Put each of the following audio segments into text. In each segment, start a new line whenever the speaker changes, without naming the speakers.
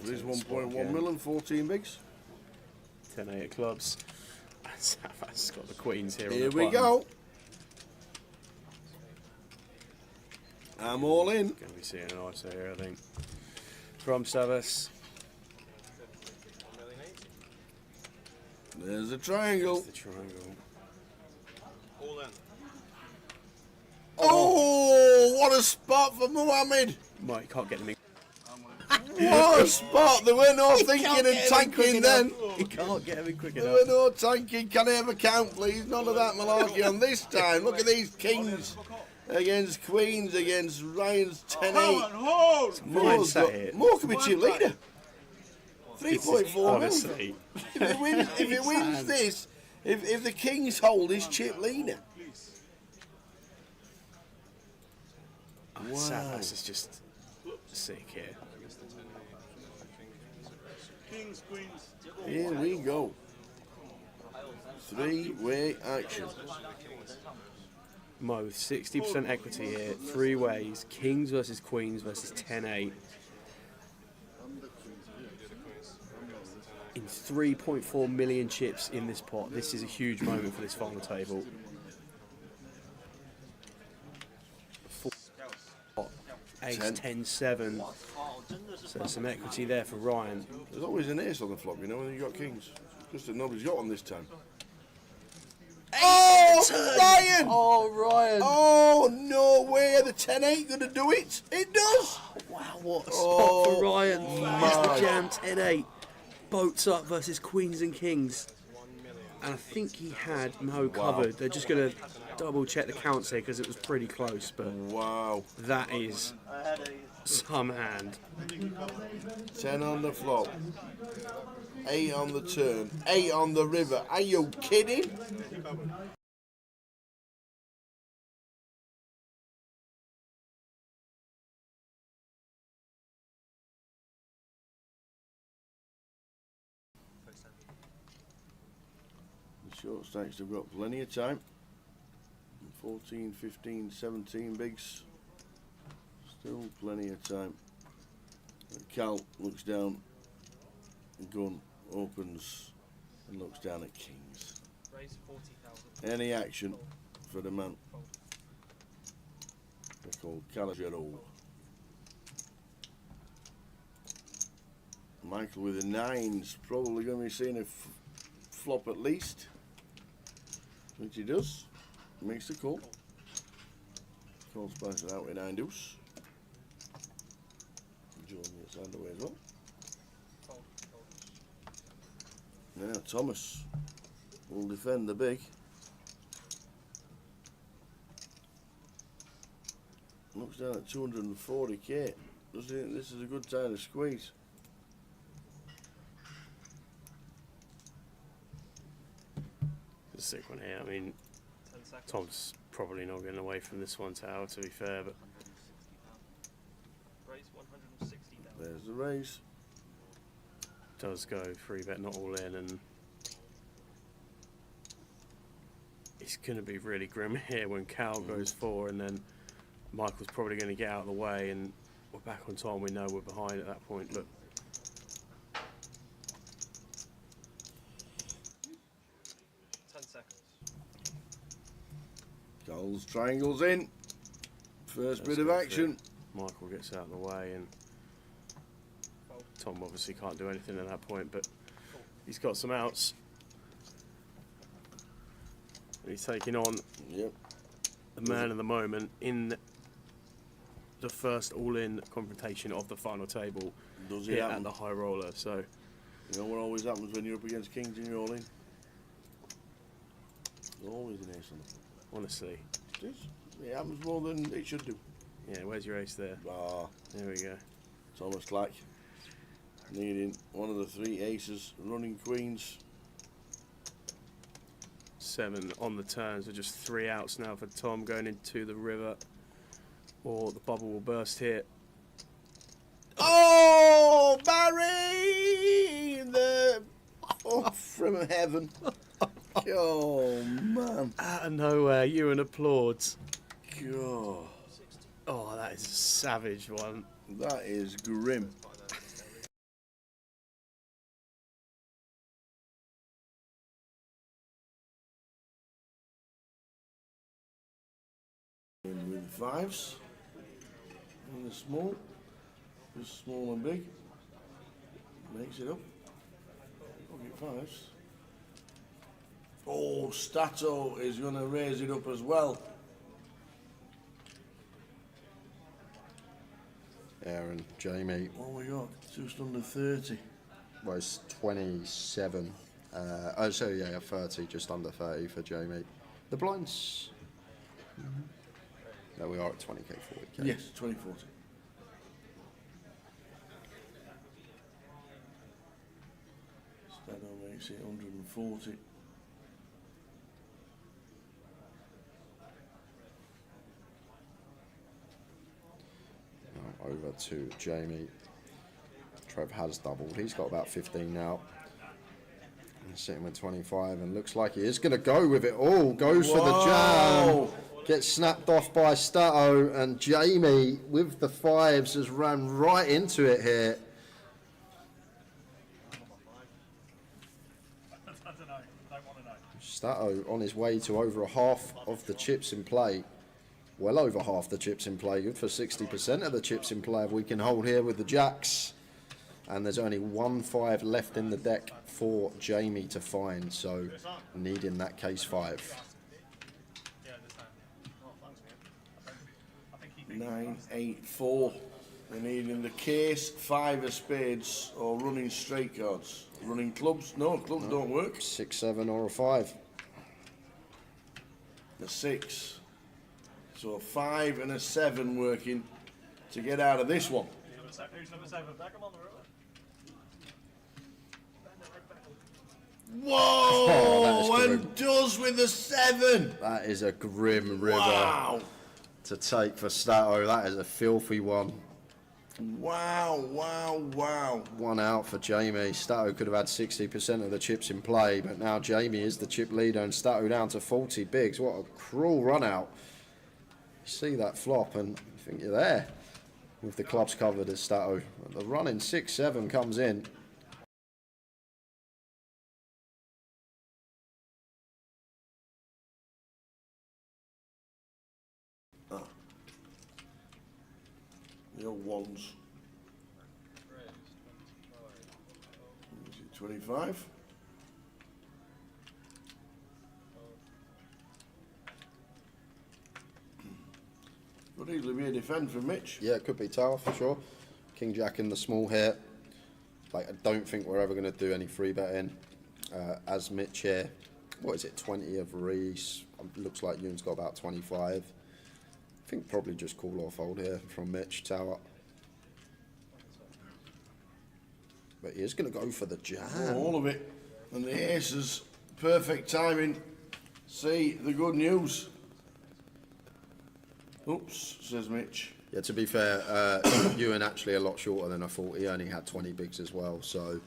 There's 1.1 million, 14 bigs.
10-8 of clubs. Savas got the queens here.
Here we go. I'm all in.
Going to be seeing an ISO here, I think. From Savas.
There's a triangle.
The triangle.
All in.
Oh, what a spot for Mohammed.
Mike, you can't get them in.
What a spot. There were no thinking and tanking then.
He can't get them in quick
There
enough.
were no tanking. Can I have a count, please? None of that malarkey on this time. Look at these kings against queens against Ryan's 10-8.
Mine sat here.
More could be chip leader. 3.4
Honestly.
If he wins this, if the kings hold his chip leader.
Wow. Savas is just sick here.
Kings, queens.
Here we go. Three-way action.
Mo, 60% equity here. 3 ways. Kings versus queens versus 10-8. In 3.4 million chips in this pot. This is a huge moment for this final table. Ace 10-7. So some equity there for Ryan.
There's always an ace on the flop, you know, when you've got kings. Just that nobody's got one this time. Oh, Ryan!
Oh, Ryan!
Oh, no way. The 10-8 going to do it. It does.
Wow, what a spot for Ryan.
my.
Mr. Jam 10-8. Boats up versus queens and kings. And I think he had Mo covered. They're just going to double check the counts here because it was pretty close. But
Wow.
that is some hand.
10 on the flop. 8 on the turn. 8 on the river. Are you kidding? The short stacks have got plenty of time. 14, 15, 17 bigs. Still plenty of time. Cal looks down. Gun opens and looks down at kings. Any action for the man. They're called Calagero. Michael with a 9's probably going to be seeing a flop at least. Which he does. Makes the call. Call spices out with 9 deuce. John gets out of the way as well. Now Thomas will defend the big. Looks down at 240k. Does he think this is a good time to squeeze?
It's a sick one here. I mean, Tom's probably not getting away from this one tower, to be fair, but
There's the raise.
does go 3-bet, not all in, and it's going to be really grim here when Cal goes 4, and then Michael's probably going to get out of the way, and we're back on Tom. We know we're behind at that point, but
10 seconds.
Cal's triangles in. First bit of
go for
action.
it. Michael gets out of the way, and Tom obviously can't do anything at that point, but he's got some outs. And he's taking on
Yep.
the man of the moment in the first all-in confrontation of the final table
Does it
here at
happen?
the high roller. So
You know what always happens when you're up against kings and you're all in? There's always an ace on the flop.
honestly,
It is. It happens more than it should do.
yeah, where's your ace there?
Ah,
There we go.
Thomas Clack needing one of the 3 aces, running queens.
7 on the turn, so just 3 outs now for Tom going into the river, or the bubble will burst here.
Oh, Barry! The from heaven. Oh, man.
Out of nowhere, Ewan applauds.
God,
Oh, that is a savage one.
that is grim. 5s. And the small. Just small and big. Makes it up. Pocket 5s. Oh, Stato is going to raise it up as well.
Aaron, Jamie.
What we got? Just under 30.
Well, it's 27. Oh, so yeah, 30, just under 30 for Jamie. The blinds. No, we are at 20k, 40k.
Yes, 2040. Stato makes it 140.
Now over to Jamie. Trev has doubled. He's got about 15 now. He's sitting with 25 and looks like he is going to go with it all. Goes for the jam. Gets snapped off by Stato, and Jamie with the 5s has ran right into it here. Stato on his way to over a half of the chips in play. Well over half the chips in play. Good for 60% of the chips in play if we can hold here with the jacks. And there's only 1 5 left in the deck for Jamie to find, so needing that case 5.
9, 8, 4. They're needing the case, 5 of spades, or running straight cards. Running clubs? No, clubs don't work.
6, 7, or a 5.
The 6. So a 5 and a 7 working to get out of this one.
Who's number 7? Back him on the road.
Whoa!
that is
And does with the 7.
That is a grim river
Wow!
to take for Stato. That is a filthy one.
Wow! Wow! Wow!
1 out for Jamie. Stato could have had 60% of the chips in play, but now Jamie is the chip leader and Stato down to 40 bigs. What a cruel run out. You see that flop and you think you're there with the clubs covered as Stato. The run in 6-7 comes in.
The old ones. Is it 25? Could easily be a defend from Mitch.
Yeah, it could be tower for sure. King Jack in the small here. Like, I don't think we're ever going to do any free betting. As Mitch here, what is it, 20 of Reese. Looks like Ewan's got about 25. I think probably just call or fold here from Mitch, tower. But he is going to go for the jam.
All of it. And the aces, perfect timing. See the good news. Oops, says Mitch.
Yeah, to be fair, Ewan actually a lot shorter than I thought. He only had 20 bigs as well, so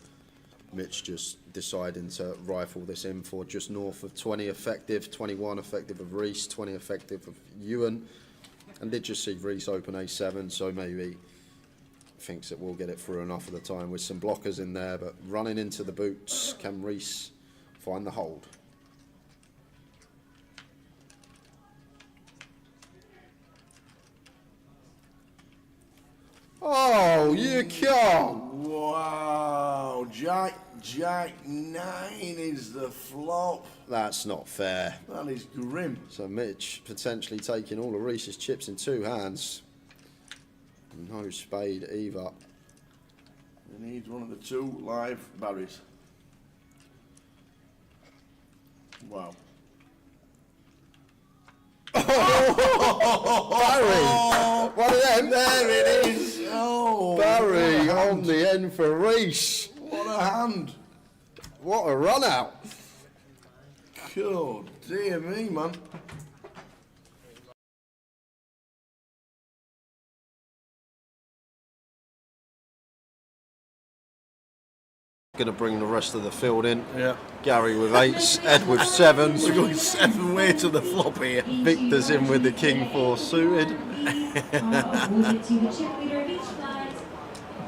Mitch just deciding to rifle this in for just north of 20 effective, 21 effective of Reese, 20 effective of Ewan. And did just see Reese open A7, so maybe thinks that we'll get it through enough of the time with some blockers in there, but running into the boots, can Reese find the hold? Oh, you can't!
Wow, Jack 9 is the flop.
That's not fair.
That is grim.
So Mitch potentially taking all of Reese's chips in 2 hands. No spade either.
He needs one of the 2 live Barrys. Wow.
Barry! One of them.
There it is. Oh,
Barry on the end for Reese.
what a hand.
What a run out.
God, dear me, man.
Going to bring the rest of the field in.
Yeah.
Gary with 8s, Ed with 7s.
We're going 7 way to the flop here.
Victor's in with the King 4 suited.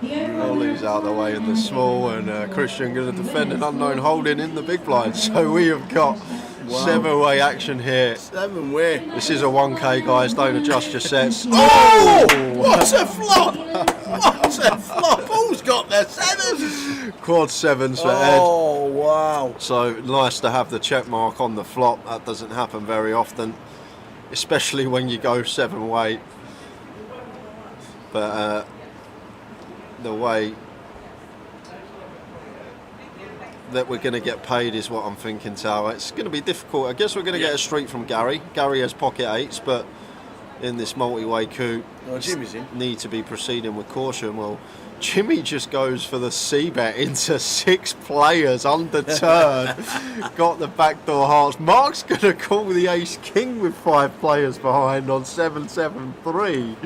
Ollie's out the way in the small, and Christian going to defend an unknown holding in the big blind. So we have got 7-way action here.
7-way.
This is a 1K, guys. Don't adjust your sets.
Oh! What a flop! What a flop! Who's got their 7s?
Quad 7s for Ed.
Oh, wow.
So nice to have the check mark on the flop. That doesn't happen very often, especially when you go 7-way. But the way that we're going to get paid is what I'm thinking, Tower. It's going to be difficult. I guess we're going to get a street from Gary. Gary has pocket 8s, but in this multi-way coup,
Jimmy's in.
need to be proceeding with caution. Well, Jimmy just goes for the C-bet into 6 players under turn. Got the backdoor hearts. Mark's going to call the ace-king with 5 players behind on 7-7-3.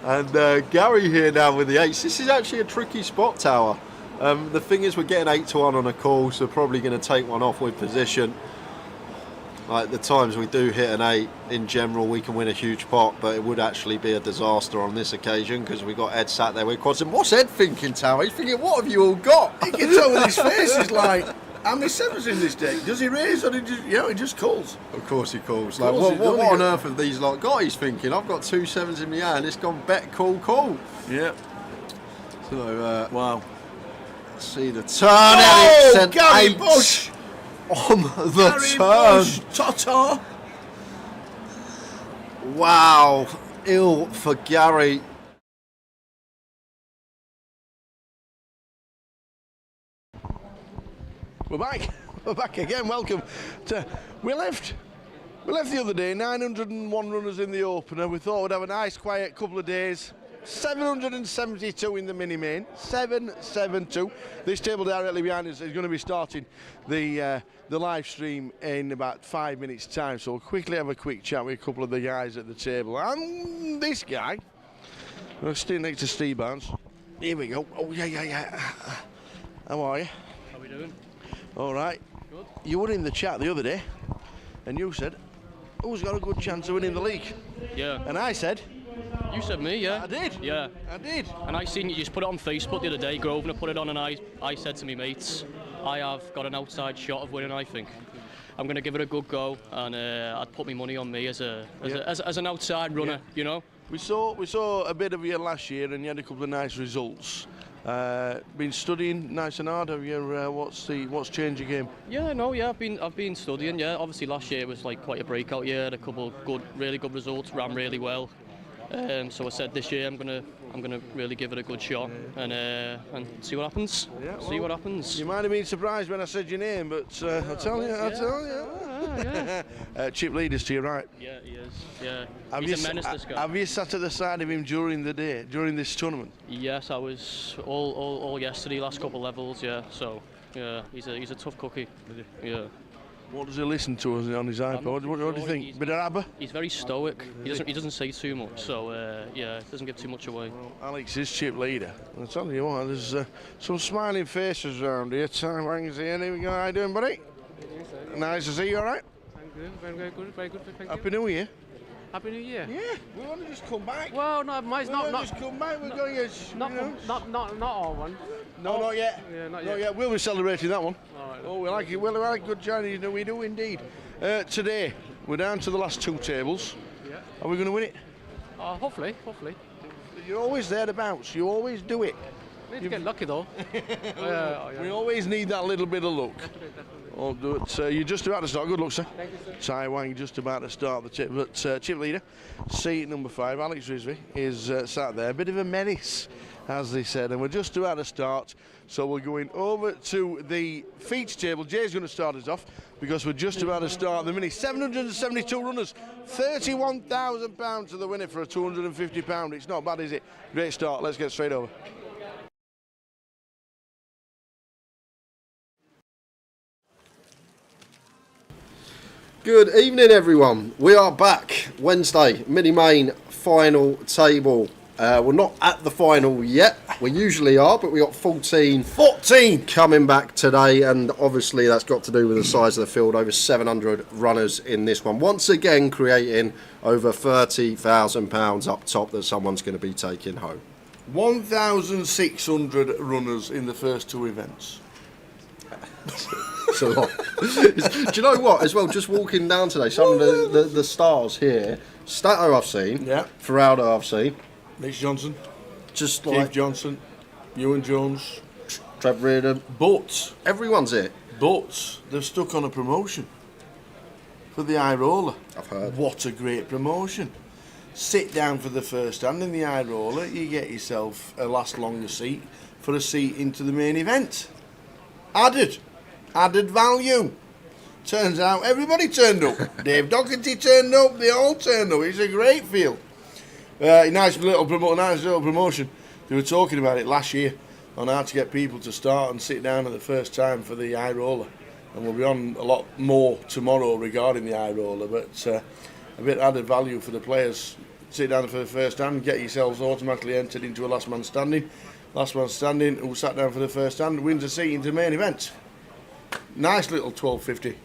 And Gary here now with the 8s. This is actually a tricky spot, Tower. The thing is, we're getting 8-1 on a call, so probably going to take one off with position. Like the times we do hit an 8, in general, we can win a huge pot, but it would actually be a disaster on this occasion because we got Ed sat there with quads. And what's Ed thinking, Tower? He's thinking, what have you all got?
He gets over with his face. He's like, how many 7s in this deck? Does he raise or he just calls?
Of course he calls.
Of
Like,
course he
what
does.
on earth have these lot got? He's thinking, I've got 2 7s in my hand. It's gone bet, call.
Yeah.
So,
Wow.
see the turn. and it sent
Gary
8
Bush!
on the
Gary
turn.
Bush! Tata!
Wow, ill for Gary.
We're back. We're back again. Welcome to. We left the other day. 901 runners in the opener. We thought we'd have a nice, quiet couple of days. 772 in the mini main. 772. This table directly behind us is going to be starting the live stream in about 5 minutes' time. So we'll quickly have a quick chat with a couple of the guys at the table. And this guy, we're sitting next to Steve Barnes. Here we go. Oh yeah. How are you?
How we doing?
All right.
Good.
You were in the chat the other day, and you said, "Who's got a good chance of winning the league?"
Yeah.
And I said,
You said me, yeah?
"I did."
Yeah.
I did.
And I seen you just put it on Facebook the other day, Grosvenor put it on, and I said to me mates, I have got an outside shot of winning, I think. I'm going to give it a good go, and I'd put my money on me as an outside runner, you know?
We saw a bit of you last year, and you had a couple of nice results. Been studying nice and hard. Have you? What's changed your game?
Yeah, no, yeah, I've been studying, yeah. Obviously last year was like quite a breakout year, had a couple really good results, ran really well. So I said this year I'm gonna really give it a good shot and see what happens.
Yeah,
see what happens.
You might have been surprised when I said your name, but I'll tell you.
Yeah.
Chip Leaders to your right.
Yeah, he is. Yeah,
Have
he's
you
a menace, this guy.
Have you sat at the side of him during the day, during this tournament?
Yes, I was all yesterday, last couple levels. Yeah, so yeah, he's a tough cookie. Yeah.
What does he listen to on his iPod? What do you
sure.
think? Bit of ABBA?
He's very stoic. He doesn't say too much. So yeah, doesn't give too much away.
Alex is chip leader. I'll tell you what, there's some smiling faces around here. Time Wang's here. Here we go. How you doing, buddy? Nice to see you. All right?
I'm good, very good, thank you.
Happy New Year.
Happy New Year.
Yeah, we want to just come back.
Well, no, mine's not
just come back. We're going to
not all one.
No, not yet.
Yeah, not
Not
yet.
yet. We'll be celebrating that one.
All right.
Oh, we like it. We like good Chinese. We do indeed. Today, we're down to the last 2 tables.
Yeah.
Are we going to win it?
Hopefully.
You're always there to bounce. You always do it.
Need to get lucky though.
We always need that little bit of luck.
Definitely.
I'll do it. You're just about to start. Good luck, sir.
Thank you, sir.
Tai Wang just about to start the tip. But chip leader, seat number 5, Alex Rizvi, is sat there. A bit of a menace, as they said. And we're just about to start. So we're going over to the feature table. Jay's going to start us off because we're just about to start the mini. 772 runners, £31,000 to the winner for a £250. It's not bad, is it? Great start. Let's get straight over.
Good evening, everyone. We are back. Wednesday, mini main final table. We're not at the final yet. We usually are, but we got 14 coming back today, and obviously that's got to do with the size of the field. Over 700 runners in this one. Once again, creating over £30,000 up top that someone's going to be taking home.
1,600 runners in the first 2 events.
It's a lot. Do you know what? As well, just walking down today, some of the stars here, Stato I've seen,
Yeah.
Ferraldo I've seen,
Mitch Johnson,
just
Keith
like
Johnson, Ewan Jones.
Trev Reardon,
But
everyone's here.
they've stuck on a promotion for the High Roller.
I've heard.
What a great promotion. Sit down for the first hand in the High Roller, you get yourself a last longer seat for a seat into the main event. Added value. Turns out everybody turned up. Dave Doherty turned up, they all turned up. It's a great field. Nice little promotion. They were talking about it last year on how to get people to start and sit down at the first time for the High Roller. And we'll be on a lot more tomorrow regarding the High Roller, but a bit added value for the players. Sit down for the first hand, get yourselves automatically entered into a last man standing. Last man standing who sat down for the first hand wins a seat into the main event. Nice little 12.50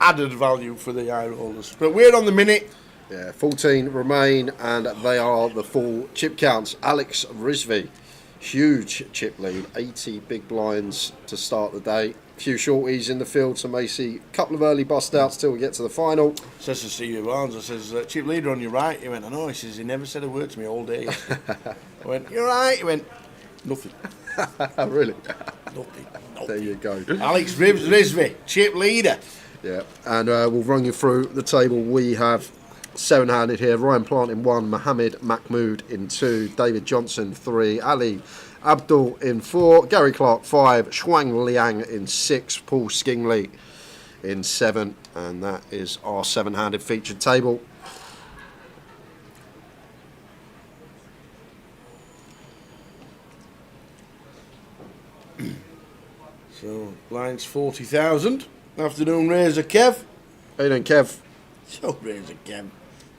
added value for the High Rollers. But we're on the minute.
Yeah, 14 remain, and they are the full chip counts. Alex Rizvi, huge chip lead, 80 big blinds to start the day. Few shorties in the field, so may see a couple of early bust outs till we get to the final.
Says to Stevie Barnes, I says, chip leader on your right. He went, I know. He says, he never said a word to me all day. I went, you're right. He went, nothing.
Really?
Nothing.
There you go.
Alex Rizvi, chip leader.
Yeah, and we'll run you through the table. We have 7-handed here. Ryan Plant in 1, Mohammed Mahmood in 2, David Johnson 3, Ali Abdul in 4, Gary Clark 5, Shuang Liang in 6, Paul Skingley in 7, and that is our 7-handed featured table.
So, blinds 40,000. Afternoon, Razor Kev.
How you doing, Kev?
So, Razor Kev.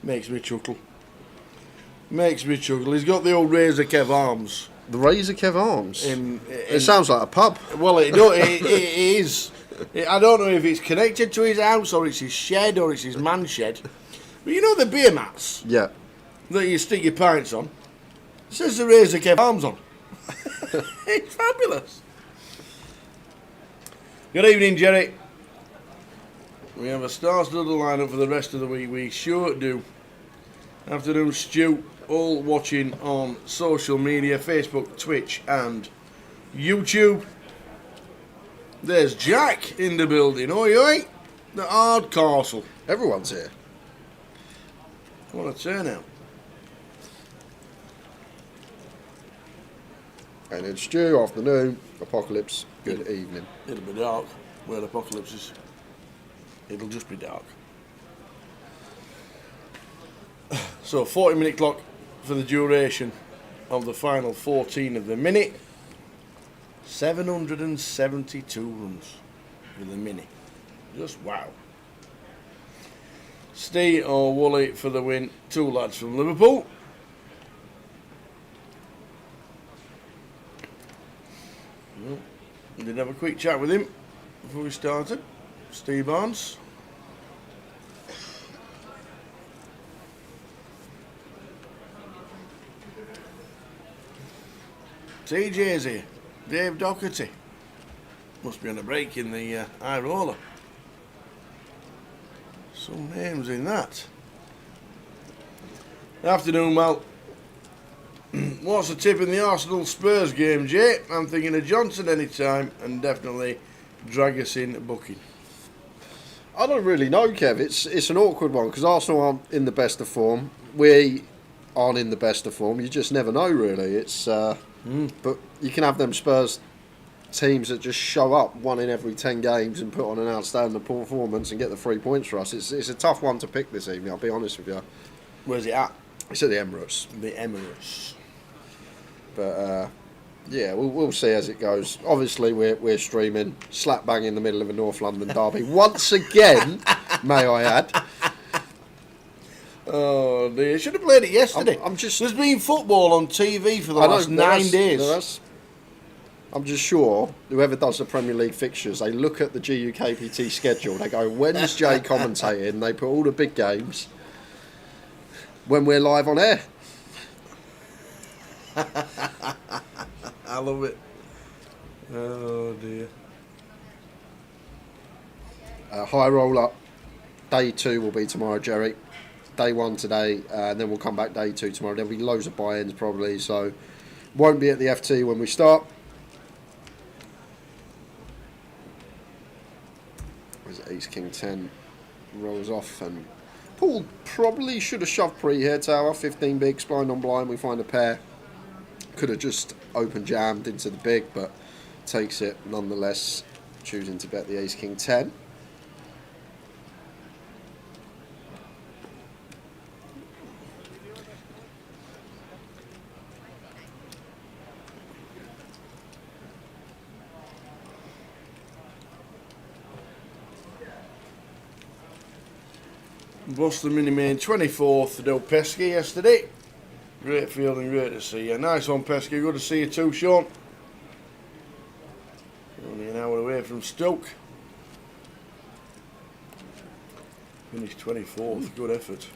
Makes me chuckle. He's got the old Razor Kev arms.
The Razor Kev arms?
In,
It sounds like a pub.
Well, it is. I don't know if it's connected to his house or it's his shed or it's his man shed. But you know the beer mats
Yeah.
that you stick your pints on? It says the Razor Kev arms on. It's fabulous. Good evening, Jerry. We have a star-studded lineup for the rest of the week. We sure do. Afternoon, Stu. All watching on social media, Facebook, Twitch and YouTube. There's Jack in the building. Oi, oi. The Hard Castle.
Everyone's here.
What a turnout.
And it's Stu, afternoon. Apocalypse, good evening.
It'll be dark. Where Apocalypse is. It'll just be dark. So, 40-minute clock for the duration of the final 14 of the minute. 772 runs for the minute. Just wow. Steve or Woolley for the win. 2 lads from Liverpool. We did have a quick chat with him before we started. Steve Barnes. TJ's here. Dave Doherty. Must be on a break in the High Roller. Some names in that. Afternoon, Mal. What's the tip in the Arsenal Spurs game, Jay? I'm thinking of Johnson anytime and definitely drag us in booking.
I don't really know, Kev. It's an awkward one because Arsenal aren't in the best of form. We aren't in the best of form. You just never know, really. It's but you can have them Spurs teams that just show up 1 in every 10 games and put on an outstanding performance and get the 3 points for us. It's a tough one to pick this evening, I'll be honest with you.
Where's it at?
It's at the Emirates.
The Emirates.
But yeah, we'll see as it goes. Obviously, we're streaming slap bang in the middle of a North London derby once again. May I add?
Oh dear! Should have played it yesterday.
I'm just.
There's been football on TV for the last 9 days.
I'm just sure whoever does the Premier League fixtures, they look at the GUKPT schedule. They go, when's Jay commentating? And they put all the big games when we're live on air.
I love it. Oh dear.
High roller. Day 2 will be tomorrow, Jerry. Day 1 today, and then we'll come back day 2 tomorrow. There'll be loads of buy-ins probably, so won't be at the FT when we start. Where's Ace King 10 rolls off, and Paul probably should have shoved pre here, Tower. 15 bigs, blind on blind. We find a pair. Could have just open jammed into the big, but takes it nonetheless, choosing to bet the Ace King 10.
Boston Mini Main 24th, Del Pesky yesterday. Great feeling, great to see you. Nice one, Pesky. Good to see you too, Sean. Only an hour away from Stoke. Finished 24th. Good effort.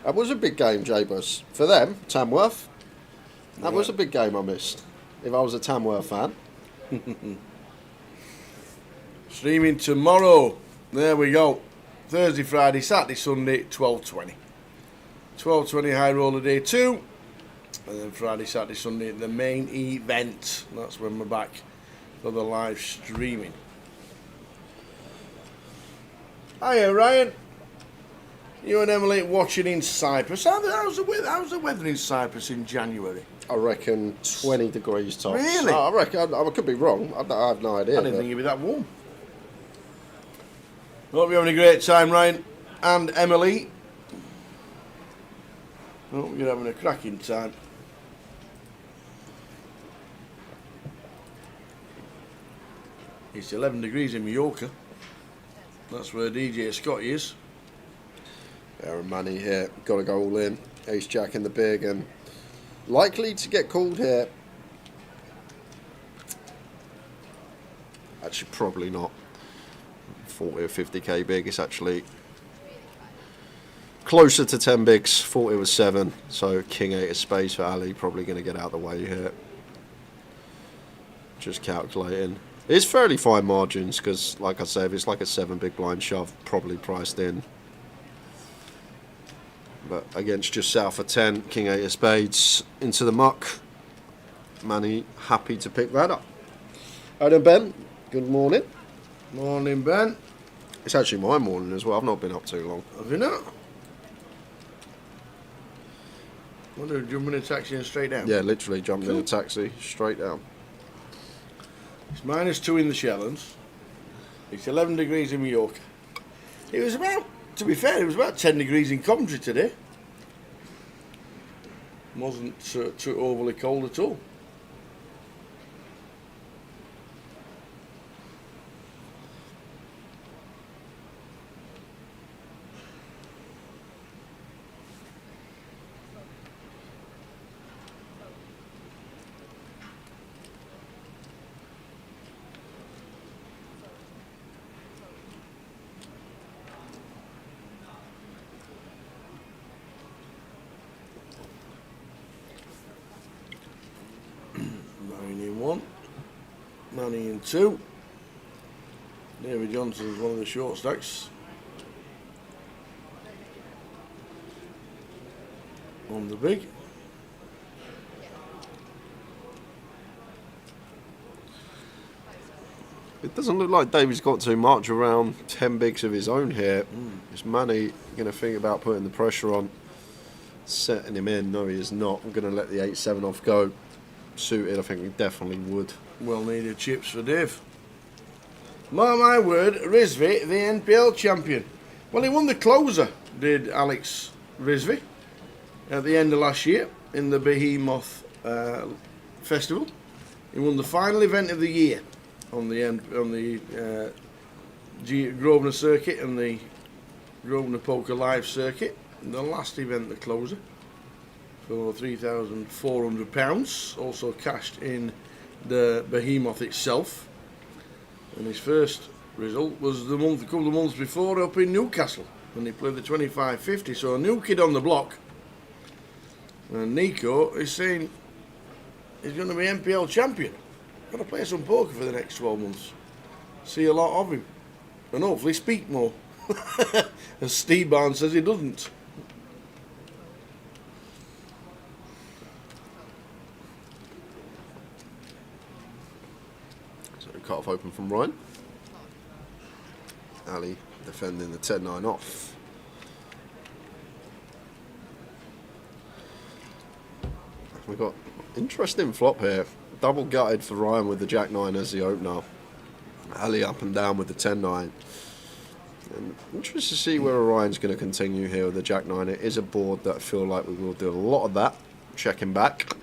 That was a big game, Jabus. For them, Tamworth. That was a big game I missed. If I was a Tamworth fan.
Streaming tomorrow. There we go. Thursday, Friday, Saturday, Sunday, 12:20. 12:20 high roller day 2. And then Friday, Saturday, Sunday, the main event. That's when we're back for the live streaming. Hiya, Ryan. You and Emily watching in Cyprus. How's the weather in Cyprus in January?
I reckon 20 degrees tops.
Really?
I reckon, I could be wrong. I have no idea.
I didn't think it'd be that warm. Hope you're having a great time, Ryan and Emily. Hope you're having a cracking time. It's 11 degrees in Mallorca. That's where DJ Scotty is.
Aaron Money here. Got to go all in. Ace Jack in the big and likely to get called here. Actually, probably not. 40 or 50k big. It's actually closer to 10 bigs. 40 was 7. So King 8 of space for Ali. Probably going to get out of the way here. Just calculating. It's fairly fine margins because, like I said, if it's like a 7 big blind shove, probably priced in. But against just south of 10, King 8 of spades into the muck. Manny happy to pick that up. Adam Ben, good morning.
Morning, Ben.
It's actually my morning as well. I've not been up too long.
Have you not? What do you jump in a taxi and straight down?
Yeah, literally jumped in a taxi straight down.
It's -2 in the Shetlands. It's 11 degrees in Mallorca. It was about, to be fair, it was about 10 degrees in Coventry today. Wasn't too overly cold at all. Manny in 2. David Johnson's one of the short stacks. On the big.
It doesn't look like David's got too much, around 10 bigs of his own here. Is Manny going to think about putting the pressure on, setting him in? No, he is not. I'm going to let the 8-7 off go. Suited, I think he definitely would.
Well needed chips for Dave. Mark my word, Rizvi, the NPL champion. Well, he won the closer, did Alex Rizvi, at the end of last year in the Behemoth Festival. He won the final event of the year on the Grosvenor circuit and the Grosvenor Poker Live circuit. The last event, the closer, for £3,400. Also cashed in the Behemoth itself, and his first result was a couple of months before up in Newcastle when he played the 25-50. So a new kid on the block, and Nico is saying he's going to be NPL champion. Got to play some poker for the next 12 months. See a lot of him. and hopefully speak more. As Steve Barnes says he doesn't.
So cut off open from Ryan. Ali defending the 10-9 off. We've got interesting flop here. Double gutted for Ryan with the Jack-9 as the opener. Ali up and down with the 10-9. And interested to see where Ryan's going to continue here with the Jack-9. It is a board that I feel like we will do a lot of that. Checking back.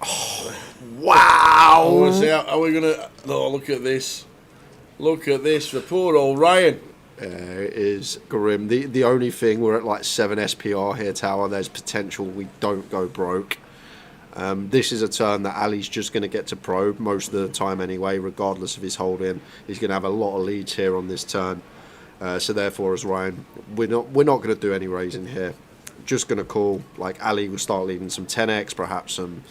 Oh, wow!
I want to say, how are we going to... Oh, look at this. Look at this for poor old Ryan.
It is grim. The only thing, we're at like 7 SPR here, Tower. There's potential we don't go broke. This is a turn that Ali's just going to get to probe most of the time anyway, regardless of his holding. He's going to have a lot of leads here on this turn. So therefore, as Ryan, we're not going to do any raising here. Just going to call. Like Ali will start leaving some 10x, perhaps some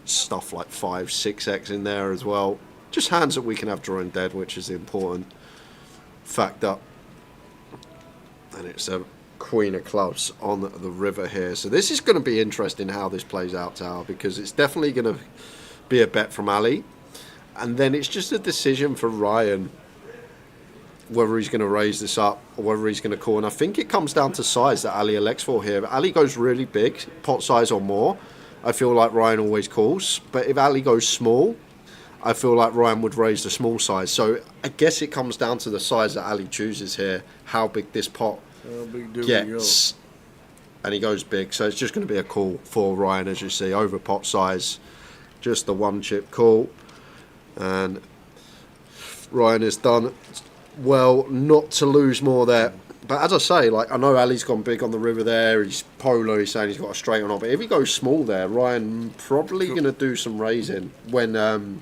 stuff like 5, 6x in there as well. Just hands that we can have drawing dead, which is the important factor. And it's a Queen of Clubs on the river here. So this is going to be interesting how this plays out, Tower, because it's definitely going to be a bet from Ali. And then it's just a decision for Ryan whether he's going to raise this up or whether he's going to call. And I think it comes down to size that Ali elects for here. If Ali goes really big, pot size or more, I feel like Ryan always calls. But if Ali goes small, I feel like Ryan would raise the small size. So I guess it comes down to the size that Ali chooses here, how big this pot gets. And he goes big. So it's just going to be a call for Ryan, as you see, over pot size. Just the one chip call. And Ryan has done well not to lose more there. But as I say, like, I know Ali's gone big on the river there. He's polo. He's saying he's got a straight on. But if he goes small there, Ryan probably going to do some raising when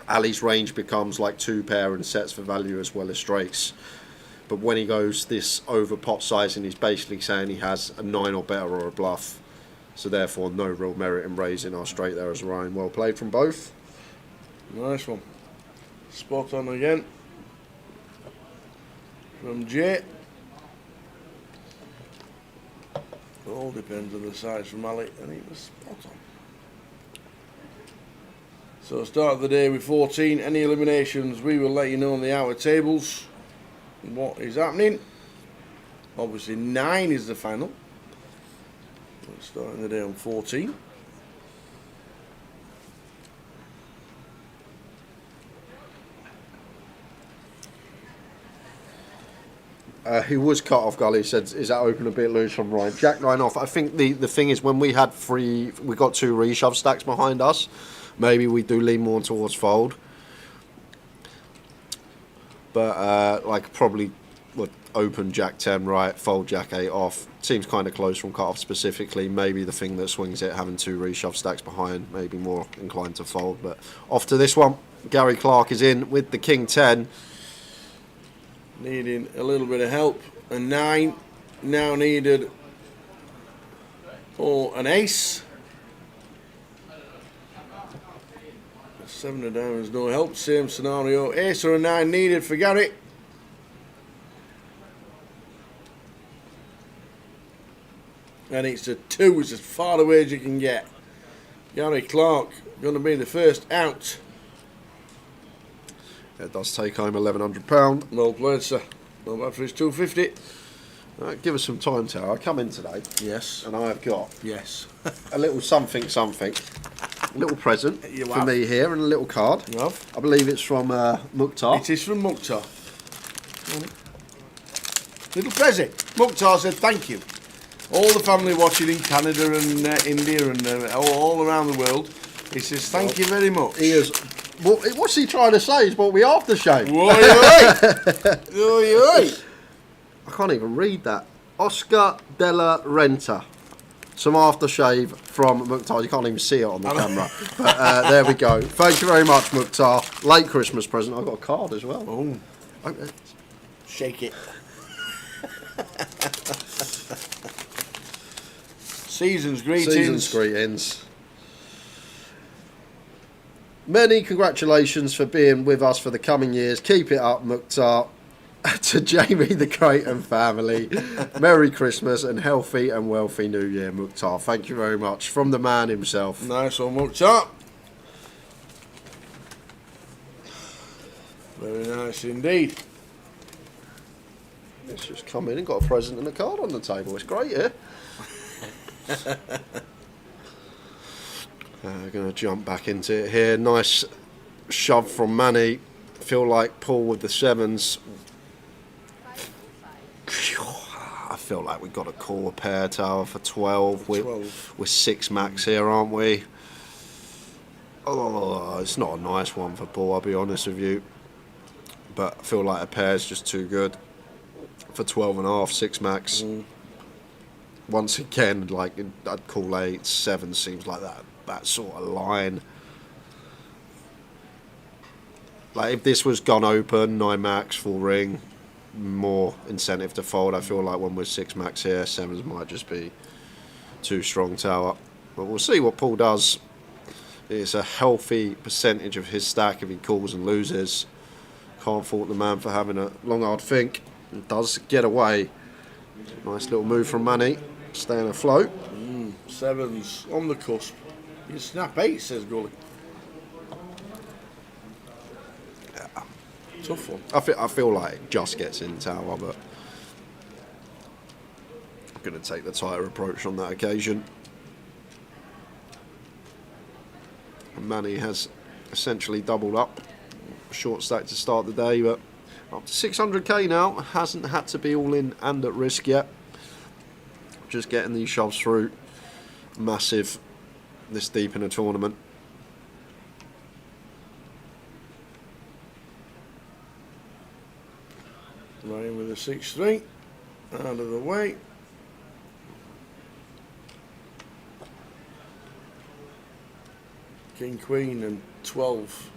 Ali's range becomes like 2 pair and sets for value as well as straights. But when he goes this over pot sizing, he's basically saying he has a 9 or better or a bluff. So therefore, no real merit in raising our straight there as Ryan. Well played from both.
Nice one. Spot on again. From Jay. All depends on the size from Ali, and he was spot on. So start of the day with 14. Any eliminations, we will let you know on the outer tables what is happening. Obviously 9 is the final. We're starting the day on 14.
He was cut off, Gully said, is that open a bit loose from Ryan? Jack-9 off. I think the thing is, when we had we got 2 reshove stacks behind us, maybe we do lean more towards fold. But like probably would open Jack-10 right, fold Jack-8 off. Seems kind of close from cut off specifically. Maybe the thing that swings it, having 2 reshove stacks behind, maybe more inclined to fold. But off to this one. Gary Clark is in with the King-10.
Needing a little bit of help. A 9 now needed for an ace. 7 of diamonds, no help. Same scenario. Ace or a 9 needed for Gary. And it's a 2, it's as far away as you can get. Gary Clark going to be the first out.
It does take home £1,100.
Well played, sir. Not bad for his 250.
Give us some time, Tower. I come in today.
Yes.
And I have got
Yes.
a little something. A little present
You
for
have.
me here and a little card.
You have.
I believe it's from Mukhtar.
It is from Mukhtar. Little present. Mukhtar said thank you. All the family watching in Canada and India and all around the world. He says thank you very much.
He is. What's he trying to say? He's bought me aftershave.
Oi, oi. Oi, oi.
I can't even read that. Oscar Della Renta. Some aftershave from Mukhtar. You can't even see it on the camera. But there we go. Thank you very much, Mukhtar. Late Christmas present. I've got a card as well.
Oh. Shake it. Season's greetings.
Season's greetings. Many congratulations for being with us for the coming years. Keep it up, Mukhtar. to Jamie the Creighton family, Merry Christmas and healthy and wealthy New Year, Mukhtar. Thank you very much. From the man himself.
Nice one, Mukhtar. Very nice indeed.
It's just come in and got a present and a card on the table. It's great, yeah? Going to jump back into it here. Nice shove from Manny. Feel like Paul with the sevens. I feel like we've got a core pair tower for 12. We're 6 max here, aren't we? Oh, it's not a nice one for Paul, I'll be honest with you. But I feel like a pair's just too good. For 12.5, 6 max. Once again, like I'd call 8, 7 seems like that sort of line. Like if this was gone open, 9 max, full ring, more incentive to fold. I feel like when we're 6 max here, 7s might just be too strong tower. But we'll see what Paul does. It's a healthy percentage of his stack if he calls and loses. Can't fault the man for having a long hard think. It does get away. Nice little move from Manny. Staying afloat.
7s on the cusp. You snap 8, says Gully.
Yeah.
Tough one.
I feel like it just gets in tower, but I'm going to take the tighter approach on that occasion. And Manny has essentially doubled up. Short stack to start the day, but up to 600k now. Hasn't had to be all in and at risk yet. Just getting these shoves through. Massive this deep in a tournament.
Running with a 6-3. Out of the way. King, Queen and 12.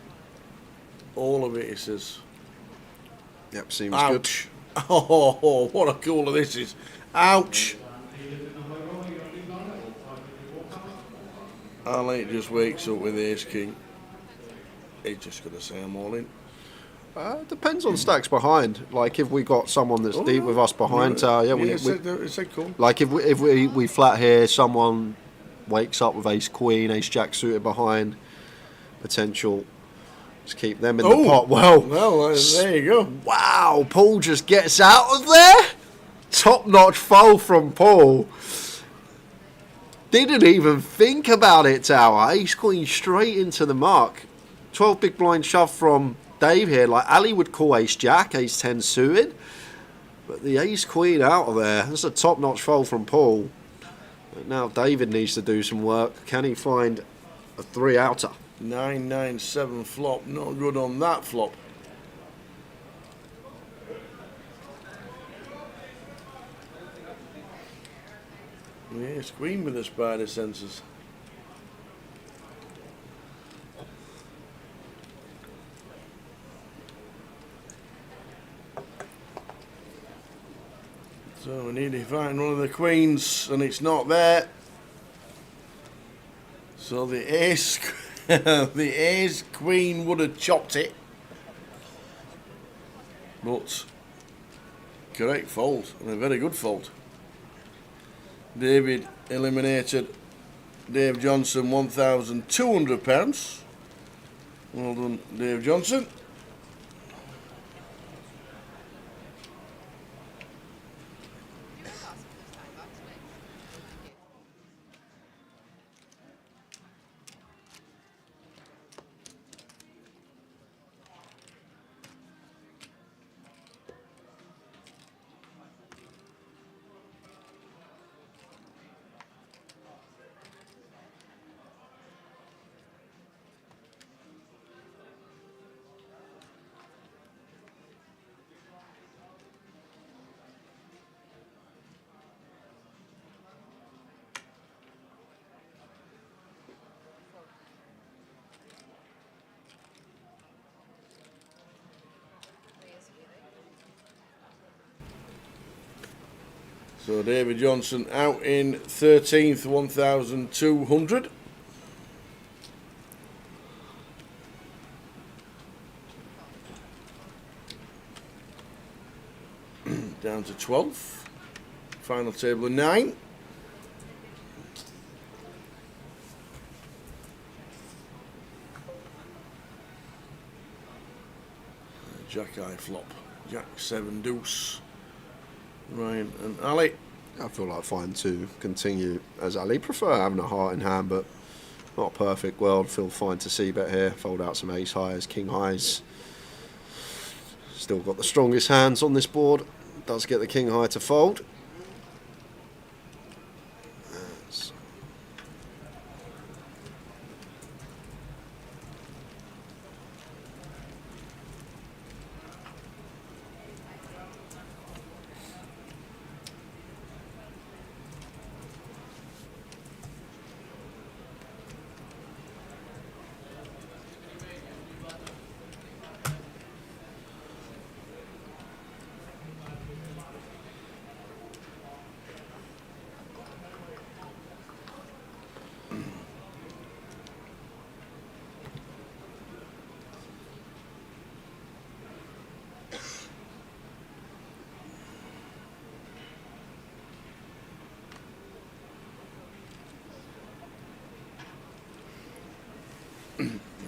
All of it, he says.
Yep, seems
Ouch. Good. Oh, what a cooler this is. Ouch. Ali just wakes up with ace king. He's just going to say I'm all in.
Depends on stacks behind. Like if we got someone that's deep with us behind,
it's a cool.
like if we flat here, someone wakes up with ace queen, ace jack suited behind, potential. Just keep them in the pot. Well,
there you go.
Wow, Paul just gets out of there. Top notch fold from Paul. Didn't even think about it, tower. Ace queen straight into the mark. 12 big blind shove from Dave here. Like Ali would call ace jack, ace 10 suited. But the ace queen out of there. That's a top notch fold from Paul. But now David needs to do some work. Can he find a 3 outer?
9-9-7 flop. Not good on that flop. Yes, queen with the spider senses. So we need to find one of the queens, and it's not there. So the ace, the ace queen would have chopped it, but correct fold, and a very good fold. David eliminated Dave Johnson £1,200. Well done, Dave Johnson. So David Johnson out in 13th, 1,200. Down to 12. Final table of 9. Jack high flop. Jack 7 deuce. Ryan and Ali.
I feel like fine to continue as Ali. Prefer having a heart in hand, but not a perfect world. Feel fine to see bet here. Fold out some ace highs, king highs. Still got the strongest hands on this board. Does get the king high to fold. Yes.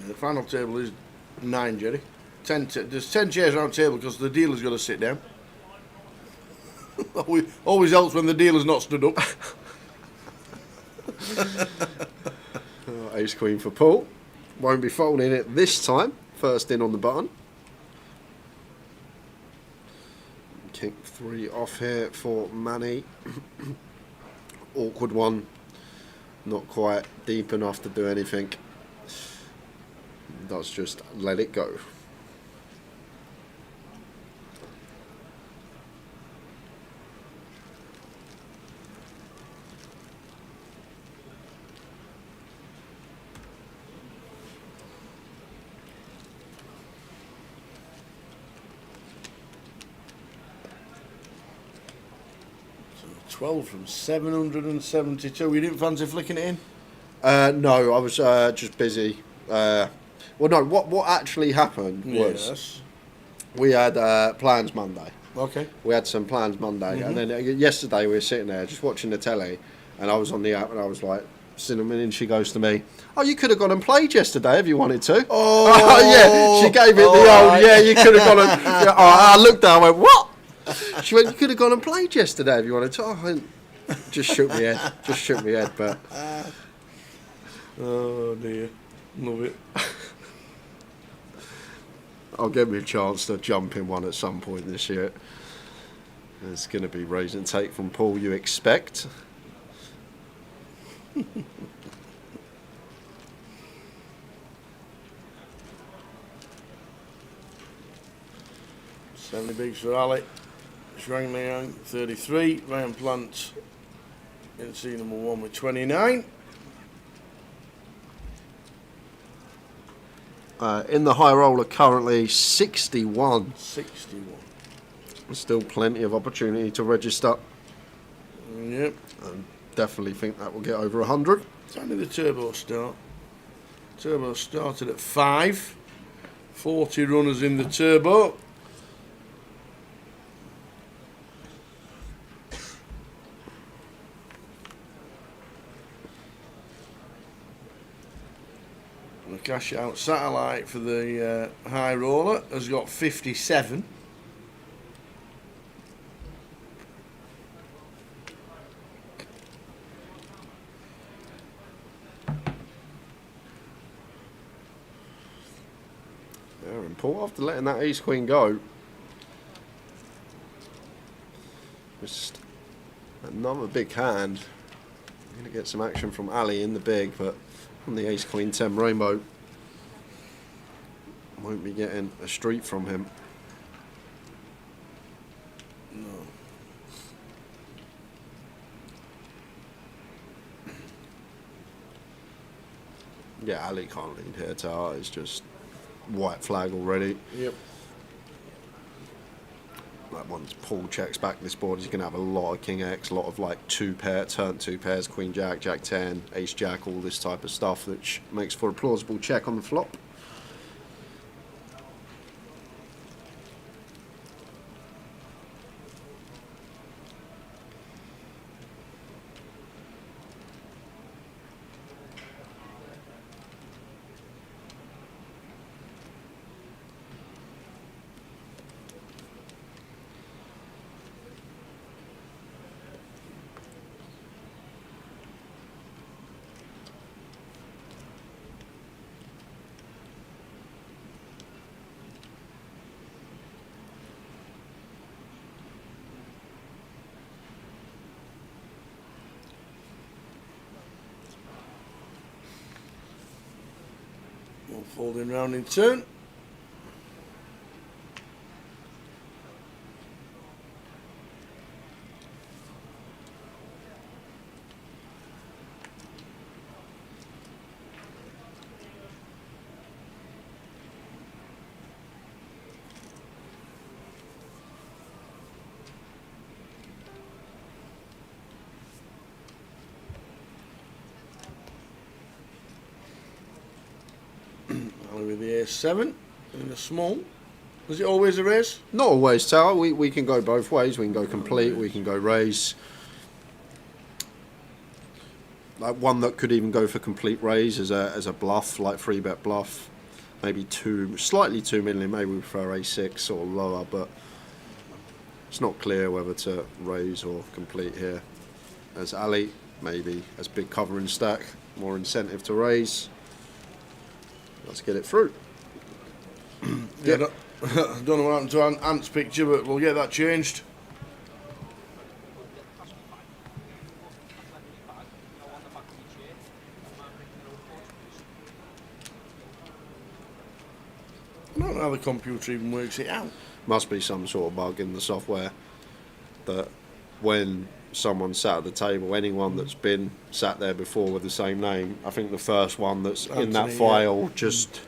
The final table is 9, Jerry. There's 10 chairs around the table because the dealer's got to sit down. Always helps when the dealer's not stood up.
Ace queen for Paul. Won't be folding it this time. First in on the button. King 3 off here for Manny. Awkward one. Not quite deep enough to do anything. Does just let it go.
So 12 from 772. You didn't fancy flicking it in?
No, I was just busy. Well, no, what actually happened was
Yes.
we had plans Monday.
Okay.
We had some plans Monday, and then yesterday we were sitting there just watching the telly, and I was on the app, and I was like, Cinnamon, and she goes to me, "Oh, you could have gone and played yesterday if you wanted to."
Oh,
yeah, she gave it the old,
right.
yeah, you could have gone and. Yeah, I looked down, I went, "What?" She went, "You could have gone and played yesterday if you wanted to." Oh, I just shook my head, but.
Oh dear, love it.
I'll get me a chance to jump in one at some point this year. It's going to be raise and take from Paul, you expect.
70 bigs for Ali. Shrang Liang, 33. Ryan Plant in C number 1 with 29.
In the high roller currently 61.
61.
Still plenty of opportunity to register.
Yep.
Definitely think that will get over 100.
Time did the turbo start? Turbo started at 5. 40 runners in the turbo. The cash out satellite for the high roller has got 57.
And Paul, after letting that ace queen go, just another big hand. I'm going to get some action from Ali in the big, but on the ace queen 10 rainbow, won't be getting a street from him.
No.
Yeah, Ali can't lead here to heart. It's just white flag already.
Yep.
Like once Paul checks back this board, he's going to have a lot of king X, a lot of like turn two pairs, queen jack, jack 10, ace jack, all this type of stuff, which makes for a plausible check on the flop.
Folding round in turn. With the A7 in the small. Was it always a raise?
Not always, Tower. We can go both ways. We can go complete, we can go raise. Like one that could even go for complete raise as a bluff, like 3-bet bluff. Maybe slightly 2 million, maybe we prefer A6 or lower, but it's not clear whether to raise or complete here. As Ali, maybe as big covering stack, more incentive to raise. Let's get it through.
Yeah, I don't know what happened to Ant's picture, but we'll get that changed. I don't know how the computer even works it out.
Must be some sort of bug in the software that when someone sat at the table, anyone that's been sat there before with the same name, I think the first one that's in that file just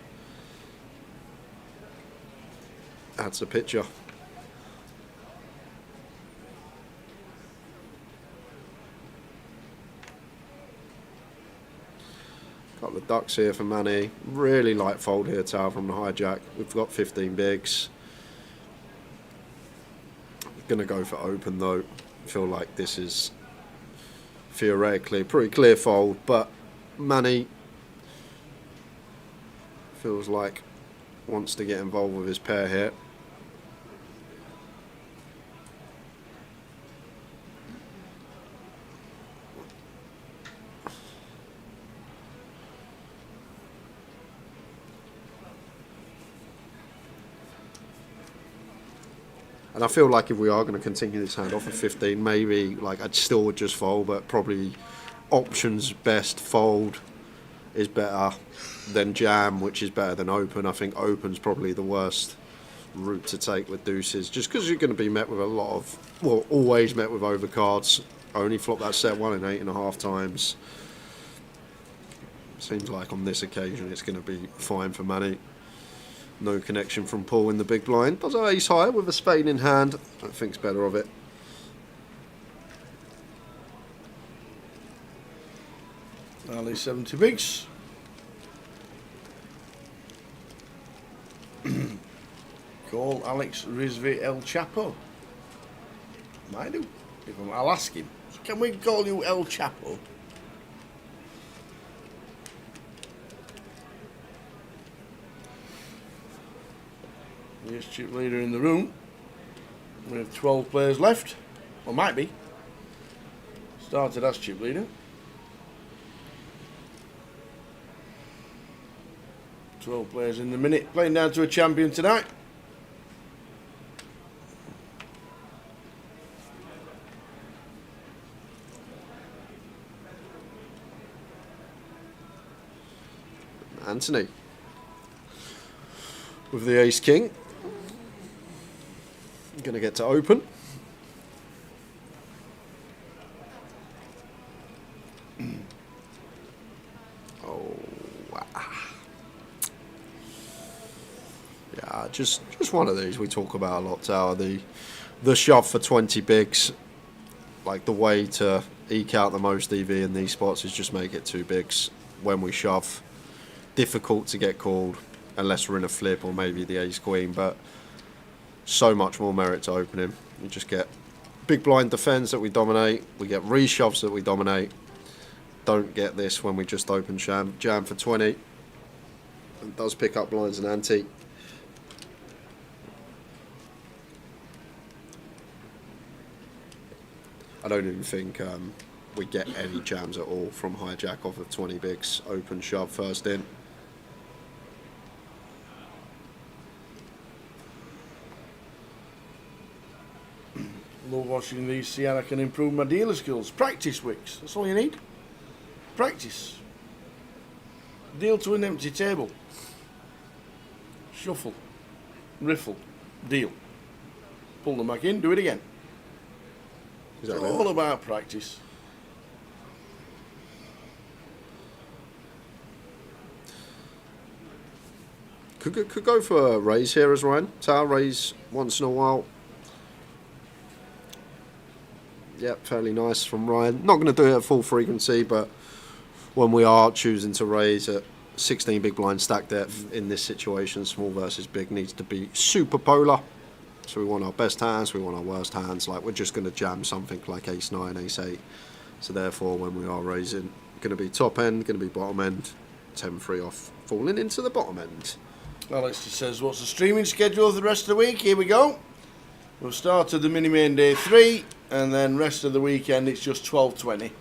adds a picture. Couple of ducks here for Manny. Really light fold here, Tower, from the hijack. We've got 15 bigs. Gonna go for open though. Feel like this is theoretically a pretty clear fold, but Manny feels like wants to get involved with his pair here. And I feel like if we are going to continue this hand off of 15, maybe like I'd still would just fold, but probably options best fold is better than jam, which is better than open. I think open's probably the worst route to take with deuces, just because you're going to be met with a lot of, well, always met with overcards. Only flop that set 1 in 8.5 times. Seems like on this occasion it's going to be fine for Manny. No connection from Paul in the big blind. Does have ace high with a spade in hand. I think's better of it.
Ali 70 bigs. Call Alex Rizvi El Chapo. Might do. I'll ask him. Can we call you El Chapo? Here's chip leader in the room. We have 12 players left. Or might be. Started as chip leader. 12 players in the minute. Playing down to a champion tonight.
Anthony. With the ace king. Going to get to open. Oh, wow. Yeah, just one of these we talk about a lot, Tower. The shove for 20 bigs. Like the way to eke out the most EV in these spots is just make it 2 bigs when we shove. Difficult to get called unless we're in a flip or maybe the ace queen, but so much more merit to opening. We just get big blind defense that we dominate. We get reshoves that we dominate. Don't get this when we just open jam for 20. It does pick up blinds and ante. I don't even think we get any jams at all from hijack off of 20 bigs. Open shove first in.
Love watching these, see how I can improve my dealer skills. Practice, Wicks. That's all you need. Practice. Deal to an empty table. shuffle, riffle, deal. Pull them back in, do it again. It's all about practice.
Could go for a raise here as Ryan. Tower raise once in a while. Yep, fairly nice from Ryan. Not going to do it at full frequency, but when we are choosing to raise at 16 big blind stack depth in this situation, small versus big needs to be super polar. So we want our best hands, we want our worst hands. Like we're just going to jam something like ace 9, ace 8. So therefore, when we are raising, going to be top end, going to be bottom end, 10-3 off, falling into the bottom end.
Alex just says, what's the streaming schedule for the rest of the week? Here we go. We'll start at the mini main day 3, and then rest of the weekend it's just 12:20.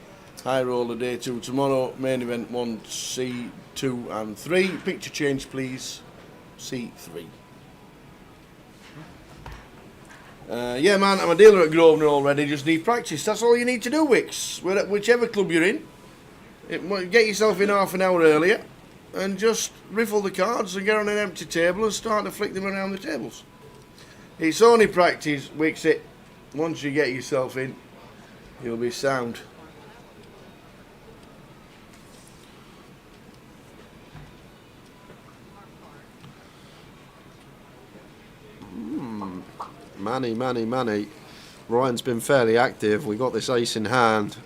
High roller day 2 tomorrow. Main event 1, C, 2 and 3. Picture change please. C3. Yeah man, I'm a dealer at Grosvenor already. Just need practice. That's all you need to do, Wicks. Whichever club you're in. Get yourself in half an hour earlier and just riffle the cards and get on an empty table and start to flick them around the tables. It's only practice, Wicks it. Once you get yourself in, you'll be sound.
Manny. Ryan's been fairly active. We got this ace in hand.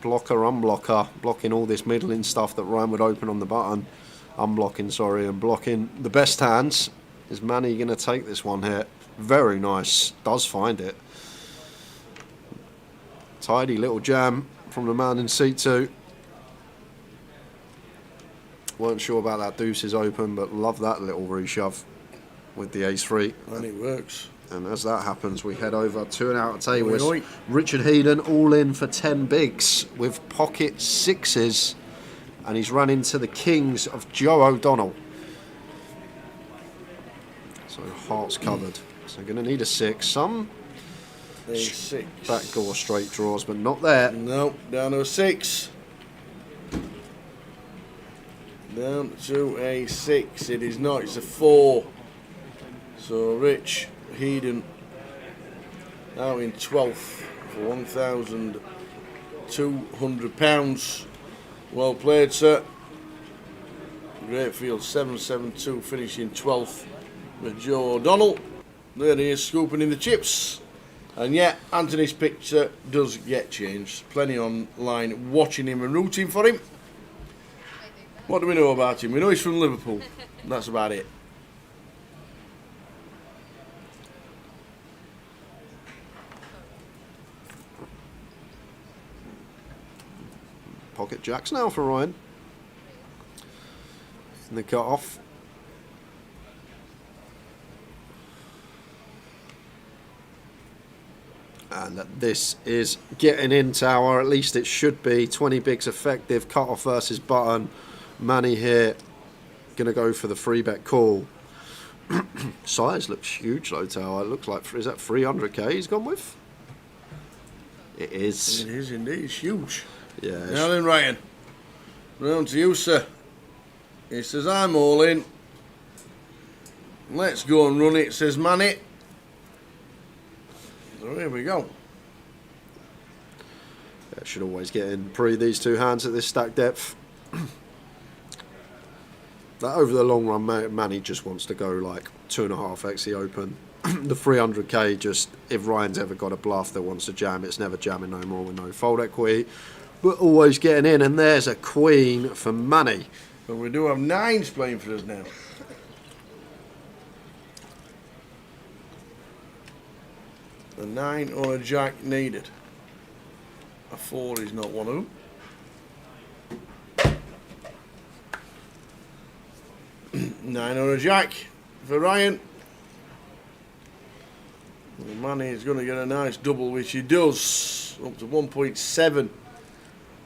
Blocker, unblocker. Blocking all this middling stuff that Ryan would open on the button. Unblocking, sorry, and blocking the best hands. Is Manny going to take this one here? Very nice. Does find it. Tidy little jam from the man in seat 2. Weren't sure about that deuces open, but love that little reshove with the ace 3.
And it works.
And as that happens, we head over to an outer table.
Oi, oi.
Richard Heaton all in for 10 bigs with pocket 6s. And he's run into the kings of Joe O'Donnell. So hearts covered. So going to need a 6. Some
A6.
backdoor straight draws, but not there.
No, down to a 6. Down to a 6. It is not, it's a 4. So Rich Heaton now in 12th for £1,200. Well played, sir. Great field, 7-7-2, finishing 12th with Joe O'Donnell. There he is, scooping in the chips. And yet, Anthony's picture does get changed. Plenty online watching him and rooting for him. What do we know about him? We know he's from Liverpool. That's about it.
Pocket jacks now for Ryan. And the cut off. And this is getting in tower, at least it should be. 20 bigs effective, cut off versus button. Manny here, gonna go for the free bet call. Size looks huge though, tower. It looks like, is that 300k he's gone with? It is.
It is indeed, it's huge.
Yeah.
Now then, Ryan, round to you, sir. He says, I'm all in. Let's go and run it, says Manny. So here we go.
Yeah, should always get in pre these two hands at this stack depth. That over the long run, Manny just wants to go like 2.5x the open. The 300k, just if Ryan's ever got a bluff that wants to jam, it's never jamming no more with no fold equity. But always getting in, and there's a queen for Manny.
But we do have 9s playing for us now. A 9 or a jack needed. A 4 is not one of them. 9 or a jack for Ryan. Well, Manny is going to get a nice double, which he does. Up to 1.7.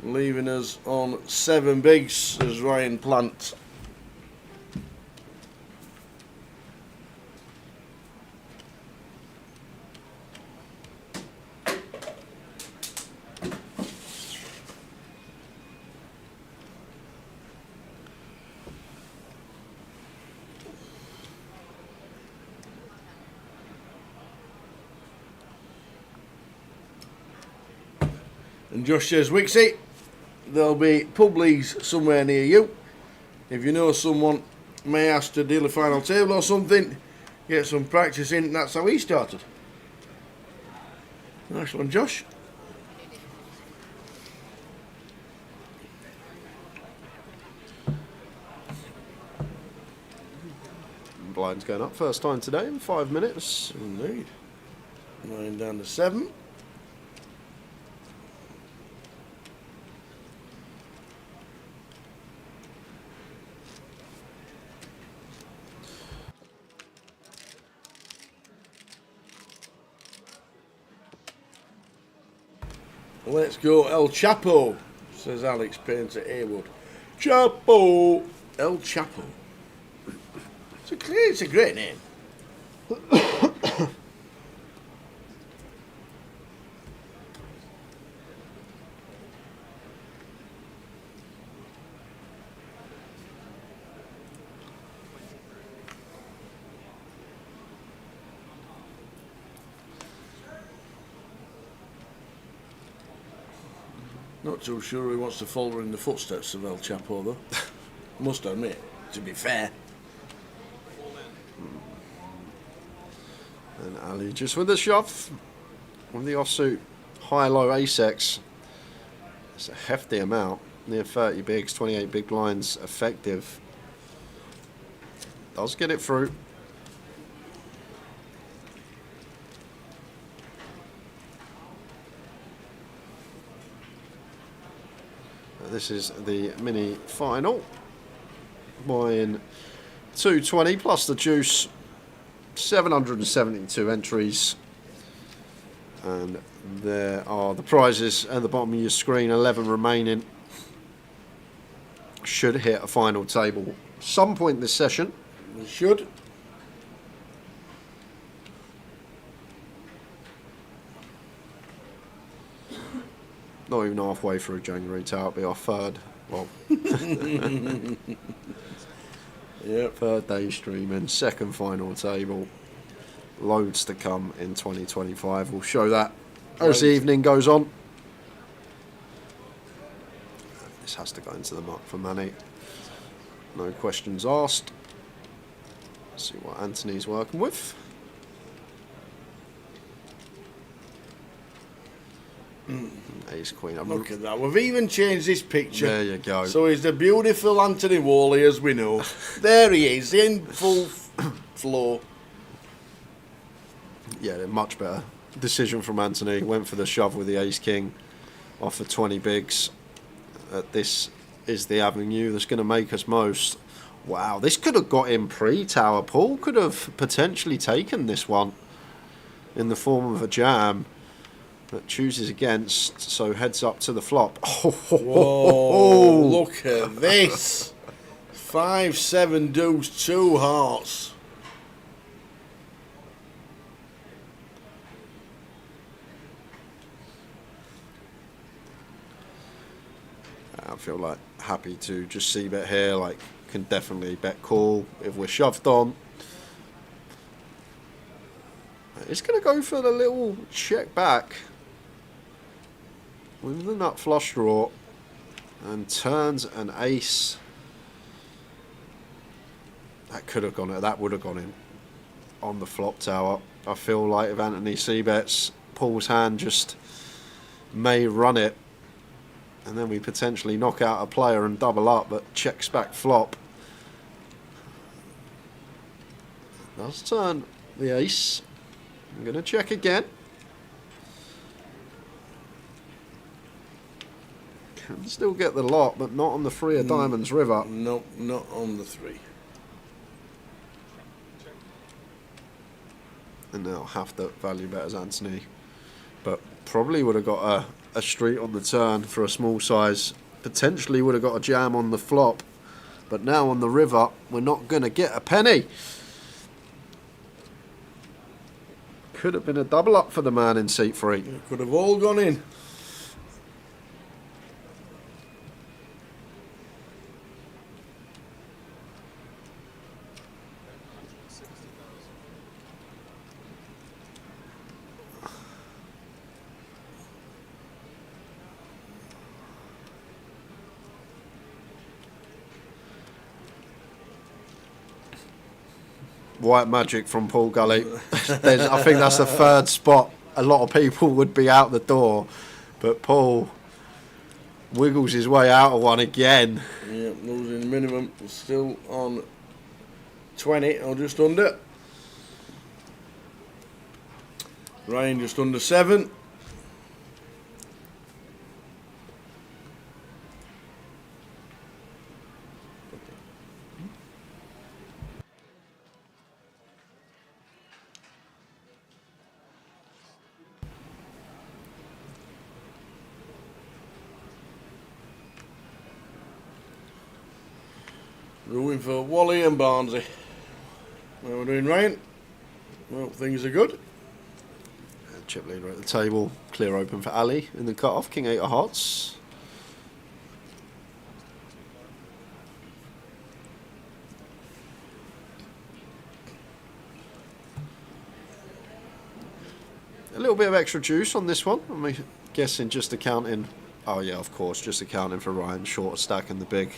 Leaving us on 7 bigs as Ryan plants. And Josh says, Wixie, there'll be pub leagues somewhere near you. If you know someone may ask to deal a final table or something, get some practice in. That's how he started. Nice one, Josh.
Blind's going up first time today in 5 minutes.
Indeed. 9 down to 7. Let's go El Chapo, says Alex Painter Haywood. Chapo! El Chapo. It's a great name. Not too sure he wants to follow in the footsteps of El Chapo, though. Must admit, to be fair.
And Ali just with the shove. With the offsuit high-low ace-X. It's a hefty amount. Near 30 bigs, 28 big blinds effective. Does get it through. This is the mini final. Buying 220 plus the juice. 772 entries. And there are the prizes at the bottom of your screen. 11 remaining. Should hit a final table some point this session.
We should.
Not even halfway through January tower, it'll be our third. Well,
Yep.
third day streaming, second final table. Loads to come in 2025. We'll show that as the evening goes on. This has to go into the muck for Manny. No questions asked. Let's see what Anthony's working with. Ace Queen.
Look at that. We've even changed this picture.
There you go.
So he's the beautiful Anthony Worley, as we know. There he is, in full flow.
Yeah, much better decision from Anthony. Went for the shove with the ace king off for 20 bigs. This is the avenue that's going to make us most. Wow, this could have got in pre-tower. Paul could have potentially taken this one in the form of a jam, but chooses against, so heads up to the flop.
Whoa, look at this. 5-7 deuce, 2 hearts.
I feel like happy to just see bet here, like can definitely bet call if we're shoved on. It's going to go for the little check back with the nut flush draw and turns an ace. That could have gone, that would have gone in on the flop tower. I feel like if Anthony c-bets, Paul's hand just may run it. And then we potentially knock out a player and double up, but checks back flop. Does turn the ace. I'm going to check again. Can still get the lot, but not on the 3 of diamonds river.
Nope, not on the 3.
And they'll have to value bet as Anthony. But probably would have got a street on the turn for a small size. Potentially would have got a jam on the flop. But now on the river, we're not going to get a penny. Could have been a double up for the man in seat 3.
It could have all gone in.
White magic from Paul Gully. I think that's the third spot. A lot of people would be out the door, but Paul wiggles his way out of one again.
Yeah, losing minimum. Still on 20 or just under. Ryan just under 7. Rooting for Wally and Barnsley. How are we doing, Ryan? Well, things are good.
Chip leader at the table, clear open for Ali in the cut-off, King 8 of Hearts. A little bit of extra juice on this one. I'm guessing just accounting. Oh yeah, of course, just accounting for Ryan short stack in the big.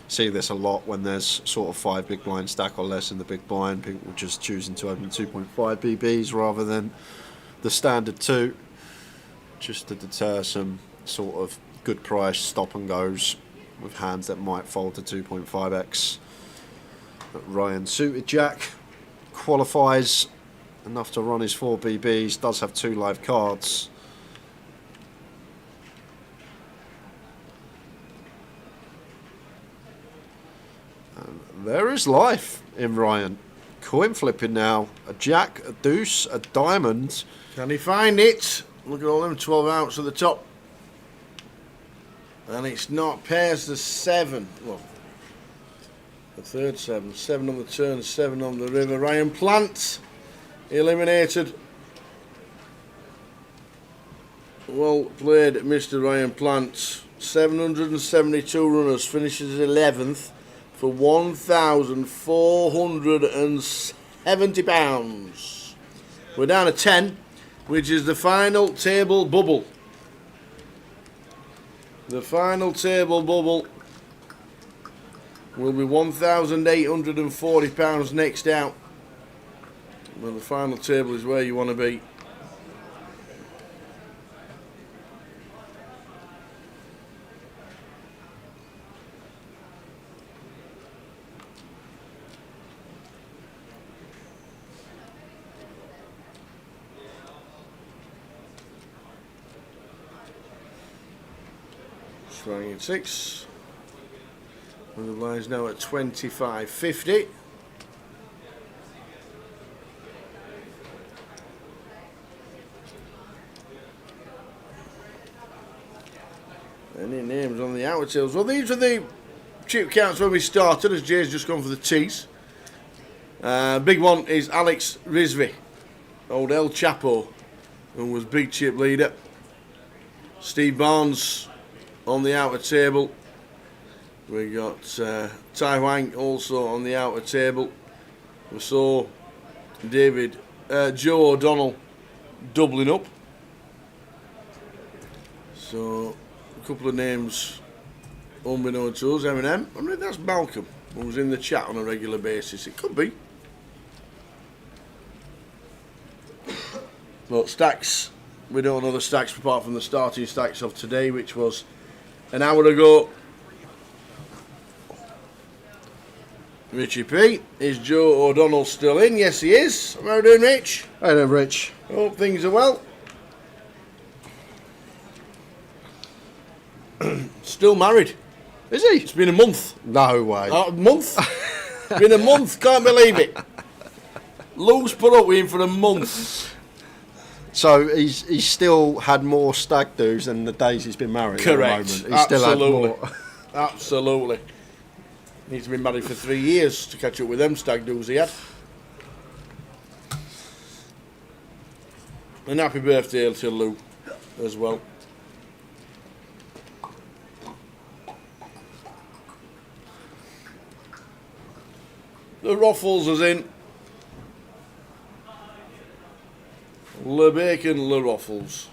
See this a lot when there's sort of 5 big blind stack or less in the big blind. People just choosing to open 2.5 BBs rather than the standard 2, just to deter some sort of good price stop and goes with hands that might fold to 2.5x. But Ryan suited Jack qualifies enough to run his 4 BBs, does have 2 live cards. And there is life in Ryan. Coin flipping now. A jack, a deuce, a diamond.
Can he find it? Look at all them 12 outs at the top. And it's not pairs the 7. Well, the third 7. 7 on the turn, 7 on the river. Ryan Plant eliminated. Well played, Mr. Ryan Plant. 772 runners, finishes 11th for £1,470. We're down to 10, which is the final table bubble. The final table bubble will be £1,840 next out. Well, the final table is where you want to be. Swinging at 6. And the line's now at 25.50. Any names on the outer tails? Well, these are the chip counts when we started, as Jay's just gone for the tees. Big one is Alex Rizvi, old El Chapo, who was big chip leader. Steve Barnes on the outer table. We got Tai Wang also on the outer table. We saw Joe O'Donnell doubling up. So a couple of names unbeknownst to us. Eminem. I mean, that's Malcolm, who was in the chat on a regular basis. It could be. But stacks, we don't know the stacks apart from the starting stacks of today, which was an hour ago. Richie P. Is Joe O'Donnell still in? Yes, he is. How are you doing, Rich?
Hello, Rich.
Hope things are well. Still married.
Is he?
It's been a month.
No way.
A month? It's been a month. Can't believe it. Lou's put up with him for a month.
So he's still had more stag do's than the days he's been married.
Correct.
At the moment. He's still had more.
Absolutely. Needs to be married for 3 years to catch up with them stag do's he had. And happy birthday to Lou as well. The Ruffles is in. Le Bacon, Le Ruffles.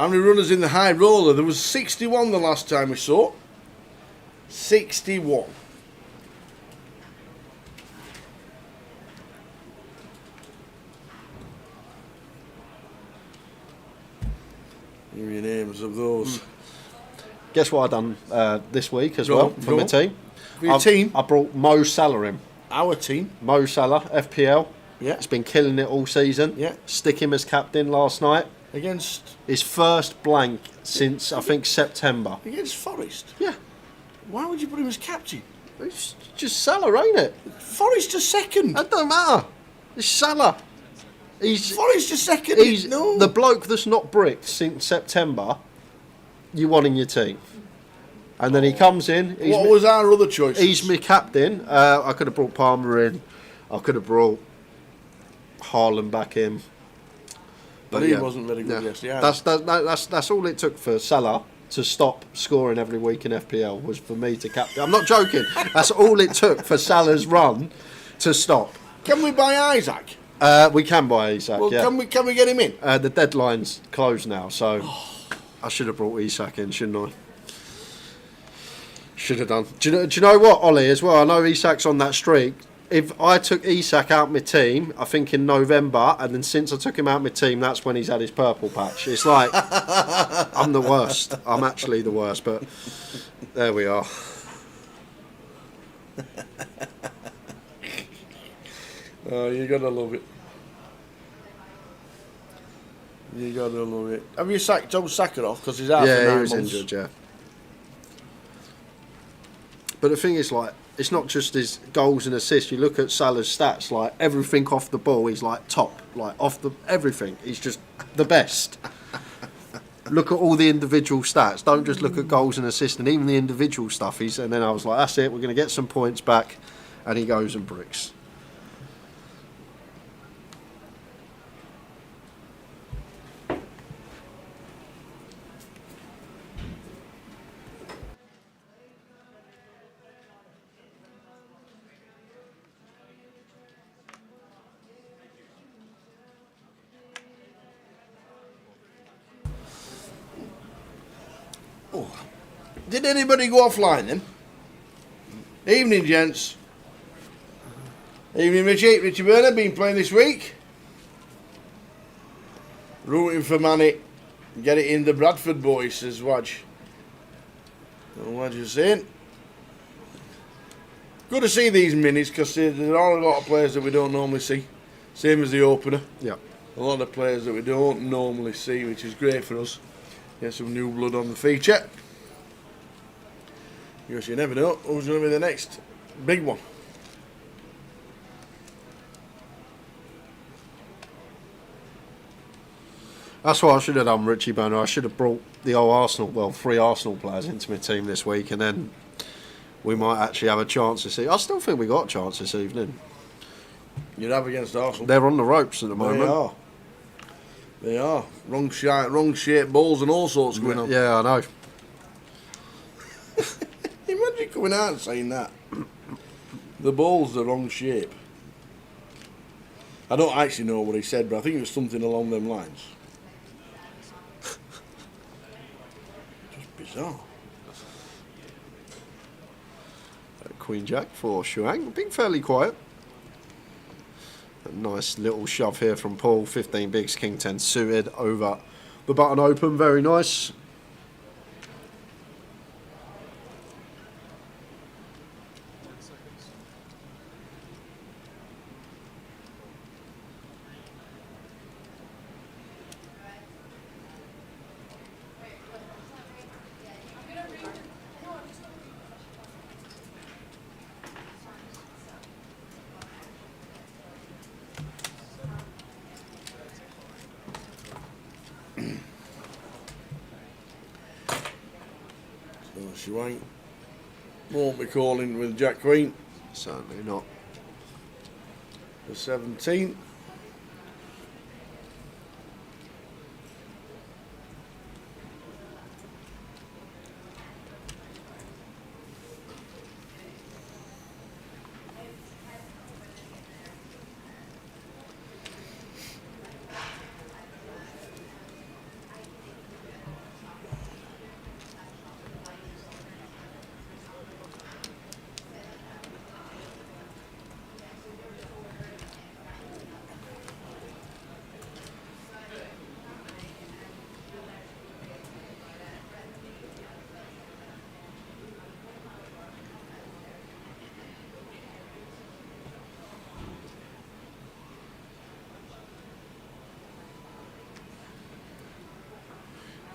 How many runners in the high roller? There was 61 the last time we saw. 61. Give me names of those.
Guess what I done this week as
Go
well
on,
for
go
my
on.
team?
For your team?
I brought Mo Salah in.
Our team.
Mo Salah, FPL.
Yeah.
He's been killing it all season.
Yeah.
Stick him as captain last night.
Against
His first blank since, I think, September.
Forest.
Yeah.
Why would you put him as captain?
It's just Salah, ain't it?
Forest a second.
That don't matter. It's Salah.
Forest a second.
He's
no.
the bloke that's not bricked since September. You want in your team. And then he comes in.
What was our other choice?
He's my captain. I could have brought Palmer in. I could have brought Haaland back in.
But he wasn't very good yesterday.
That's all it took for Salah to stop scoring every week in FPL was for me to captain. I'm not joking. That's all it took for Salah's run to stop.
Can we buy Isaac?
We can buy Isak.
Well,
yeah.
can we get him in?
The deadline's closed now, so I should have brought Isak in, shouldn't I? Should have done. Do you know what, Ollie, as well? I know Isak's on that streak. If I took Isak out my team, I think in November, and then since I took him out my team, that's when he's had his purple patch. It's like, I'm the worst. I'm actually the worst, but there we are.
Oh, you gotta love it. You gotta love it. Have you sacked Joe Saka off because he's out for 9
Yeah, he
months?
was injured, yeah. But the thing is, like, it's not just his goals and assists. You look at Salah's stats, like, everything off the ball, he's, like, top. Like, off the everything. He's just the best. Look at all the individual stats. Don't just look at goals and assists and even the individual stuff. And then I was like, that's it. We're going to get some points back. And he goes and bricks.
Did anybody go offline then? Evening, gents. Evening, Richie. Richie Burner, been playing this week. Rooting for Manny. Get it in the Bradford boys, says Wadge. What you saying? Good to see these minis because there are a lot of players that we don't normally see. Same as the opener.
Yeah.
A lot of players that we don't normally see, which is great for us. Get some new blood on the feature. Because you never know who's going to be the next big one.
That's what I should have done, Richie Boner. I should have brought the old Arsenal, well, 3 Arsenal players into my team this week, and then we might actually have a chance this evening. I still think we got a chance this evening.
You'd have against Arsenal.
They're on the ropes at the moment.
They are. They are. Wrong shaped balls and all sorts going on.
Yeah, I know.
Imagine coming out and saying that. The ball's the wrong shape. I don't actually know what he said, but I think it was something along them lines. Just bizarre.
Queen Jack for Shuang. Being fairly quiet. A nice little shove here from Paul. 15 bigs, King 10 suited over the button open. Very nice.
She won't be calling with Jack Queen
Certainly not.
for 17.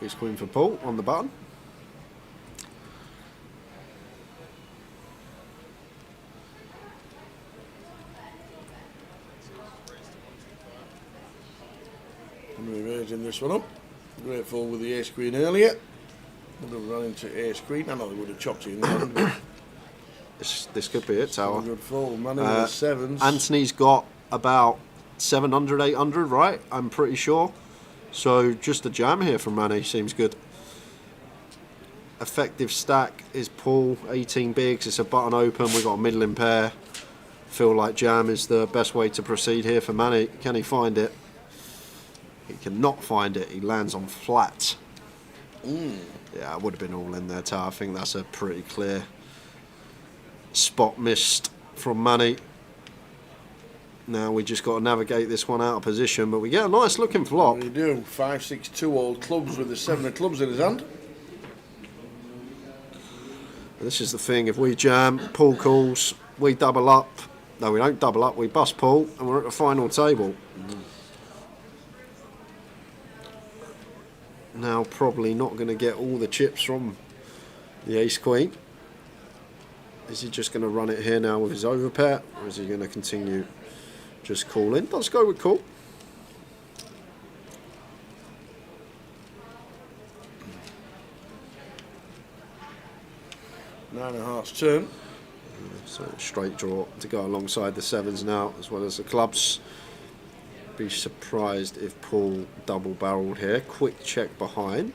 Ace Queen for Paul on the button.
And we're raising this one up. Grateful with the Ace Queen earlier. Would have run into Ace Queen. I know they would have chopped it in the end.
This could be it, Tower.
Good fold. Man in the sevens.
Anthony's got about 700, 800, right? I'm pretty sure. So just a jam here from Manny. Seems good. Effective stack is Paul. 18 bigs. It's a button open. We've got a middling pair. Feel like jam is the best way to proceed here for Manny. Can he find it? He cannot find it. He lands on flat. Yeah, it would have been all in there, Tower. I think that's a pretty clear spot missed from Manny. Now we just got to navigate this one out of position, but we get a nice looking flop.
We do. 5, 6, 2 old clubs with the 7 of clubs in his hand.
This is the thing, if we jam, Paul calls, we double up. No, we don't double up, we bust Paul, and we're at the final table. Now probably not going to get all the chips from the Ace Queen. Is he just going to run it here now with his overpair, or is he going to continue just calling? Let's go with call.
Nine and a half's turn.
So straight draw to go alongside the sevens now, as well as the clubs. Be surprised if Paul double barreled here. Quick check behind,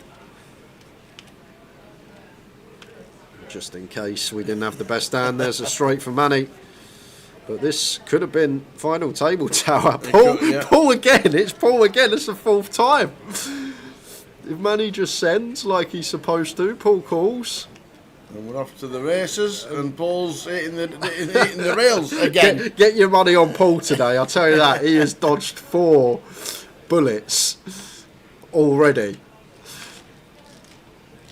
just in case we didn't have the best hand. There's a straight for Manny, but this could have been final table, Tower. Paul, Paul again. It's Paul again. It's the 4th time. If Manny just sends like he's supposed to, Paul calls.
And we're off to the races, and Paul's hitting the rails again.
Get your money on Paul today, I'll tell you that. He has dodged 4 bullets already.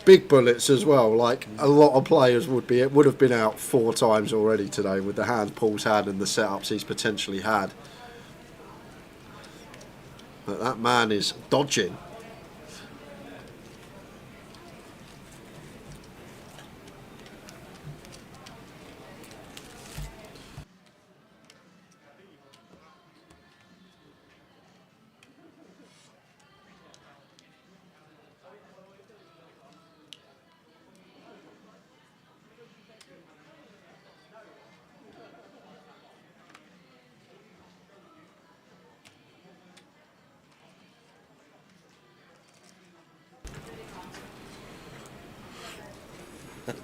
Big bullets as well, like a lot of players would have been out 4 times already today with the hand Paul's had and the setups he's potentially had. But that man is dodging.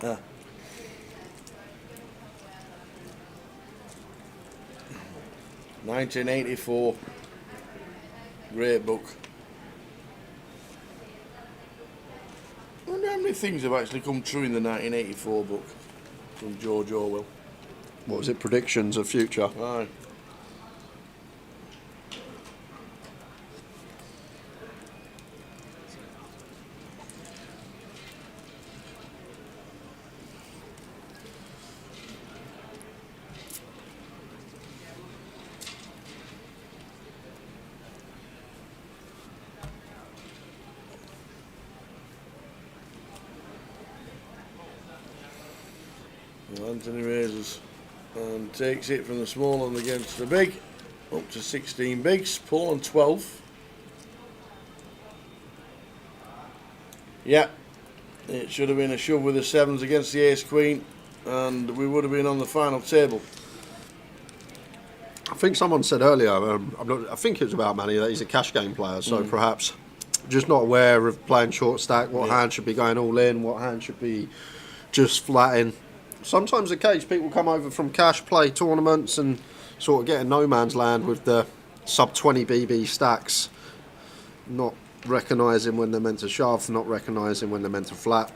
Uh. 1984. Great book. I wonder how many things have actually come true in the 1984 book from George Orwell.
What was it? Predictions of future.
Aye. Anthony raises and takes it from the small one against the big, up to 16 bigs. Paul on 12. Yeah, it should have been a shove with the sevens against the Ace Queen, and we would have been on the final table.
I think someone said earlier, I think it was about Manny, that he's a cash game player, so perhaps just not aware of playing short stack, what hand should be going all in, what hand should be just flatting. Sometimes the case, people come over from cash, play tournaments and sort of get in no man's land with the sub 20 BB stacks, not recognising when they're meant to shove, not recognising when they're meant to flat.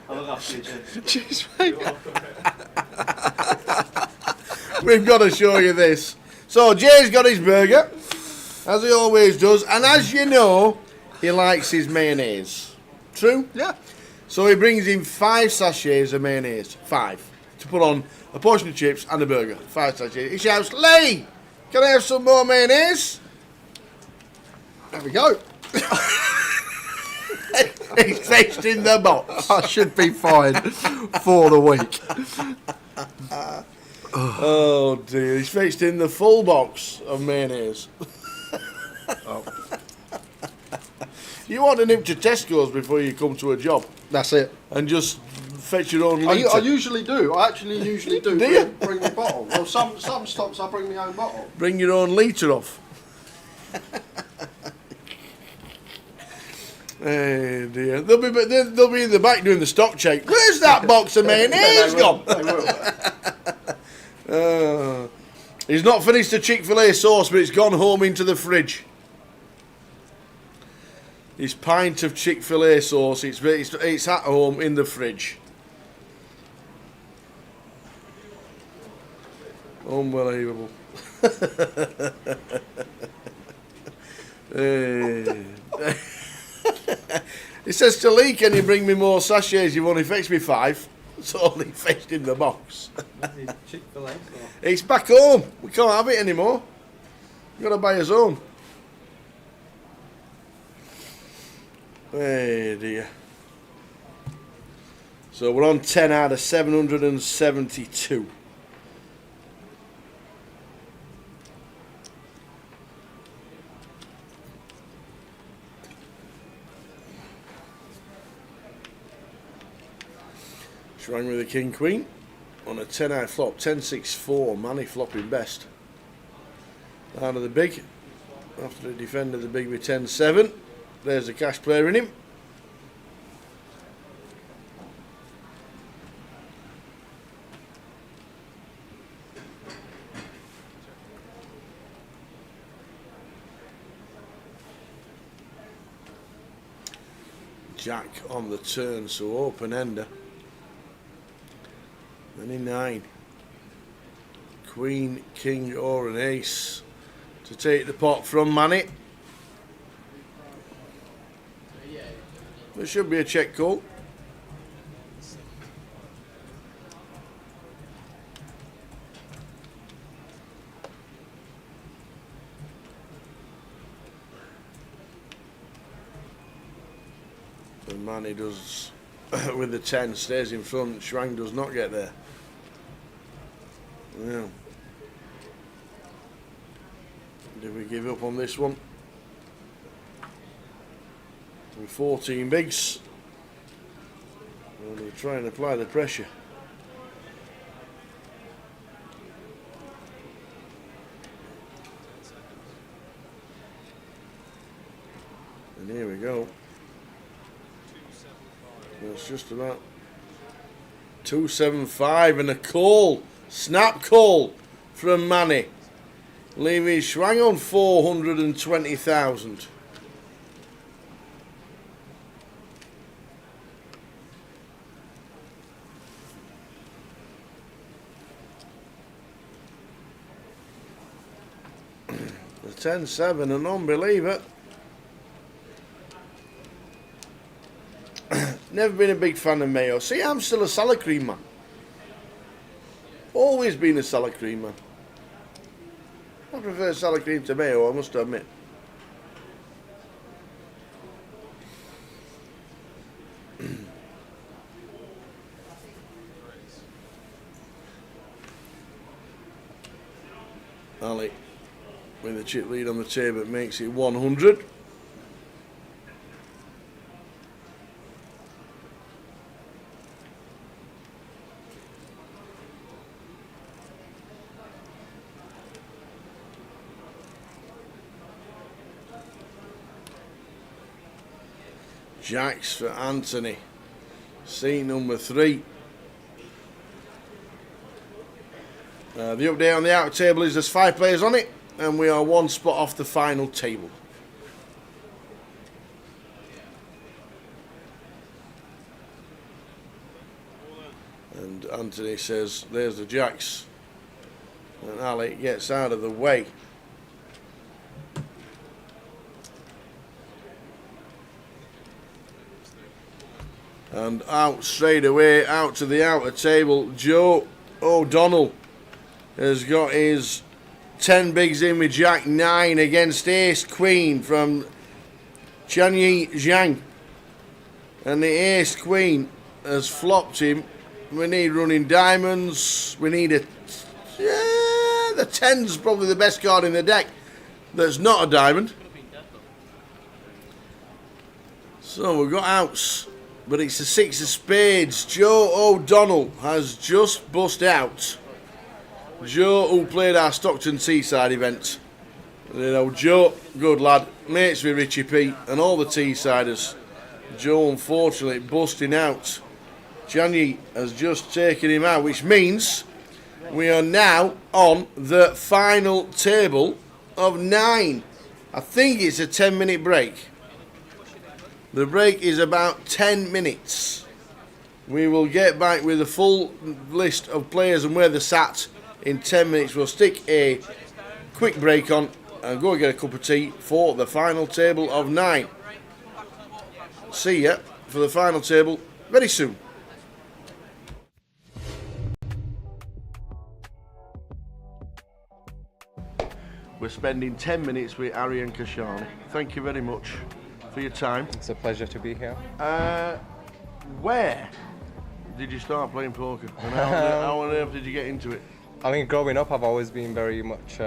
I'll look after you, Jim.
Cheers, mate. We've got to show you this. So Jay's got his burger, as he always does, and as you know, he likes his mayonnaise. True?
Yeah.
So he brings in 5 sachets of mayonnaise. 5. To put on a portion of chips and a burger. 5 sachets. He shouts, Lee, can I have some more mayonnaise? There we go. He's fetched in the box.
I should be fine for the week.
Oh dear, he's fetched in the full box of mayonnaise.
Oh,
You want to nip to Tesco's before you come to a job
that's it.
and just fetch your own
I
litre.
usually do. I actually usually do.
Do you?
Bring my bottle. Well, some stops I bring my own bottle.
Bring your own litre off. Hey dear, they'll be in the back doing the stock check. Where's that box of mayonnaise gone?
They will.
He's not finished the Chick-fil-A sauce, but it's gone home into the fridge. His pint of Chick-fil-A sauce, it's at home in the fridge. Unbelievable. He says to Lee, can you bring me more sachets? You've only fetched me 5. It's only fetched in the box.
Chick-fil-A. So.
It's back home. We can't have it anymore. We've got to buy his own. Hey dear. So we're on 10 out of 772. Shrang with the King Queen on a 10 out flop, 10-6-4, Manny flopping best. Out of the big, after the defender the big with 10-7. There's a cash player in him. Jack on the turn, so open ender. Any 9. Queen, King, or an ace to take the pot from Manny. There should be a check call. And Manny does with the 10, stays in front. Shrang does not get there. Yeah. Did we give up on this one? With 14 bigs. We'll try and apply the pressure. And here we go. It's just about 275 and a call. Snap call from Manny. Leaving Shrang on 420,000. The 10-7, a non-believer. Never been a big fan of mayo. See, I'm still a salad cream man. Always been a salad cream man. I prefer salad cream to mayo, I must admit. Ali with the chip lead on the table makes it 100. Jacks for Anthony. Seat number 3. The update on the outer table is there's 5 players on it, and we are 1 spot off the final table.
Anthony says, there's the jacks. And Ali gets out of the way. And out straight away, out to the outer table, Joe O'Donnell has got his 10 bigs in with Jack 9 against Ace Queen from Chanyi Zhang. And the Ace Queen has flopped him. We need running diamonds. We need a... Yeah, the 10's probably the best card in the deck. That's not a diamond. So we've got outs. But it's the 6 of spades. Joe O'Donnell has just bust out. Joe, who played our Stockton Teesside event. You know, Joe, good lad, mates with Richie P and all the Teessiders. Joe, unfortunately, busting out. Chanyi has just taken him out, which means we are now on the final table of 9. I think it's a 10-minute break. The break is about 10 minutes. We will get back with a full list of players and where they're sat in 10 minutes. We'll stick a quick break on and go and get a cup of tea for the final table of 9. See ya for the final table very soon. We're spending 10 minutes with Ari and Kashani. Thank you very much for your time.
It's a pleasure to be here.
Where did you start playing poker? And how on earth did you get into it?
I mean, growing up, I've always been very much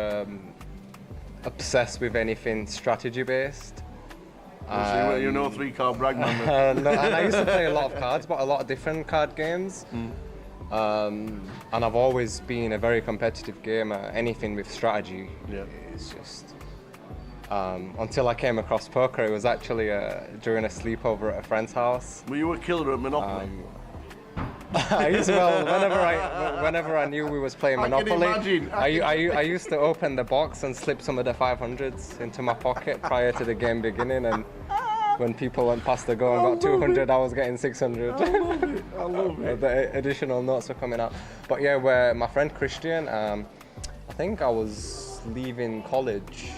obsessed with anything strategy-based.
So you're no 3-card brag man.
No, and I used to play a lot of cards, but a lot of different card games. And I've always been a very competitive gamer. Anything with strategy is just... until I came across poker, it was actually during a sleepover at a friend's house.
Were you a killer at Monopoly?
I used whenever I knew we was playing Monopoly, I used to open the box and slip some of the 500s into my pocket prior to the game beginning, and when people went past the goal and got 200, I was getting 600.
I love it.
The additional notes were coming out. But yeah, where my friend Christian, I think I was leaving college.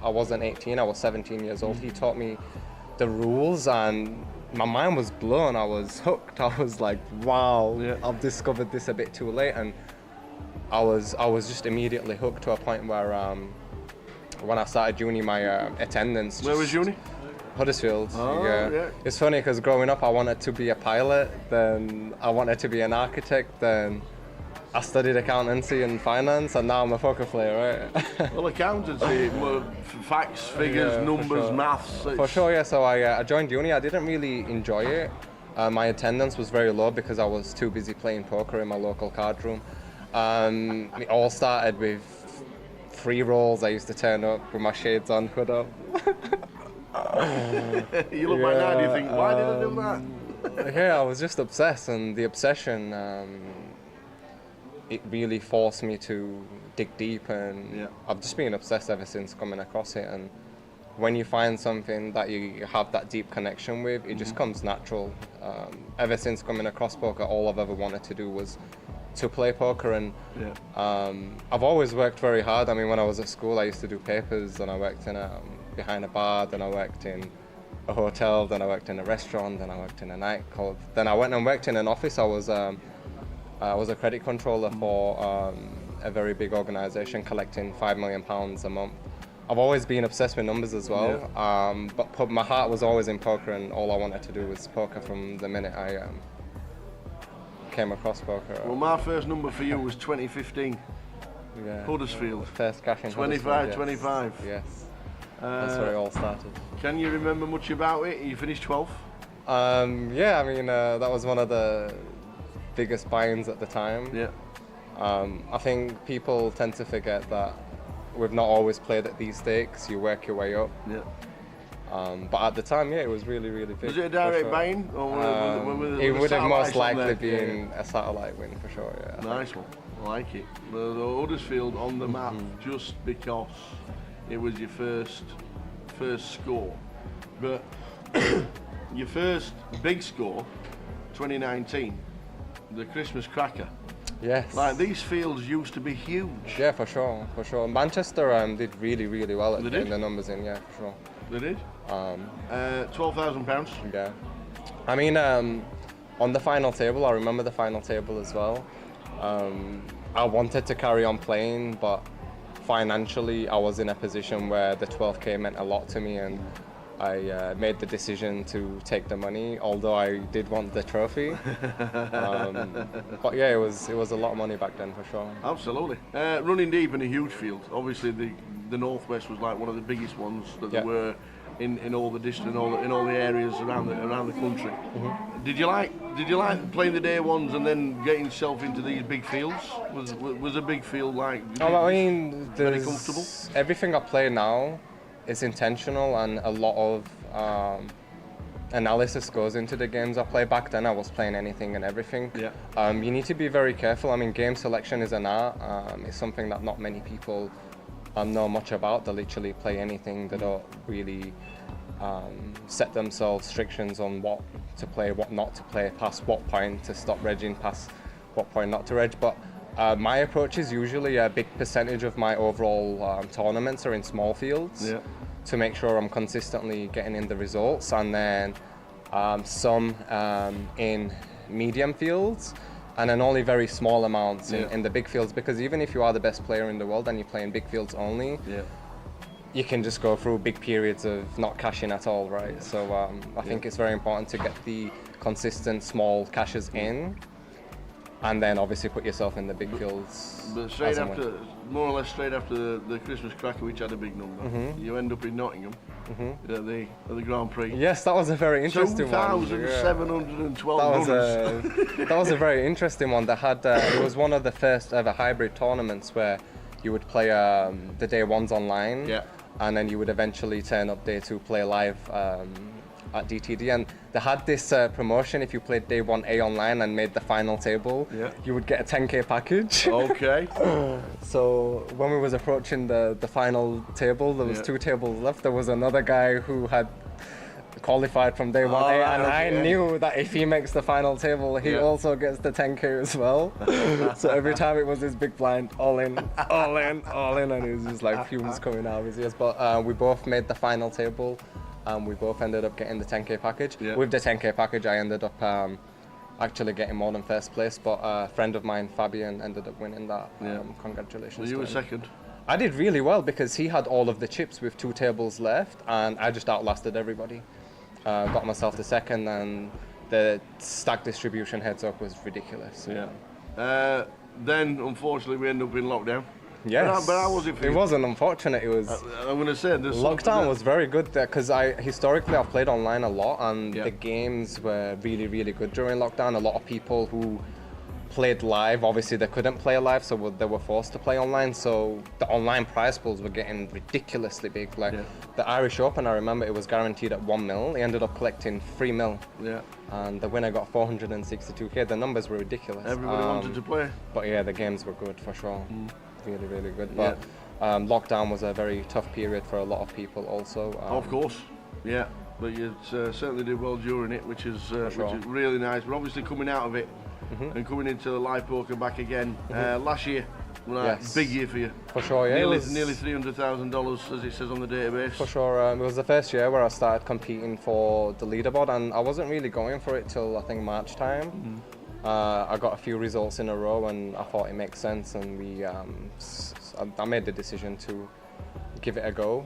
I wasn't 18, I was 17 years old. He taught me the rules and my mind was blown. I was hooked. I was like, wow, I've discovered this a bit too late. And I was just immediately hooked to a point where when I started uni, my attendance...
Where was uni?
Huddersfield.
Oh, yeah.
It's funny because growing up I wanted to be a pilot, then I wanted to be an architect, then I studied accountancy and finance, and now I'm a poker player, right?
Well, accountancy, facts, figures, numbers, maths.
For sure, yeah. So I joined uni. I didn't really enjoy it. My attendance was very low because I was too busy playing poker in my local card room. It all started with free rolls. I used to turn up with my shades on, hood up.
You look back now and you think, why did I do that?
Yeah, I was just obsessed, and the obsession, it really forced me to dig deep, and I've just been obsessed ever since coming across it. And when you find something that you have that deep connection with, it just comes natural. Ever since coming across poker, all I've ever wanted to do was to play poker, and I've always worked very hard. I mean, when I was at school, I used to do papers, and I worked in behind a bar, then I worked in a hotel, then I worked in a restaurant, then I worked in a nightclub, then I went and worked in an office. I was a credit controller for a very big organisation collecting £5 million a month. I've always been obsessed with numbers as well, but my heart was always in poker, and all I wanted to do was poker from the minute I came across poker.
Well, my first number for you was 2015, Huddersfield.
First cash in
25.
Yes. That's where it all started.
Can you remember much about it? You finished 12th?
Yeah, I mean, that was one of the biggest buy-ins at the time.
Yeah.
I think people tend to forget that we've not always played at these stakes. You work your way up.
Yeah.
But at the time, it was really, really big.
Was it a direct buy-in?
It would have most likely been a satellite win for sure, yeah.
Nice one. I like it. The Huddersfield on the map just because it was your first score. But your first big score, 2019,
the Christmas cracker.
Yes.
Like these fields used to be huge.
Yeah, for sure, for sure. Manchester did really, really well at
They
getting
did?
the numbers in. Yeah, for sure.
They did. £12,000.
Yeah. I mean, on the final table, I remember the final table as well. I wanted to carry on playing, but financially, I was in a position where the 12K meant a lot to me, and I made the decision to take the money, although I did want the trophy. But yeah, it was a lot of money back then for sure.
Absolutely. Running deep in a huge field. Obviously, the Northwest was like one of the biggest ones that there were in all the district, in all the areas around the country.
Mm-hmm.
Did you like playing the day ones and then getting yourself into these big fields? Was a big field like?
Oh, I mean,
very comfortable.
Everything I play now is intentional, and a lot of analysis goes into the games I play. Back then I was playing anything and everything.
Yeah.
You need to be very careful. I mean, game selection is an art. It's something that not many people know much about. They literally play anything. They don't really set themselves restrictions on what to play, what not to play, past what point to stop regging, past what point not to reg. But my approach is usually a big percentage of my overall tournaments are in small fields to make sure I'm consistently getting in the results, and then some in medium fields, and then only very small amounts in the big fields, because even if you are the best player in the world and you play in big fields only, you can just go through big periods of not cashing at all, right? So I think it's very important to get the consistent small cashes in, and then obviously put yourself in the big fields.
But straight after, more or less straight after the Christmas cracker, which had a big number, you end up in Nottingham at the Grand Prix.
Yes, that was a very interesting one.
2,712 runners.
That was a very interesting one. That had it was one of the first ever hybrid tournaments where you would play the day ones online, and then you would eventually turn up day two, play live at DTD, and they had this promotion. If you played day 1A online and made the final table, you would get a 10K package.
Okay.
So when we was approaching the final table, there was 2 tables left. There was another guy who had qualified from day 1A, and I knew that if he makes the final table, he also gets the 10K as well. So every time it was this big blind, all in, all in, all in, and it was just like fumes coming out of his ears. But we both made the final table. We both ended up getting the 10K package. With the 10K package, I ended up actually getting more than first place, but a friend of mine, Fabian, ended up winning that. Congratulations.
So you were second?
I did really well because he had all of the chips with 2 tables left, and I just outlasted everybody. Got myself the second, and the stack distribution heads up was ridiculous.
Then, unfortunately, we ended up in lockdown.
Yes,
but how was it for you?
It wasn't unfortunate. It was.
I'm going to say
lockdown was very good there because historically I've played online a lot, and the games were really, really good during lockdown. A lot of people who played live, obviously they couldn't play live, so they were forced to play online. So the online prize pools were getting ridiculously big. Like the Irish Open, I remember it was guaranteed at 1 mil. He ended up collecting 3 mil. And the winner got 462K. The numbers were ridiculous.
Everybody wanted to play.
But yeah, the games were good for sure. Really, really good. But lockdown was a very tough period for a lot of people also.
Of course, but you certainly did well during it, which is really nice. We're obviously coming out of it and coming into live poker back again. Last year, big year for you.
For sure,
nearly $300,000 as it says on the database.
For sure, it was the first year where I started competing for the leaderboard, and I wasn't really going for it till I think March time. I got a few results in a row, and I thought it makes sense, and I made the decision to give it a go.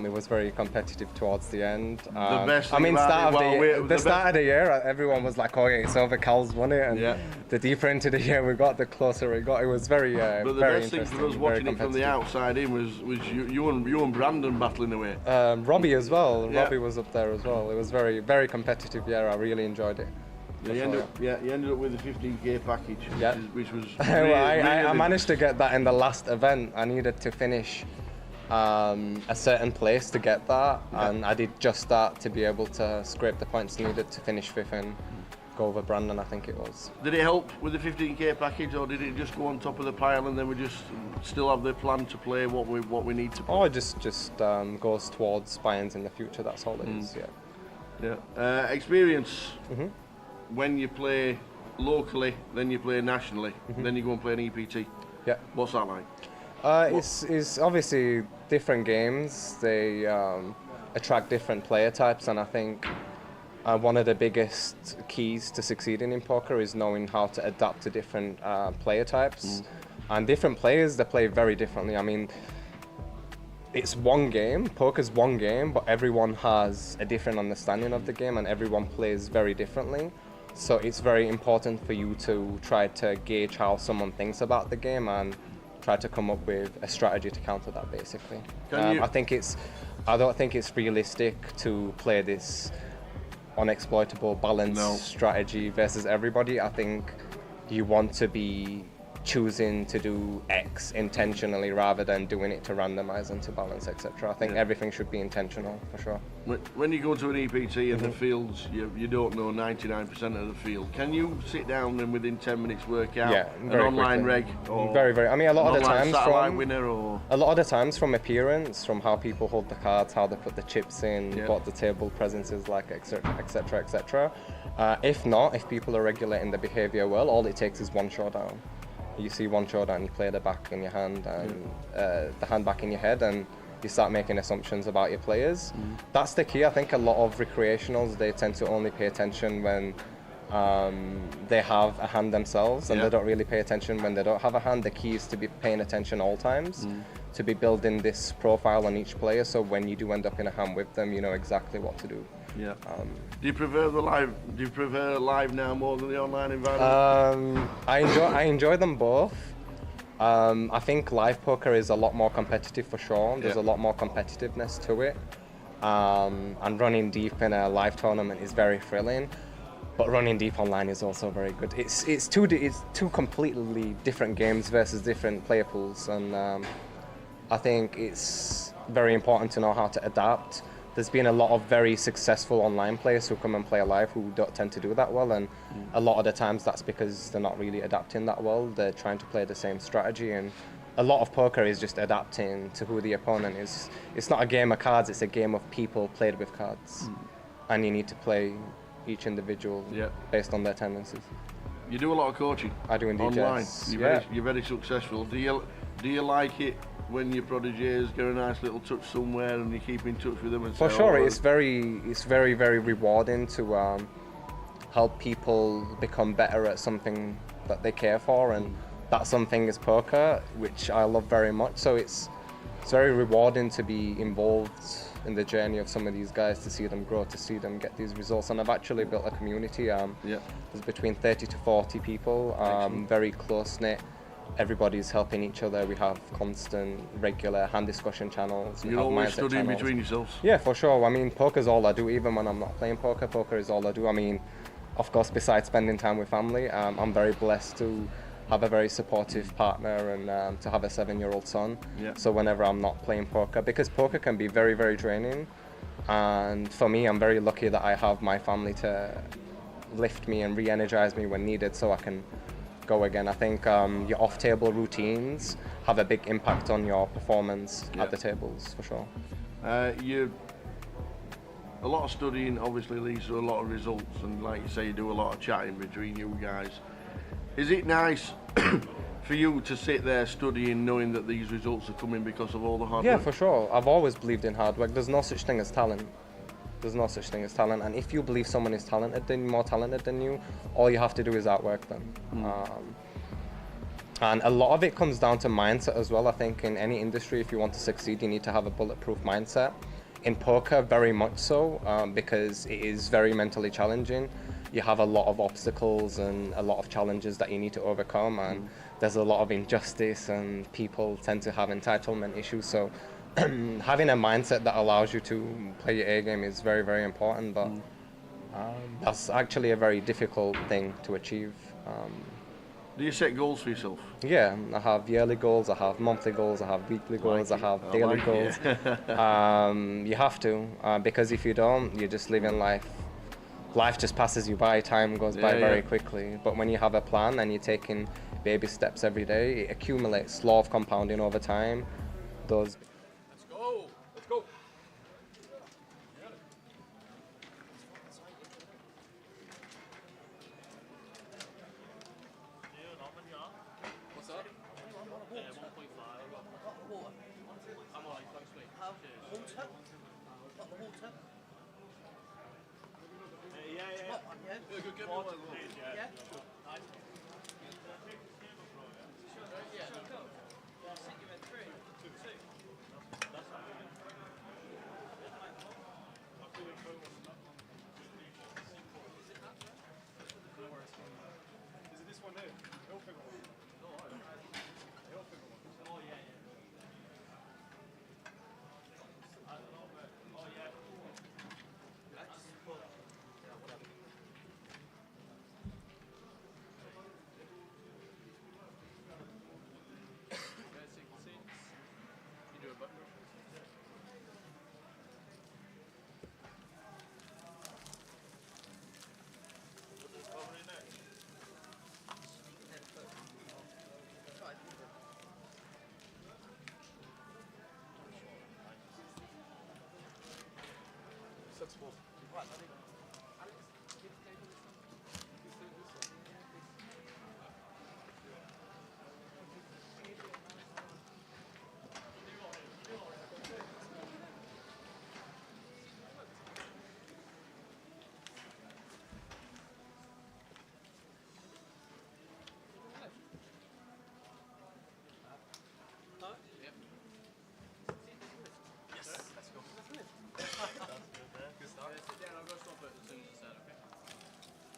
It was very competitive towards the end.
The best thing
start of the year, everyone was like, "Oh yeah, it's over. Cal's won it." And the deeper into the year we got, the closer it got. It was very,
but the
very
best thing for us watching it from the outside in was you and Brandon battling away.
Robbie as well. Robbie was up there as well. It was very, very competitive year. I really enjoyed it.
You ended up with the 15K package, which was
I managed to get that in the last event. I needed to finish a certain place to get that, and I did just that to be able to scrape the points needed to finish 5th and go over Brandon, I think it was.
Did it help with the 15K package, or did it just go on top of the pile and then we just still have the plan to play what we need to play?
Oh, it just goes towards buy-ins in the future, that's all it is,
Experience. When you play
locally, then you play nationally, then you go and play an EPT.
Yeah.
What's that like?
It's obviously different games. They attract different player types, and I think one of the biggest keys to succeeding in poker is knowing how to adapt to different player types. And different players, they play very differently. I mean, it's one game, poker's one game, but everyone has a different understanding of the game and everyone plays very differently. So it's very important for you to try to gauge how someone thinks about the game and try to come up with a strategy to counter that, basically. I don't think it's realistic to play this unexploitable balance strategy versus everybody. I think you want to be choosing to do X intentionally rather than doing it to randomize and to balance, etc. I think everything should be intentional, for sure.
When you go to an EPT and the fields, you don't know 99% of the field. Can you sit down and within 10 minutes work out an online
quickly.
reg? Or
very. I mean, a lot of the times
a
lot of the times from appearance, from how people hold the cards, how they put the chips in, what the table presence is like, etc., etc. If people are regulating the behavior well, all it takes is one showdown. You see one showdown, you play the back in your hand and the hand back in your head, and you start making assumptions about your players. That's the key. I think a lot of recreationals, they tend to only pay attention when they have a hand themselves, and they don't really pay attention when they don't have a hand. The key is to be paying attention all times, to be building this profile on each player, so when you do end up in a hand with them, you know exactly what to do.
Yeah. Do you prefer the live? Do you prefer live now more than the online environment?
I enjoy them both. I think live poker is a lot more competitive for sure. There's a lot more competitiveness to it, and running deep in a live tournament is very thrilling. But running deep online is also very good. It's two completely different games versus different player pools, and I think it's very important to know how to adapt. There's been a lot of very successful online players who come and play live who don't tend to do that well, and a lot of the times that's because they're not really adapting that well. They're trying to play the same strategy, and a lot of poker is just adapting to who the opponent is. It's not a game of cards, it's a game of people played with cards, and you need to play each individual based on their tendencies.
You do a lot of coaching.
I do indeed.
Online.
Yes.
You're very successful. Do you like it when your proteges get a nice little touch somewhere and you keep in touch with them? And
for sure, it's very rewarding to help people become better at something that they care for, and that something is poker, which I love very much. So it's very rewarding to be involved in the journey of some of these guys, to see them grow, to see them get these results. And I've actually built a community. There's between 30 to 40 people, very close knit. Everybody's helping each other. We have constant, regular hand discussion channels.
You're always studying between yourselves?
Yeah, for sure. I mean, poker's all I do. Even when I'm not playing poker, poker is all I do. I mean, of course, besides spending time with family, I'm very blessed to have a very supportive partner and to have a 7-year-old son. So whenever I'm not playing poker, because poker can be very, very draining, and for me, I'm very lucky that I have my family to lift me and re-energize me when needed, so I can go again. I think your off-table routines have a big impact on your performance at the tables, for sure.
A lot of studying obviously leads to a lot of results, and like you say, you do a lot of chatting between you guys. Is it nice for you to sit there studying, knowing that these results are coming because of all the hard work?
Yeah, for sure. I've always believed in hard work. There's no such thing as talent. There's no such thing as talent, and if you believe someone is more talented than you, all you have to do is outwork them. And a lot of it comes down to mindset as well. I think in any industry, if you want to succeed, you need to have a bulletproof mindset. In poker, very much so, because it is very mentally challenging. You have a lot of obstacles and a lot of challenges that you need to overcome, and there's a lot of injustice, and people tend to have entitlement issues. So having a mindset that allows you to play your A game is very, very important, but that's actually a very difficult thing to achieve.
Do you set goals for yourself?
Yeah, I have yearly goals, I have monthly goals, I have weekly goals, I have daily goals. You have to, because if you don't, you're just living life. Life just passes you by, time goes by very quickly. But when you have a plan and you're taking baby steps every day, it accumulates, law of compounding over time. Let's go.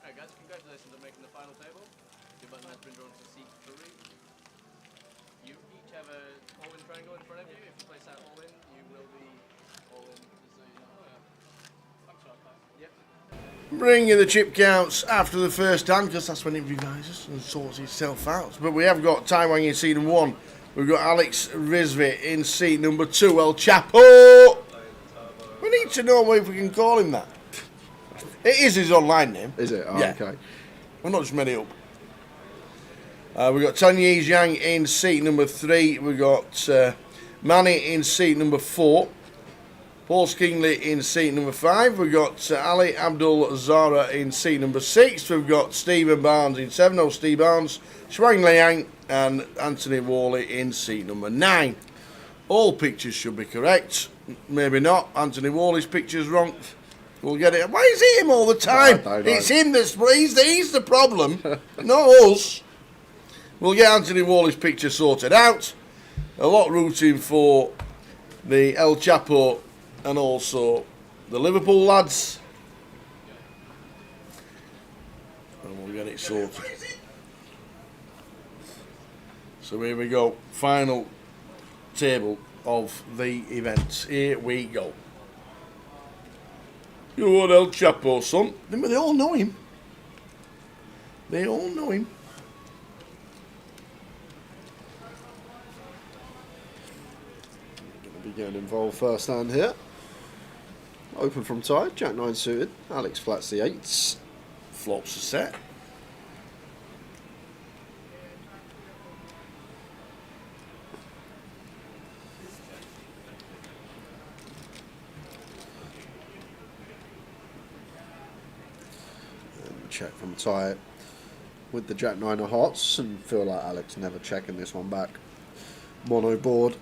Alright guys, congratulations on making the final table. Your button has been drawn to seat 3. You each have a all-in triangle in front of you. If you place that all-in, you will be all-in. Just so you know. Yep.
Bringing the chip counts after the first hand, because that's when it revises and sorts itself out. But we have got Taiwan in seat number 1. We've got Alex Rizvi in seat number 2. El Chapo! We need to know if we can call him that. It is his online name.
Is it? Oh,
yeah.
okay.
We're not just made it up. We've got Tanya Zhang in seat number 3. We've got Manny in seat number 4. Paul Skingley in seat number 5. We've got Ali Abdul Zara in seat number 6. We've got Stephen Barnes in 7. Oh, Steve Barnes. Shuang Liang and Anthony Worley in seat number 9. All pictures should be correct. Maybe not. Anthony Worley's picture's wrong. We'll get it. Why is it him all the time? It's him that's he's the problem, not us. We'll get Anthony Worley's picture sorted out. A lot rooting for the El Chapo and also the Liverpool lads. And we'll get it sorted. So here we go. Final table of the event. Here we go. You want El Chapo, son? They all know him. They all know him.
Going to be getting involved first hand here. Open from tie, Jack 9 suited. Alex flats the 8s.
Flops the set.
Check from tie with the Jack 9 of hearts and feel like Alex never checking this one back. Mono board.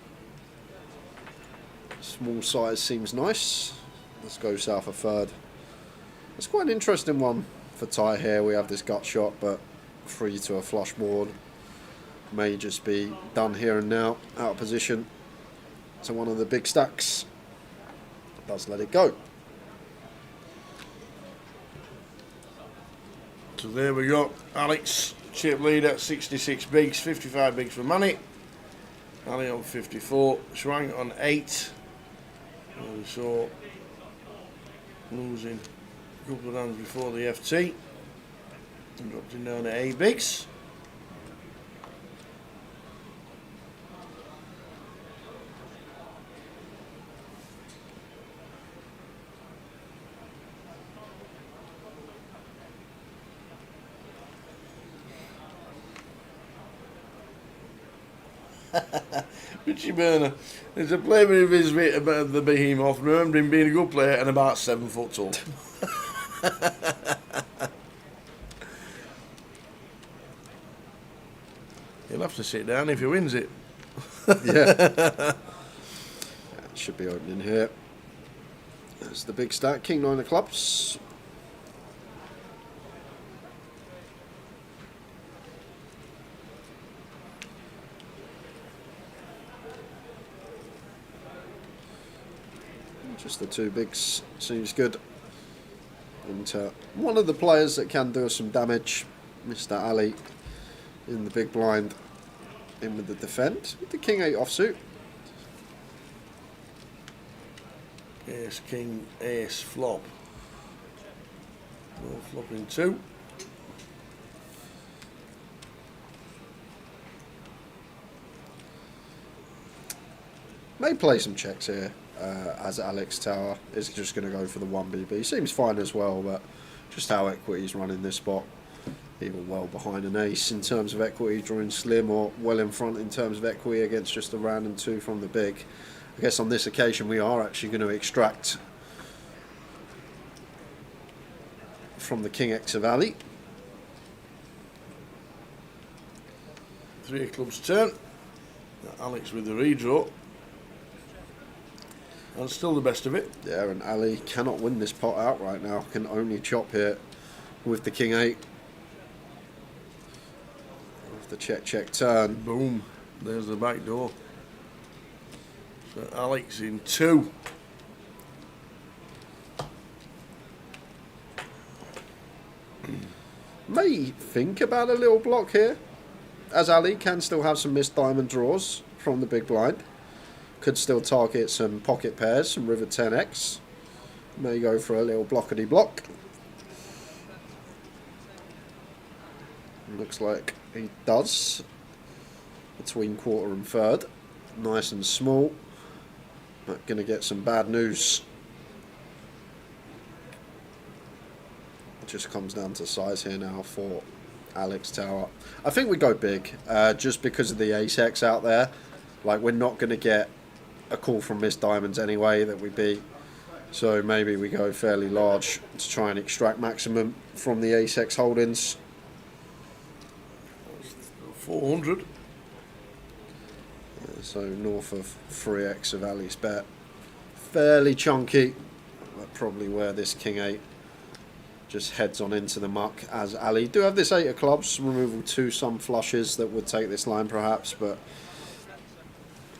Small size seems nice. Let's go south a third. It's quite an interesting one for tie here. We have this gut shot, but 3 to a flush board. May just be done here and now, out of position. So one of the big stacks does let it go.
So there we go. Alex, chip leader, 66 bigs, 55 bigs for Manny. Ali on 54, Shuang on 8. And we saw losing a couple of hands before the FT. And dropped him down to 8 bigs. Richie Burner. There's a player of his bit about the behemoth. Remember him being a good player and about 7 foot tall. He'll have to sit down if he wins it.
Yeah.
should be opening here. That's the big stack, king 9 of clubs. Just the 2 bigs seems good. And one of the players that can do some damage, Mr. Ali, in the big blind, in with the defend, with the king 8 offsuit.
Ace, king, ace, flop. No flopping 2.
May play some checks here, as Alex Tower is just going to go for the 1BB. Seems fine as well, but just how equity's running this spot. Either well behind an ace in terms of equity, drawing slim, or well in front in terms of equity against just a random 2 from the big. I guess on this occasion we are actually going to extract from the king X of Ali.
3 of clubs turn. Alex with the redraw. And still the best of it.
Yeah, and Ali cannot win this pot out right now. Can only chop here with the king 8. With the check turn.
Boom. There's the back door. So Alex in 2.
May think about a little block here, as Ali can still have some missed diamond draws from the big blind. Could still target some pocket pairs, some river 10x. May go for a little blockety block. Looks like he does. Between quarter and third. Nice and small. But going to get some bad news. It just comes down to size here now for Alex Tower. I think we go big, just because of the ace-x out there. Like, we're not going to get a call from Miss Diamonds anyway that we beat, so maybe we go fairly large to try and extract maximum from the ace-x holdings.
400.
So north of 3x of Ali's bet. Fairly chunky, but probably where this king 8 just heads on into the muck, as Ali do have this 8 of clubs, removal 2 some flushes that would take this line perhaps, but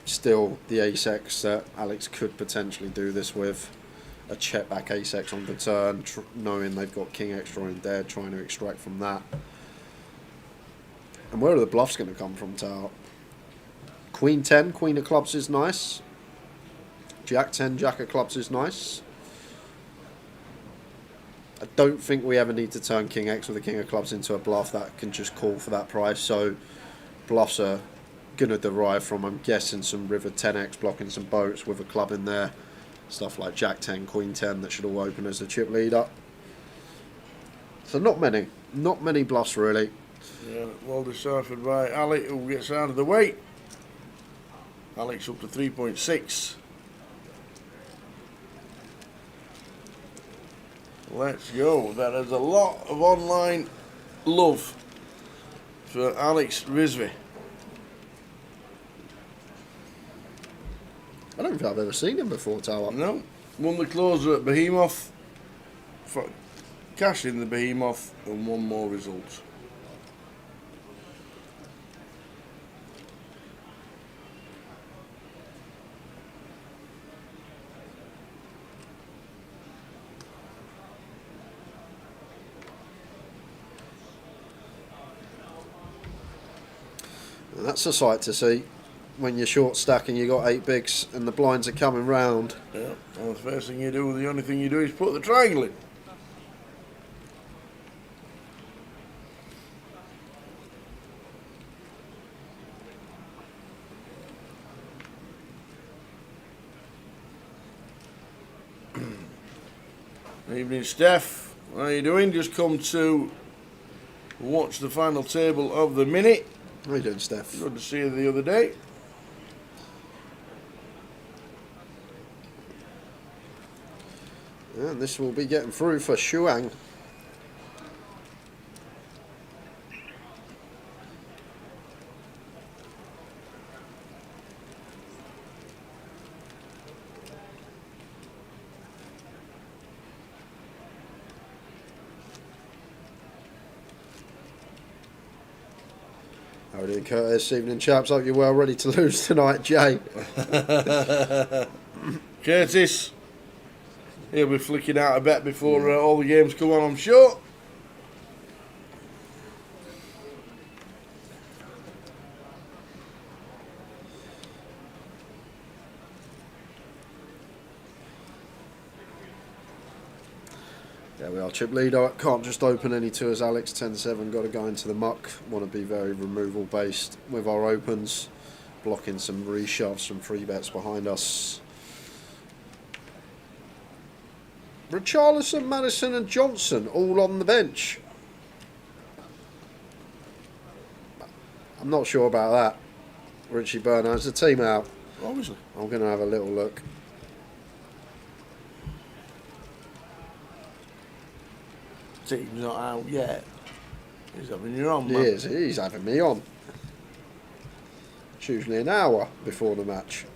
still the ace-x that Alex could potentially do this with. A check back ace-x on the turn, knowing they've got king x drawing dead, trying to extract from that. And where are the bluffs going to come from, Tower? Queen 10, queen of clubs is nice. Jack 10, jack of clubs is nice. I don't think we ever need to turn king x with a king of clubs into a bluff. That can just call for that price, so bluffs are going to derive from, I'm guessing, some river 10x blocking some boats with a club in there. Stuff like jack 10, queen 10 that should all open as a chip leader. So not many bluffs really.
Yeah, well deciphered by Ali, who gets out of the way. Alex up to 3.6. Let's go. That is a lot of online love for Alex Rizvi.
I don't think I've ever seen him before, Tower.
No. Won the closer at Behemoth. Cashed in the Behemoth and 1 more result.
And that's a sight to see when you're short stacking. You got 8 bigs and the blinds are coming round.
Yeah, well, the first thing you do, the only thing you do is put the triangle in. Evening, Steph. How are you doing? Just come to watch the final table of the minute.
How are you doing, Steph?
Good to see you the other day.
And this will be getting through for Shuang. Cody and Curtis, evening chaps. Hope you're well ready to lose tonight, Jay.
Curtis, he'll be flicking out a bet before all the games come on, I'm sure.
There we are, chip leader. Can't just open any tours, Alex. 10-7, got to go into the muck. Want to be very removal based with our opens. Blocking some reshoves, some free bets behind us. Richarlison, Madison and Johnson all on the bench. I'm not sure about that. Richie Bernard's the team out.
Obviously.
I'm going to have a little look.
Team's not out yet. He's having you on,
He
man.
is, he's having me on. It's usually an hour before the match.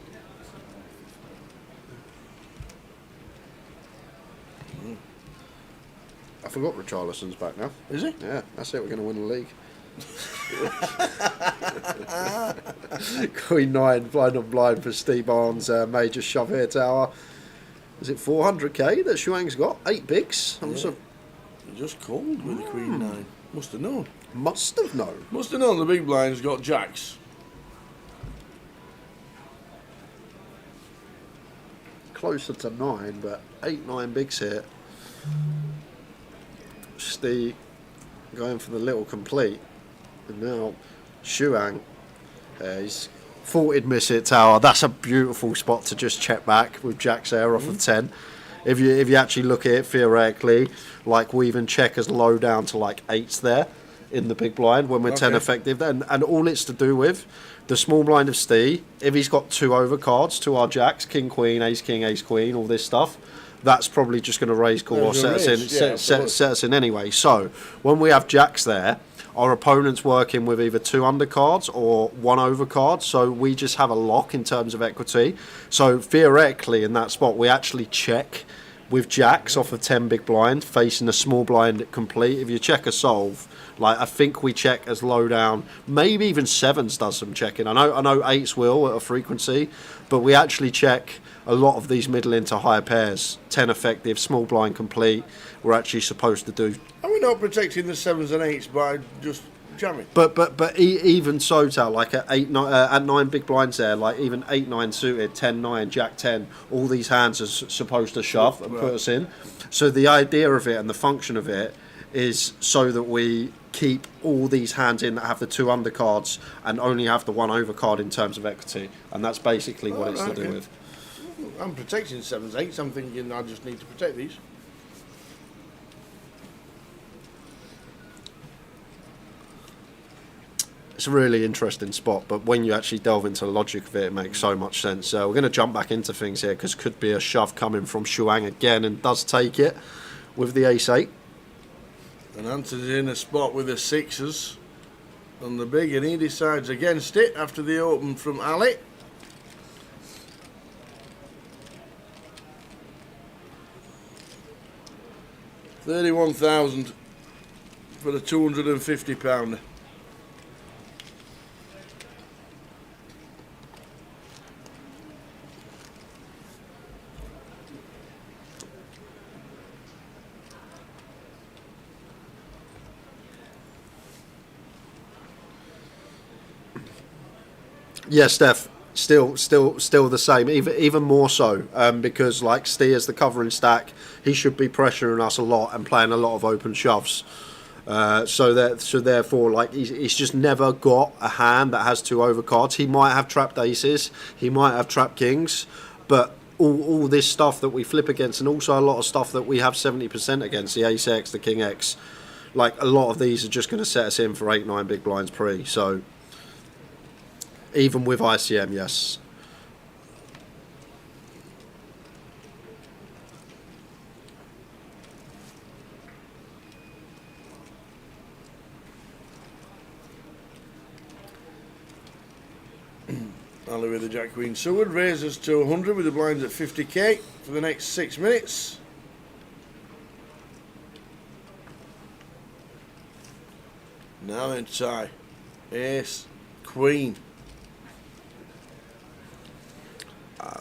I forgot Richarlison's back now.
Is he?
Yeah, that's it, we're going to win the league. Queen 9, blind on blind for Steve Barnes, major shove here tower. Is it 400k that Shuang's got? 8 bigs?
He just called with the Queen 9. Must have known.
Must have known.
Must have known the big blind's got jacks.
Closer to 9, but 8-9 bigs here. Steve going for the little complete. And now Shuang, he's faulted miss it tower. That's a beautiful spot to just check back with jacks there off of 10. If you actually look at it theoretically, like we even check as low down to like 8s there in the big blind when we're 10 effective. And all it's to do with the small blind of Steve, if he's got 2 overcards to our jacks, king, queen, ace, queen, all this stuff, that's probably just going to raise call or set us in anyway. So when we have jacks there, our opponent's working with either 2 undercards or 1 overcard, so we just have a lock in terms of equity. So theoretically in that spot we actually check with jacks off of 10 big blind facing a small blind complete. If you check a solve, like I think we check as low down, maybe even 7s does some checking. I know 8s will at a frequency, but we actually check a lot of these middle into higher pairs. 10 effective, small blind complete, we're actually supposed to do.
Are we not protecting the 7s and 8s by just jamming?
But even so, Tal, like at 9 big blinds there, like even 8-9 suited, 10-9, Jack 10, all these hands are supposed to shove and put us in. So the idea of it and the function of it is so that we keep all these hands in that have the 2 undercards and only have the 1 overcard in terms of equity, and that's basically what it's to do with.
I'm protecting 7s, 8s. I'm thinking I just need to protect these.
It's a really interesting spot, but when you actually delve into the logic of it, it makes so much sense. We're going to jump back into things here because could be a shove coming from Shuang again, and does take it with the ace 8.
And Anthony's in a spot with the 6s on the big, and he decides against it after the open from Ali. £31,000 for the £250.
Yeah, Steph, still the same, even more so, because like Steve as the covering stack, he should be pressuring us a lot and playing a lot of open shoves. So therefore, like he's just never got a hand that has 2 overcards. He might have trapped aces, he might have trapped kings, but all this stuff that we flip against, and also a lot of stuff that we have 70% against, the ace X, the king X, like a lot of these are just going to set us in for 8-9 big blinds pre. So even with ICM, yes.
Ali with the Jack Queen Seward raises to 100 with the blinds at 50k for the next 6 minutes. Now then, tie. Ace, Queen.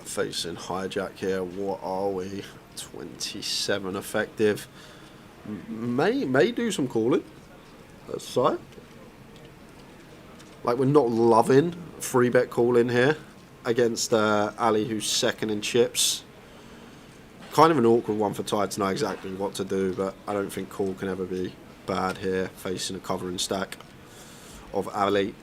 Facing hijack here. What are we? 27 effective. May do some calling. That's side. Like, we're not loving free bet calling here against Ali, who's second in chips. Kind of an awkward one for Ty to know exactly what to do, but I don't think call can ever be bad here facing a covering stack of Ali.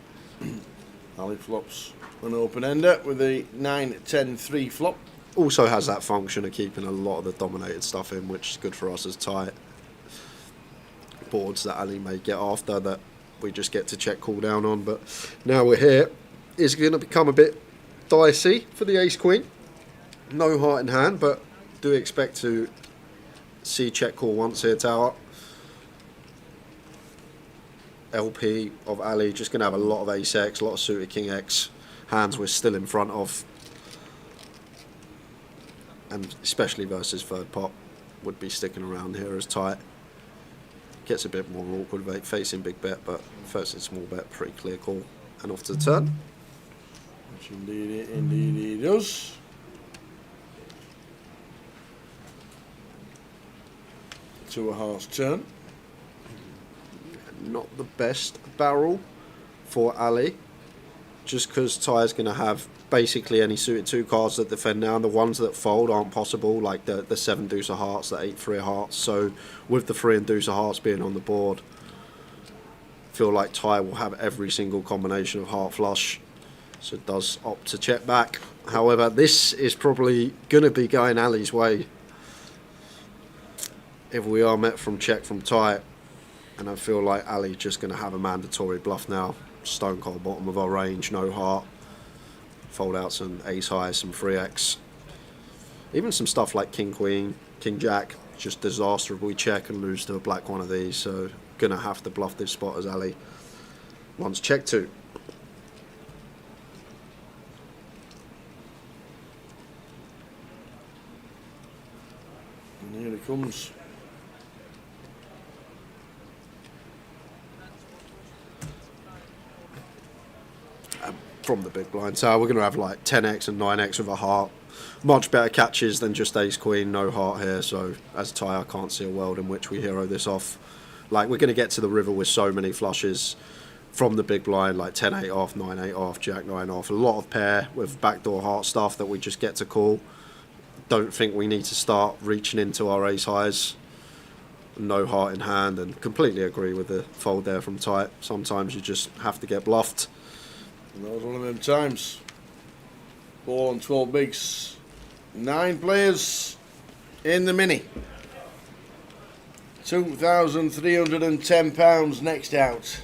Ali flops an open ender with a 9-10-3 flop.
Also has that function of keeping a lot of the dominated stuff in, which is good for us as tight boards that Ali may get after that we just get to check call down on. But now we're here, it's going to become a bit dicey for the ace queen. No heart in hand, but do expect to see check call once here, tower. LP of Ali just going to have a lot of ace X, a lot of suited king X hands we're still in front of, and especially versus third pot would be sticking around here as tight. Gets a bit more awkward facing big bet, but first in small bet, pretty clear call and off to the turn.
Which indeed he does. To a heart's turn.
Not the best barrel for Ali, just because Ty's going to have basically any suited 2 cards that defend now, and the ones that fold aren't possible, like the 7 deuce of hearts, the 8-3 of hearts. So with the 3 and deuce of hearts being on the board, I feel like Ty will have every single combination of heart flush, so it does opt to check back. However, this is probably going to be going Ali's way if we are met from check from Ty. And I feel like Ali's just going to have a mandatory bluff now. Stone cold bottom of our range, no heart. Fold out some ace high, some 3x. Even some stuff like king queen, king jack. Just disaster if we check and lose to a black one of these. So going to have to bluff this spot as Ali wants check 2.
And here it comes.
From the big blind tower, we're going to have like 10x and 9x with a heart. Much better catches than just ace queen, no heart here. So as Ty, I can't see a world in which we hero this off. Like, we're going to get to the river with so many flushes from the big blind, like 10-8 off, 9-8 off, jack-9 off. A lot of pair with backdoor heart stuff that we just get to call. Don't think we need to start reaching into our ace highs. No heart in hand, and completely agree with the fold there from Ty. Sometimes you just have to get bluffed.
And that was one of them times. Ball on 12 bigs. 9 players in the mini. £2,310 next out.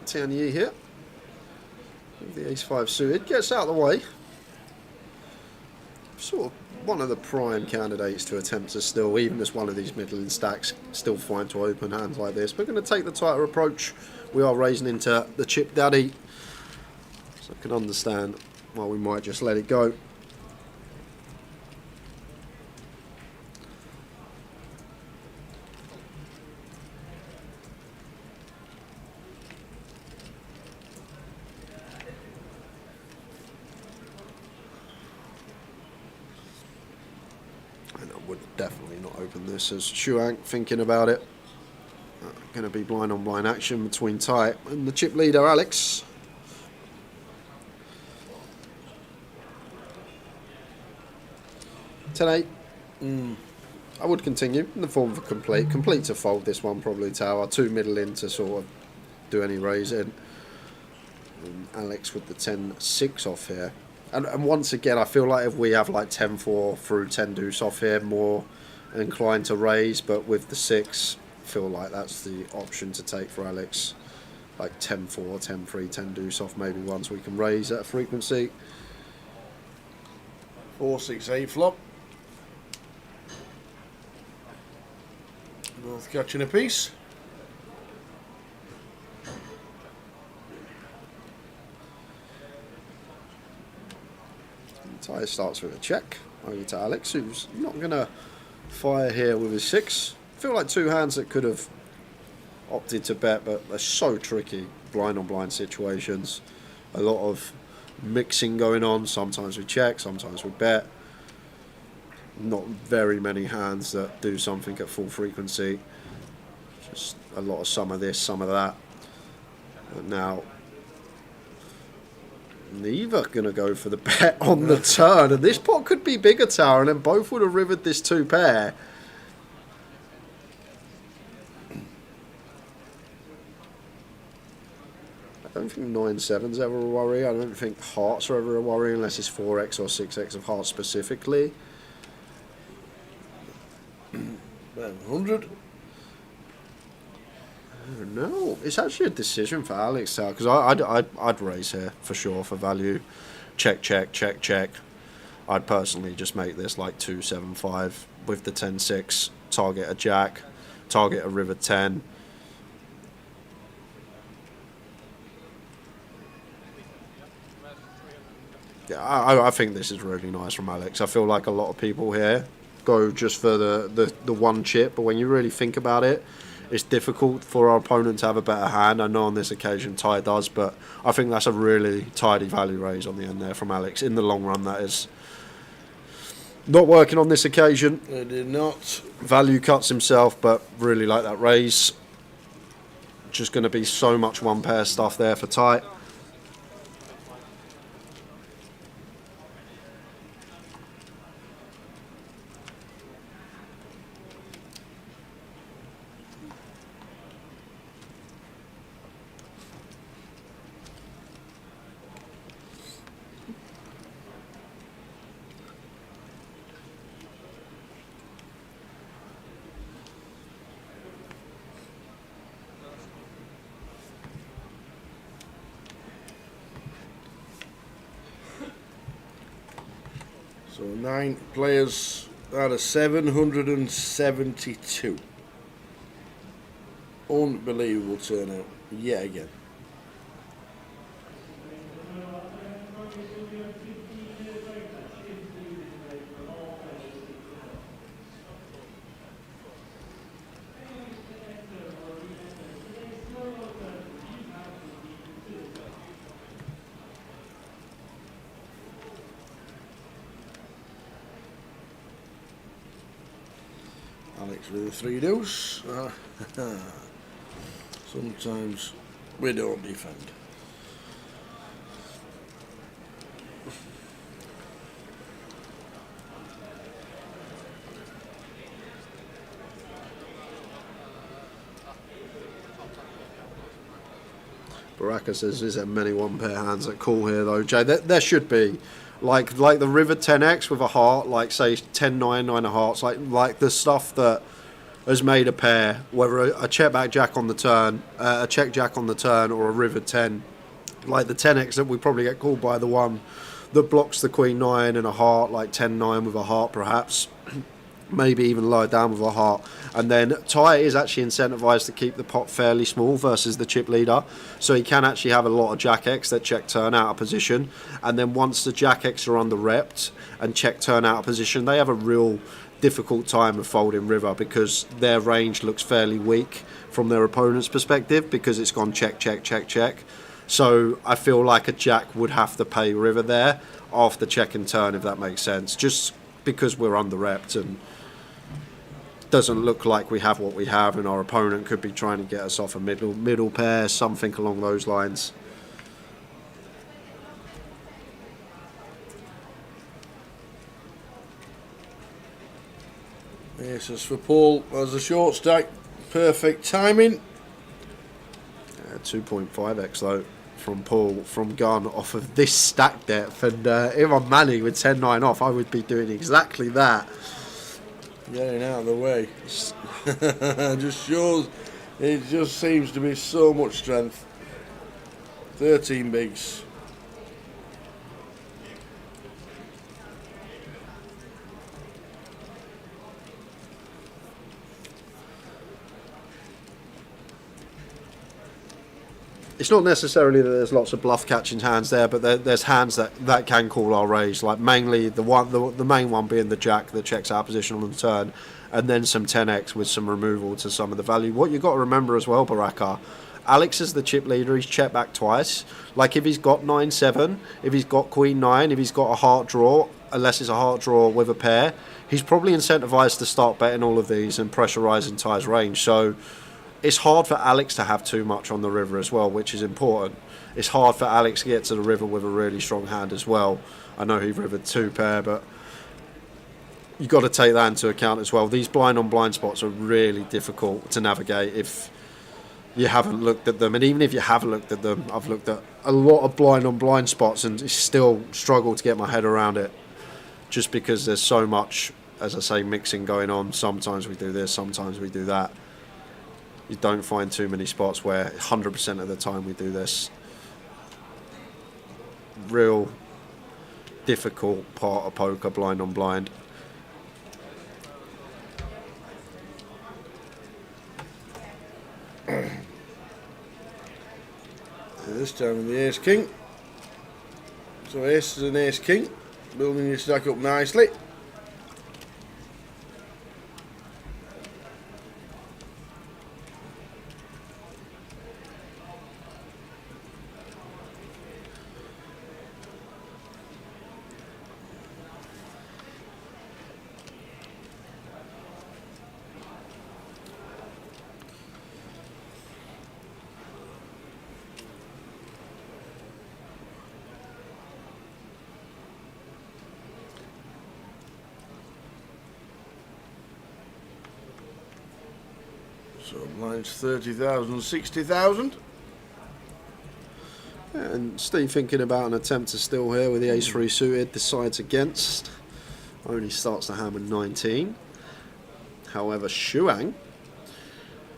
Tierney here. The ace-5 suited gets out of the way. Sort of one of the prime candidates to attempt to still, even as one of these middling stacks, still find to open hands like this. We're going to take the tighter approach. We are raising into the chip daddy, so I can understand why we might just let it go. Definitely not open this as Shuank thinking about it. Going to be blind on blind action between Ty and the chip leader Alex. Tonight, I would continue in the form of a complete to fold this one, probably tower, 2 middle in to sort of do any raising. Alex with the 10-6 off here. And once again, I feel like if we have like 10-4 through 10 deuce off here, more inclined to raise, but with the 6, I feel like that's the option to take for Alex. Like 10-4, 10-3, 10 deuce off, maybe once we can raise at a frequency.
4-6-8 flop. Both catching a piece.
Tyre starts with a check over to Alex, who's not going to fire here with his 6. I feel like 2 hands that could have opted to bet, but they're so tricky. Blind on blind situations. A lot of mixing going on. Sometimes we check, sometimes we bet. Not very many hands that do something at full frequency. Just a lot of some of this, some of that. And now neither going to go for the bet on the turn, and this pot could be bigger, Tower, and then both would have rivered this 2 pair. I don't think 9-7's ever a worry. I don't think hearts are ever a worry unless it's 4x or 6x of hearts specifically.
100.
No, it's actually a decision for Alex, because I'd raise here for sure for value. Check, check, check, check. I'd personally just make this like 2-7-5 with the 10-6. Target a jack, target a river 10. Yeah, I think this is really nice from Alex. I feel like a lot of people here go just for the one chip, but when you really think about it, it's difficult for our opponent to have a better hand. I know on this occasion Ty does, but I think that's a really tidy value raise on the end there from Alex. In the long run, that is. Not working on this occasion.
It did not.
Value cuts himself, but really like that raise. Just going to be so much one pair stuff there for Ty.
So 9 players out of 772. Unbelievable turnout yet again. Alex with the 3 deuce. Sometimes we don't defend.
Baraka says, is there many one pair hands that call here though, Jay? There should be. Like the river 10x with a heart, like say 10-9, 9 of hearts, like the stuff that has made a pair, whether a check back jack on the turn, a check jack on the turn, or a river 10, like the 10x that we probably get called by the one that blocks the queen 9 and a heart, like 10-9 with a heart perhaps. Maybe even lower down with a heart. And then Ty is actually incentivized to keep the pot fairly small versus the chip leader, so he can actually have a lot of jack X that check turn out of position, and then once the jack X are under repped and check turn out of position, they have a real difficult time of folding river because their range looks fairly weak from their opponent's perspective because it's gone check, check, check, check. So I feel like a jack would have to pay river there after check and turn, if that makes sense, just because we're under repped and doesn't look like we have what we have, and our opponent could be trying to get us off a middle pair, something along those lines.
Yes, as for Paul, as a short stack, perfect timing.
2.5x though from Paul from gun off of this stack depth, and if I'm Manny with 10-9 off, I would be doing exactly that.
Getting out of the way. Just shows, it just seems to be so much strength. 13 bigs.
It's not necessarily that there's lots of bluff catching hands there, but there's hands that can call our raise. Like mainly the main one being the jack that checks our position on the turn, and then some 10x with some removal to some of the value. What you've got to remember as well, Baraka, Alex is the chip leader. He's checked back twice. Like if he's got 9-7, if he's got Queen 9, if he's got a heart draw, unless it's a heart draw with a pair, he's probably incentivized to start betting all of these and pressurizing Ty's range. So it's hard for Alex to have too much on the river as well, which is important. It's hard for Alex to get to the river with a really strong hand as well. I know he rivered 2 pair, but you've got to take that into account as well. These blind on blind spots are really difficult to navigate if you haven't looked at them. And even if you have looked at them, I've looked at a lot of blind on blind spots and still struggle to get my head around it, just because there's so much, as I say, mixing going on. Sometimes we do this, sometimes we do that. You don't find too many spots where 100% of the time we do this. Real difficult part of poker, blind on blind.
This time with the ace king. So ace is an ace king, building your stack up nicely. So blinds 30,000, 60,000.
And Steve thinking about an attempt to steal here with the ace-3 suited, decides against. Only starts the hand with 19. However, Shuang,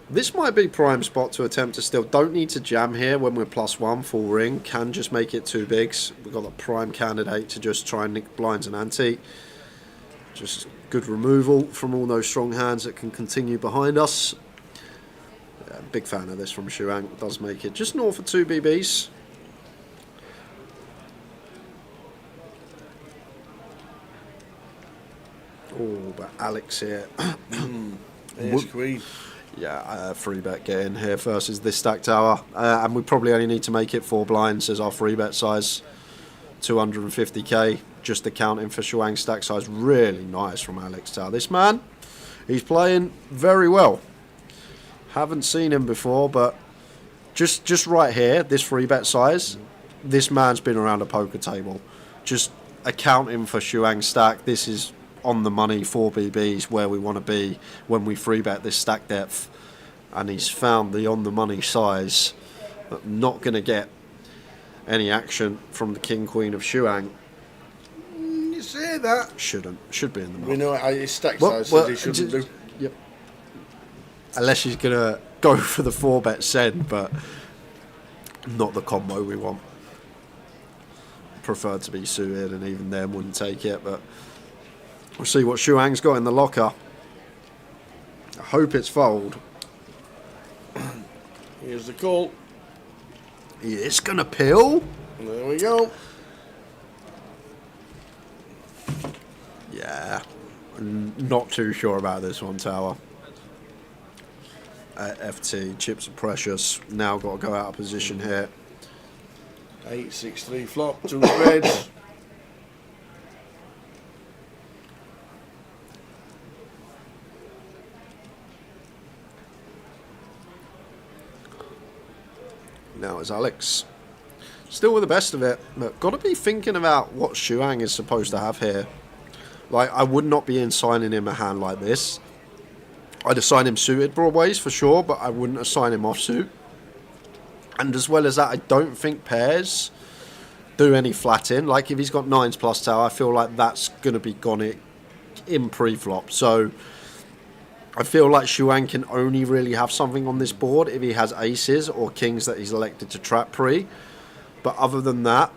this might be prime spot to attempt to steal. Don't need to jam here when we're +1 full ring. Can just make it 2 bigs. We've got a prime candidate to just try and nick blinds and ante. Just good removal from all those strong hands that can continue behind us. Yeah, big fan of this from Shuang. Does make it just north of 2 BBs. Oh, but Alex here.
Ace queen.
Yeah, 3 bet get in here versus this stack tower. And we probably only need to make it 4 blinds as our 3 bet size. 250k, just accounting for Shuang's stack size. Really nice from Alex Tower. This man, he's playing very well. Haven't seen him before, but just right here, this 3 bet size, this man's been around a poker table. Just accounting for Shuang's stack, this is on the money, 4 BBs, where we want to be when we 3 bet this stack depth. And he's found the on the money size, but not going to get any action from the king queen of Shuang.
You say that.
Should be in the money.
We know his stack size says he shouldn't do.
Yep. Unless she's going to go for the 4 bet send, but not the combo we want. Preferred to be suited, and even then wouldn't take it, but we'll see what Shuang's got in the locker. I hope it's fold.
Here's the call.
It's going to pill.
There we go.
Yeah. Not too sure about this one, Tower. FT, chips are precious. Now got to go out of position here.
8-6-3 flop, 2 spades.
Now it's Alex. Still with the best of it, but got to be thinking about what Shuang is supposed to have here. Like, I would not be assigning him a hand like this. I'd assign him suited broadways for sure, but I wouldn't assign him offsuit. And as well as that, I don't think pairs do any flat in. Like if he's got 9s plus tower, I feel like that's going to be gone in pre-flop. So I feel like Xuan can only really have something on this board if he has aces or kings that he's elected to trap pre. But other than that,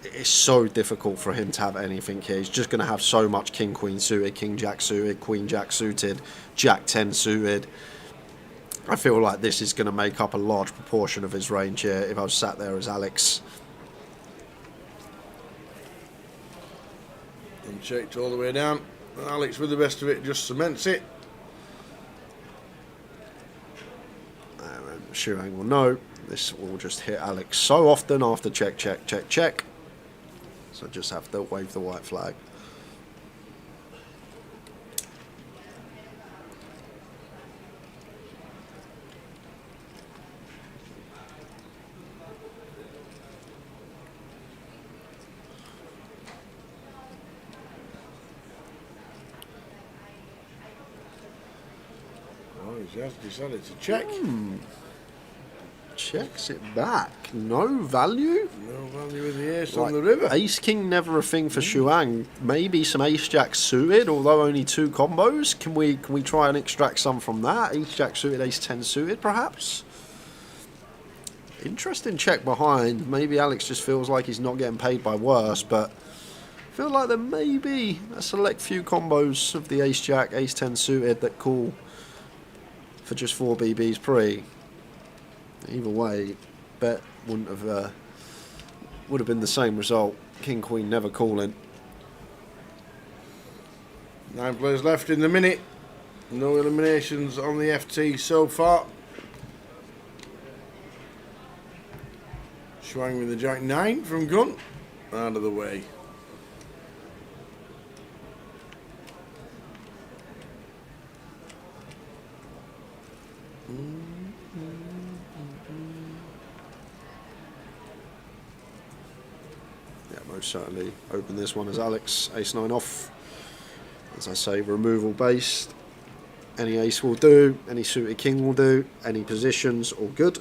it's so difficult for him to have anything here. He's just going to have so much king queen suited, king jack suited, queen jack suited, jack 10 suited. I feel like this is going to make up a large proportion of his range here if I was sat there as Alex.
And checked all the way down. Alex with the best of it just cements it.
Xuan will know. This will just hit Alex so often after check, check, check, check. So just have to wave the white flag.
Oh, he has decided to check.
Checks it back. No value?
No value with the ace on the river.
Ace king never a thing for Xuan. Maybe some ace jack suited, although only 2 combos. Can we try and extract some from that? Ace jack suited, ace 10 suited, perhaps? Interesting check behind. Maybe Alex just feels like he's not getting paid by worse, but I feel like there may be a select few combos of the ace jack, ace 10 suited that call for just 4 BBs pre. Either way, bet would have been the same result. King queen never calling.
9 players left in the minute. No eliminations on the FT so far. Xuan with the jack 9 from gun. Out of the way.
Certainly open this one as Alex. Ace 9 off. As I say, removal based. Any ace will do. Any suited king will do. Any positions, all good.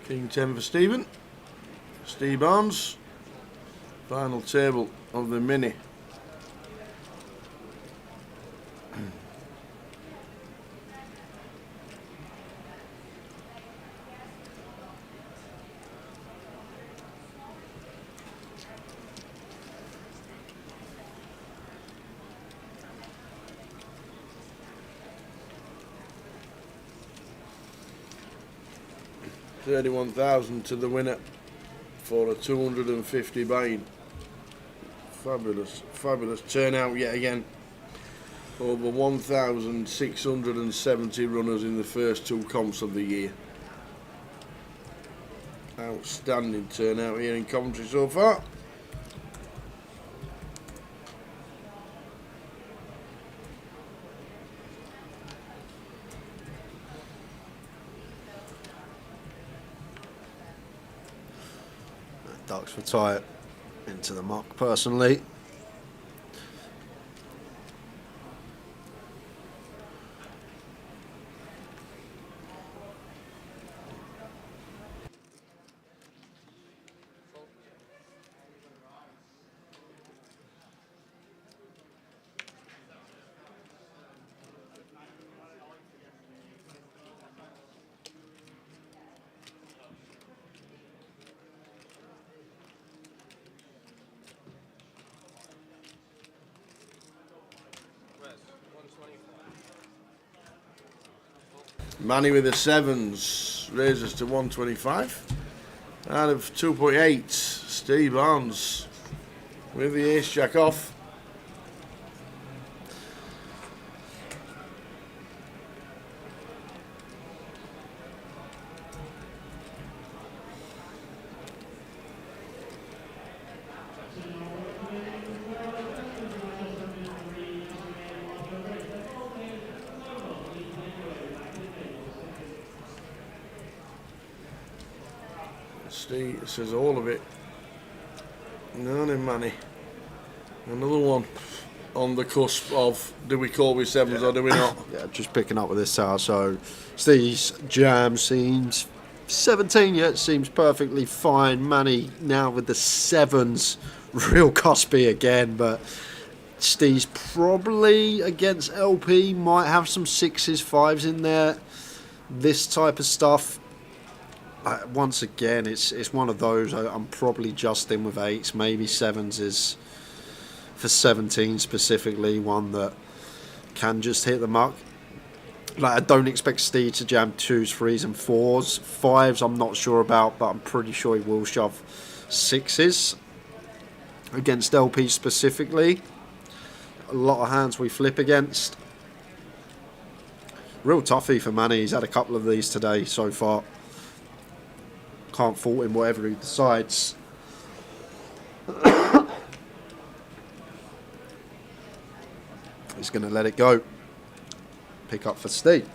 King 10 for Stephen. Steve Barnes. Final table of the mini. $31,000 to the winner for a 250 buy-in. Fabulous, fabulous turnout yet again. Over 1,670 runners in the first 2 comps of the year. Outstanding turnout here in Coventry so far.
Ducks for tie it into the muck personally.
Manny with the 7s raises to 125. Out of 2.8, Steve Barnes with the ace jack off. Steve says all of it. No, Manny. Another one on the cusp of do we call with sevens or do we not?
Yeah, just picking up with this tower. So Steve's jam seems 17 yet seems perfectly fine. Manny now with the sevens, real cuspy again, but Steve's probably against LP might have some sixes, fives in there. This type of stuff. Once again, it's one of those. I'm probably just in with eights, maybe sevens is for 17 specifically one that can just hit the mark. Like I don't expect Steve to jam twos, threes, and fours. Fives, I'm not sure about, but I'm pretty sure he will shove sixes against LP specifically. A lot of hands we flip against. Real toughie for Manny. He's had a couple of these today so far. Can't fault him whatever he decides. He's going to let it go. Pick up for Steve.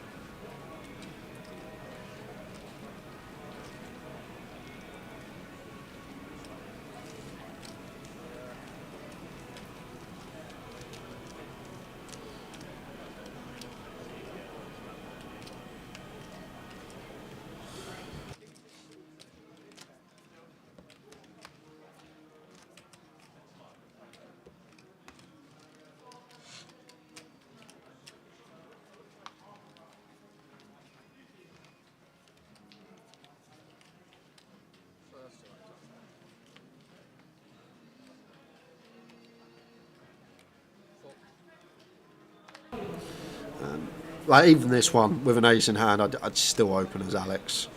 Like even this one with an ace in hand, I'd still open as Alex.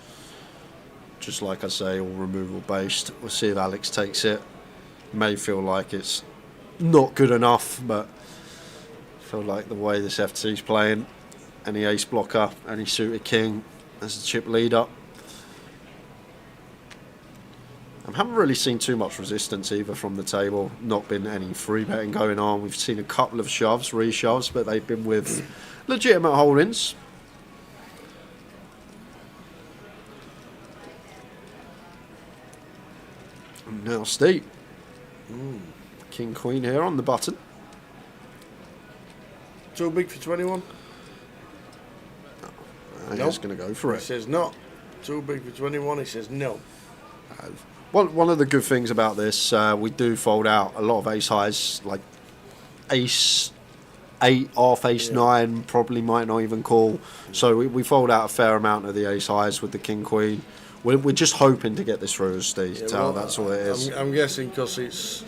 Just like I say, all removal based. We'll see if Alex takes it. May feel like it's not good enough, but I feel like the way this FT's playing, any ace blocker, any suited king as a chip leader. I haven't really seen too much resistance either from the table. Not been any free betting going on. We've seen a couple of shoves, re-shoves, but they've been with legitimate holdings. And now Steve. King Queen here on the button.
Too big for 21?
He's going to go for
He
it.
says not. Too big for 21, he says no.
One of the good things about this, we do fold out a lot of ace highs, like ace 8 off, ace 9, probably might not even call. So we fold out a fair amount of the ace highs with the king queen. We're just hoping to get this through, Steve.
Yeah, well,
that's all it is.
I'm guessing because it's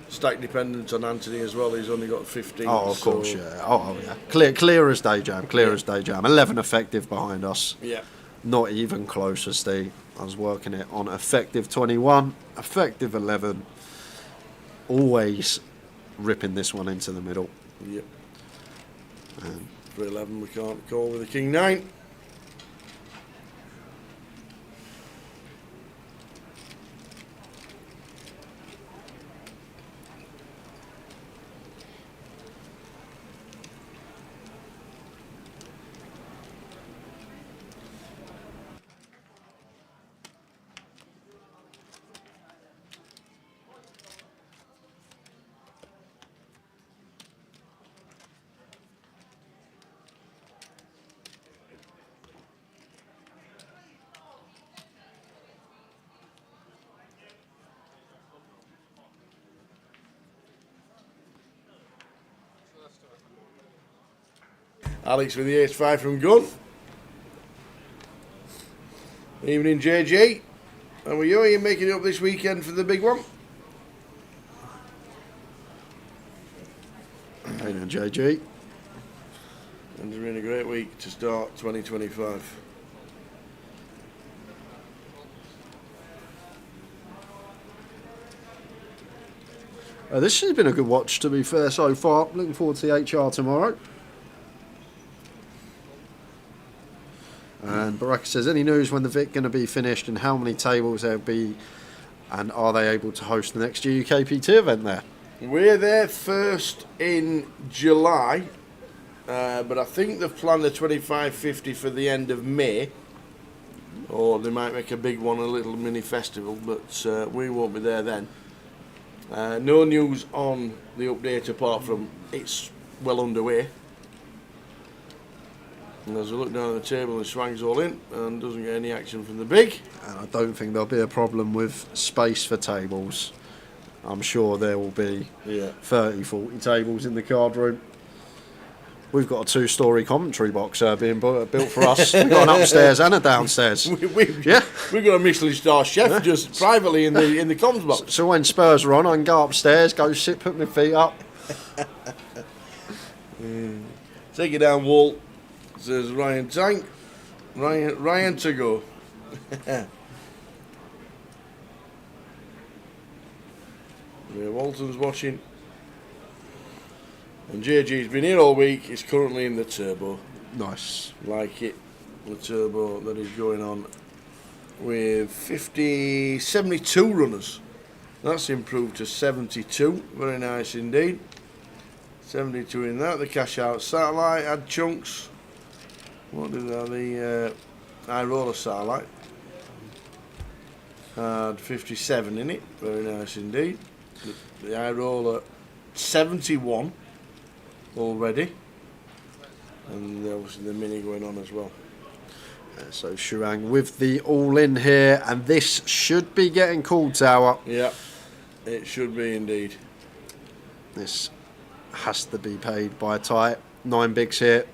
stack dependent on Anthony as well. He's only got 15.
Oh, of course, yeah. Oh, yeah. Clear as day jam. Clear as day jam. 11 effective behind us.
Yeah.
Not even closer, Steve. I was working it on effective 21, effective 11. Always ripping this one into the middle.
Yep. For 11, we can't call with the king 9. Alex with the ace-5 from gun. Evening, JJ. How are you? Are you making it up this weekend for the big one?
Hey now, JG.
And it's been a great week to start 2025.
This has been a good watch, to be fair, so far. Looking forward to the HR tomorrow. And Baraka says, any news when the Vic going to be finished and how many tables there'll be, and are they able to host the next GUKPT event there?
We're there first in July, but I think they've planned the 25-50 for the end of May, or they might make a big one, a little mini festival, but we won't be there then. No news on the update apart from it's well underway. And as I look down at the table, and swings all in and doesn't get any action from the big.
And I don't think there'll be a problem with space for tables. I'm sure there will be 30, 40 tables in the card room. We've got a 2-storey commentary box being built for us. We've got an upstairs and a downstairs.
We've got a Michelin star chef just privately in the comms box.
So when Spurs are on, I can go upstairs, go sit, put my feet up.
Take it down, Walt. Says Ryan Tank. Ryan to go. Walton's watching. And JG's been here all week. He's currently in the turbo.
Nice.
Like it. The turbo that is going on with 72 runners. That's improved to 72. Very nice indeed. 72 in that. The cash out satellite had chunks. What did that? The high roller satellite had 57 in it. Very nice indeed. The high roller 71 already, and obviously the mini going on as well.
So Shurang with the all-in here, and this should be getting called, Tower.
Yeah, it should be indeed.
This has to be paid by a tie. 9 bigs here.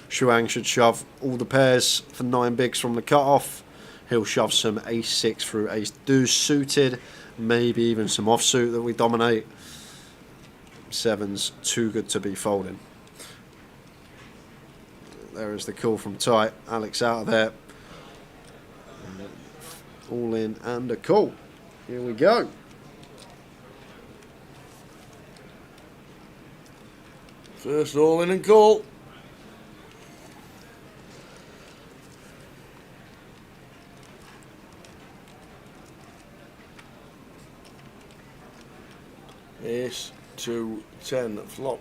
Shurang should shove all the pairs for 9 bigs from the cut-off. He'll shove some ace-6 through ace-deuce suited, maybe even some offsuit that we dominate. 7's too good to be folding. There is the call from tight. Alex out of there. All in and a call. Here we go.
First all in and call. Ace 2 10 flop.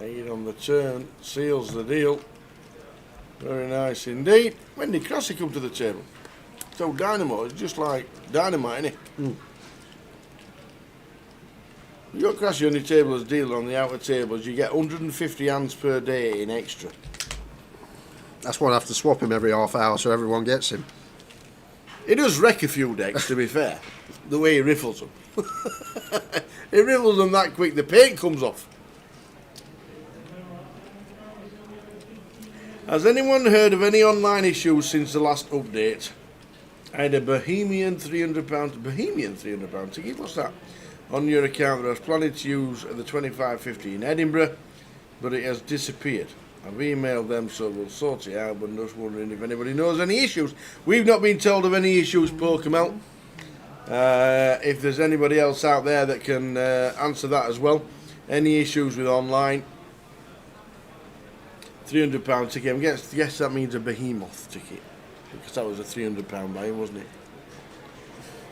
Eight on the turn seals the deal. Very nice indeed. When did Crossy come to the table? So dynamo, it's just like dynamite, isn't it? You got Crossy on your table as dealer on the outer tables, you get 150 hands per day in extra.
That's why I have to swap him every half hour so everyone gets him.
He does wreck a few decks, to be fair, the way he riffles them. He riffles them that quick, the paint comes off. Has anyone heard of any online issues since the last update? I had a Bohemian £300 ticket, what's that? On your account that I was planning to use at the 2550 in Edinburgh, but it has disappeared. I've emailed them, so we'll sort it out, but I'm just wondering if anybody knows any issues. We've not been told of any issues, Pokemon. If there's anybody else out there that can answer that as well. Any issues with online? £300 ticket. I guess that means a behemoth ticket, because that was a £300 buy, wasn't it?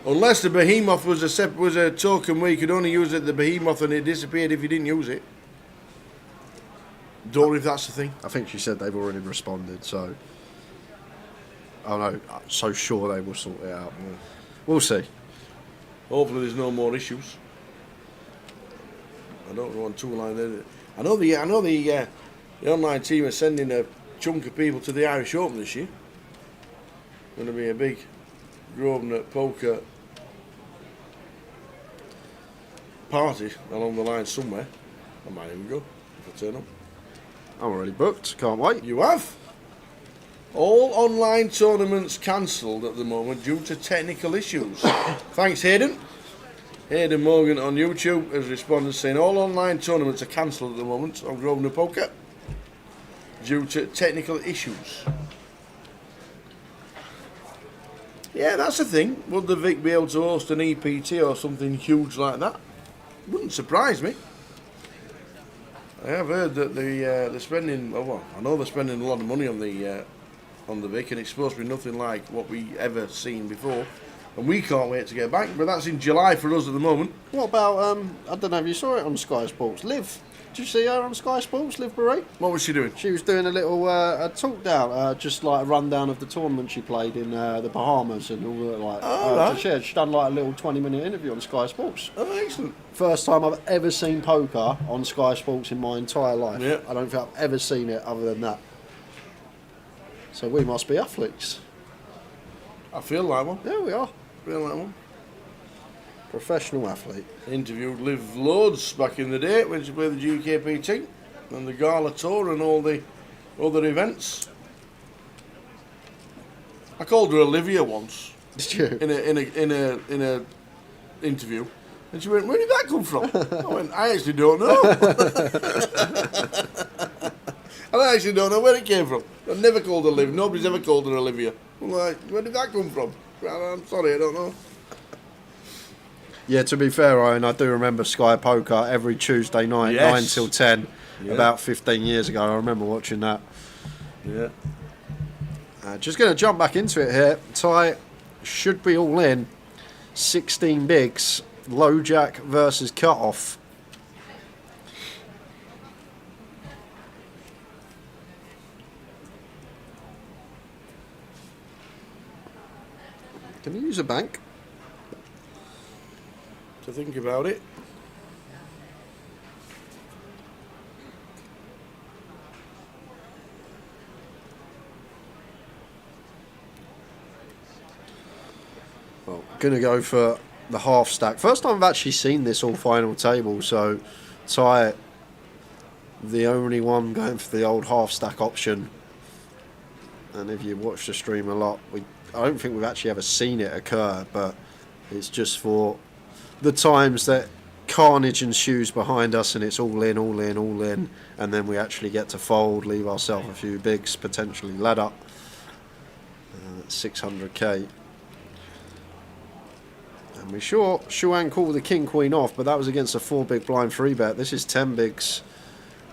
Unless the behemoth was a token where you could only use it the behemoth and it disappeared if you didn't use it. Don't know if that's the thing.
I think she said they've already responded, so oh no, I'm so sure they will sort it out. Yeah. We'll see.
Hopefully there's no more issues. I don't know on two line there. I know the online team are sending a chunk of people to the Irish Open this year. Going to be a big Grosvenor poker party along the line somewhere. I might even go if I turn up.
I'm already booked, can't wait.
You have? All online tournaments cancelled at the moment due to technical issues. Thanks, Hayden. Hayden Morgan on YouTube has responded saying all online tournaments are cancelled at the moment on Grosvenor Poker due to technical issues. Yeah, that's the thing. Would the Vic be able to host an EPT or something huge like that? Wouldn't surprise me. I have heard that they're spending. Well, I know they're spending a lot of money on the Vic, and it's supposed to be nothing like what we ever seen before. And we can't wait to get back. But that's in July for us at the moment.
What about I don't know if you saw it on Sky Sports. Liv Did you see her on Sky Sports, Liv Marie?
What was she doing?
She was doing a little a talk down, just like a rundown of the tournament she played in the Bahamas and all that. Like,
Oh, right.
she's done like a little 20-minute interview on Sky Sports.
Oh, excellent.
First time I've ever seen poker on Sky Sports in my entire life.
Yeah.
I don't think I've ever seen it other than that. So we must be athletes.
I feel like one.
There we are.
Feel like one.
Professional athlete.
Interviewed Liv loads back in the day when she played the GUKPT and the Gala Tour and all the other events. I called her Olivia once.
Did you?
In a interview, and she went, "Where did that come from?" I went, "I actually don't know." And I actually don't know where it came from. I've never called her Liv. Nobody's ever called her Olivia. I'm like, where did that come from? Well, I'm sorry, I don't know.
Yeah, to be fair, Ryan, I do remember Sky Poker every Tuesday night,
Yes.
9 till 10,
Yeah.
about 15 years ago. I remember watching that.
Yeah.
Just going to jump back into it here. Ty should be all in. 16 bigs. Low jack versus cut off. Can you use a bank?
To think about it.
Well, going to go for the half stack. First time I've actually seen this all final table, so Ty, the only one going for the old half stack option. And if you watch the stream a lot, I don't think we've actually ever seen it occur, but it's just for the times that carnage ensues behind us and it's all in, all in, all in, and then we actually get to fold, leave ourselves a few bigs, potentially ladder. 600k. And we Shuang called the king queen off, but that was against a 4 big blind 3 bet. This is 10 bigs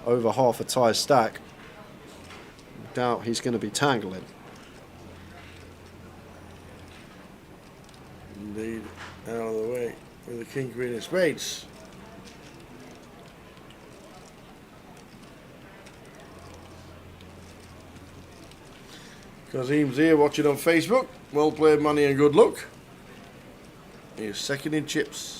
over half a tie stack. Doubt he's going to be tangling.
Indeed, out of the way with the king queen of spades. Kazim's here watching on Facebook. Well played, money and good luck. He's second in chips.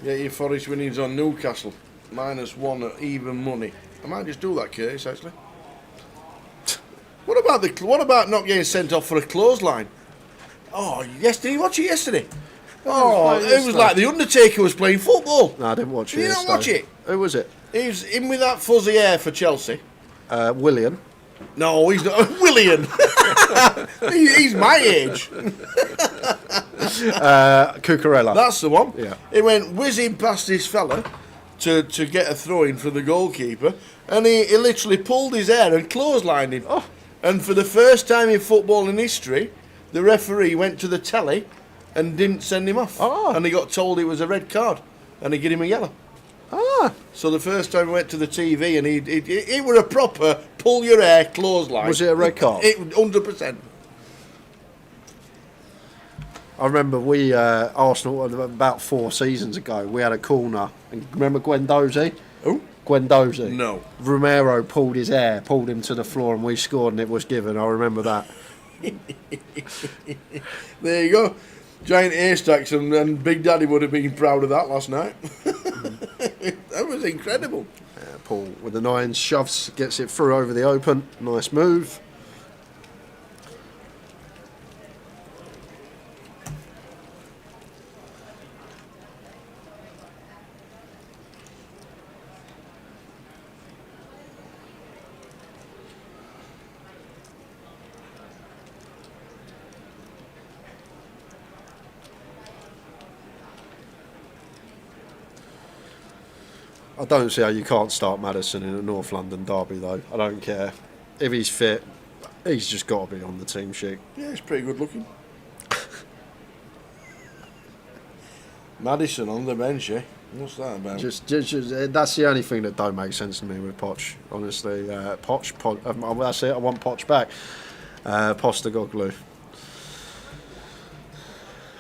Get your Forest winnings on Newcastle. -1 at even money. I might just do that, Curtis, actually. What about not getting sent off for a clothesline? Oh, yes, did you watch it yesterday? Oh, it was like the Undertaker was playing football.
No, I didn't watch it.
Did you not watch it?
Who was it?
He was in with that fuzzy hair for Chelsea.
William.
No, he's not. William. He's my age.
Cucurella.
That's the one.
Yeah.
He went whizzing past this fella to get a throw in for the goalkeeper, and he literally pulled his hair and clotheslined him.
Oh.
And for the first time in footballing history, the referee went to the telly and didn't send him off.
Oh.
And he got told it was a red card, and he gave him a yellow.
Ah.
So the first time he went to the TV, and he were a proper pull your hair clothesline.
Was it a red card?
100%.
I remember we, Arsenal, about 4 seasons ago, we had a corner. And remember Guendouzi?
Who?
Guendouzi.
No.
Romero pulled his hair, pulled him to the floor, and we scored, and it was given. I remember that.
There you go. Giant haystacks, and Big Daddy would have been proud of that last night. That was incredible.
Paul with the 9 shoves, gets it through over the open. Nice move. I don't see how you can't start Maddison in a North London derby, though. I don't care. If he's fit, he's just got to be on the team sheet.
Yeah, he's pretty good looking. Maddison on the bench, eh? What's that about?
Just that's the only thing that don't make sense to me with Poch, honestly. That's it. I want Poch back. Postecoglou.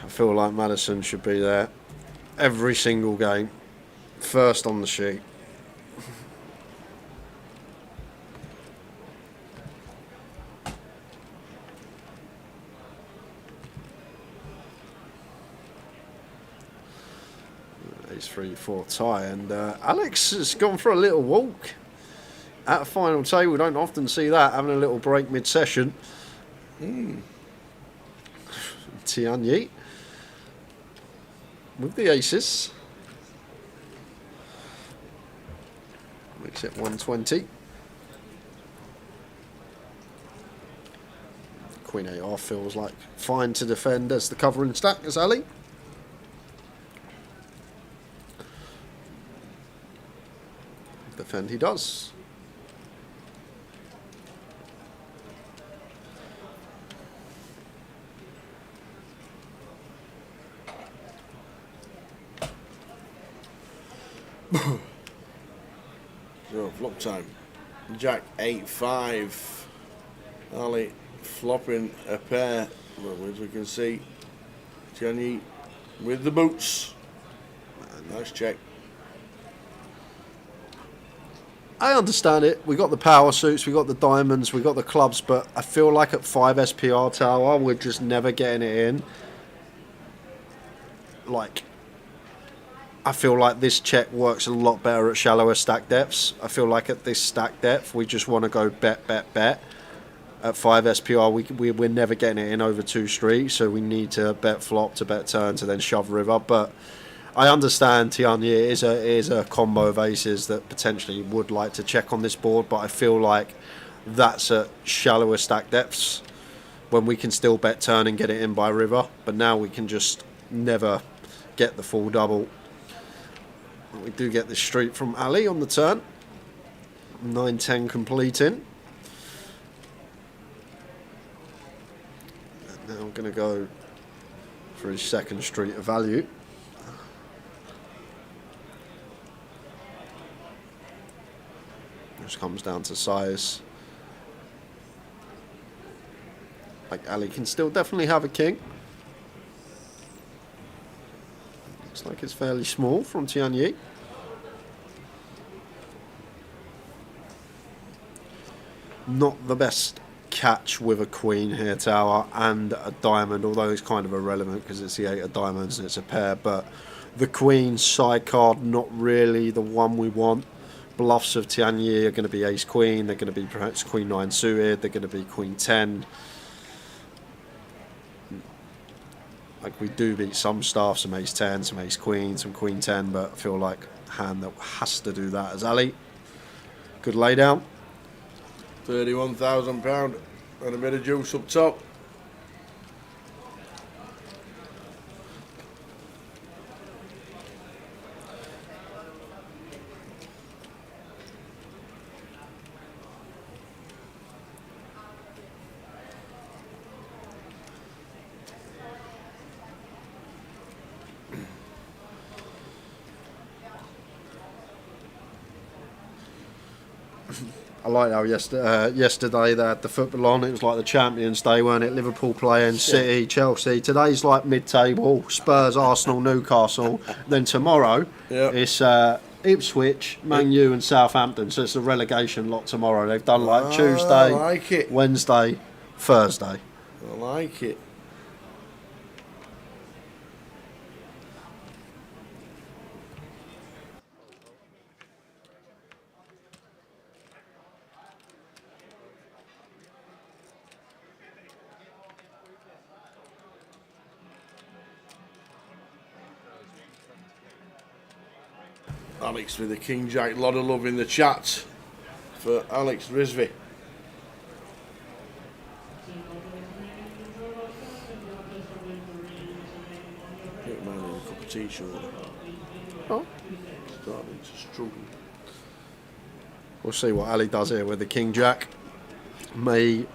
I feel like Maddison should be there every single game, first on the sheet. He's 3-4 tie, and Alex has gone for a little walk at a final table. We don't often see that, having a little break mid-session. Tianyi with the aces. Makes it 120. Queen 8 off feels like fine to defend as the covering stack as Ali. Defend he does.
So, flop time. Jack 8-5. Ali flopping a pair. Well, as we can see, Tianyi with the boots. Nice check.
I understand it. We got the power suits, we got the diamonds, we got the clubs, but I feel like at 5 SPR tower, we're just never getting it in. Like, I feel like this check works a lot better at shallower stack depths. I feel like at this stack depth, we just want to go bet, bet, bet. At 5 SPR, we're never getting it in over 2 streets, so we need to bet flop, to bet turn, to then shove river, but I understand Tianyi is a combo of aces that potentially would like to check on this board, but I feel like that's at shallower stack depths when we can still bet turn and get it in by river, but now we can just never get the full double. We do get this street from Ali on the turn. 9-10 completing. And now I'm going to go for his second street of value. Just comes down to size. Like Ali can still definitely have a king. Looks like it's fairly small from Tianyi. Not the best catch with a queen here, tower, and a diamond, although it's kind of irrelevant because it's the 8 of diamonds and it's a pair, but the queen side card, not really the one we want. Bluffs of Tianyi are going to be ace queen, they're going to be perhaps queen 9 suited, they're going to be queen 10. Like, we do beat some stuff, some ace 10, some ace queen, some queen 10, but I feel like a hand that has to do that is Ali. Good laydown.
£31,000 and a bit of juice up top.
I like how yesterday they had the football on. It was like the Champions Day, weren't it? Liverpool playing, City, Chelsea. Today's like mid-table, Spurs, Arsenal, Newcastle. Then tomorrow it's Ipswich, Man U and Southampton. So it's a relegation lot tomorrow. They've done like Tuesday,
like it.
Wednesday, Thursday.
I like it. Alex with the King Jack, lot of love in the chat for Alex Rizvi. Get a man in a cup of tea, surely.
Oh.
Starting to struggle.
We'll see what Ali does here with the King Jack. May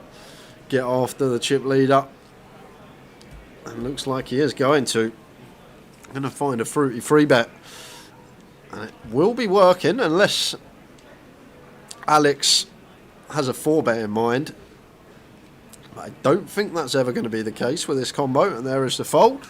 get after the chip leader. And looks like he is going to. Going to find a fruity free bet. And it will be working unless Alex has a 4-bet in mind. I don't think that's ever going to be the case with this combo. And there is the fold.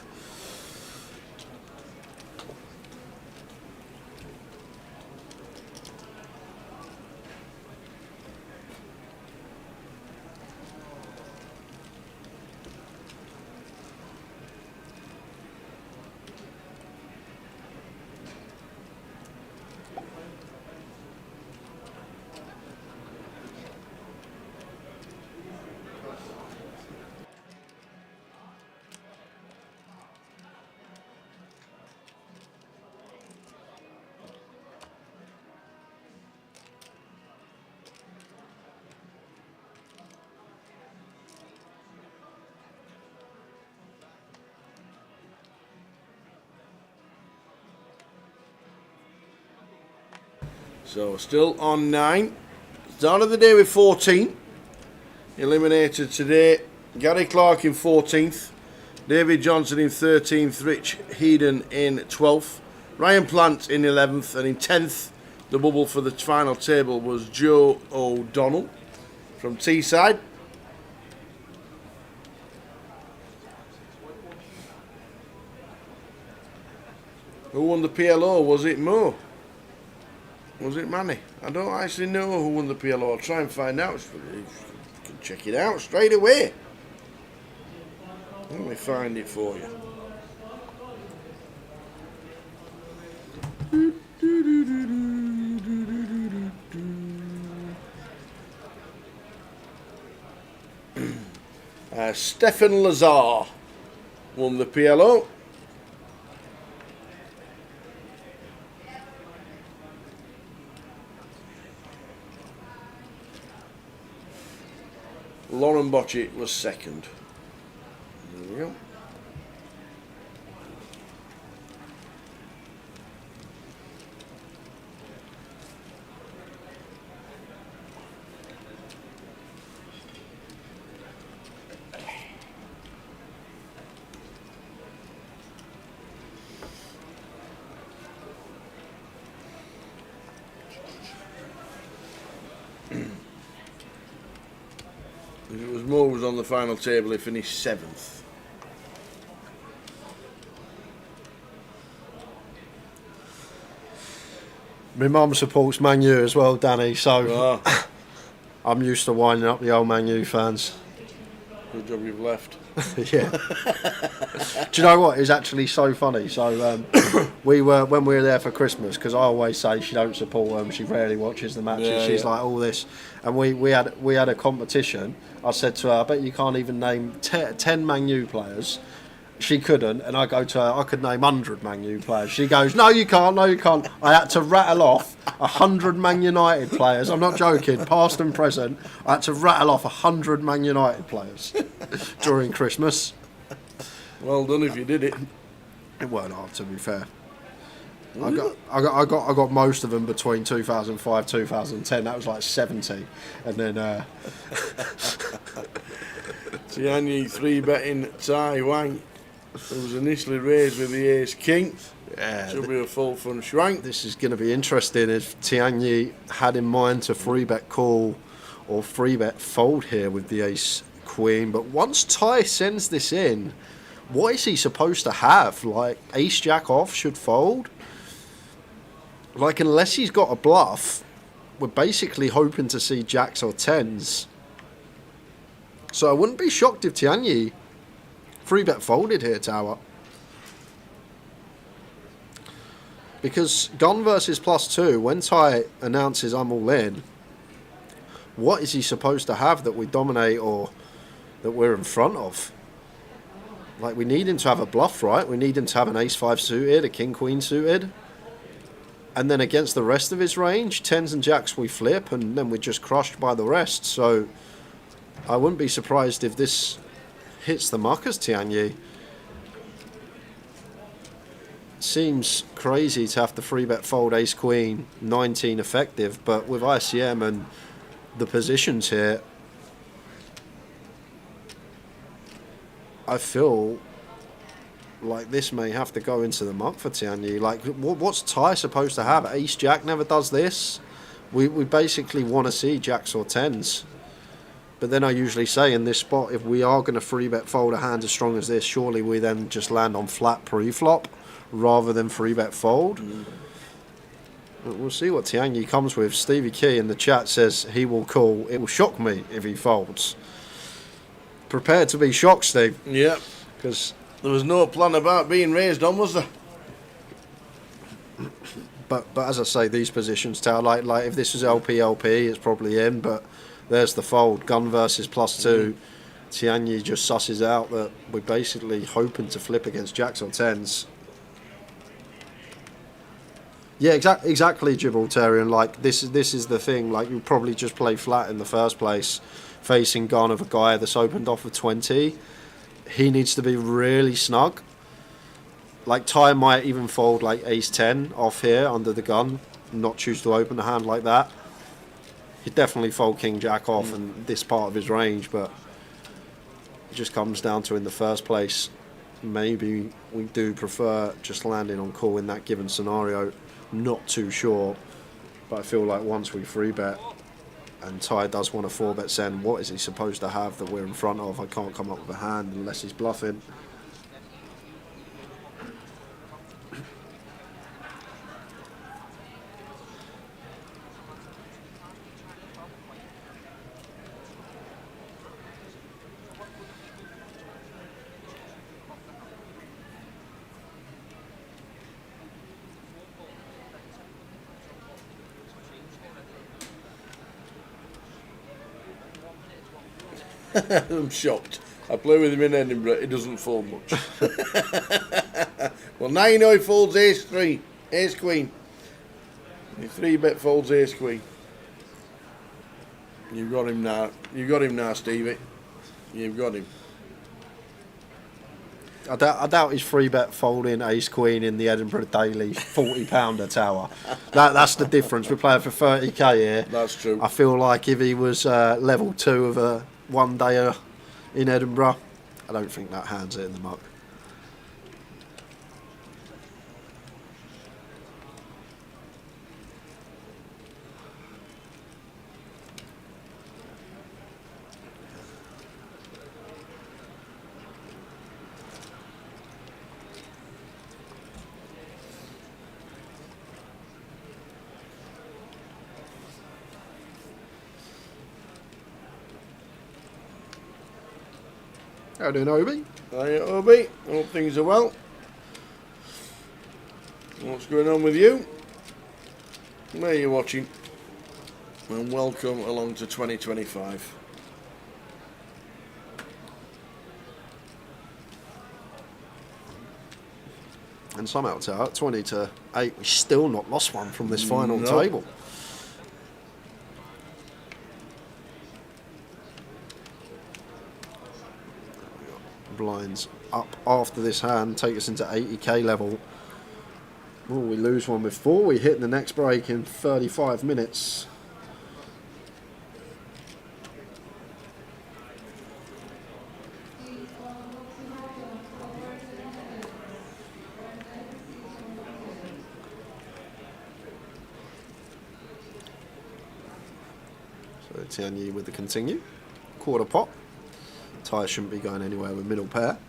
So still on 9. Start of the day with 14. Eliminated today. Gary Clark in 14th. David Johnson in 13th. Rich Heeden in 12th. Ryan Plant in 11th. And in 10th, the bubble for the final table was Joe O'Donnell from Teesside. Who won the PLO? Was it Mo? Was it Manny? I don't actually know who won the PLO. I'll try and find out. You can check it out straight away. Let me find it for you. Stefan Lazar won the PLO. Lauren Bocci was second. There we go. If it was Mo was on the final table, he finished 7th.
My mum supports Man U as well, Danny, so I'm used to winding up the old Man U fans.
Good job you've left.
Yeah. Do you know what? It's actually so funny. So we were when we were there for Christmas, because I always say she don't support them. She rarely watches the matches.
Yeah,
She's
yeah.
like all this, and we had a competition. I said to her, I bet you can't even name 10 Man U players. She couldn't, and I go to her, I could name 100 Man U players. She goes, no you can't, no you can't. I had to rattle off 100 Man United players. I'm not joking, past and present. I had to rattle off 100 Man United players during Christmas.
Well done if you did it.
It weren't hard, to be fair. I got most of them between 2005 2010. That was like 70, and then
Tianyi 3-betting Tai Wang, who was initially raised with the ace king.
Yeah,
should be a full fun schwank.
This is going to be interesting if Tianyi had in mind to 3-bet call or 3-bet fold here with the ace queen. But once Tai sends this in, what is he supposed to have? Like, ace jack off should fold? Like, unless he's got a bluff, we're basically hoping to see jacks or tens. So I wouldn't be shocked if Tianyi 3-bet folded here, Tower. Because gun versus +2, when Tai announces I'm all in, what is he supposed to have that we dominate or that we're in front of? Like, we need him to have a bluff, right? We need him to have an ace-5 suited, a king-queen suited. And then against the rest of his range, tens and jacks we flip, and then we're just crushed by the rest. So I wouldn't be surprised if this hits the muck as Tianyi seems crazy to have to 3-bet fold ace queen 19 effective, but with ICM and the positions here, I feel like this may have to go into the muck for Tianyi. Like, what's Tai supposed to have? Ace Jack never does this. We basically want to see jacks or tens. But then I usually say in this spot, if we are going to 3-bet fold a hand as strong as this, surely we then just land on flat pre-flop rather than 3-bet fold. We'll see what Tianyi comes with. Stevie Key in the chat says he will call. It will shock me if he folds. Prepared to be shocked, Steve.
Yeah.
Because
there was no plan about being raised on, was there?
But as I say, these positions tell, like if this was LP, it's probably in, but there's the fold. Gun versus +2. Tianyi just susses out that we're basically hoping to flip against jacks or tens. Yeah, exactly, Gibraltarian. Like, this is the thing. Like, you probably just play flat in the first place, facing gun of a guy that's opened off of 20. He needs to be really snug. Like, Tai might even fold like ace 10 off here under the gun, not choose to open a hand like that. He'd definitely fold king jack off and this part of his range, but it just comes down to, in the first place, maybe we do prefer just landing on call in that given scenario. Not too sure, but I feel like once we 3-bet and Tai does want a 4-bet send, what is he supposed to have that we're in front of? I can't come up with a hand unless he's bluffing.
I'm shocked. I play with him in Edinburgh, he doesn't fold much. Well, now you know he folds ace 3, ace queen. He 3-bet folds ace queen. You've got him now. You've got him now, Stevie. You've got him.
I doubt he's 3-bet folding ace queen in the Edinburgh Daily £40 tower. That's the difference. We're playing for 30k here.
That's true.
I feel like if he was level 2 of a one-dayer in Edinburgh, I don't think that hand's it in the muck. How doing, Obi?
Hi, Obi. Hope things are well. What's going on with you? Where are you watching? And welcome along to 2025.
And somehow it's out 20-8. We've still not lost one from this final
No.
table. Blinds up after this hand, take us into 80k level. Oh, we lose one before we hit the next break in 35 minutes. So Tianyi with the continue. Quarter pot. Tai shouldn't be going anywhere with middle pair.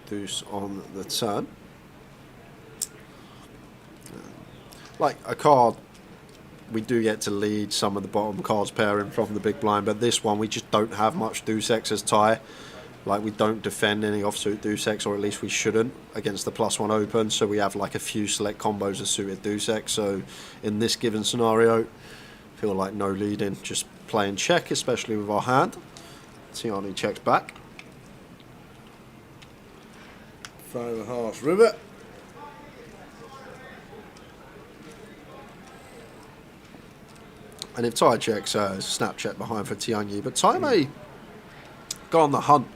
Deuce on the turn. Like a card, we do get to lead some of the bottom cards pairing from the big blind, but this one we just don't have much deuce X as Tai. Like, we don't defend any offsuit deuce X, or at least we shouldn't, against the +1 open, so we have like a few select combos of suited deuce X. So in this given scenario, feel like no leading, just playing check, especially with our hand. Tianyi checks back.
5 of hearts river.
And if Tai checks, snap check behind for Tianyi. But Tai may go on the hunt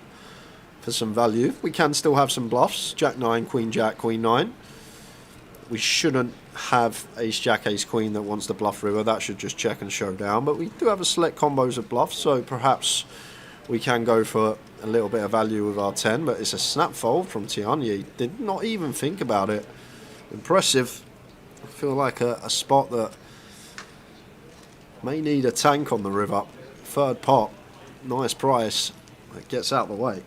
for some value. We can still have some bluffs. Jack 9, Queen Jack, Queen 9. We shouldn't have Ace Jack, Ace Queen that wants to bluff river. That should just check and show down. But we do have a select combos of bluffs, so perhaps we can go for a little bit of value with our 10. But it's a snap fold from Tianyi. Did not even think about it. Impressive. I feel like a spot that may need a tank on the river. Third pot, nice price. It gets out of the way.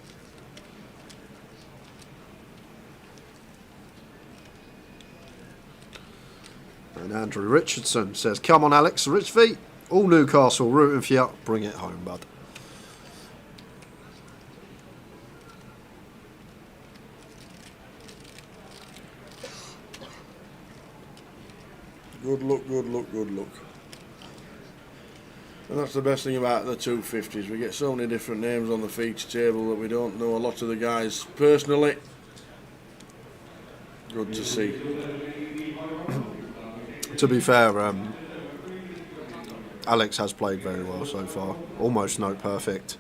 And Andrew Richardson says, come on Alex, Rich V, all Newcastle rooting for you, bring it home bud.
Good luck, good luck, good luck. And that's the best thing about the 250s. We get so many different names on the feature table that we don't know a lot of the guys personally. Good to see.
To be fair, Alex has played very well so far. Almost no perfect.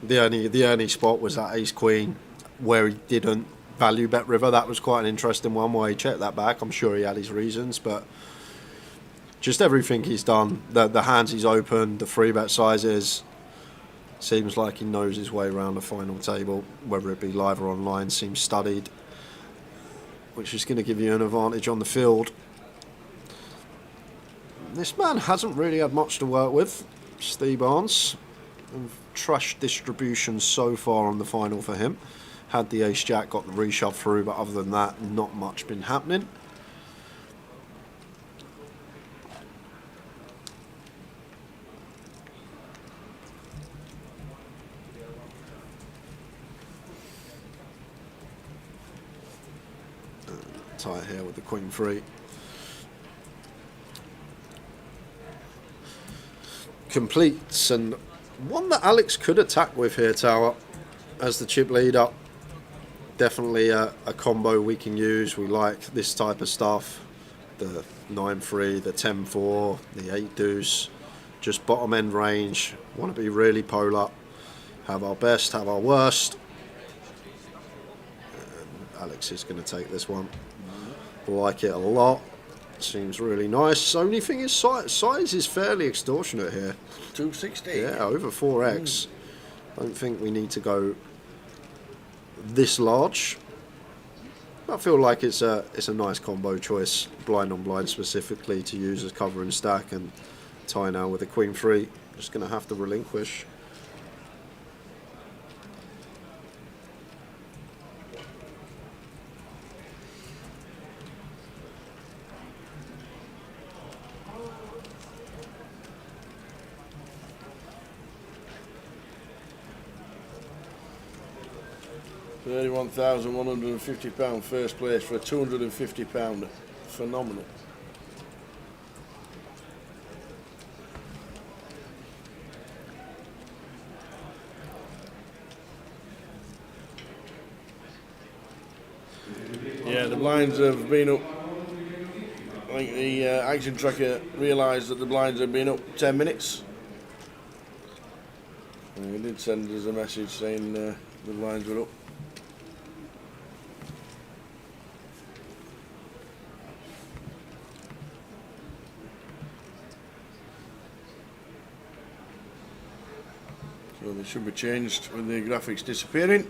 The only spot was that Ace Queen where he didn't value bet river. That was quite an interesting one where he checked that back. I'm sure he had his reasons, but just everything he's done, the hands he's opened, the free bet sizes, seems like he knows his way around the final table, whether it be live or online, seems studied, which is going to give you an advantage on the field. This man hasn't really had much to work with, Steve Barnes. Trash distribution so far on the final for him. Had the Ace Jack, got the reshove through, but other than that, not much been happening. Tie here with the Queen 3. Completes, and one that Alex could attack with here, Tower, as the chip lead up. Definitely a combo we can use. We like this type of stuff. The 9-3, the 10-4, the 8 deuce. Just bottom end range. Want to be really polar. Have our best, have our worst. And Alex is going to take this one. Like it a lot. Seems really nice. Only thing is size is fairly extortionate here.
260.
Yeah, over 4x. Don't think we need to go this large. I feel like it's a nice combo choice, blind on blind specifically, to use as cover and stack, and tie now with a Queen 3. Just going to have to relinquish.
£31,150 first place for a £250 phenomenal. Yeah, the blinds have been up. I think the action tracker realised that the blinds have been up 10 minutes. And he did send us a message saying the blinds were up. So they should be changed with the graphics disappearing.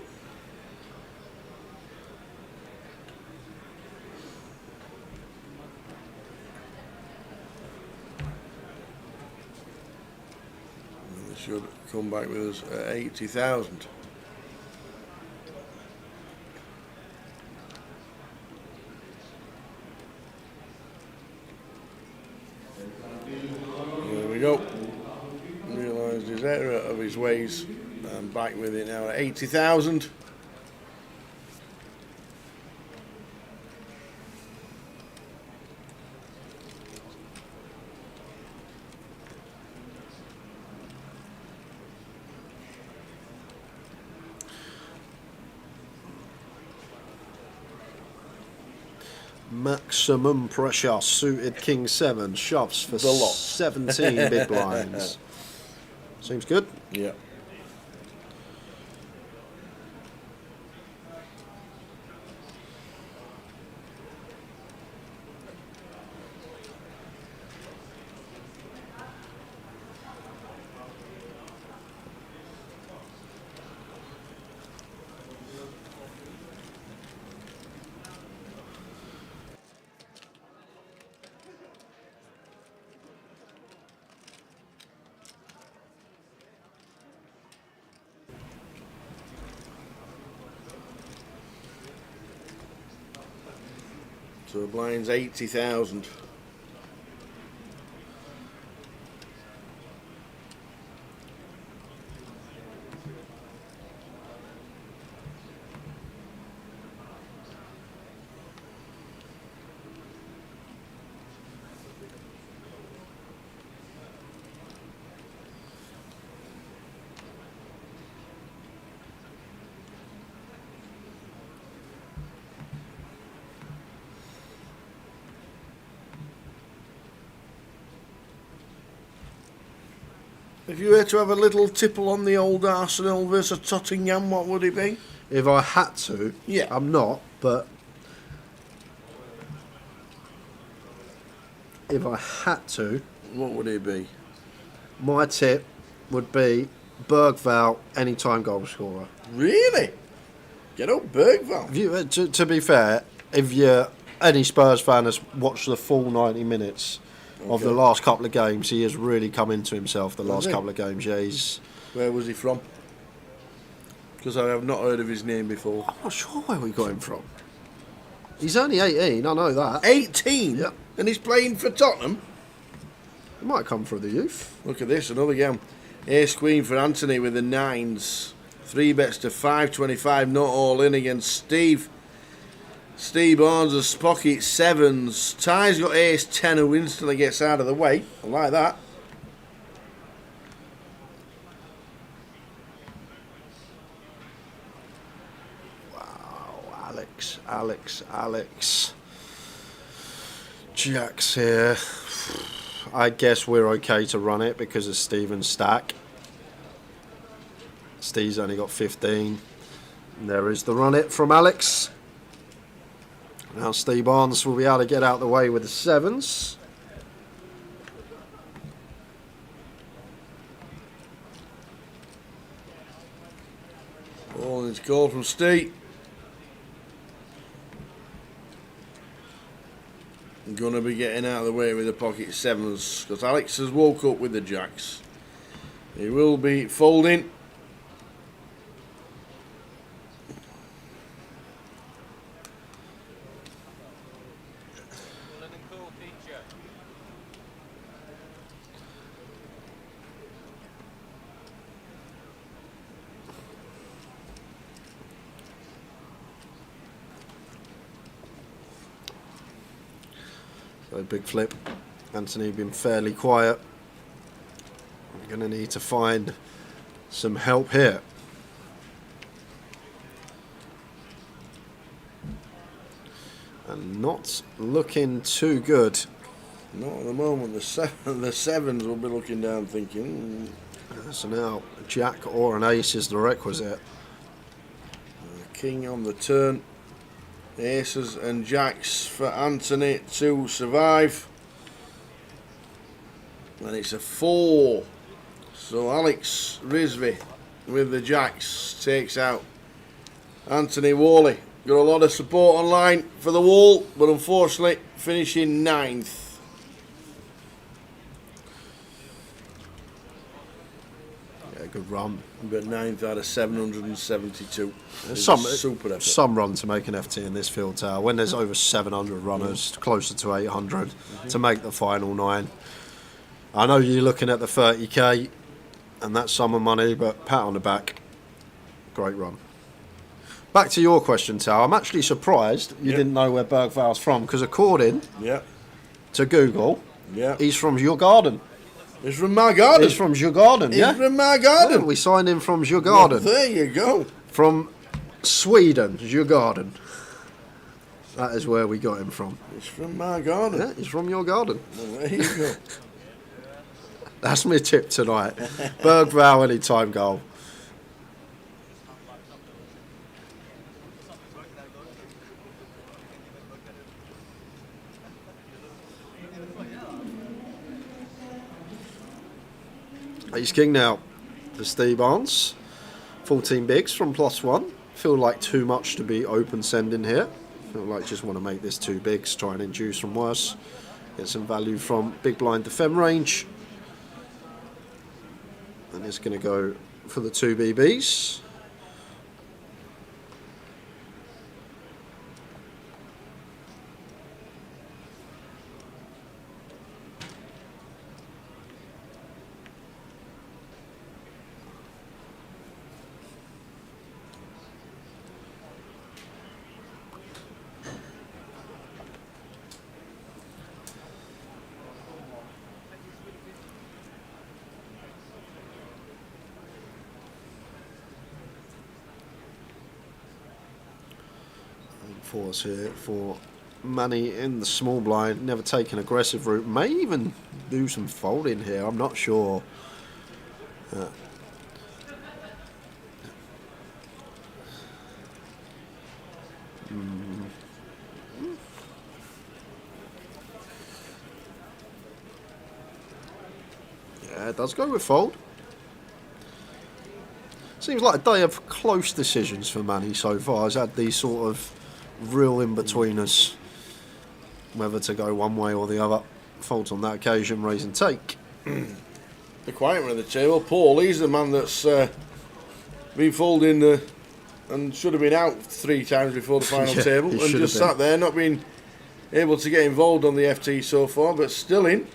And they should come back with us at 80,000. There we go. Realised his error of his ways, and back with it now at 80,000.
Maximum pressure, suited king 7, shoves for
The lot.
17 big blinds. Seems good.
Yeah. So the blind's 80,000. If you were to have a little tipple on the old Arsenal versus Tottenham, what would it be?
If I had to,
Yeah.
I'm not, but if I had to,
What would it be?
my tip would be Bergvall anytime goal scorer.
Really? Get up, Bergvall.
If you, to be fair, if you're any Spurs fan has watched the full 90 minutes of the last couple of games, he has really come into himself the last
he?
couple of games. Yeah, he's...
Where was he from? Because I have not heard of his name before.
I'm not sure where we got him from. He's only 18, I know that.
18?
Yep.
And he's playing for Tottenham?
He might come through the youth.
Look at this, another game. Ace Queen for Anthony with the 9s. 3 bets to 5.25, not all in against Steve. Steve Barnes has pocket 7s. Ty's got Ace 10 who instantly gets out of the way. I like that.
Wow, Alex. Jack's here. I guess we're okay to run it because of Steven's stack. Steve's only got 15. And there is the run it from Alex. Now Steve Barnes will be able to get out the way with the 7s.
Oh, and it's goal from Steve. Going to be getting out of the way with the pocket 7s because Alex has woke up with the jacks. He will be folding.
So big flip. Anthony been fairly quiet. We're going to need to find some help here. And not looking too good.
Not at the moment. The 7s will be looking down thinking,
So now a jack or an ace is the requisite.
King on the turn. Aces and jacks for Anthony to survive. And it's a 4. So Alex Rizvi with the jacks takes out Anthony Worley. Got a lot of support online for the wall, but unfortunately finishing 9th.
Yeah, good run.
But 9th out of 772. Super effort.
Some run to make an FT in this field tower. When there's over 700 runners, closer to 800 to make the final 9. I know you're looking at the 30k and that's summer money, but pat on the back. Great run. Back to your question, Tao. I'm actually surprised you didn't know where Bergvall's from, because according to Google, he's from Djurgården.
He's from my garden.
He's from Djurgården, yeah?
He's from my garden.
Yeah, we signed him from Djurgården.
Well, there you go.
From Sweden, Djurgården. That is where we got him from.
It's from my garden.
Yeah, he's from your garden.
Well, there you go.
That's my tip tonight. Bergvall anytime goal. Ace King now for Steve Barnes. 14 bigs from +1. Feel like too much to be open sending here. Feel like just want to make this 2 bigs, try and induce from worse. Get some value from big blind defend range. And it's going to go for the 2 BBs. Force here for Manny in the small blind, never take an aggressive route, may even do some folding here, I'm not sure. Yeah, it does go with fold. Seems like a day of close decisions for Manny so far. He's had these sort of real in-betweeners, whether to go one way or the other. Folds on that occasion, raise and take.
The quiet one of the table, Paul, he's the man that's been folding and should have been out 3 times before the final
Yeah,
table,
he
and
should
just
have been.
sat there, not been able to get involved on the FT so far, but still in.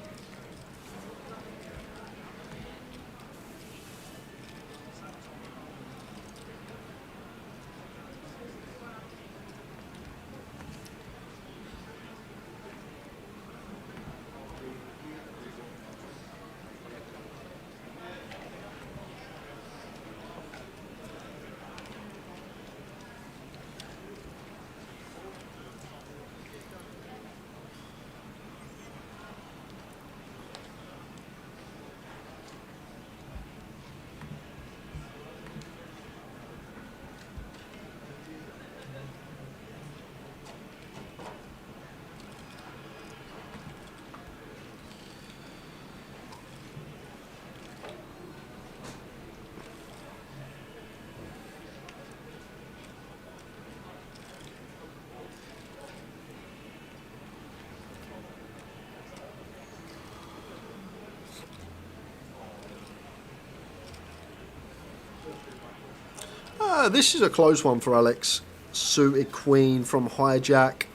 This is a close one for Alex. Suited Queen from Hijack.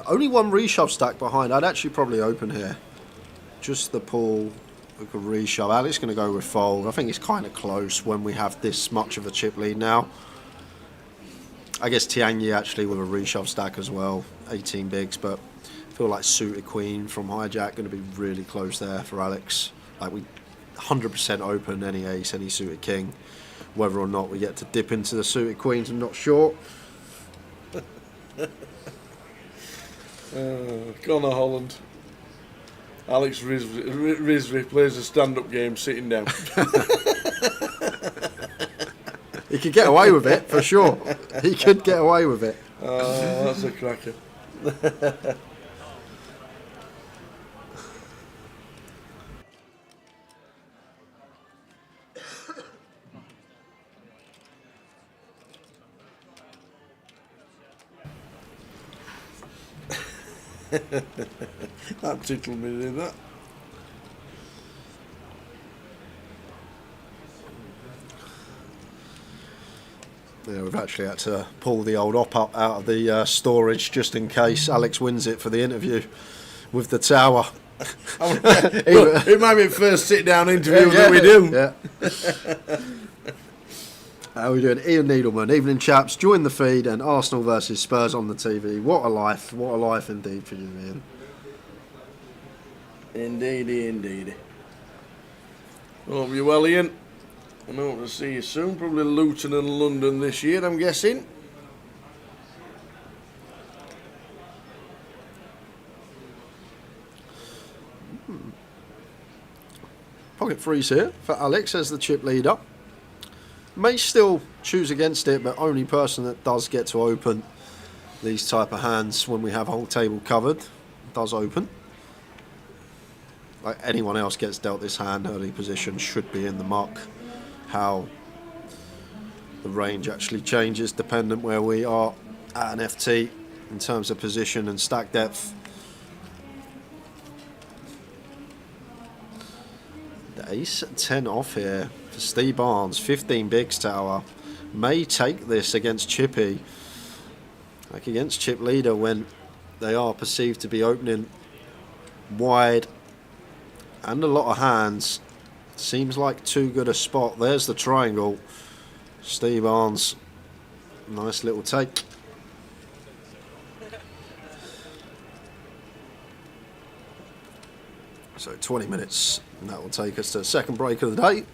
Only 1 reshove stack behind. I'd actually probably open here. Just the pull. We could reshove. Alex going to go with fold. I think it's kind of close when we have this much of a chip lead now. I guess Tianyi actually with a reshove stack as well. 18 bigs, but I feel like Suited Queen from Hijack going to be really close there for Alex. Like we 100% open any ace, any Suited King. Whether or not we get to dip into the Suited Queens, I'm not sure.
Connor Holland. Alex Rizvi plays a stand-up game sitting down.
He could get away with it, for sure. He could get away with it.
Oh, that's a cracker. That tickled me, did that?
Yeah, we've actually had to pull the old op up out of the storage just in case Alex wins it for the interview with the tower.
Well, it might be the first sit-down interview that we do.
Yeah. How are we doing? Ian Needleman, evening chaps, join the feed and Arsenal versus Spurs on the TV. What a life indeed for you, Ian.
Indeed. Hope you're well, Ian. I hope to see you soon. Probably Luton and London this year, I'm guessing.
Pocket freeze here for Alex as the chip leader. May still choose against it, but only person that does get to open these type of hands when we have whole table covered does open. Like anyone else gets dealt this hand, early position should be in the muck. How the range actually changes dependent where we are at an FT in terms of position and stack depth. The ace 10 off here for Steve Barnes, 15 bigs tower. May take this against Chippy, like against chip leader when they are perceived to be opening wide and a lot of hands. Seems like too good a spot. There's the triangle. Steve Barnes, nice little take. So 20 minutes, and that will take us to the second break of the day.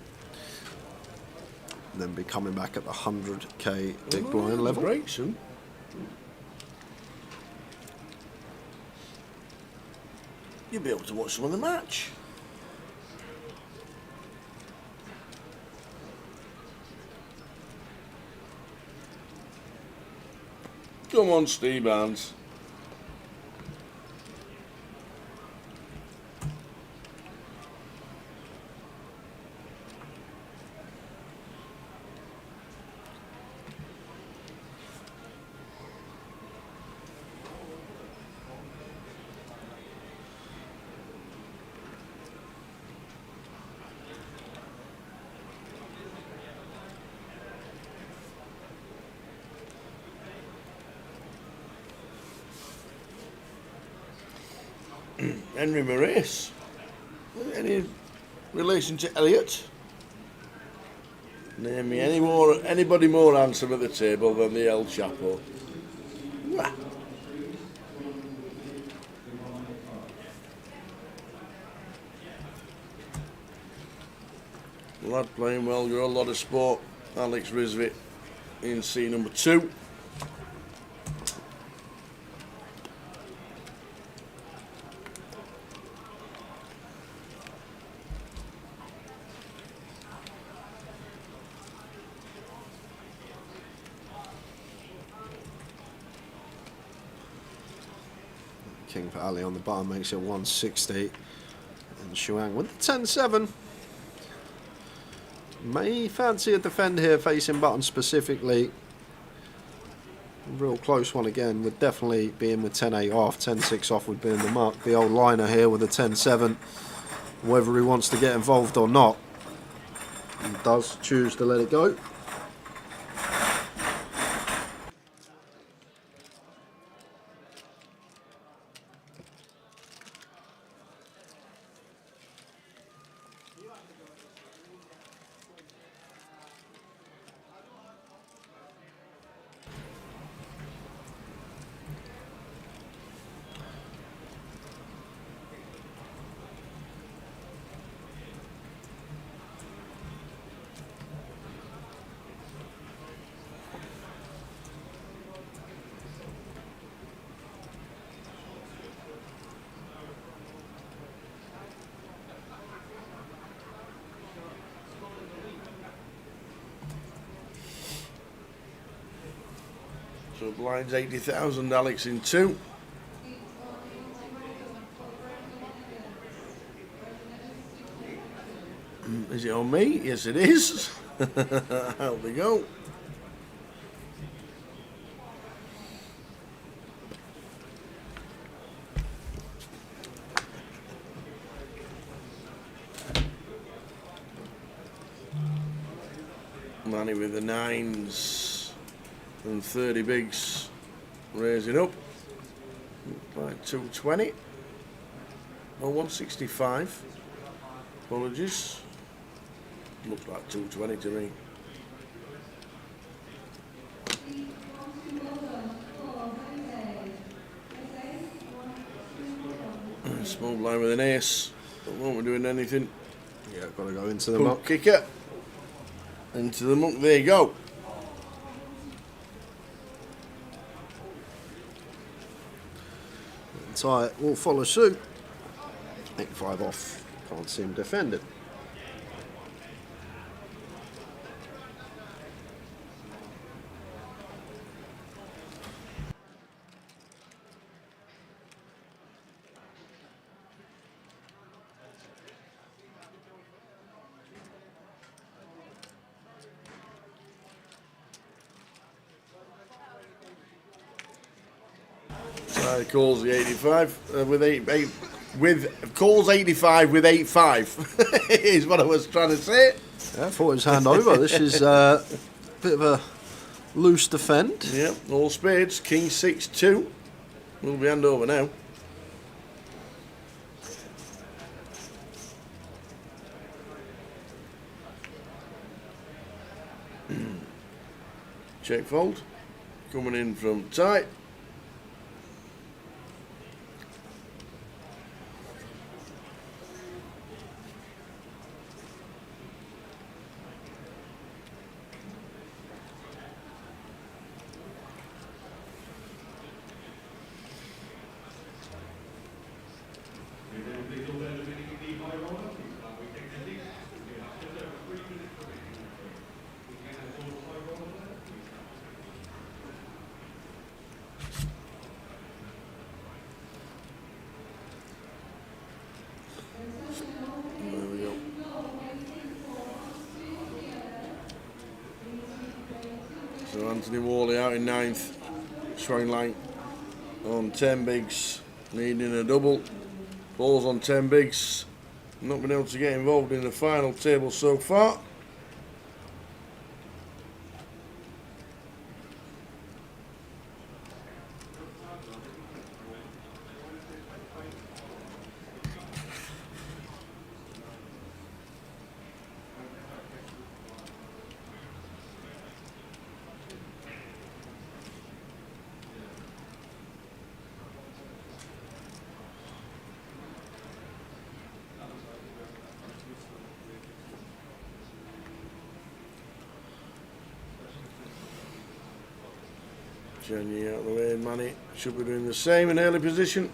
And then be coming back at the 100k big blind level.
Break soon. You'll be able to watch some of the match. Come on, Steve Barnes. Henry Maurice. Any relation to Elliot? Name me anybody more handsome at the table than the El Chapo. Wah. Lad playing well, you're a lot of sport. Alex Rizvit in C number 2.
King for Ali on the bottom makes it 160. And Shuang with the 10-7. May fancy a defend here facing button specifically. Real close one again. Would definitely be in with 10-8 off. 10-6 off would be in the mark. The old liner here with a 10-7. Whether he wants to get involved or not. He does choose to let it go. So blinds 80,000, Alex in 2. Is it on me? Yes, it is. Out we go. Manny with the 9s. And 30 bigs raising up by 220 or 165. Apologies. Looks like 220 to me. Small blind with an ace. But won't be doing anything. Yeah, got to go into the
Punt
muck.
kicker. Into the muck. There you go.
Tie will follow suit. 85 off. Can't see him defend it.
Calls the 85 with with calls 85 with 8-5 is what I was trying to say.
Yeah, I thought it was hand over. This is a bit of a loose defend.
Yep, all spades. King 6-2. Will be hand over now. Check fold. Coming in from tight. There we go. So Anthony Worley out in 9th. Swing line on 10 bigs, needing a double. Balls on 10 bigs. Not been able to get involved in the final table so far. Jenny out of the way, Manny should be doing the same in early position.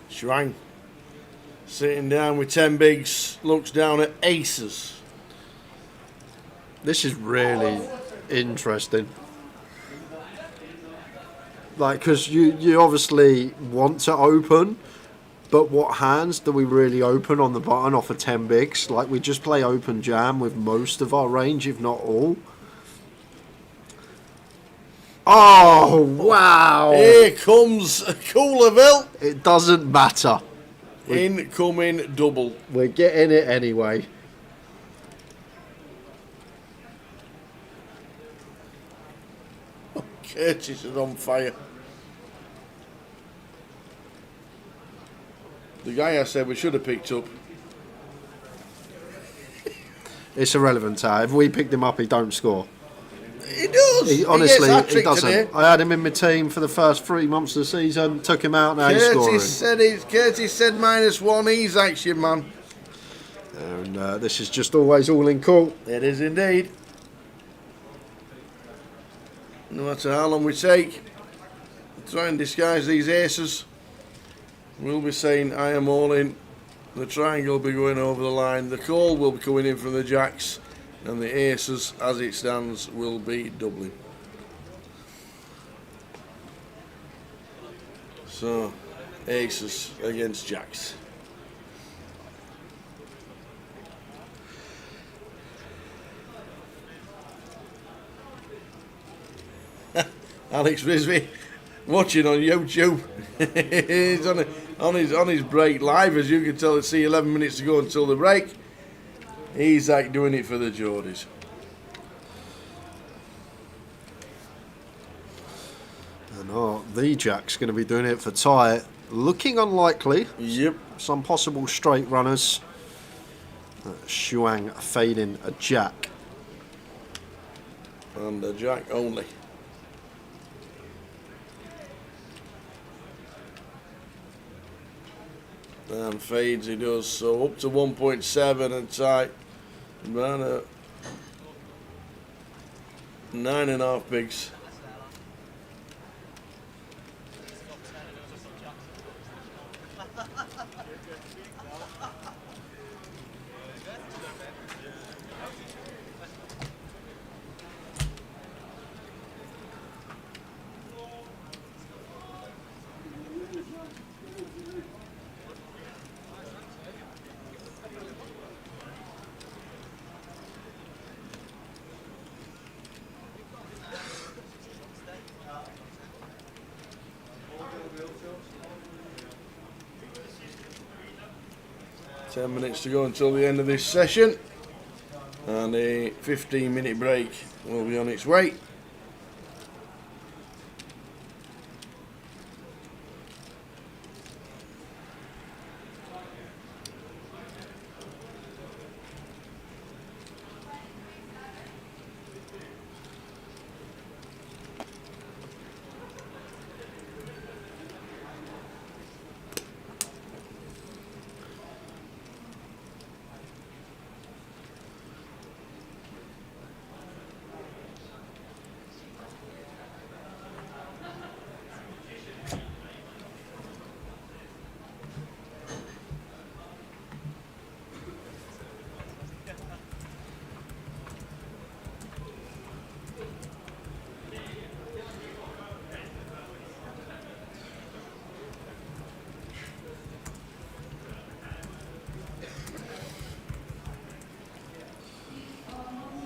Shrang sitting down with 10 bigs, looks down at aces.
This is really interesting. Like, because you obviously want to open, but what hands do we really open on the button off of 10 bigs? Like, we just play open jam with most of our range, if not all. Oh, wow.
Here comes Coolerville.
It doesn't matter.
Incoming double.
We're getting it anyway.
Curtis is on fire. The guy I said we should have picked up.
It's irrelevant, If we picked him up, he don't score.
He does.
Honestly,
he gets
he doesn't.
Today.
I had him in my team for the first 3 months of the season, took him out, now he's scoring.
Curtis said -1, he's action man.
And this is just always all in call.
It is indeed. No matter how long we take, try and disguise these aces. We'll be saying I am all in. The triangle will be going over the line. The call will be coming in from the jacks. And the aces, as it stands, will be doubling. So, aces against jacks. Alex Risby watching on YouTube. He's on his break live, as you can tell. It's 11 minutes to go until the break. He's like doing it for the Geordies.
And the jack's going to be doing it for tie. Looking unlikely.
Yep.
Some possible straight runners. Shuang fading a jack.
And a jack only. And fades he does, so up to 1.7 and tight. About 9.5 bigs. 10 minutes to go until the end of this session, and a 15-minute break will be on its way.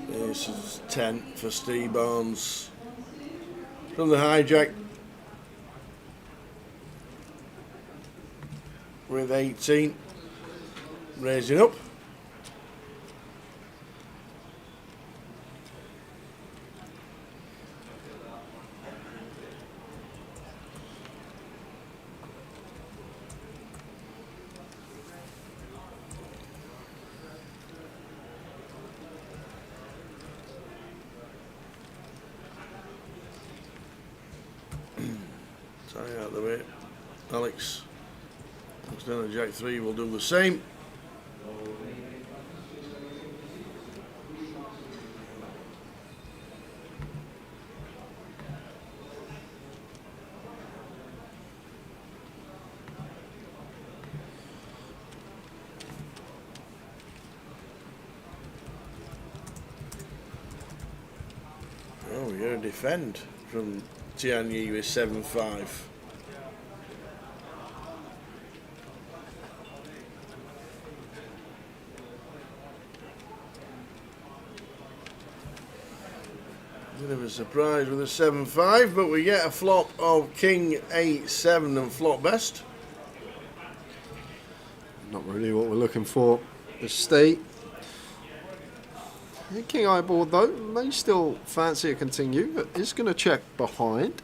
This is 10 for Steve Barnes from the hijack with 18, raising up. Tie out the way. Alex looks down at Jack 3, will do the same. Oh, we got a defend from Tianyi with 7-5. Bit of a surprise with a 7-5, but we get a flop of King 8-7 and flop best.
Not really what we're looking for. The state. King Eye board though may still fancy a continue, but is going to check behind.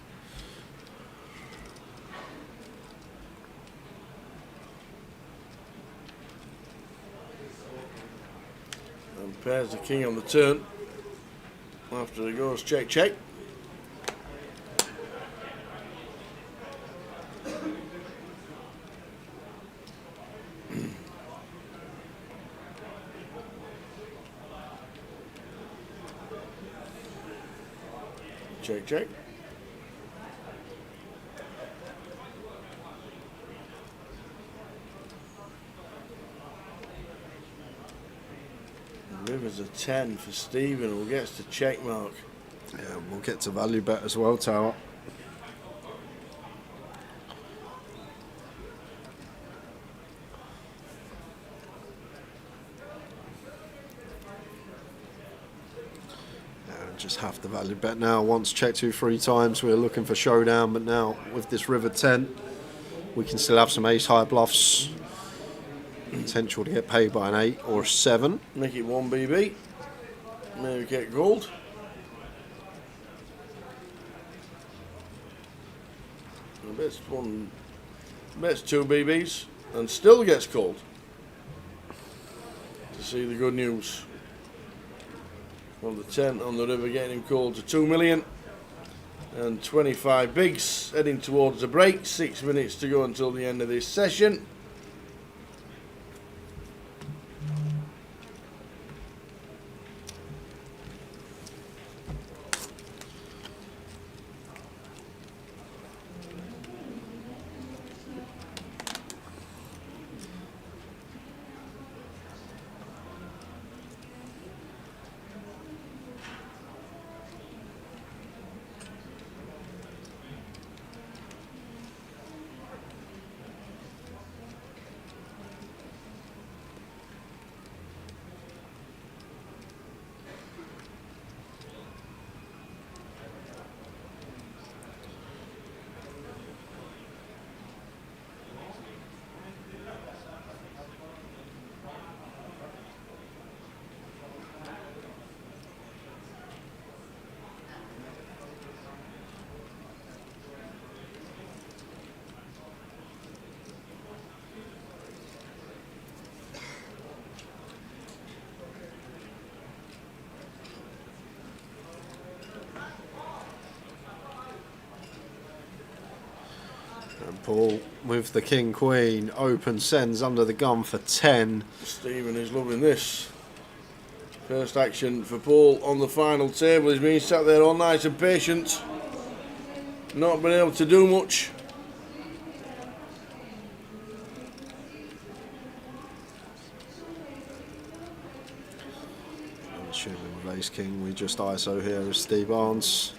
And pairs the king on the turn. After it goes check check. Check, check. River's a 10 for Stephen, who gets the check mark.
Yeah, we'll get to value bet as well, Tower. Just have the value bet now. Once check 2-3 times, we're looking for showdown, but now with this river 10, we can still have some ace high bluffs. Potential to get paid by an 8 or a 7.
Make it 1 BB. Maybe get gold. Bets 2 BBs and still gets called. To see the good news. On the 10 on the river, getting him called to 2 million and 25 bigs, heading towards the break. 6 minutes to go until the end of this session.
Paul with the king queen. Open sends under the gun for 10.
Stephen is loving this. First action for Paul on the final table. He's been sat there all night and patient. Not been able to do much.
I'm assuming with ace king we just ISO here as Steve Barnes.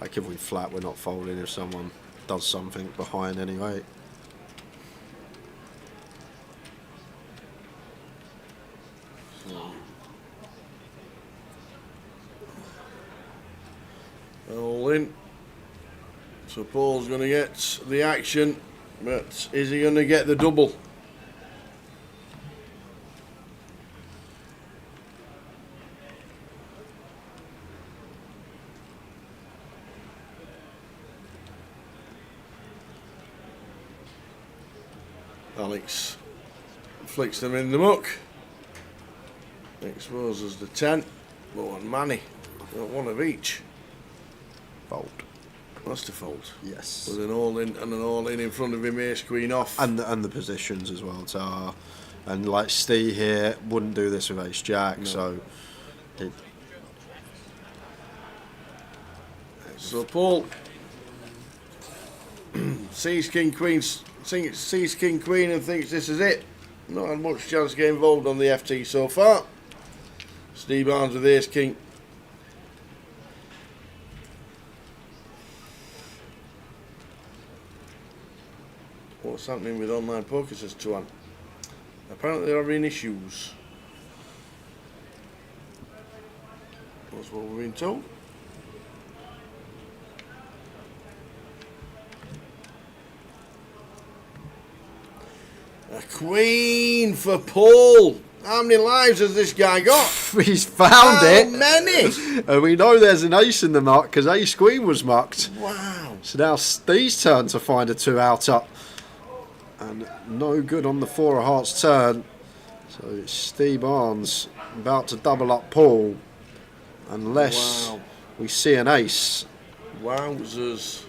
Like if we flat, we're not folding if someone does something behind anyway.
All in. So Paul's going to get the action, but is he going to get the double? Alex flicks them in the muck. Exposes the 10. But on Manny, got one of each.
Fold.
That's to fold.
Yes.
With an all in and an all in front of him, ace queen off.
And the positions as well, Tar. And like Steve here wouldn't do this with ace jack,
No.
so
Paul sees king queen, sees king queen and thinks this is it. Not had much chance to get involved on the FT so far. Steve Barnes with ace king. What's happening with online poker, says Tuan? Apparently they're having issues. That's what we've been told. A queen for Paul. How many lives has this guy got?
He's found it.
How many?
And we know there's an ace in the muck because ace queen was mucked.
Wow.
So now Steve's turn to find a 2-outer. And no good on the 4 of hearts turn. So it's Steve Barnes about to double up Paul. Unless we see an ace.
Wowzers.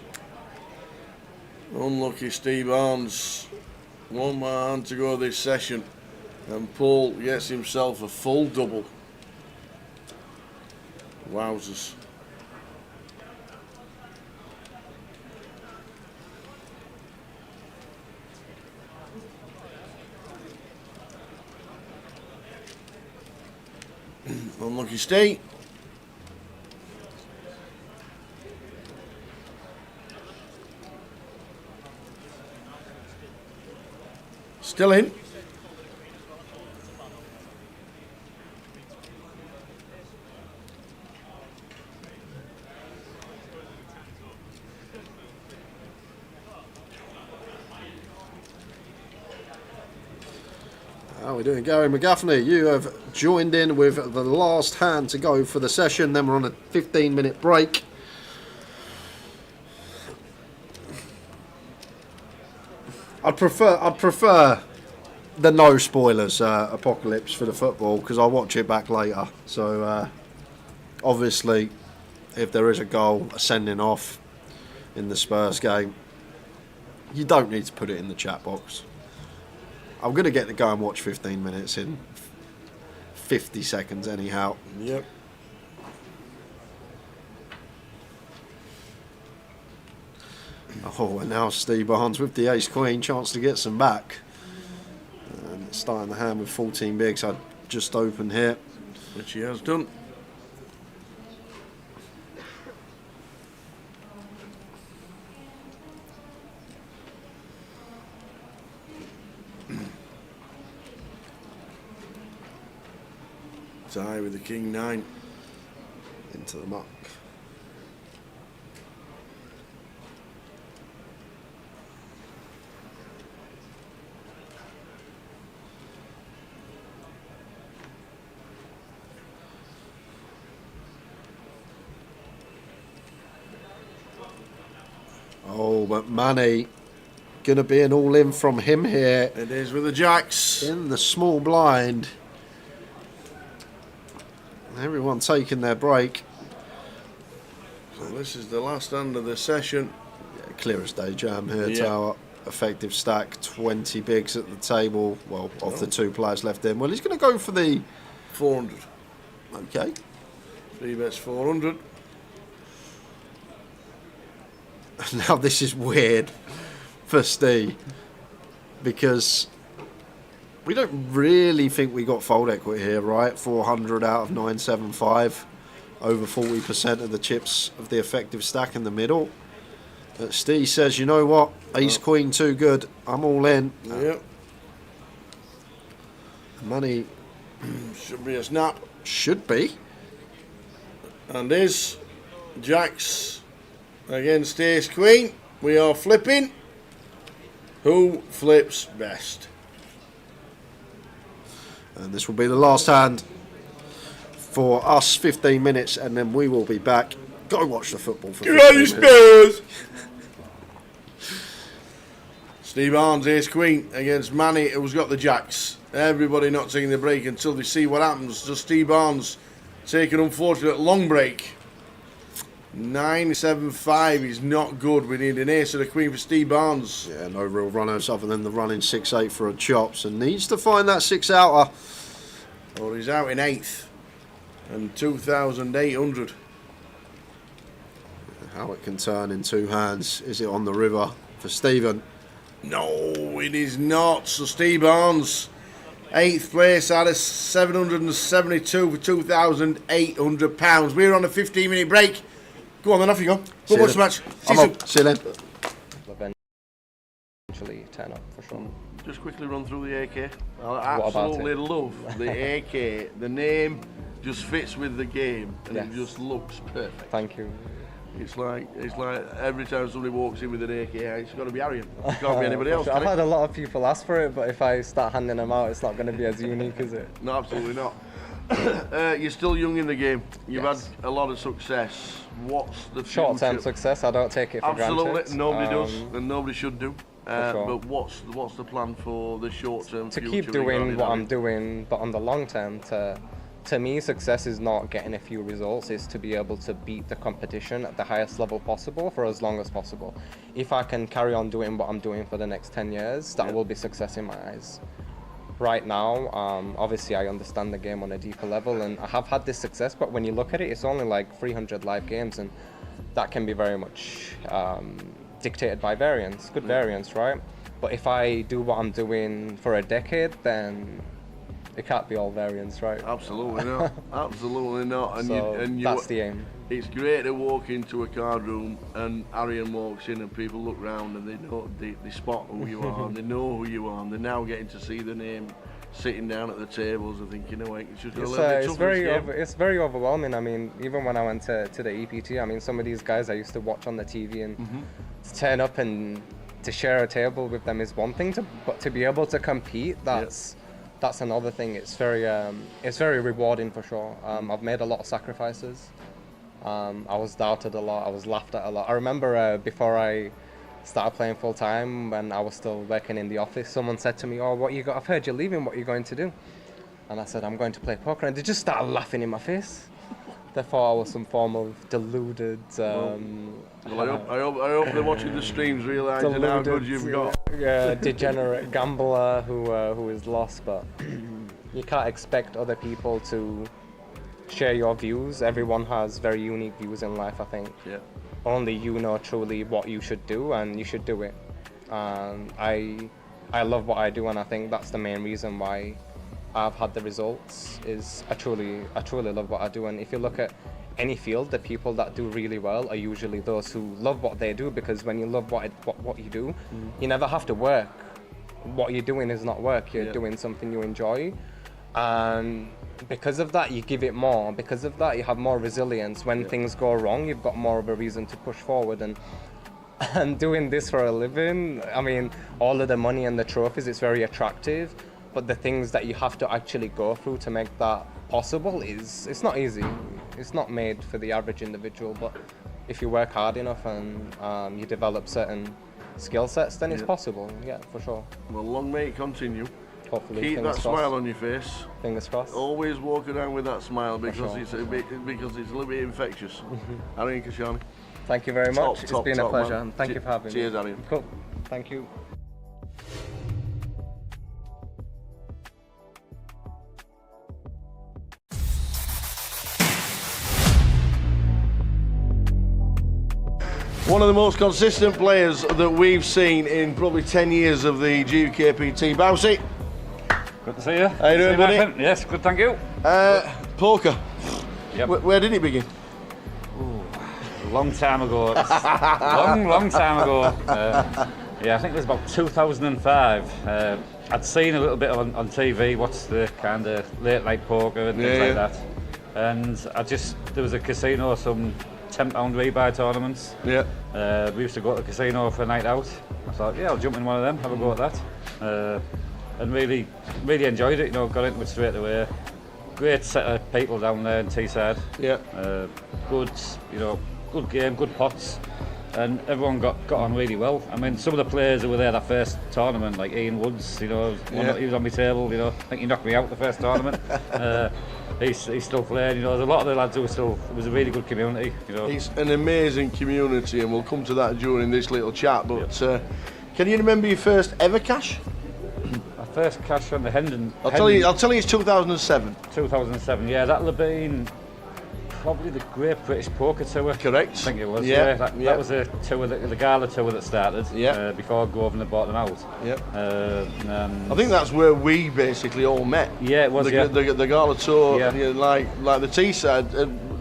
Unlucky Steve Barnes. One more hand to go this session. And Paul gets himself a full double. Wowzers. Unlucky Steve. Still in.
How are we doing, Gary McGaffney? You have joined in with the last hand to go for the session. Then we're on a 15-minute break. I'd prefer the no spoilers apocalypse for the football because I'll watch it back later. So obviously, if there is a goal, a sending off in the Spurs game, you don't need to put it in the chat box. I'm going to get to go and watch 15 minutes in 50 seconds anyhow.
Yep.
Oh, and now Steve Barnes with the ace queen, chance to get some back. And starting the hand with 14 bigs. I just opened here.
Which he has done. Tie with the king 9.
Into the muck. Oh, but Manny, gonna be an all-in from him here.
It is with the jacks.
In the small blind. Everyone taking their break.
So this is the last hand of the session.
clear as day jam here,
Yeah.
Tower. Effective stack, 20 bigs at the table. Well, of the 2 players left in. Well, he's going to go for the
400.
Okay.
3 bets 400.
Now this is weird for Steve because we don't really think we got fold equity here, right? 400 out of 975, over 40% of the chips of the effective stack in the middle. But Steve says, you know what? Ace Queen too good. I'm all in.
Yep.
Money
should be a snap.
Should be.
And is Jacks against Ace Queen. We are flipping. Who flips best?
And this will be the last hand for us, 15 minutes, and then we will be back. Go watch the football for 15 minutes.
Spurs! Steve Barnes, Ace Queen against Manny, who's got the Jacks. Everybody not taking the break until they see what happens. Does Steve Barnes take an unfortunate long break? 9-7-5 is not good. We need an ace and a queen for Steve Barnes.
Yeah, no real runners other than the running 6-8 for a chops, and needs to find that 6-outer.
Or he's out in 8th and 2,800.
How it can turn in 2 hands. Is it on the river for Stephen?
No, it is not. So Steve Barnes, 8th place out of 772 for £2,800. We're on a 15-minute break. Go on then, off you go. Go watch the match. See you soon.
See you then.
Eventually turn up for sure.
Just quickly run through the AK. I
What about
absolutely
it?
love the AK. The name just fits with the game, and
Yes.
it just looks perfect.
Thank you.
It's like every time somebody walks in with an AK, it's got to be Arian. It can't be anybody else.
I've
Can
had
it?
a lot of people ask for it, but if I start handing them out, it's not going to be as unique, is it?
No, absolutely not. You're still young in the game. You've
Yes.
had a lot of success. What's the
Short-term
future?
success, I don't take it for
Absolutely,
granted.
nobody does, and nobody should do.
sure.
But what's the plan for the short-term
To
future?
keep doing
regarding
what I'm
Arian?
doing, but on the long term, to me, success is not getting a few results, it's to be able to beat the competition at the highest level possible for as long as possible. If I can carry on doing what I'm doing for the next 10 years, that will be success in my eyes. Right now, obviously I understand the game on a deeper level and I have had this success, but when you look at it, it's only like 300 live games and that can be very much dictated by variance, good variance, right? But if I do what I'm doing for a decade, then it can't be all variance, right?
Absolutely not. Absolutely not. And
So
you,
that's the aim.
It's great to walk into a card room and Arian walks in and people look round and they spot who you are and they know who you are and they're now getting to see the name sitting down at the tables and thinking, you know, it's just a little bit tougher this game.
It's very overwhelming. I mean, even when I went to the EPT, I mean, some of these guys I used to watch on the TV and to turn up and to share a table with them is one thing, but to be able to compete, that's another thing. It's very rewarding for sure. I've made a lot of sacrifices. I was doubted a lot. I was laughed at a lot. I remember before I started playing full time, when I was still working in the office, someone said to me, "Oh, I've heard you're leaving. What are you going to do?" And I said, "I'm going to play poker." And they just started laughing in my face. They thought I was some form of deluded.
Well, I hope they're watching the streams realising how good you've got.
Yeah, degenerate gambler who is lost, but you can't expect other people to share your views. Everyone has very unique views in life, I think.
Yeah.
Only you know truly what you should do, and you should do it. I love what I do, and I think that's the main reason why I've had the results. Is I truly love what I do, and if you look at any field, the people that do really well are usually those who love what they do, because when you love what you do, you never have to work. What you're doing is not work, you're doing something you enjoy, and because of that you give it more. Because of that you have more resilience. When things go wrong, you've got more of a reason to push forward, and doing this for a living, I mean, all of the money and the trophies, it's very attractive, but the things that you have to actually go through to make that possible it's not easy. It's not made for the average individual, but if you work hard enough and you develop certain skill sets, then it's possible. Yeah, for sure.
Well, long may it continue.
Hopefully.
Keep that
Fingers
smile
crossed.
on your face.
Fingers crossed.
Always walk around with that smile because
sure.
it's a little bit infectious. Arian Kashani.
Thank you very much.
Top,
It's been a
top,
pleasure,
man.
and thank you for having me.
Cheers, Arian.
Cool. Thank you.
One of the most consistent players that we've seen in probably 10 years of the GUKPT. Bouncy.
Good to see you.
How you doing, buddy?
Yes, good, thank you.
Poker.
Yep.
Where did it begin?
Long time ago. long time ago. Yeah, I think it was about 2005. I'd seen a little bit on TV, what's the kind of late night poker and things like that. And there was a casino, some £10 rebuy tournaments.
Yeah.
We used to go to the casino for a night out. I thought, yeah, I'll jump in one of them, have a go at that. And really enjoyed it, got into it straight away. Great set of people down there in Teesside.
Yeah.
Good game, good pots, and everyone got on really well. I mean, some of the players who were there that first tournament, like Ian Woods, he was on my table. I think he knocked me out the first tournament. He's still playing. There's a lot of the lads who are still. It was a really good community.
It's an amazing community, and we'll come to that during this little chat. But can you remember your first ever cash?
My first cash on the Hendon.
I'll tell you, it's 2007.
2007. Yeah, that'll have been probably the Great British Poker Tour.
Correct.
I think it was.
Yeah.
That was a tour, the gala tour that started.
Yeah.
Before Grosvenor bought them out.
Yeah. I think that's where we basically all met.
Yeah, it was.
The gala tour.
Yeah.
Like the Teesside.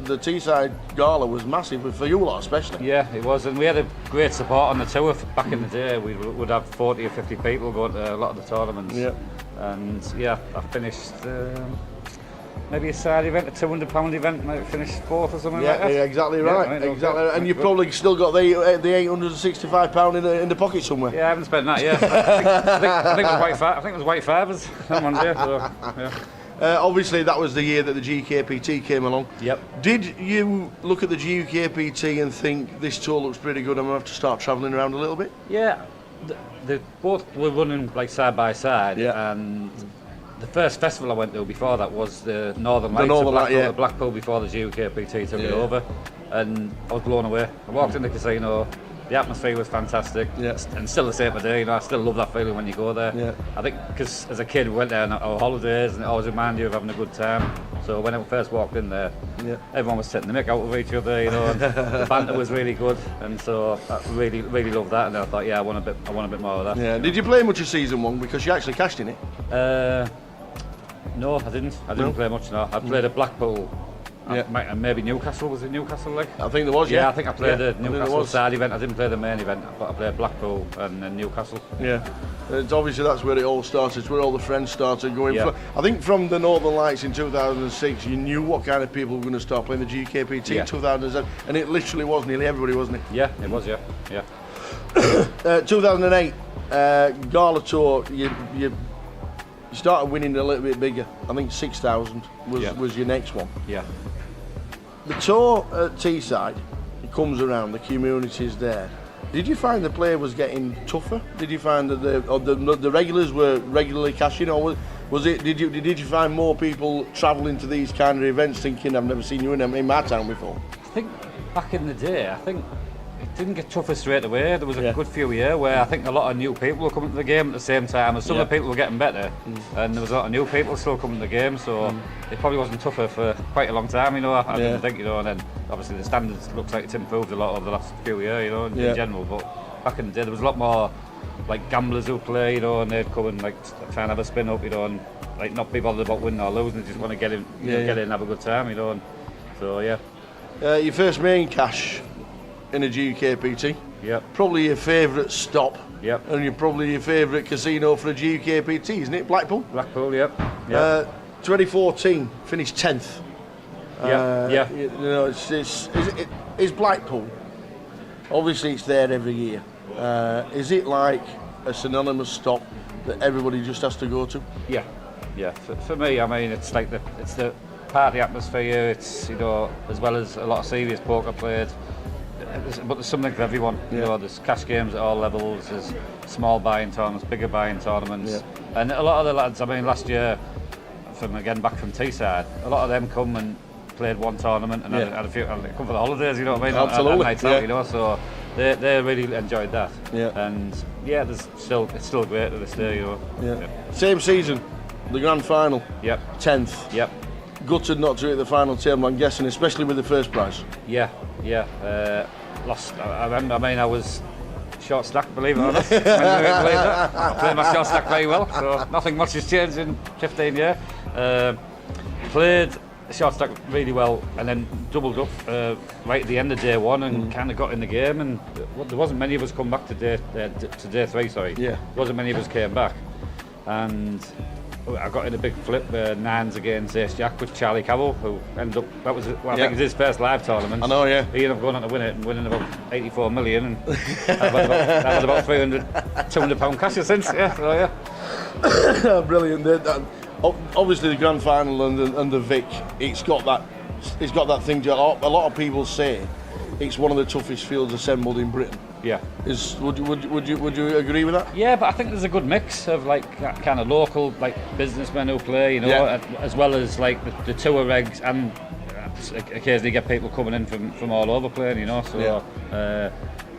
The Teesside gala was massive for you lot, especially.
Yeah, it was, and we had a great support on the tour. Back in the day, we would have 40 or 50 people going to a lot of the tournaments.
Yeah.
And I finished. Maybe a side event, a £200 event, might finish fourth or something like that.
Yeah, exactly right. Exactly. And you've probably still got the £865 in the pocket somewhere.
Yeah, I haven't spent that yet. I think it was white fibres on one day. So, yeah.
Obviously, that was the year that the GUKPT came along.
Yep.
Did you look at the GUKPT and think this tour looks pretty good? I'm going to have to start travelling around a little bit.
Yeah, they both were running like side by side.
Yeah.
And the first festival I went to before that was the Northern Lights. Blackpool before the GUKPT took it over, and I was blown away. I walked in the casino. The atmosphere was fantastic, and still the same today. I still love that feeling when you go there.
Yeah.
I think because as a kid we went there on our holidays, and it always reminded you of having a good time. So when I first walked in there, everyone was taking the mick out of each other, and the banter was really good, and so I really loved that. And I thought, I want a bit more of that.
Yeah. Did you play much of season one because you actually cashed in it?
No, I didn't. I didn't play much. No, I played at Blackpool. And maybe Newcastle. Was it Newcastle? Like?
I think there was.
Yeah, I think I played the Newcastle side event. I didn't play the main event, but I played Blackpool and then Newcastle.
Yeah, it's obviously that's where it all started. It's where all the friends started going.
Yeah.
I think from the Northern Lights in 2006, you knew what kind of people were going to start playing the GUKPT in 2007, and it literally was nearly everybody, wasn't it?
Yeah, it was. Yeah.
2008 Gala Tour. You started winning a little bit bigger. I think 6,000 was your next one.
Yeah.
The tour at Teesside, it comes around, the community's there. Did you find the play was getting tougher? Did you find that the regulars were regularly cashing, or was it? Did you find more people travelling to these kind of events thinking, I've never seen you in my town before?
I think back in the day, it didn't get tougher straight away. There was a good few years where I think a lot of new people were coming to the game at the same time as some of the people were getting better, and there was a lot of new people still coming to the game, so it probably wasn't tougher for quite a long time, I didn't think, and then obviously the standards looks like it's improved a lot over the last few years, in general, but back in the day there was a lot more like gamblers who play, and they'd come and like try and have a spin up, and like not be bothered about winning or losing, they just want to get in and have a good time, and so
your first main cash in a GUKPT.
Yep.
Probably your favourite stop.
Yep.
And you're probably your favourite casino for a GUKPT, isn't it? Blackpool?
Blackpool, yep.
2014, finished 10th.
Yeah.
Is Blackpool, obviously it's there every year. Is it like a synonymous stop that everybody just has to go to?
Yeah. For me, I mean, it's like it's the party atmosphere. It's as well as a lot of serious poker played. But there's something for everyone. There's cash games at all levels. There's small buy-in tournaments, bigger buy-in tournaments, and a lot of the lads. I mean, last year, back from Teesside, a lot of them come and played one tournament and had a few, and come for the holidays, you know what I mean?
Absolutely,
Nights out, you know, so they really enjoyed that.
Yeah.
And yeah, it's still great to this day, you know.
Yeah. Same season, the grand final.
Yep.
10th.
Yep.
Gutted not to hit the final table, I'm guessing, especially with the first prize.
Yeah. Lost. I remember. I mean, I was short stack, believe it or not. I played my short stack very well, so nothing much has changed in 15 years. Played short stack really well, and then doubled up right at the end of day one, and kind of got in the game. And there wasn't many of us come back to day three. Sorry.
Yeah.
Wasn't many of us came back, and I got in a big flip, nines against Ace Jack with Charlie Cavill, who ended up, I think it was his first live tournament.
I know, yeah.
He ended up going on to win it and winning about 84 million, and that was about 200 pound cash since, yeah, so yeah.
Brilliant. Obviously the grand final and the Vic, it's got that thing. A lot of people say it's one of the toughest fields assembled in Britain.
Yeah.
Would you agree with that?
Yeah, but I think there's a good mix of like kind of local like businessmen who play, you know, as well as like the tour regs, and occasionally get people coming in from all over playing, you know. So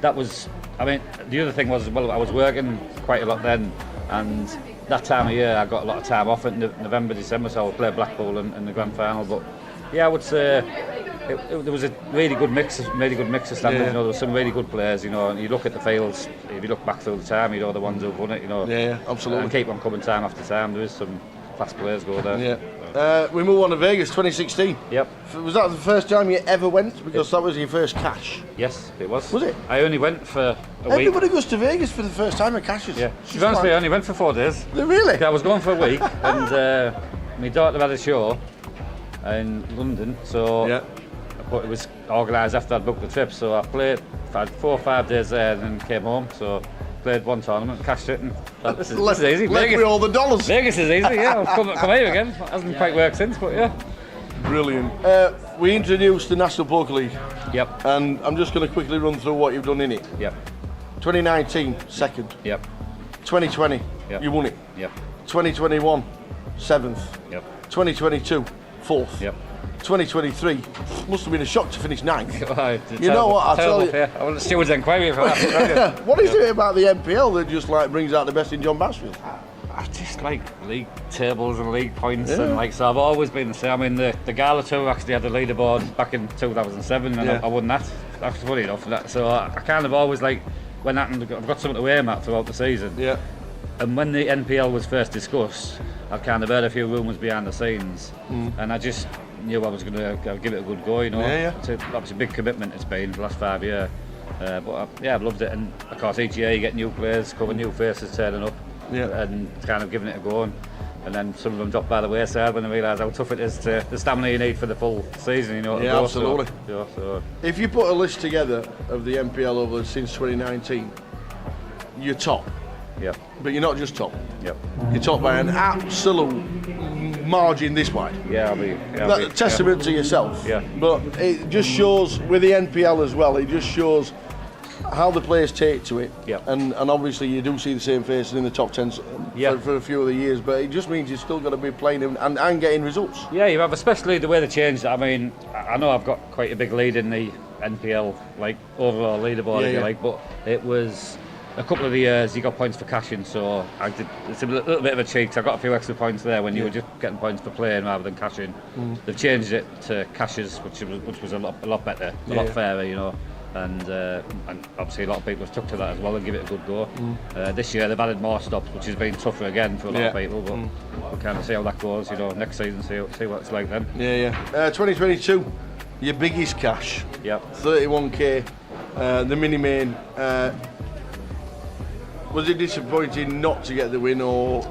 that was. I mean, the other thing was, well, I was working quite a lot then, and that time of year I got a lot of time off in November, December, so I would play Blackpool in the grand final. But yeah, I would say. There was a really good mix of standards. You know, there were some really good players. You know, and you look at the fields. If you look back through the time, you know the ones who've won it. You know,
yeah, absolutely.
And keep on coming time after time. There is some fast players go there.
Yeah. We move on to Vegas, 2016.
Yep.
Was that the first time you ever went? Because that was your first cash.
Yes, it was.
Was it?
I only went for a week.
Everybody goes to Vegas for the first time at cashes.
Yeah. To be honest, I only went for 4 days.
Really?
I was going for a week, and my daughter had a show in London, so. Yeah. But it was organised after I'd booked the trip, so I had 4 or 5 days there and then came home, so played one tournament, cashed it, and this is easy.
Left with all the dollars.
Vegas is easy, yeah. I'll come here again. It hasn't quite worked since, but yeah.
Brilliant. We introduced the National Poker League.
Yep.
And I'm just going to quickly run through what you've done in it.
Yep.
2019, second.
Yep.
2020,
yep.
You won it.
Yep.
2021, seventh.
Yep.
2022, fourth.
Yep.
2023 must have been a shock to finish ninth.
You
know what? I'll tell you.
Yeah. I want the steward's inquiry for that.
What is it about the NPL that just like brings out the best in John Bassfield?
I just like league tables and league points, and like so I've always been the same. I mean, the Gala Tour actually had the leaderboard back in 2007, and I won that. That's funny enough. So I kind of always like when that, I've got something to aim at throughout the season.
Yeah.
And when the NPL was first discussed, I kind of heard a few rumours behind the scenes, and I just knew I was going to give it a good go, you know. It's obviously a big commitment it's been for the last 5 years, but I've loved it, and of course each year you get new players, cover new faces turning up, and kind of giving it a go, and then some of them drop by the wayside when they realise how tough it is to the stamina you need for the full season, you know.
Yeah, absolutely.
So.
If you put a list together of the NPL over since 2019, you're top.
Yep.
But you're not just top.
Yep.
You're top by an absolute margin this wide.
Yeah, I'll be.
Testament to yourself.
Yeah.
But it just shows with the NPL as well. It just shows how the players take to it.
Yeah.
And obviously you do see the same faces in the top 10 for a few of the years. But it just means you've still got to be playing and getting results.
Yeah, you have, especially the way they changed. I mean, I know I've got quite a big lead in the NPL, like overall leaderboard, if you like. But it was. A couple of the years you got points for cashing, so it's a little bit of a cheat. I got a few extra points there when you were just getting points for playing rather than cashing. They've changed it to cashes, which was a lot better, a lot fairer, you know. And obviously a lot of people have stuck to that as well and give it a good go. This year they've added more stops, which has been tougher again for a lot of people. But we'll kind of see how that goes, you know. Next season, see what it's like then.
2022, your biggest cash.
Yep.
31k, the mini main. Was it disappointing not to get the win, or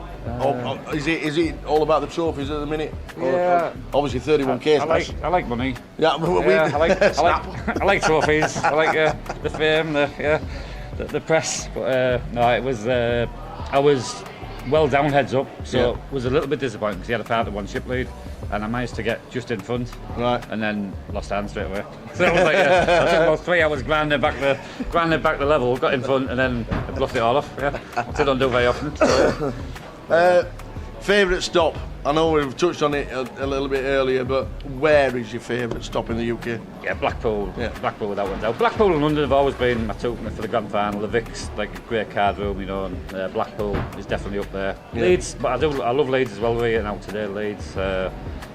is it all about the trophies at the minute?
Yeah.
Obviously 31k.
I like money.
Yeah,
I like trophies. I like the fame, the press. But no, it was. I was well down heads up, so it was a little bit disappointing because he had a 5-1 ship lead, and I managed to get just in front, and then lost hand straight away. So it was like I took about 3 hours grinding back the level, got in front, and then bluffed it all off. Yeah, which I don't do very often. So,
favourite stop I know we've touched on it a little bit earlier, but where is your favourite stop in the UK?
Yeah, Blackpool.
Yeah.
Blackpool without one doubt. Blackpool and London have always been my two for the grand final. The Vic's like a great card room, you know, and Blackpool is definitely up there.
Yeah.
Leeds, but I love Leeds as well. We're here now today, Leeds.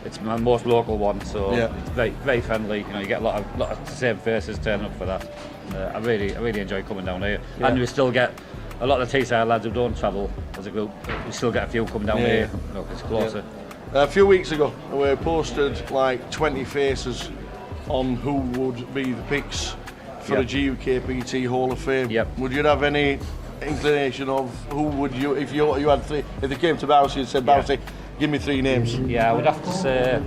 It's my most local one, so it's very, very friendly. You know, you get a lot of the same faces turning up for that. I really enjoy coming down here, and we still get a lot of the Teesside lads who don't travel as a group. We still get a few coming down here. You know, 'cause it's closer.
A few weeks ago, we posted like 20 faces on who would be the picks for the GUKPT Hall of Fame. Would you have any inclination of who would you, if you had three, if they came to Bousey and said, Bousey, give me 3 names?
Yeah, I would have to say,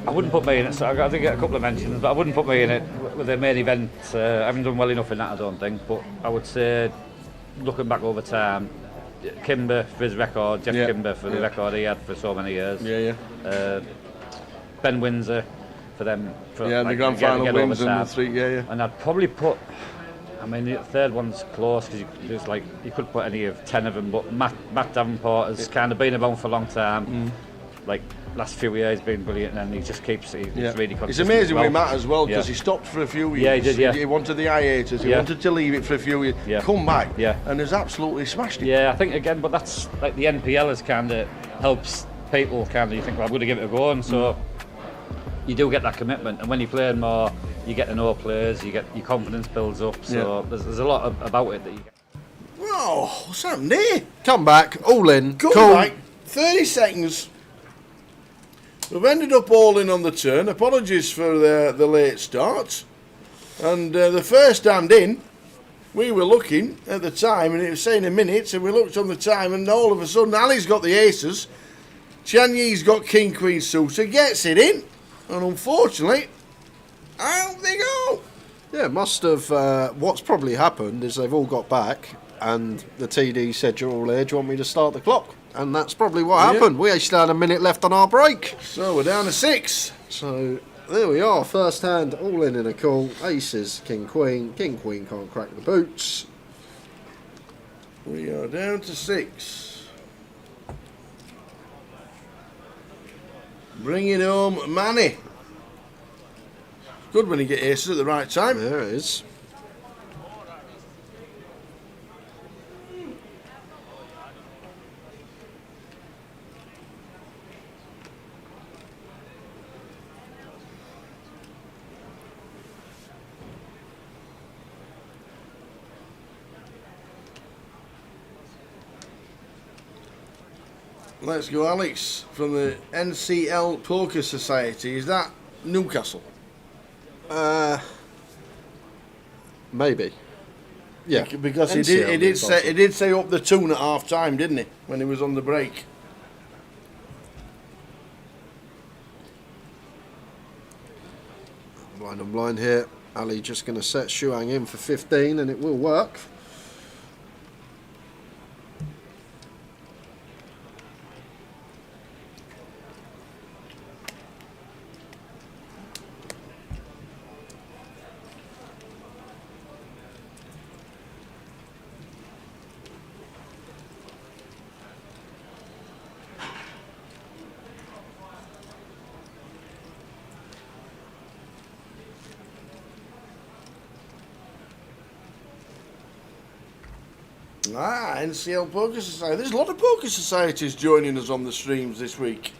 I wouldn't put me in it, so I did get a couple of mentions, but I wouldn't put me in it with the main event. I haven't done well enough in that, I don't think, but I would say, looking back over time, Kimber for his record, Jeff Kimber for the record he had for so many years. Ben Windsor for them. For,
the grand final wins and the 3,
And I'd probably put, I mean, the third one's close because you could put any of 10 of them, but Matt Davenport has kind of been around for a long time. Like last few years he's been brilliant, and he just keeps he's really consistent.
It's amazing with Matt as well, because he stopped for a few years.
Yeah, he did. Yeah,
he wanted the hiatus. He wanted to leave it for a few years. Come back. And has absolutely smashed it.
Yeah, I think again, but that's like the NPL has kind of helps people. Kind of you think, well, I'm going to give it a go, and so you do get that commitment. And when you play more, you get to know players. You get your confidence builds up. So there's a lot about it that you get.
Oh, what's happened here?
Come back, all in.
Come back. 30 seconds. We've ended up all in on the turn. Apologies for the late start. And the first hand in, we were looking at the time, and it was saying a minute, and we looked on the time, and all of a sudden, Ali's got the aces. Chan Yi's got king, queen suited, gets it in, and unfortunately, out they go.
Yeah, must have. What's probably happened is they've all got back, and the TD said, "You're all here. Do you want me to start the clock?" And that's probably what happened. We actually had a minute left on our break.
So we're down to 6.
So there we are. First hand, all in a call. Aces, king, queen. King, queen can't crack the boots.
We are down to 6. Bring it home, Manny. Good when you get aces at the right time.
There it is.
Let's go, Alex, from the NCL Poker Society. Is that Newcastle?
Maybe. Yeah,
because he did say up the tune at half time, didn't he? When he was on the break.
Blind on blind here. Ali just going to set Shuang in for 15, and it will work.
NCL Poker Society. There's a lot of poker societies joining us on the streams this week.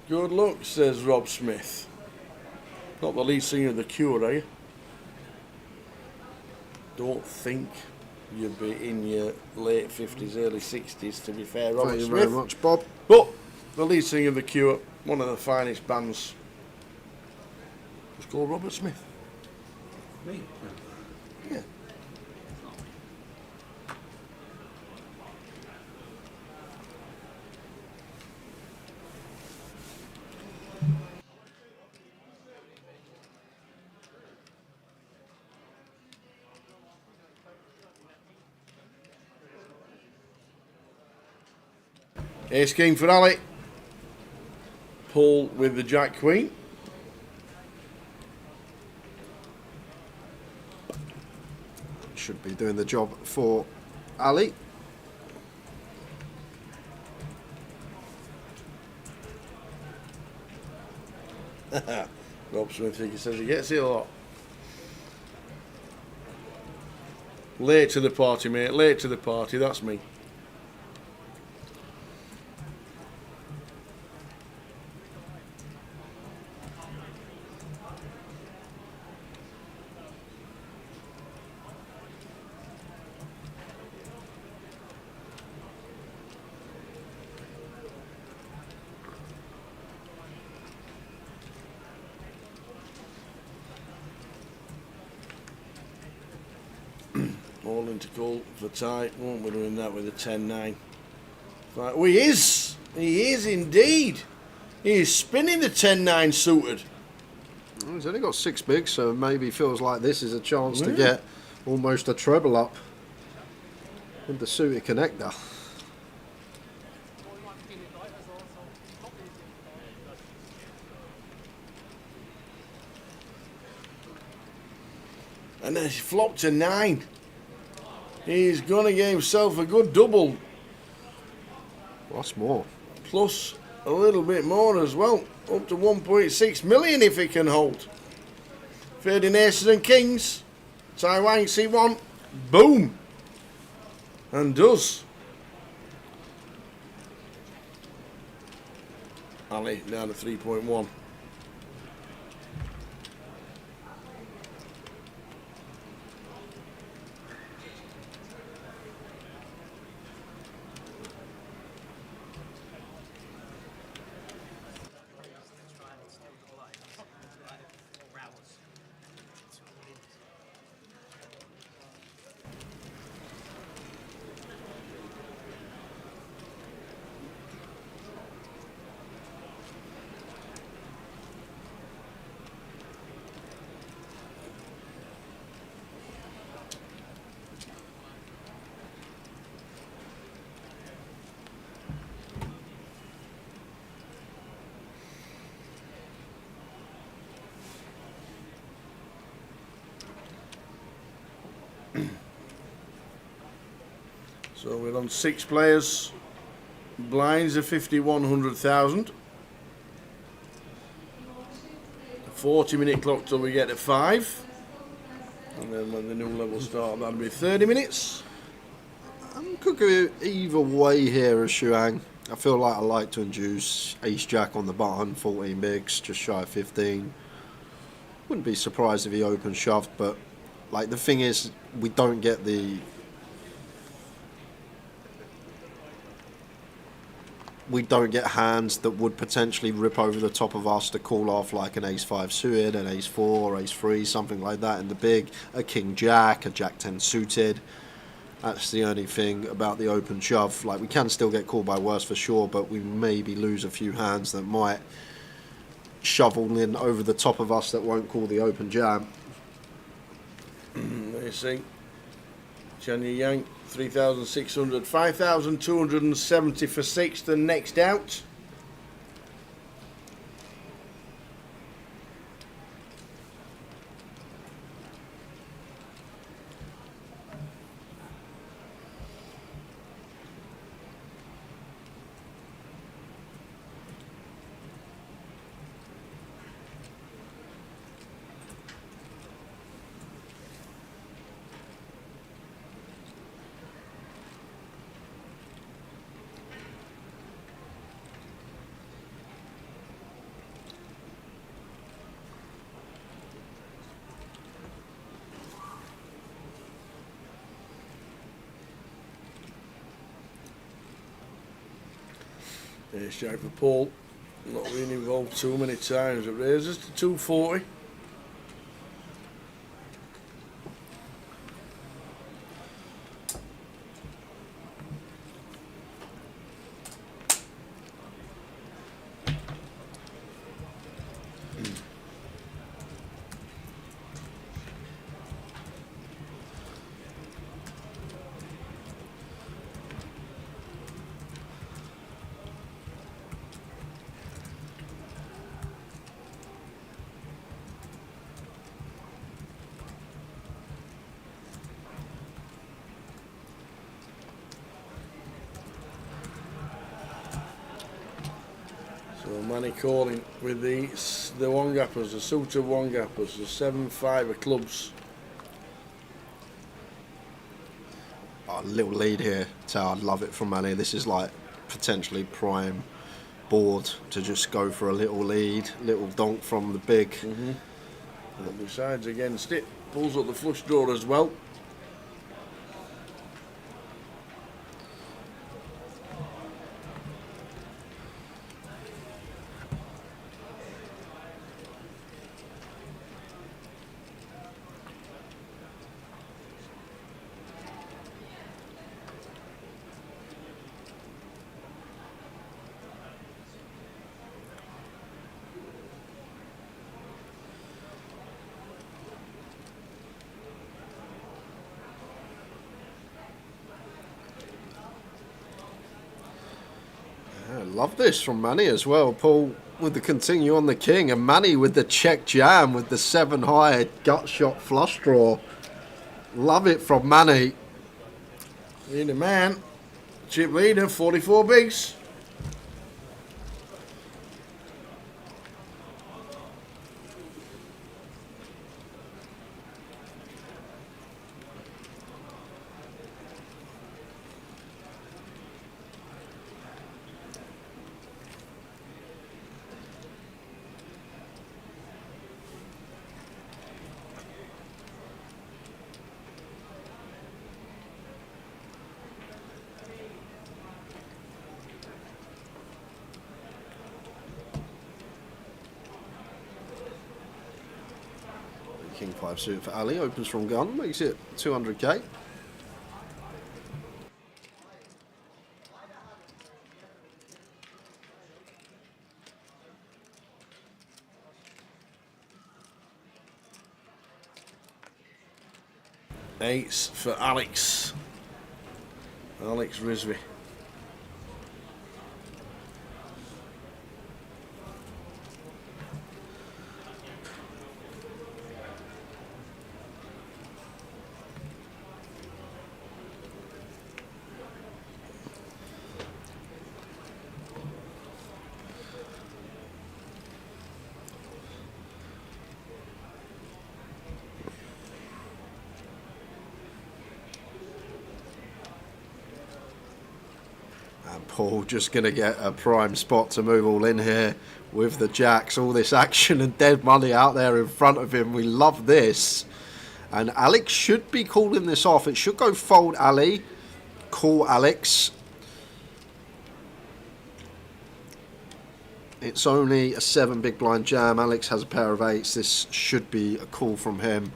Good luck, says Rob Smith. Not the lead singer of The Cure, are you? Don't think you'd be in your late 50s, early 60s, to be fair, Robert
Thank you
Smith.
very much, Bob.
But the lead singer of The Cure, one of the finest bands, was called Robert Smith.
Me?
Yeah. Ace King for Ali. Pull with the Jack Queen.
Should be doing the job for Ali.
Rob Smith, he says he gets it a lot. Late to the party, mate. Late to the party. That's me. All into call for tight. Won't we doing that with a 10-9? Right. Oh, he is. He is indeed. He is spinning the 10-9 suited.
Well, he's only got 6 bigs, so maybe feels like this is a chance to get almost a treble up with the suited connector.
And then he flopped to 9. He's going to get himself a good double.
What's more?
Plus a little bit more as well. Up to 1.6 million if he can hold. Fading aces and kings. Taiwan C1. Boom. And does. Ali down to 3.1. So we're on 6 players. Blinds are 50-100,000. 40-minute clock till we get to 5. And then when the new level start, that'll be 30 minutes.
Could go either way here as Shuang. I feel like I like to induce ace-jack on the button, 14 bigs, just shy of 15. Wouldn't be surprised if he open shoved, but like the thing is, we don't get the... We don't get hands that would potentially rip over the top of us to call off like an ace-5 suited, an ace-4, ace-3, something like that in the big, a king-jack, a jack-10 suited. That's the only thing about the open shove. Like, we can still get called by worse for sure, but we maybe lose a few hands that might shovel in over the top of us that won't call the open jam.
There you see. Chanya Yang, 3,600, 5,270 for 6th and next out. There's straight for Paul. Not been involved too many times. It raises to 240. Manny calling with the one-gappers, the suit of one-gappers, the 7-5 of clubs.
Oh, little lead here, so I'd love it from Manny. This is like potentially prime board to just go for a little lead, little donk from the big.
But decides against it, pulls up the flush draw as well.
I love this from Manny as well. Paul with the continue on the king, and Manny with the check jam with the 7 high gut shot flush draw. Love it from Manny.
Leader man, chip leader, 44 bigs.
King 5 suit for Ali, opens from gun, makes it 200k.
Eights for Alex. Alex Risby.
Paul just going to get a prime spot to move all in here with the jacks, all this action and dead money out there in front of him. We love this. And Alex should be calling this off. It should go fold Ali, call Alex. It's only a 7 big blind jam. Alex has a pair of 8s. This should be a call from him.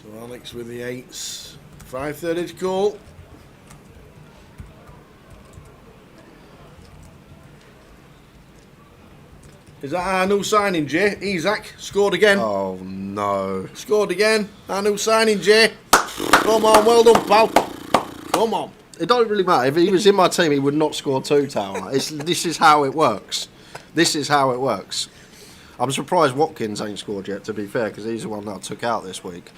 So Alex with the 8s. 5/30 call. Is that our new signing, Jay? Isaac scored again.
Oh no.
Scored again. Our new signing, Jay. Come on, well done, pal. Come on.
It don't really matter. If he was in my team, he would not score 2 tower. This is how it works. This is how it works. I'm surprised Watkins ain't scored yet, to be fair, because he's the one that I took out this week.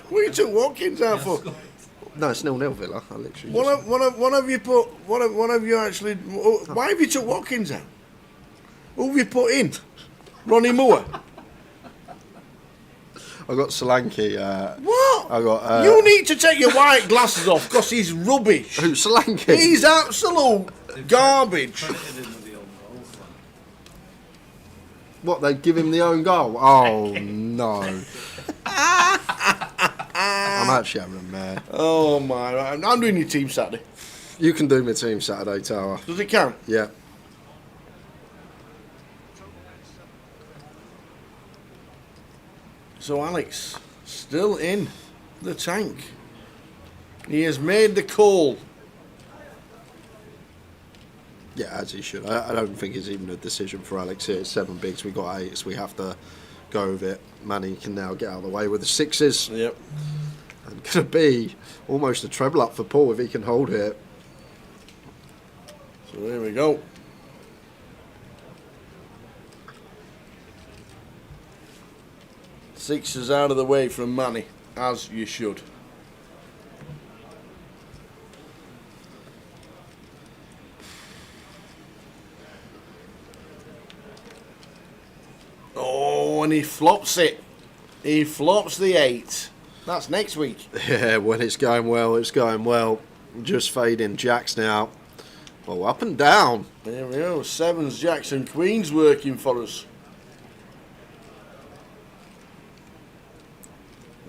What you took Watkins out for?
No, it's 0-0 Villa. I literally
What have you put? What have you actually? Why have you took Watkins out? Who have you put in? Ronnie Moore.
I got Solanke.
What?
I got.
You need to take your white glasses off because he's rubbish.
Who, Solanke?
He's absolute garbage.
What, they give him the own goal? Oh no. I'm actually having a mare.
Oh my! I'm doing your team Saturday.
You can do my team Saturday, Tower.
Does it count?
Yeah.
So Alex, still in the tank. He has made the call.
Yeah, as he should. I don't think it's even a decision for Alex here. It's 7 bigs, we got 8, so we have to go with it. Manny can now get out of the way with the 6s.
Yep.
And going to be almost a treble up for Paul if he can hold it.
So here we go. Sixes out of the way from Manny, as you should. Oh, and he flops it. He flops the 8. That's next week.
Yeah, when it's going well, it's going well. Just fading jacks now. Oh, up and down.
There we go. 7s, jacks and queens working for us.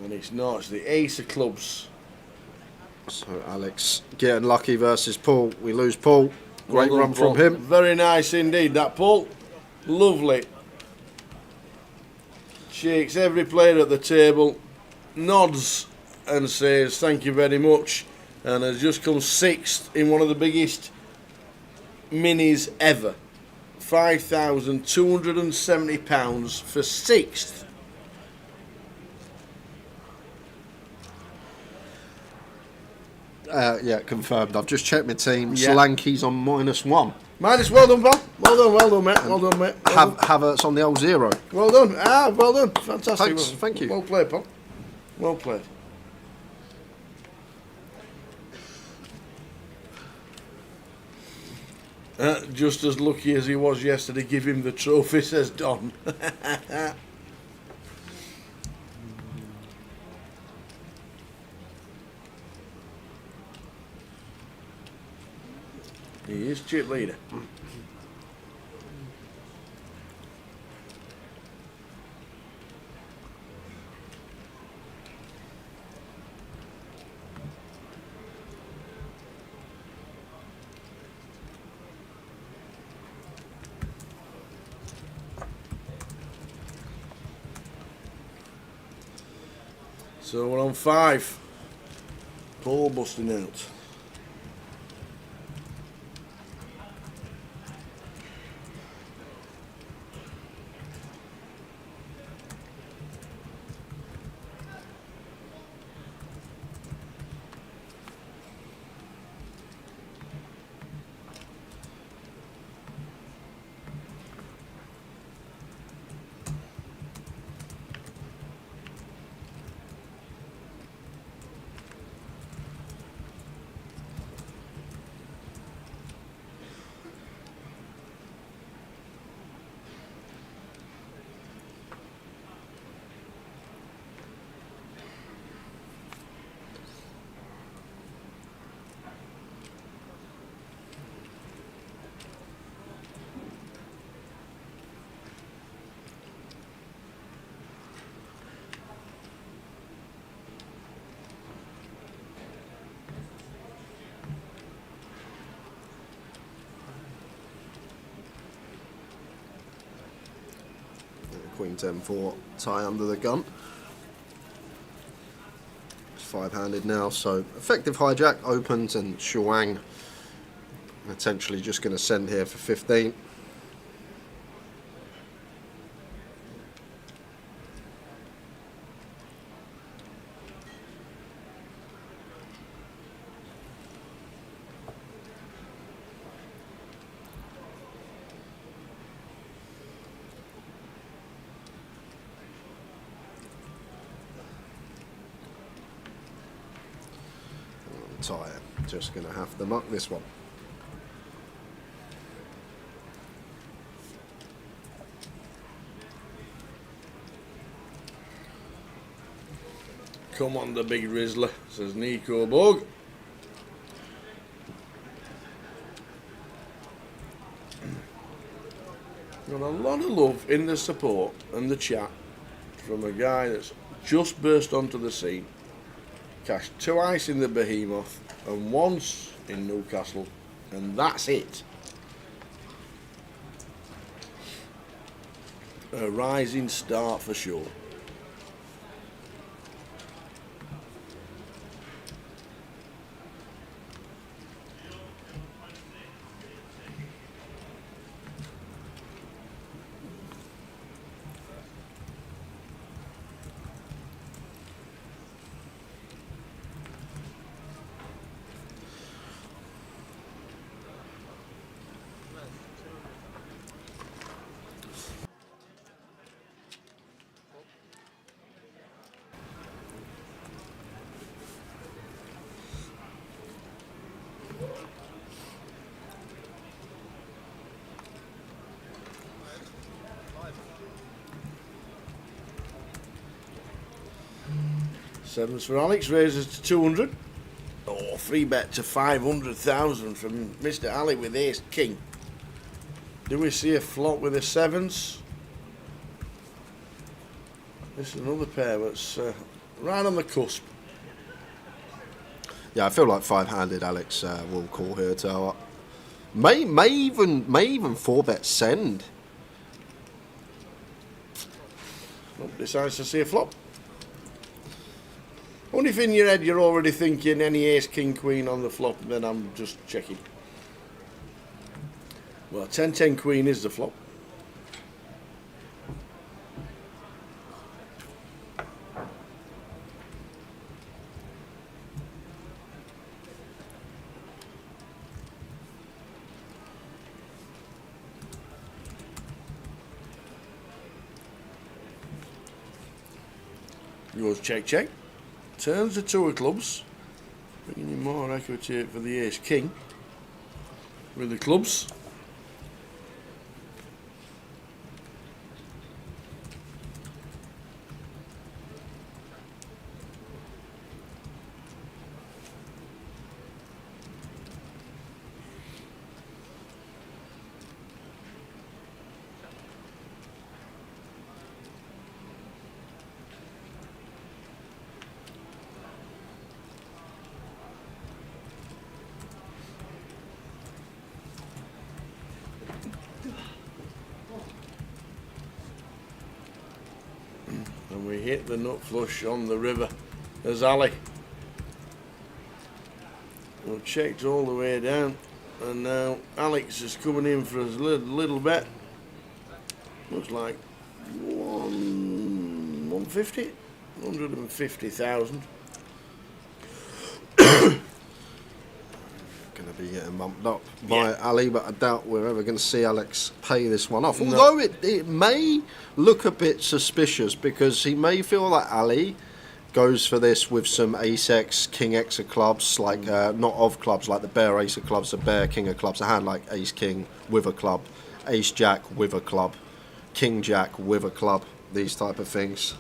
And it's not. It's the ace of clubs.
So Alex getting lucky versus Paul. We lose Paul. Great
Well done,
run from
Paul.
him.
Very nice indeed, that Paul. Lovely. Shakes every player at the table, nods and says thank you very much, and has just come 6th in one of the biggest minis ever. £5,270 for 6th.
Yeah, confirmed. I've just checked my team.
Yeah.
Solanke's on -1.
Minus, well done, pal. Well done, mate. Well done, mate. Well done.
Havertz on the old 0.
Well done. Well done. Fantastic.
Thanks, thank you.
Well played, pal. Well played. Just as lucky as he was yesterday, give him the trophy, says Don. He is chip leader. So we're on 5. Paul busting out.
Queen 10-4 tie under the gun. It's 5-handed now, so effective hijack opens and Shuang potentially just going to send here for 15. Tyre, just going to have to muck this one.
Come on, the big Rizzler, says Nico Bug. Got a lot of love in the support and the chat from a guy that's just burst onto the scene. Cashed twice in the Behemoth and once in Newcastle, and that's it. A rising start for sure. Sevens for Alex, raises to 200. Oh, free bet to 500,000 from Mr. Ali with ace king. Do we see a flop with the sevens? This is another pair that's right on the cusp.
Yeah, I feel like five-handed Alex will call here to may even four bet send.
Nope, decides to see a flop. Only if in your head you're already thinking any ace king queen on the flop, then I'm just checking. Well, 10-10 queen is the flop. Goes check, check. Turns the two of clubs, bringing in more equity for the ace king with the clubs. And we hit the nut flush on the river as Ali. We've checked all the way down, and now Alex is coming in for a little bet. Looks like 150, 150,000.
Going to be getting bumped up by Ali, but I doubt we're ever going to see Alex pay this one off.
No.
Although it may look a bit suspicious, because he may feel that Ali goes for this with some ace x, king x of clubs, like not of clubs, like the bear ace of clubs, a bear king of clubs, a hand like ace king with a club, ace jack with a club, king jack with a club, these type of things.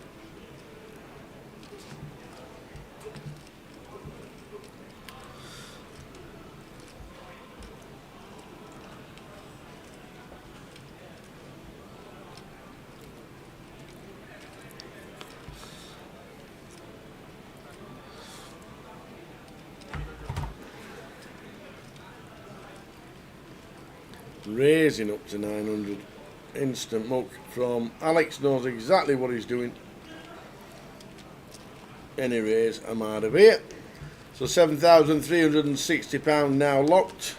Raising up to 900. Instant muck from Alex, knows exactly what he's doing. Any raise, I'm out of here. So £7,360 now locked.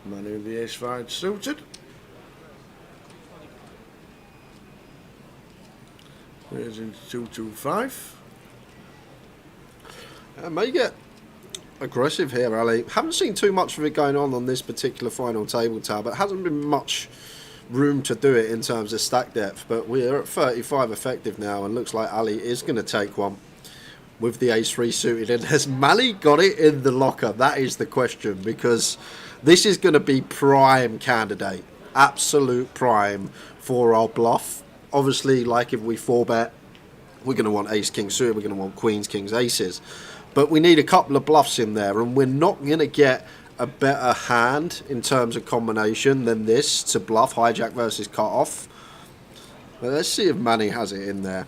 Man with the ace-5 suited. Raising to 225.
May get aggressive here, Ali. Haven't seen too much of it going on this particular final table tab, but hasn't been much room to do it in terms of stack depth. But we're at 35 effective now, and looks like Ali is going to take one with the ace-3 suited. And has Mali got it in the locker? That is the question, because this is going to be prime candidate, absolute prime for our bluff. Obviously, like if we 4-bet, we're going to want ace-king suited, we're going to want queens, kings, aces. But we need a couple of bluffs in there, and we're not going to get a better hand in terms of combination than this to bluff hijack versus cut-off. But let's see if Manny has it in there.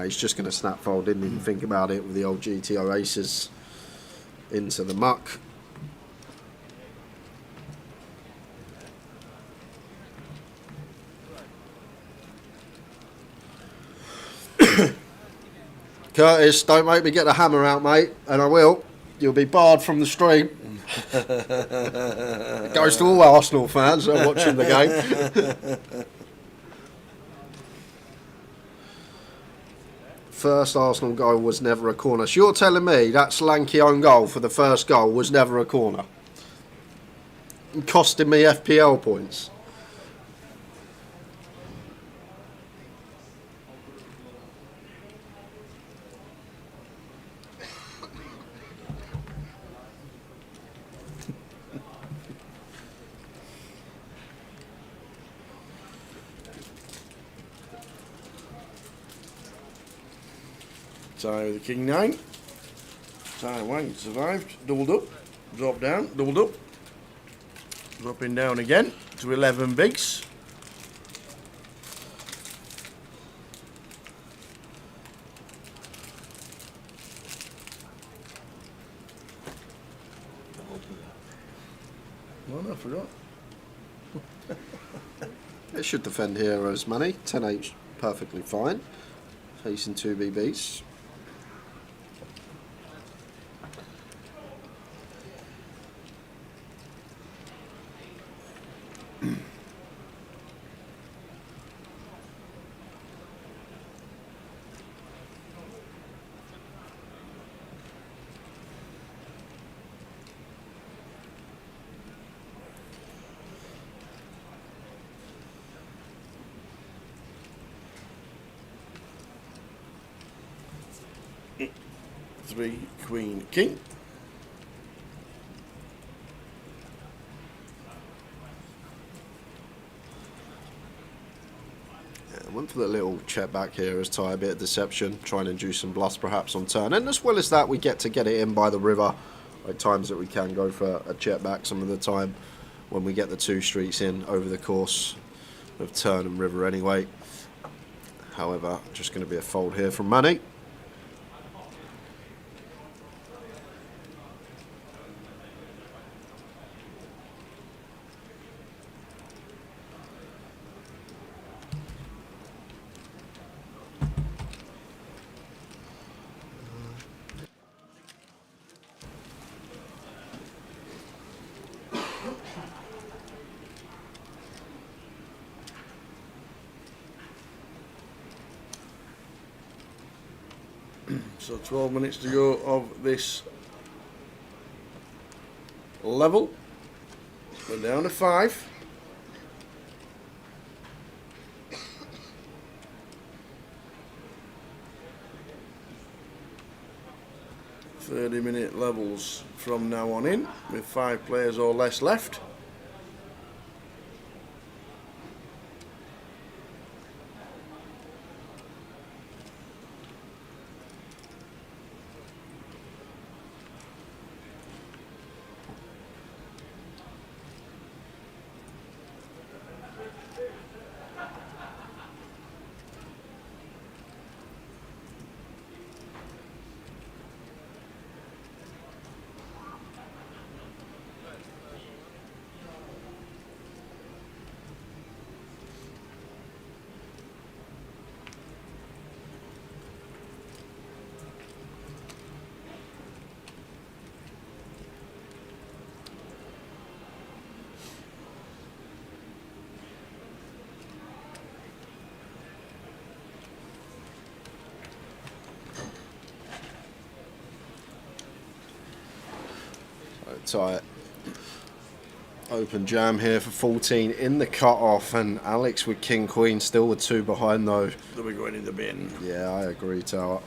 He's just going to snap fold, didn't even think about it with the old GTO aces into the muck. Curtis, don't make me get the hammer out, mate, and I will. You'll be barred from the stream. It goes to all Arsenal fans that are watching the game. First Arsenal goal was never a corner. So you're telling me that slanky own goal for the first goal was never a corner? Costing me FPL points.
Tie with the king 9. Tie Wang survived. Doubled up. Drop down. Doubled up. Dropping down again to 11 bigs. Oh no, I forgot.
It should defend heroes money. 10H perfectly fine. Facing 2 BBs.
Three, queen, king.
Went for the little check back here as tie, a bit of deception, trying to induce some bluffs perhaps on turn. And as well as that, we get to get it in by the river. At times that we can go for a check back some of the time when we get the 2 streets in over the course of turn and river anyway. However, just going to be a fold here from Manny.
So 12 minutes to go of this level. We're down to 5. .30-minute levels from now on in, with 5 players or less left.
Tight. Open jam here for 14 in the cut-off, and Alex with King Queen still with 2 behind though.
They'll be going in the bin.
Yeah, I agree, Tower.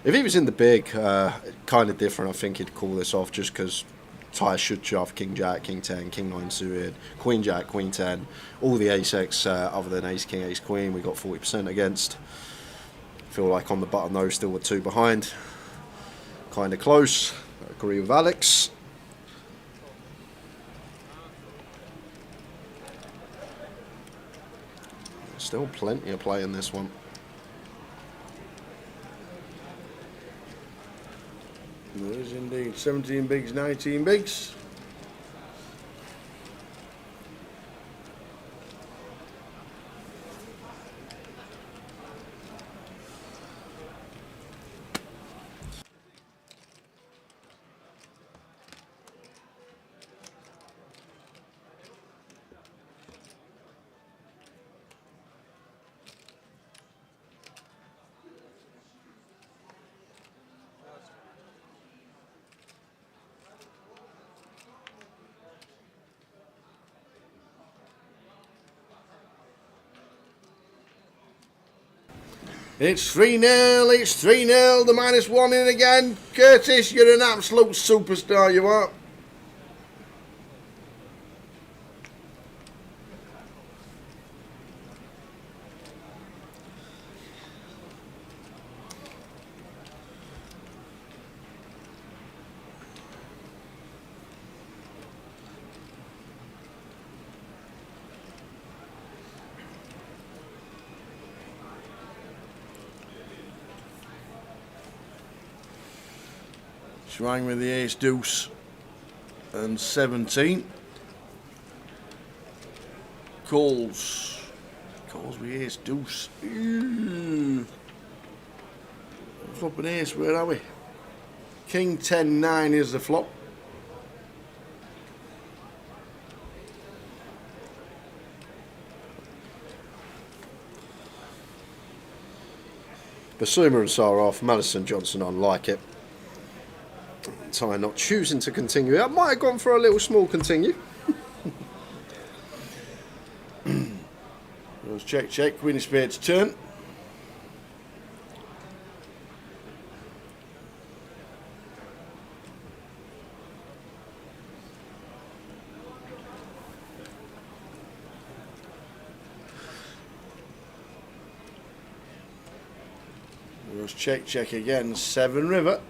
If he was in the big, kind of different, I think he'd call this off just because Ty should shove King Jack, King 10, King 9 suited, Queen Jack, Queen 10, all the ace-X other than Ace King, Ace Queen, we got 40% against. Feel like on the button though, still with 2 behind. Kind of close, I agree with Alex. Still plenty of play in this one.
There is indeed 17 bigs, 19 bigs. It's 3-0, it's 3-0, the -1 in again. Curtis, you're an absolute superstar, you are. Swang with the ace deuce and 17. Calls with ace deuce. Flop and ace, where are we? King 10-9 is the flop.
Basuma and Sarah off, Madison Johnson on, like it. Ty not choosing to continue. I might have gone for a little small continue.
Goes check, check, Queen of Spades turn. Goes check, check again, 7 river.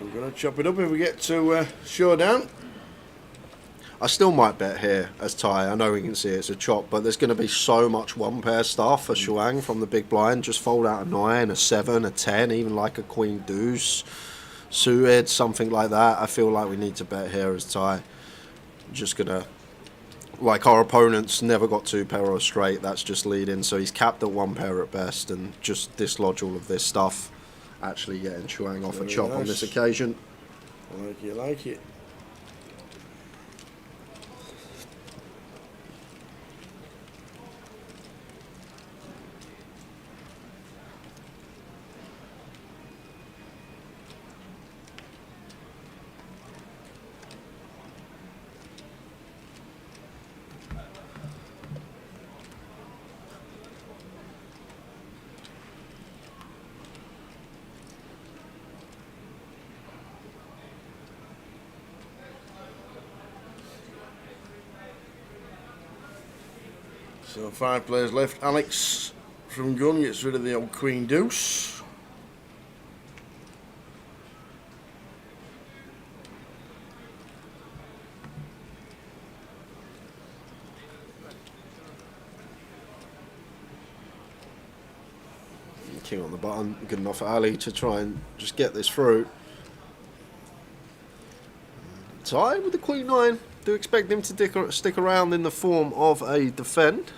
We're going to chop it up if we get to showdown.
I still might bet here as Ty. I know we can see it's a chop, but there's going to be so much one pair stuff for Shuang from the big blind. Just fold out a 9, a 7, a 10, even like a queen deuce, suited, something like that. I feel like we need to bet here as Ty. Just going to, like our opponents never got 2 pair or straight. That's just leading, so he's capped at 1 pair at best and just dislodge all of this stuff. Actually getting Shuang off a chop on this occasion.
I like it, like it. So 5 players left. Alex from gun gets rid of the old queen deuce.
King on the button, good enough for Ali to try and just get this through. Tie with the queen 9. Do expect him to stick around in the form of a defend.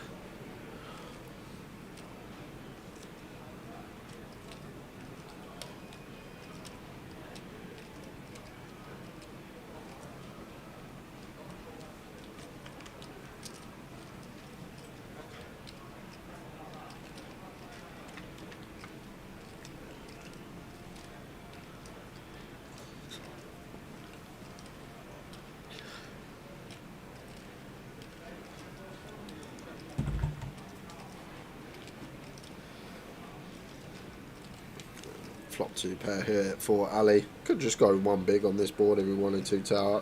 Flop 2 pair here for Ali. Could just go 1 big on this board if we wanted to tower.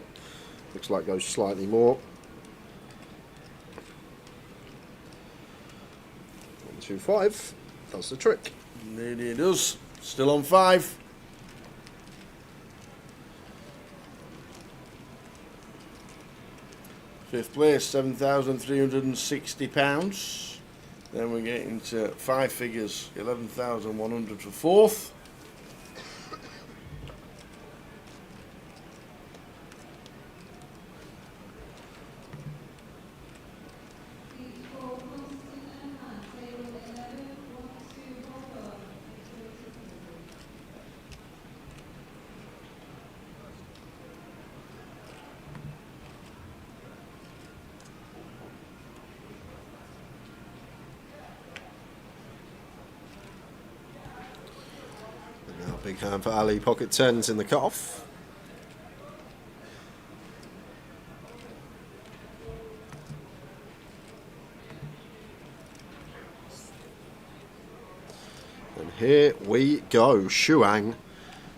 Looks like goes slightly more. 1, 2, 5. Does the trick.
Indeed it does. Still on 5. Fifth place, £7,360. Then we're getting to 5 figures, 11,100 for fourth.
Big hand for Ali, pocket tens in the cut-off. And here we go, Shuang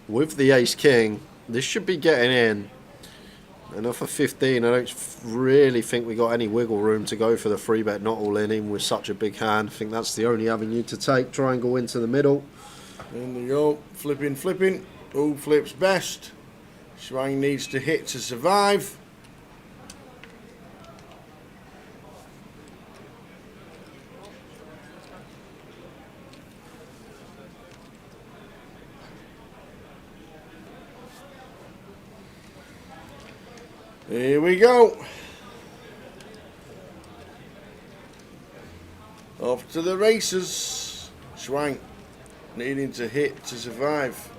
with the ace-king. This should be getting in. Enough for 15. I don't really think we got any wiggle room to go for the free bet, not all in, even with such a big hand. I think that's the only avenue to take. Triangle into the middle.
In we go, flipping, flipping. Who flips best? Shuang needs to hit to survive. Here we go. Off to the races. Shuang needing to hit to survive.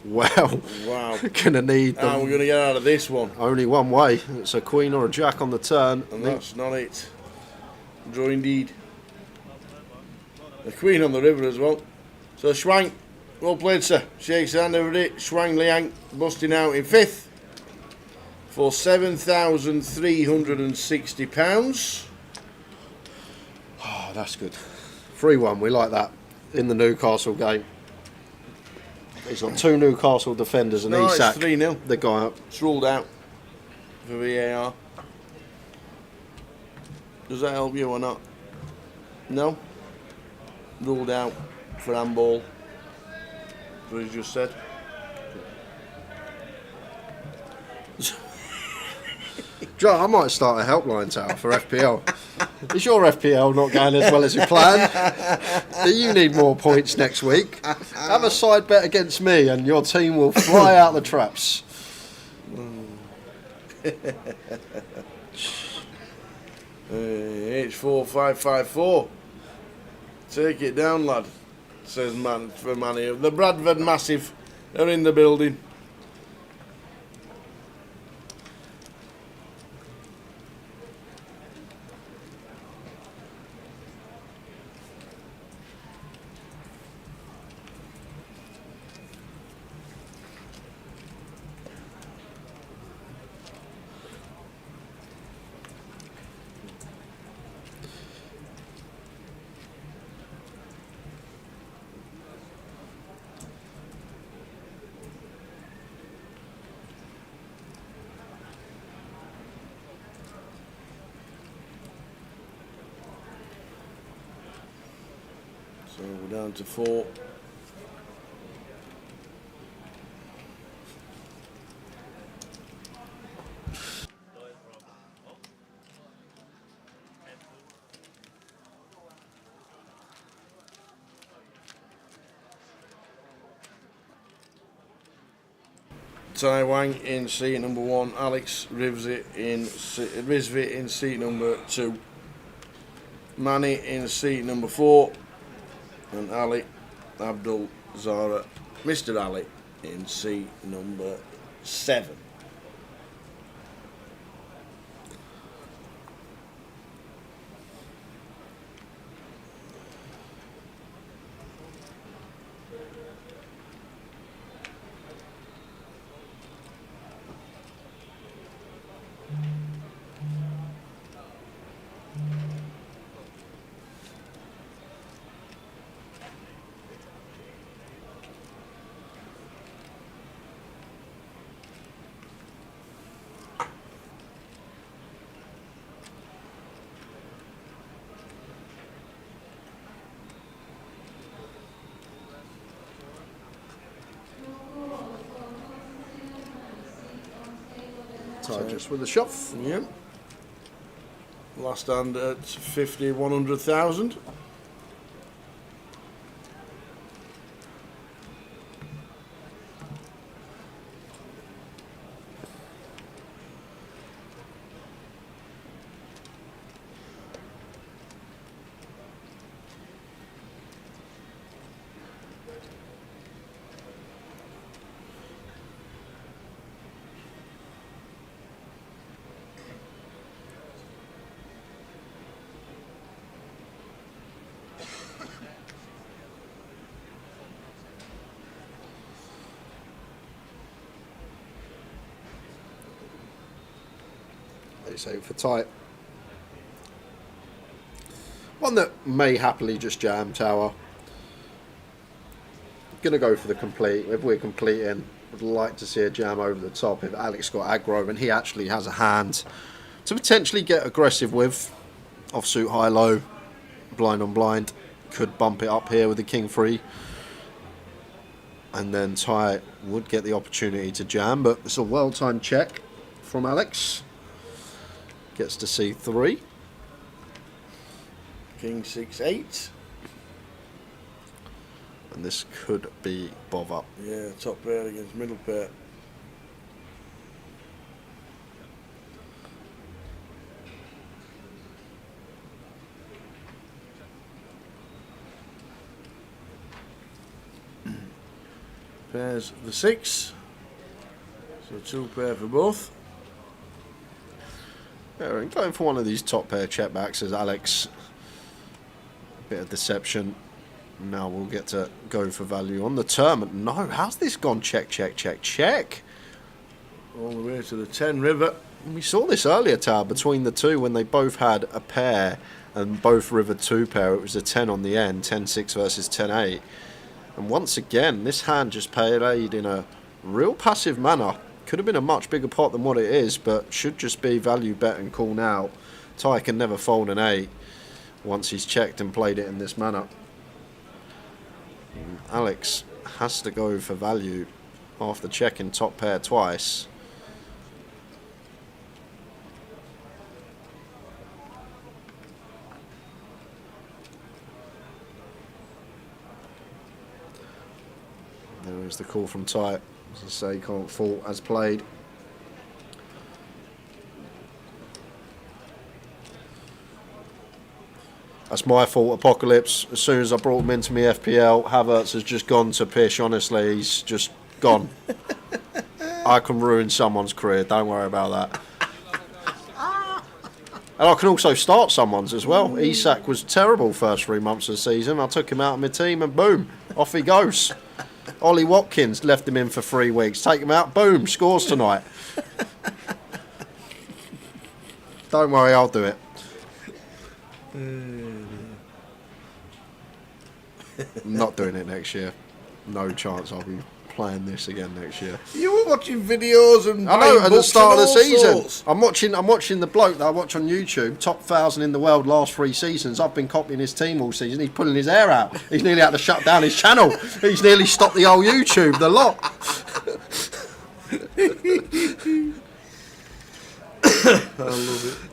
Well,
wow.
Gonna need them.
How are we gonna get out of this one?
Only one way. It's a queen or a jack on the turn.
And that's not it. Draw indeed. The queen on the river as well. So Shuang, well played, sir. Shakes hand over it. Shuang Liang busting out in fifth for £7,360.
Oh, that's good. 3-1, we like that in the Newcastle game. He's got 2 Newcastle defenders and
No, it's
Isak,
3-0.
the guy up.
It's ruled out for VAR. Does that help you or not? No? Ruled out for handball. That's what he just said.
Joe, I might start a helpline tower for FPL. Is your FPL not going as well as you planned? Do you need more points next week? Have a side bet against me and your team will fly out the traps.
It's 4-5-5-4. Take it down, lad, says man for Manny. The Bradford Massive are in the building. So we're down to 4. Taiwan in seat number 1, Alex Rivsit in seat number 2, Manny in seat number 4, and Ali Abdul Zara, Mr. Ali, in seat number 7.
So just with the shove.
Yep. Last hand at 50, 100,000.
Ace-8 for tight. One that may happily just jam tower. Gonna go for the complete. If we're completing, would like to see a jam over the top. If Alex got aggro and he actually has a hand to potentially get aggressive with, offsuit high-low, blind on blind, could bump it up here with the king free. And then Ty would get the opportunity to jam, but it's a well-timed check from Alex. Gets to C3.
King 6-8.
And this could be Bob up.
Yeah, top pair against middle pair. Pairs the 6. So 2 pair for both.
Yeah, and going for one of these top pair checkbacks as Alex. Bit of deception. Now we'll get to go for value on the turn. No, how's this gone? Check, check, check, check.
All the way to the 10 river.
We saw this earlier, Tab, between the two when they both had a pair and both river 2 pair. It was a 10 on the end, 10-6 versus 10-8. And once again, this hand just played in a real passive manner. Could have been a much bigger pot than what it is, but should just be value bet and call now. Ty can never fold an 8 once he's checked and played it in this manner. Alex has to go for value after checking top pair twice. There is the call from Ty. As I say, can't fault as played. That's my fault, Apocalypse. As soon as I brought him into my FPL, Havertz has just gone to pish, honestly. He's just gone. I can ruin someone's career, don't worry about that. And I can also start someone's as well. Isak was terrible first 3 months of the season. I took him out of my team and boom, off he goes. Ollie Watkins left him in for 3 weeks. Take him out, boom, scores tonight. Don't worry, I'll do it. Not doing it next year. No chance I'll be playing this again next year.
You were watching videos and
I know at the start of the season.
Sorts.
I'm watching the bloke that I watch on YouTube, top 1,000 in the world last 3 seasons. I've been copying his team all season. He's pulling his hair out. He's nearly had to shut down his channel. He's nearly stopped the whole YouTube, the lot.
I love it.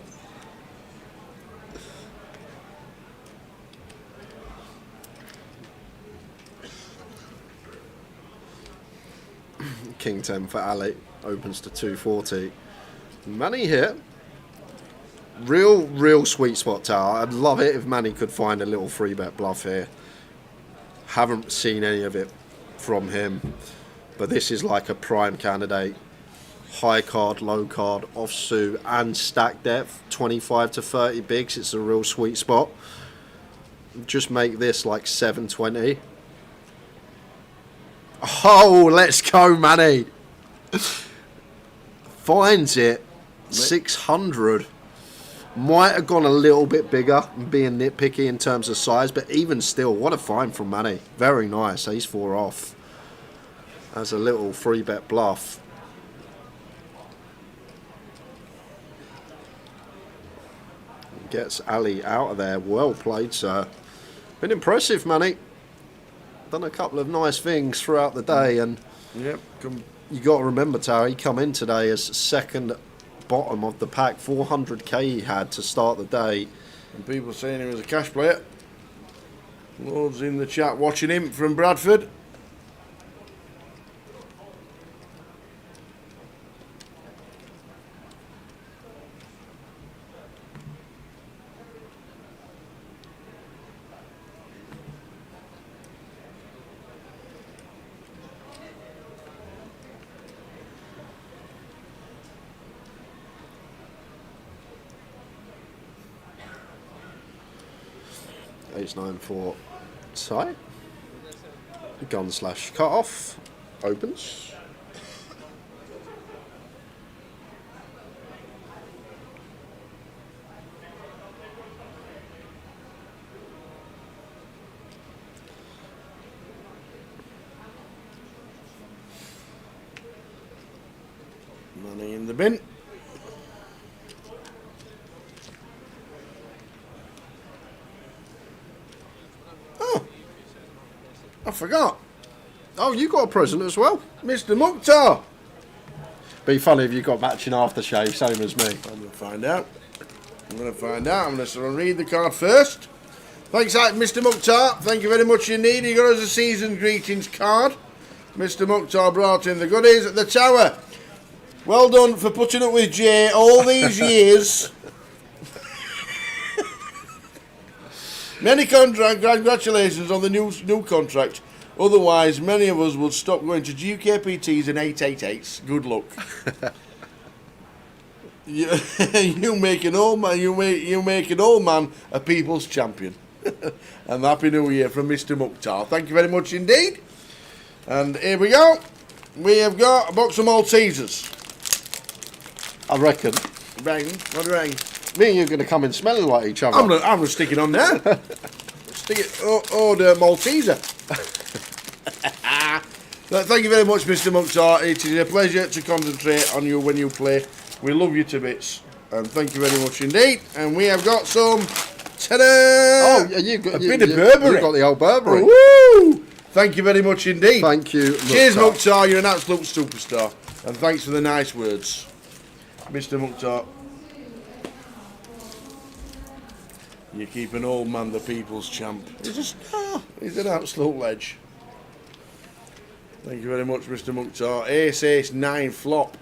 King 10 for Ali, opens to 240. Manny here. Real sweet spot tower. I'd love it if Manny could find a little 3-bet bluff here. Haven't seen any of it from him, but this is like a prime candidate. High card, low card, offsuit and stack depth, 25 to 30 bigs. It's a real sweet spot. Just make this like 720. Oh, let's go, Manny. Finds it. 600. Might have gone a little bit bigger, being nitpicky in terms of size, but even still, what a find from Manny. Very nice. Ace 4 off. As a little 3-bet bluff. Gets Ali out of there. Well played, sir. Been impressive, Manny. Done a couple of nice things throughout the day, and
yep,
you got to remember, Tower, he come in today as second bottom of the pack. 400k he had to start the day.
And people saying he was a cash player. Loads in the chat watching him from Bradford.
Ace 9 for side. Gun slash cut off. Opens.
Money in the bin. Oh, I forgot.
Oh, you got a present as well,
Mr. Mukhtar.
Be funny if you got matching aftershave, same as me.
I'm going to find out. I'm going to read the card first. Thanks, Mr. Mukhtar. Thank you very much indeed. He got us a season greetings card. Mr. Mukhtar brought in the goodies at the tower. Well done for putting up with Jay all these years. Many congratulations on the new contract. Otherwise, many of us would stop going to GUKPTs and 888s. Good luck. You make an old man. You make an old man a people's champion. And Happy New Year from Mr. Mukhtar. Thank you very much indeed. And here we go. We have got a box of Maltesers.
I reckon.
What do you reckon?
Me and you're going to come in smelling like each other.
I'm gonna stick it on there. Stick it. The Malteser. Thank you very much, Mr. Mukhtar. It is a pleasure to concentrate on you when you play. We love you to bits, and thank you very much indeed. And we have got some. Ta-da!
Oh, you got
a bit of Burberry.
You got the old Burberry.
Woo! Thank you very much indeed.
Thank you.
Cheers, Mukhtar. You're an absolute superstar, and thanks for the nice words, Mr. Mukhtar. You keep an old man the people's champ. He's an absolute ledge. Thank you very much, Mr. Mukhtar. Ace 9 flop.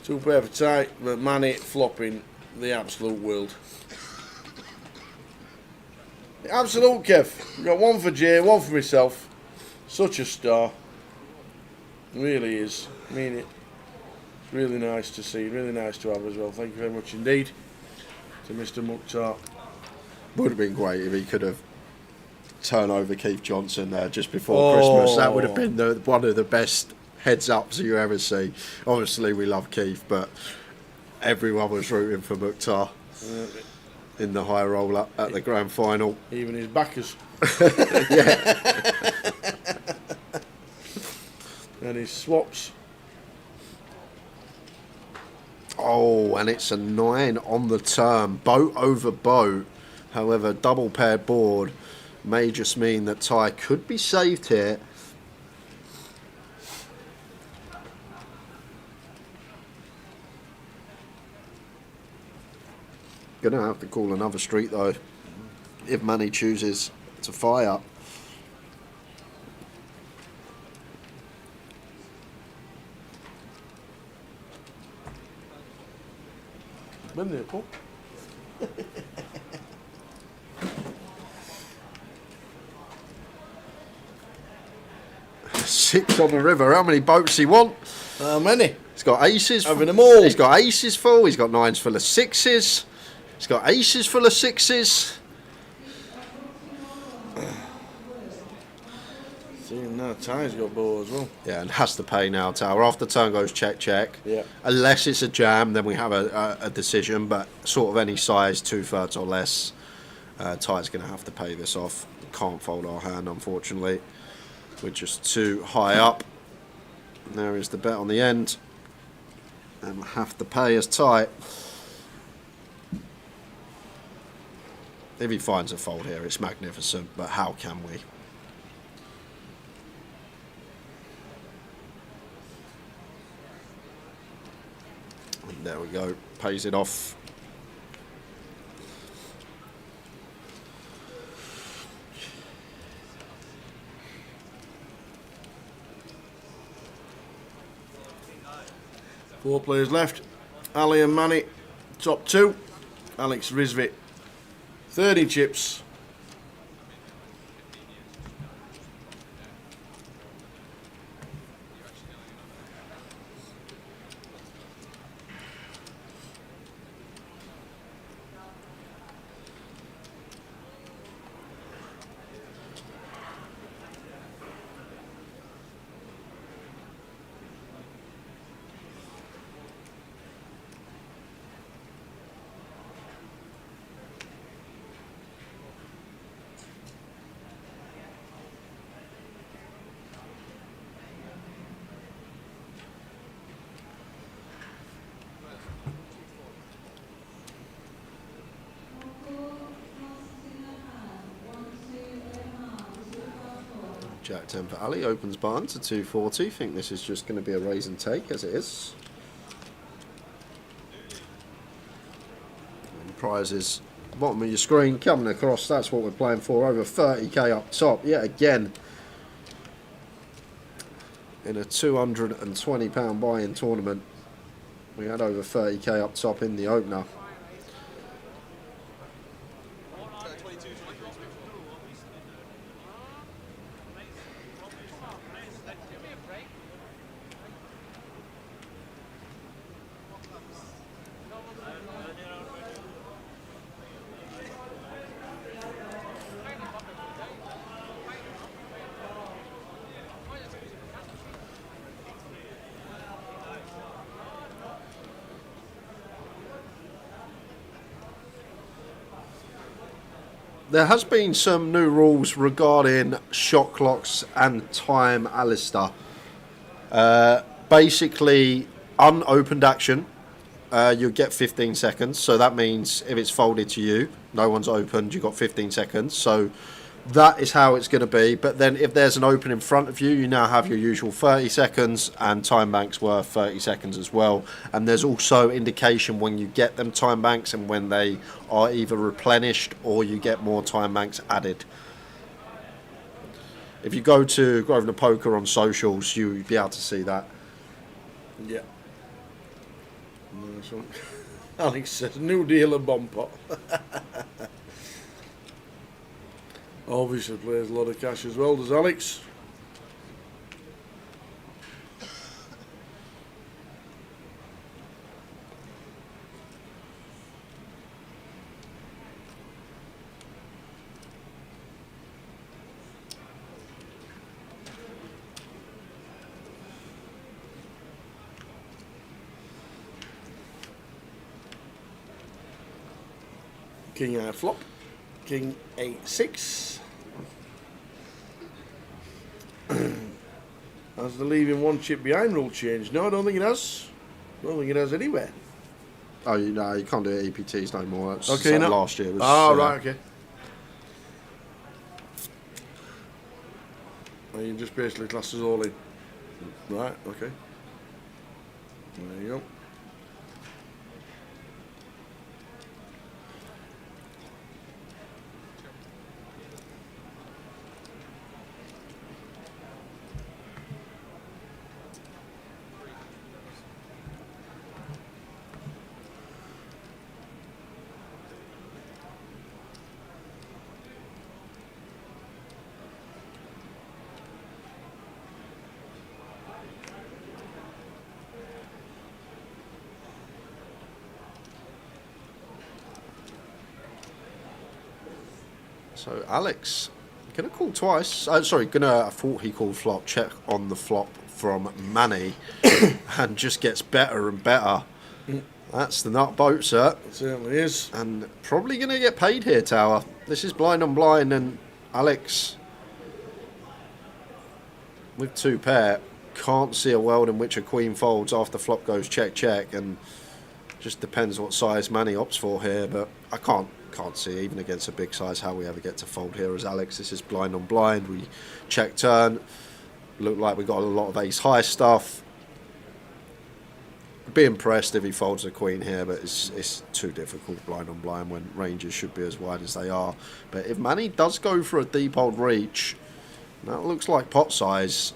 2 pair for tight, but man it flopping the absolute world. Absolute Kev. We've got 1 for Jay, 1 for myself. Such a star. Really is. I mean it. It's really nice to see, really nice to have as well. Thank you very much indeed to Mr. Mukhtar.
Would have been great if he could have turned over Keith Johnson there just before Christmas. That would have been one of the best heads ups you ever see. Obviously, we love Keith, but everyone was rooting for Mukhtar in the high roll up at the grand final.
Even his backers.
Yeah.
And his swaps.
Oh, and it's a 9 on the turn. Boat over boat. However, double paired board may just mean that Ty could be saved here. Gonna have to call another street though, if Manny chooses to fire.
Been there, Paul.
6 on the river. How many boats he want?
How many?
He's got aces.
Having them all.
He's got aces full. He's got 9s full of 6s. He's got aces full of 6s.
See, now Ty's got ball as well.
Yeah, and has to pay now, Tower. After turn goes check, check.
Yeah.
Unless it's a jam, then we have a decision, but sort of any size, 2/3 or less, Ty's going to have to pay this off. Can't fold our hand, unfortunately. We're just too high up. And there is the bet on the end. And we'll have to pay as Ty. If he finds a fold here, it's magnificent, but how can we? And there we go, pays it off.
Four players left. Ali and Manny, top 2. Alex Rizvit, 30 chips.
Jack 10 for Ali, opens barn to 240. Think this is just going to be a raise and take, as it is. And prizes, bottom of your screen, coming across, that's what we're playing for, over 30k up top, yet again. In a £220 buy-in tournament, we had over 30k up top in the opener. There has been some new rules regarding shot clocks and time, Alistair. Basically, unopened action, you'll get 15 seconds. So that means if it's folded to you, no one's opened, you've got 15 seconds. So that is how it's going to be. But then if there's an open in front of you, you now have your usual 30 seconds, and time banks worth 30 seconds as well. And there's also indication when you get them time banks and when they are either replenished or you get more time banks added. If you go to Grosvenor Poker on socials, you'll be able to see that.
Yeah. Nice one. Alex says, new deal of bomb pot. Obviously plays a lot of cash as well, does Alex? King A flop. King 8-6. Has the leaving one chip behind rule changed? No, I don't think it has. I don't think it has anywhere.
Oh, no, you can't do it EPTs no more. That's
Okay, no.
last year. Was,
right, okay. And you just basically class as all in. Right, okay. There you go.
So Alex, gonna call twice. I thought he called flop. Check on the flop from Manny, and just gets better and better. That's the nut boat, sir.
It certainly is.
And probably gonna get paid here, Tower. This is blind on blind, and Alex with two pair can't see a world in which a queen folds after flop goes check check, and just depends what size Manny opts for here. But I can't see, even against a big size, how we ever get to fold here as Alex. This is blind on blind. We check turn. Look like we got a lot of ace high stuff. Be impressed if he folds a queen here, but it's too difficult blind on blind when ranges should be as wide as they are. But if Manny does go for a deep old reach, that looks like pot size.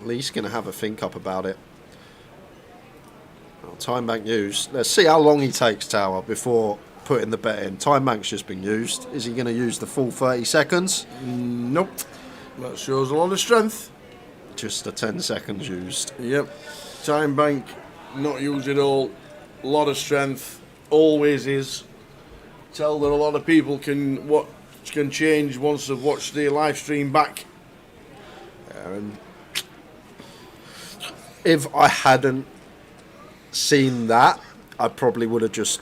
At least going to have a think up about it. Time bank used. Let's see how long he takes, Tower, before putting the bet in. Time bank's just been used. Is he going to use the full 30 seconds?
Nope. That shows a lot of strength.
Just the 10 seconds used.
Yep. Time bank, not used at all. A lot of strength. Always is. Tell that a lot of people can change once they've watched the live stream back.
If I hadn't seen that, I probably would have just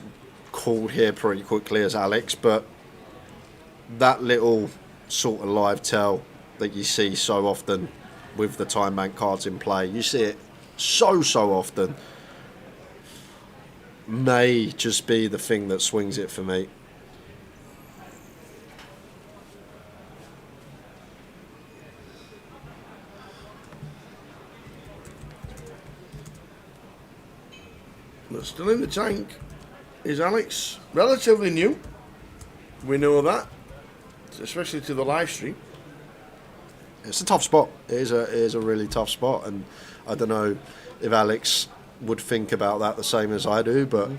called here pretty quickly as Alex, but that little sort of live tell that you see so often with the time bank cards in play, you see it so often, may just be the thing that swings it for me.
Still in the tank is Alex. Relatively new. We know that. Especially to the live stream.
It's a tough spot. It is a really tough spot, and I don't know if Alex would think about that the same as I do, but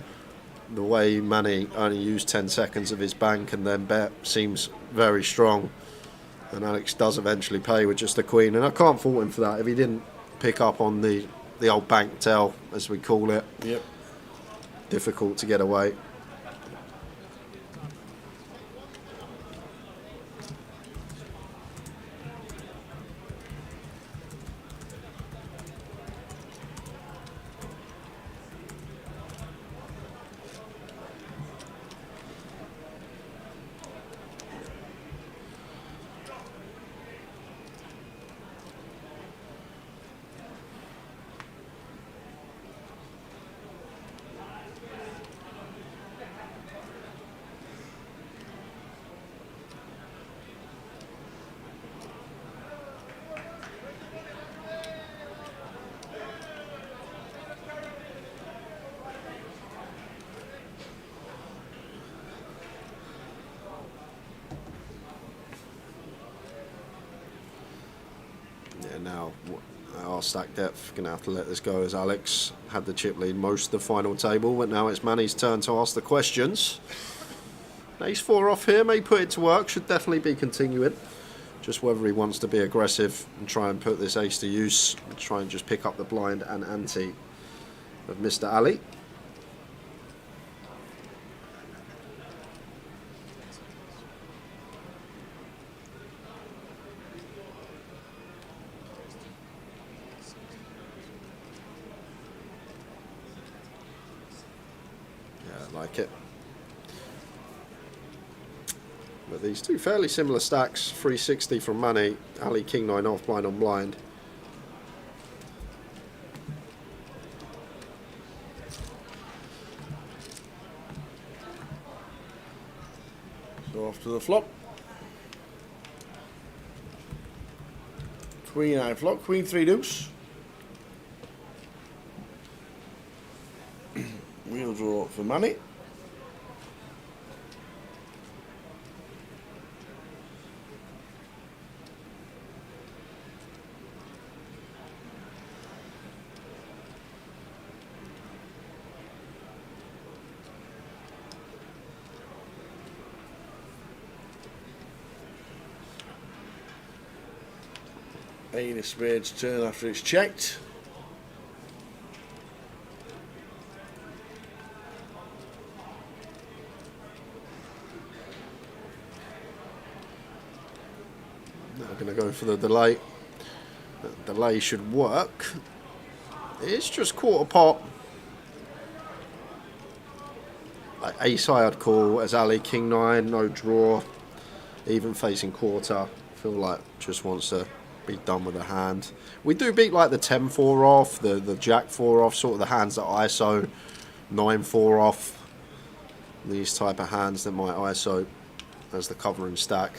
the way Manny only used 10 seconds of his bank and then bet seems very strong, and Alex does eventually pay with just the queen, and I can't fault him for that. If he didn't pick up on the old bank tell, as we call it,
yep,
difficult to get away. Now our stack depth gonna have to let this go, as Alex had the chip lead most of the final table, but now it's Manny's turn to ask the questions. Ace 4 off here, may put it to work, should definitely be continuing. Just whether he wants to be aggressive and try and put this ace to use, and try and just pick up the blind and ante of Mr. Ali. Like it. But these two fairly similar stacks, 360 from Manny, Ali king 9 off, blind on blind.
So off to the flop. Queen I flop, queen 3 deuce. Wheel draw for Manny. Eight of spades turn after it's checked.
Now going to go for the delay. The delay should work. It's just quarter pot. Like ace high I'd call as Ali king 9, no draw, even facing quarter. Feel like just wants to be done with the hand. We do beat like the 10-4 off, the Jack 4 off, sort of the hands that ISO 9-4 off. These type of hands that might ISO as the covering stack.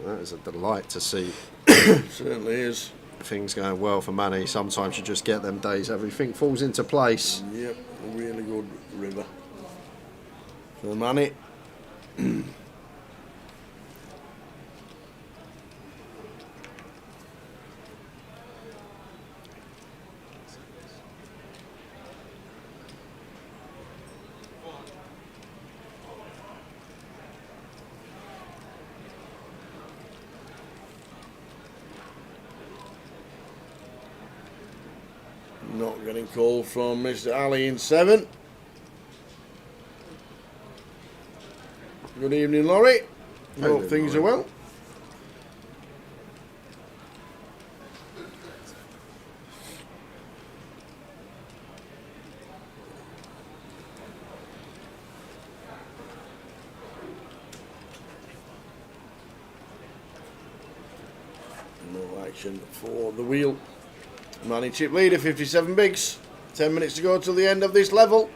That is a delight to see.
Certainly is.
Things going well for Manny. Sometimes you just get them days, everything falls into place.
Yep, a really good river for Manny. Not getting called from Mr. Ali in 7. Good evening, Laurie. Hope things are well. No action for the wheel. Manny chip leader, 57 bigs. 10 minutes to go till the end of this level,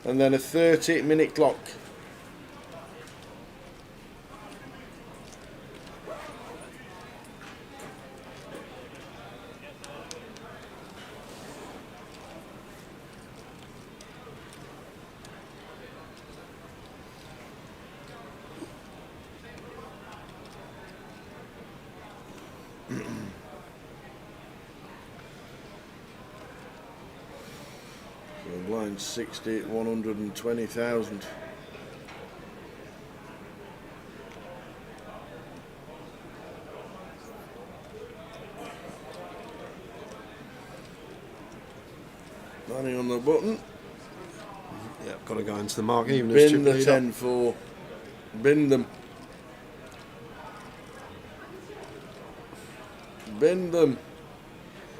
and then a 30-minute clock. 160, 120,000. Money on the button.
Yeah, got to go into the market even as
Bin
chip
the
leader.
10-4. Bin them. Bin them.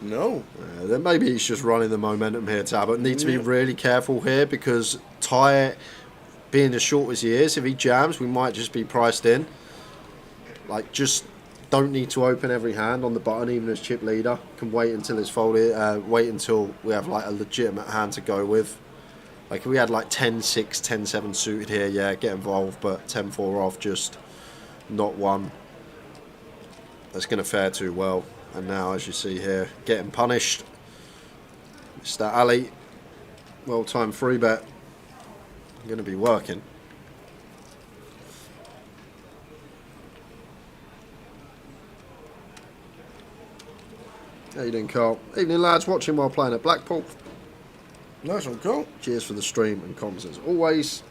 No.
Then maybe he's just running the momentum here, Talbot. Need to be
Yeah.
really careful here because Ty, being as short as he is, if he jams, we might just be priced in. Like, just don't need to open every hand on the button, even as chip leader. Can wait until it's folded. Wait until we have like a legitimate hand to go with. Like if we had like 10-6, 10-7 suited here, yeah, get involved. But 10-4 off, just not one that's going to fare too well. And now, as you see here, getting punished. Mr. Ali, well-timed free bet. Going to be working. How you doing, Carl? Evening, lads. Watching while playing at Blackpool.
Nice one, Carl.
Cheers for the stream and comms as always.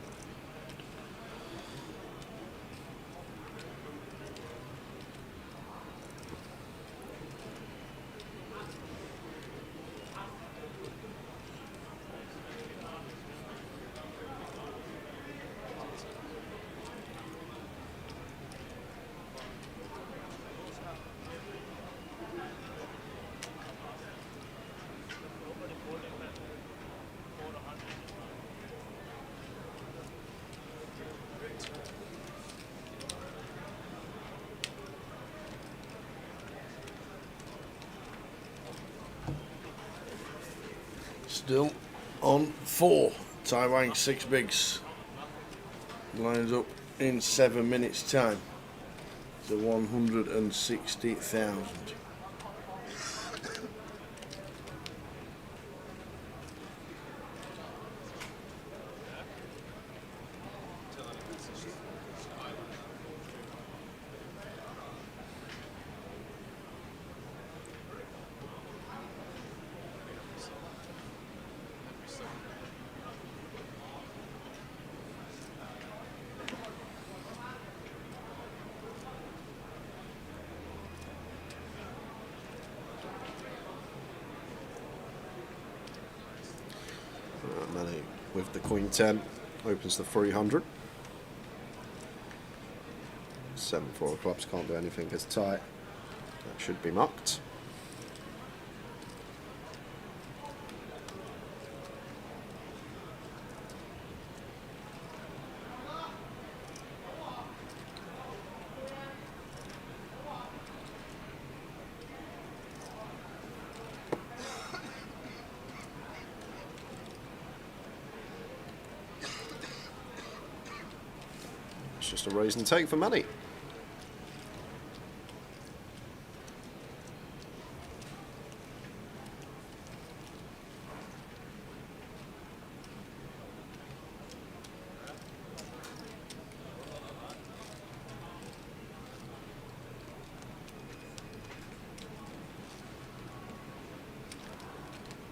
Still on 4. Taiwan 6 bigs. Lines up in 7 minutes time to 160,000.
Money with the Queen 10 opens the 300. 7-4 of clubs can't do anything. It's tight. That should be mucked. It's just a raise and take for money.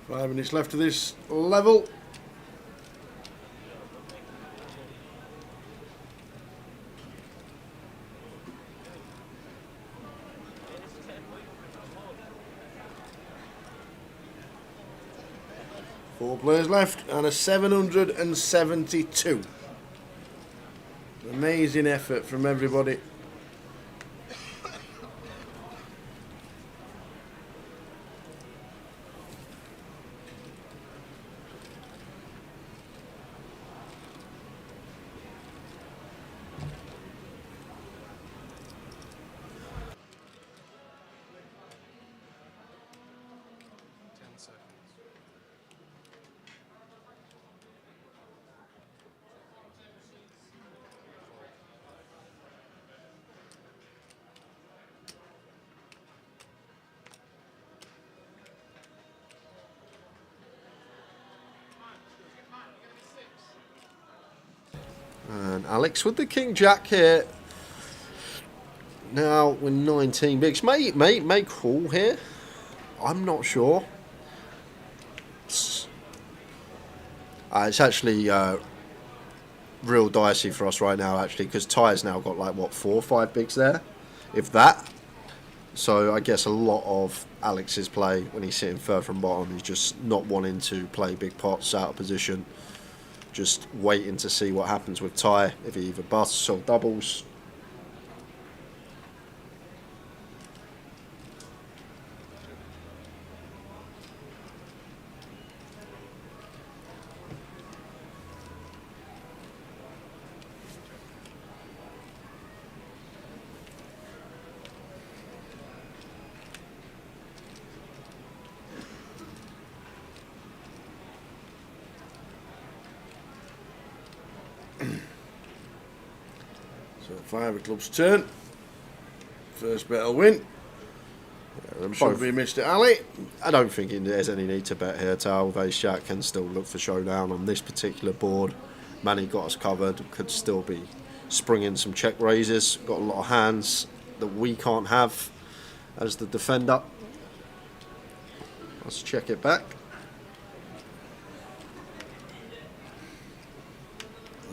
Five minutes left of this level. Four players left and a 772. Amazing effort from everybody.
And Alex with the King Jack here. Now we're 19 bigs. May call here. I'm not sure. It's actually real dicey for us right now, actually, because Ty's now got like what 4 or 5 bigs there, if that. So I guess a lot of Alex's play when he's sitting third from bottom is just not wanting to play big pots out of position, just waiting to see what happens with Ty, if he either busts or doubles.
So 5 of clubs turn. First bet will win. Should be Mr. Ali.
I don't think there's any need to bet here. Tal, Ace Jack can still look for showdown on this particular board. Manny got us covered. Could still be springing some check raises. Got a lot of hands that we can't have as the defender. Let's check it back.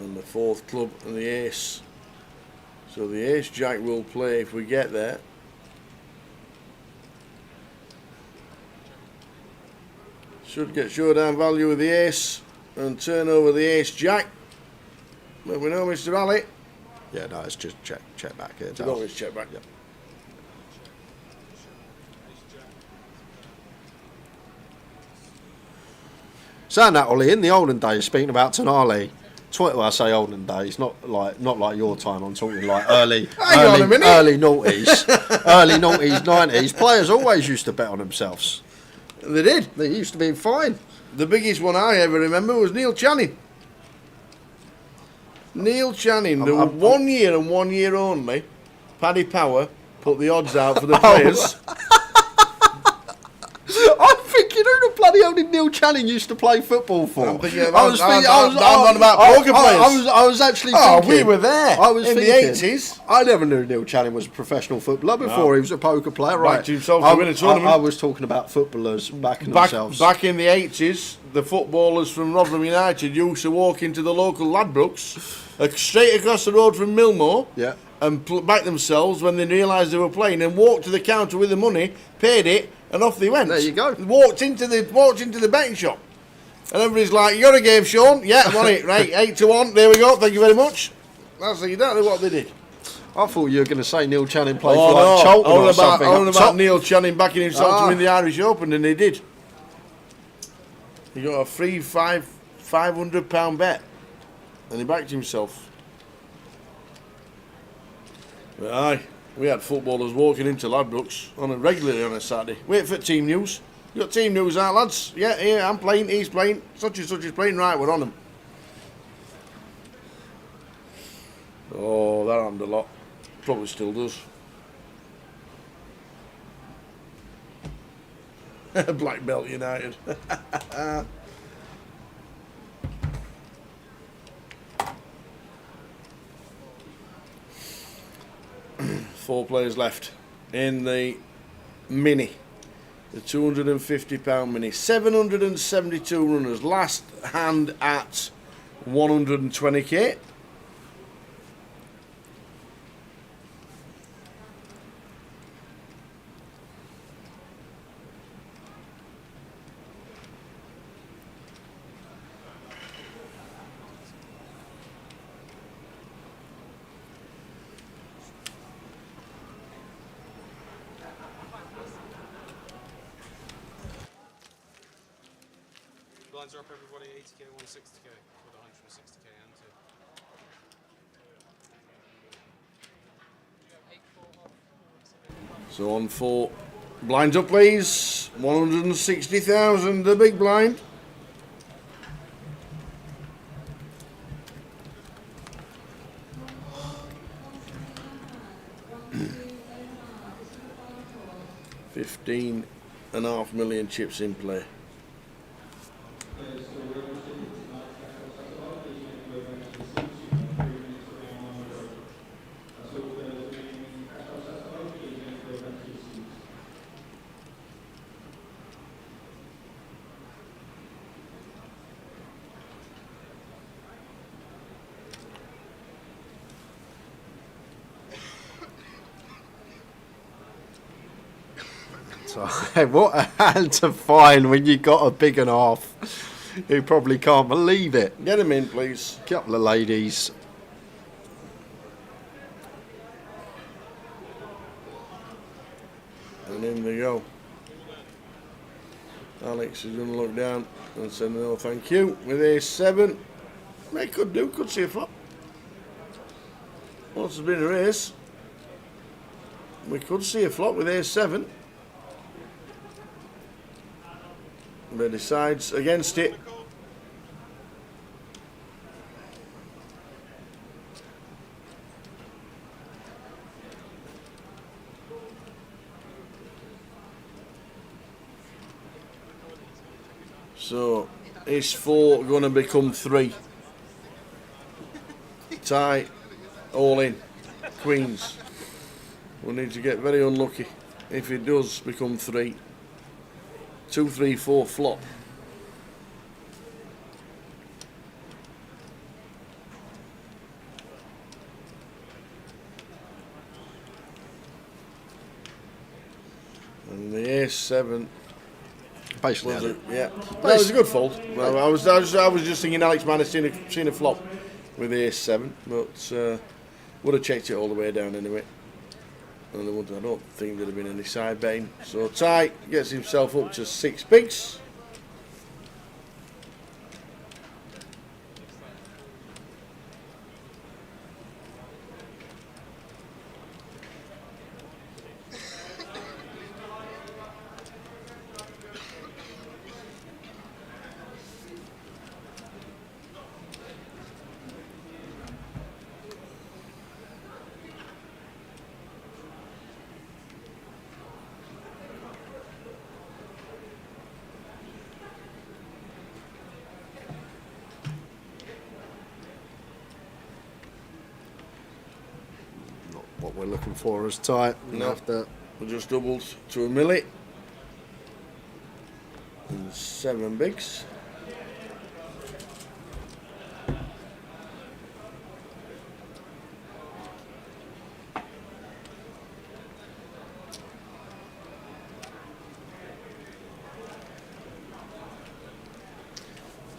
And the 4th club and the ace. So the ace jack will play if we get there. Should get showdown value with the ace and turn over the ace jack. But we know Mr. Ali.
Yeah, no, it's just check back here.
It's always check back.
Yep. Saying that, Ollie, in the olden days, speaking about Tonali, well, I say olden days, not like your time. I'm talking like early noughties, early noughties, 90s. Players always used to bet on themselves.
They did.
They used to be fine.
The biggest one I ever remember was Neil Channing. Neil Channing. There were 1 year and 1 year only. Paddy Power put the odds out for the players.
I'm thinking, who the bloody hell did Neil Channing used to play football for?
I'm thinking about, I'm on about poker players.
I was actually
Oh,
thinking.
we were there.
I was
in
thinking,
the 80s.
I never knew Neil Channing was a professional footballer before he was a poker player. Right.
Backed himself to win a tournament.
I was talking about footballers backing themselves.
Back in the 80s, the footballers from Rotherham United used to walk into the local Ladbrokes, straight across the road from Millmore,
Yeah.
and back themselves when they realised they were playing, and walked to the counter with the money, paid it, and off they went.
There you go.
Walked into the betting shop, and everybody's like, "You got a game, Sean? Yeah, I'm on it. Right, 8-1. There we go. Thank you very much." That's exactly what they did.
I thought you were going to say Neil Channing played
Oh
for like
no!
Charlton or something.
Only
up
about
top.
Neil Channing backing himself to
Ah.
win the Irish Open, and he did. He got a free £500 bet, and he backed himself. But aye, we had footballers walking into Ladbrokes regularly on a Saturday. Wait for team news. You got team news out, lads? Yeah, here I'm playing. He's playing. Such and such is playing. Right, we're on them. Oh, that happened a lot. Probably still does. Black Belt United. 4 players left in the mini. The £250 mini. 772 runners. Last hand at 120k.
Blinds are up, everybody. 80k, 160k, with 160k into.
So on 4 blinds up, please. 160,000, the big blind. £15.5 million chips in play.
So, what a hand to find when you got a big and half who probably can't believe it.
Get him in, please.
Couple of ladies.
And in they go. Alex is going to look down and say no thank you with ace-7. They could see a flop. Once there's been a race, we could see a flop with ace-7. But decides against it. So, is 4 going to become 3? Tie, all in, queens. We'll need to get very unlucky if it does become 3. 2, 3, 4 flop. And the ace-7.
Basically,
Was it? Yeah. No, it was a good fold. Well, I was just thinking Alex might have seen a flop with the ace-7, but would have checked it all the way down anyway. And I don't think there'd have been any side betting. So Ty gets himself up to 6 bigs.
what we're looking for is tight.
No, we just doubled to a milli. And 7 bigs.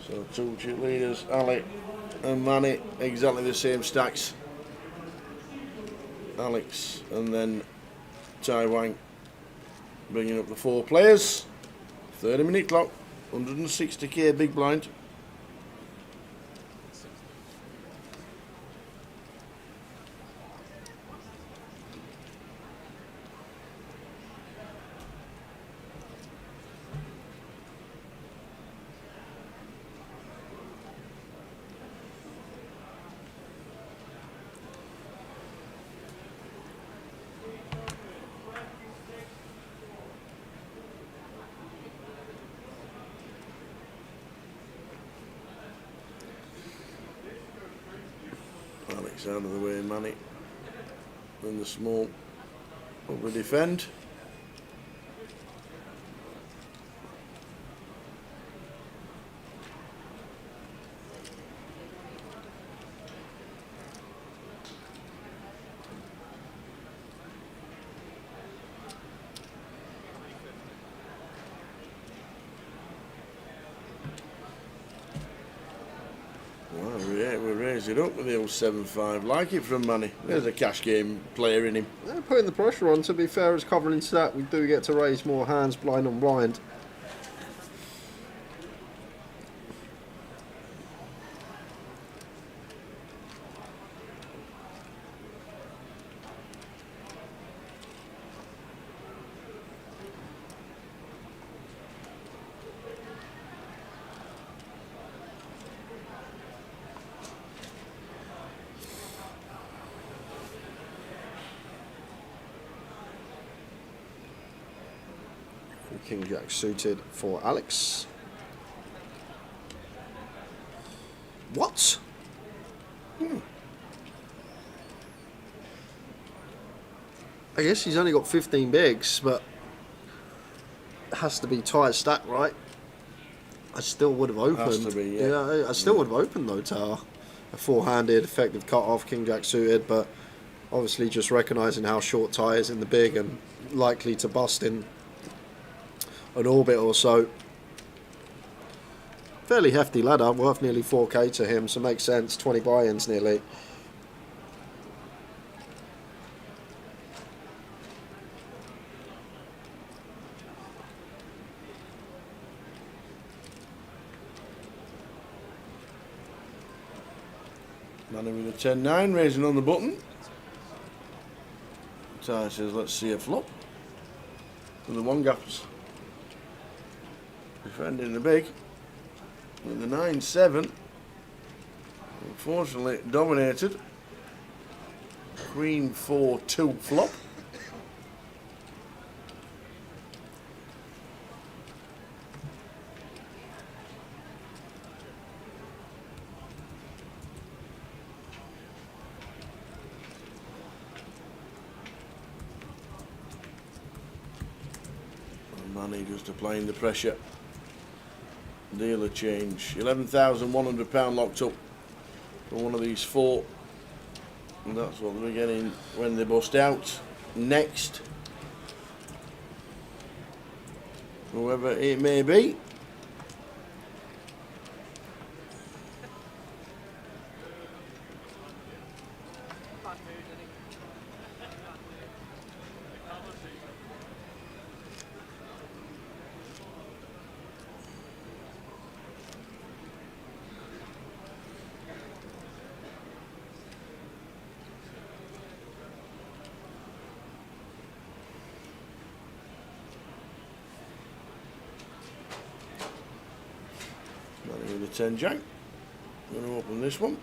So 2 chip leaders, Ali and Manny, exactly the same stacks. Alex and then Tai Wang bringing up the 4 players. 30-minute clock, 160k big blind. Alex out of the way, Manny. And the small will defend. We'll raise it up with the old 7-5. Like it from Manny. There's a cash game player in him.
Yeah, putting the pressure on. To be fair, as covering stat, we do get to raise more hands, blind on blind. King Jack suited for Alex. What? I guess he's only got 15 bigs, but it has to be tight stack, right? I still would have opened.
Has to be, yeah.
I still would have opened though, Tower. A 4-handed, effective cut off, King Jack suited, but obviously just recognising how short tie is in the big and likely to bust in an orbit or so. Fairly hefty ladder, worth nearly 4k to him, so makes sense. 20 buy-ins nearly.
Manny with a 10-9, raising on the button. Ty says, let's see a flop. For the one gappers. Defending the big. With the 9-7. Unfortunately, dominated. Queen 4-2 flop. Manny just applying the pressure. Dealer change. £11,100 locked up for one of these four. And that's what they're getting when they bust out. Next. Whoever it may be. With the 10 jack. I'm going to open this one.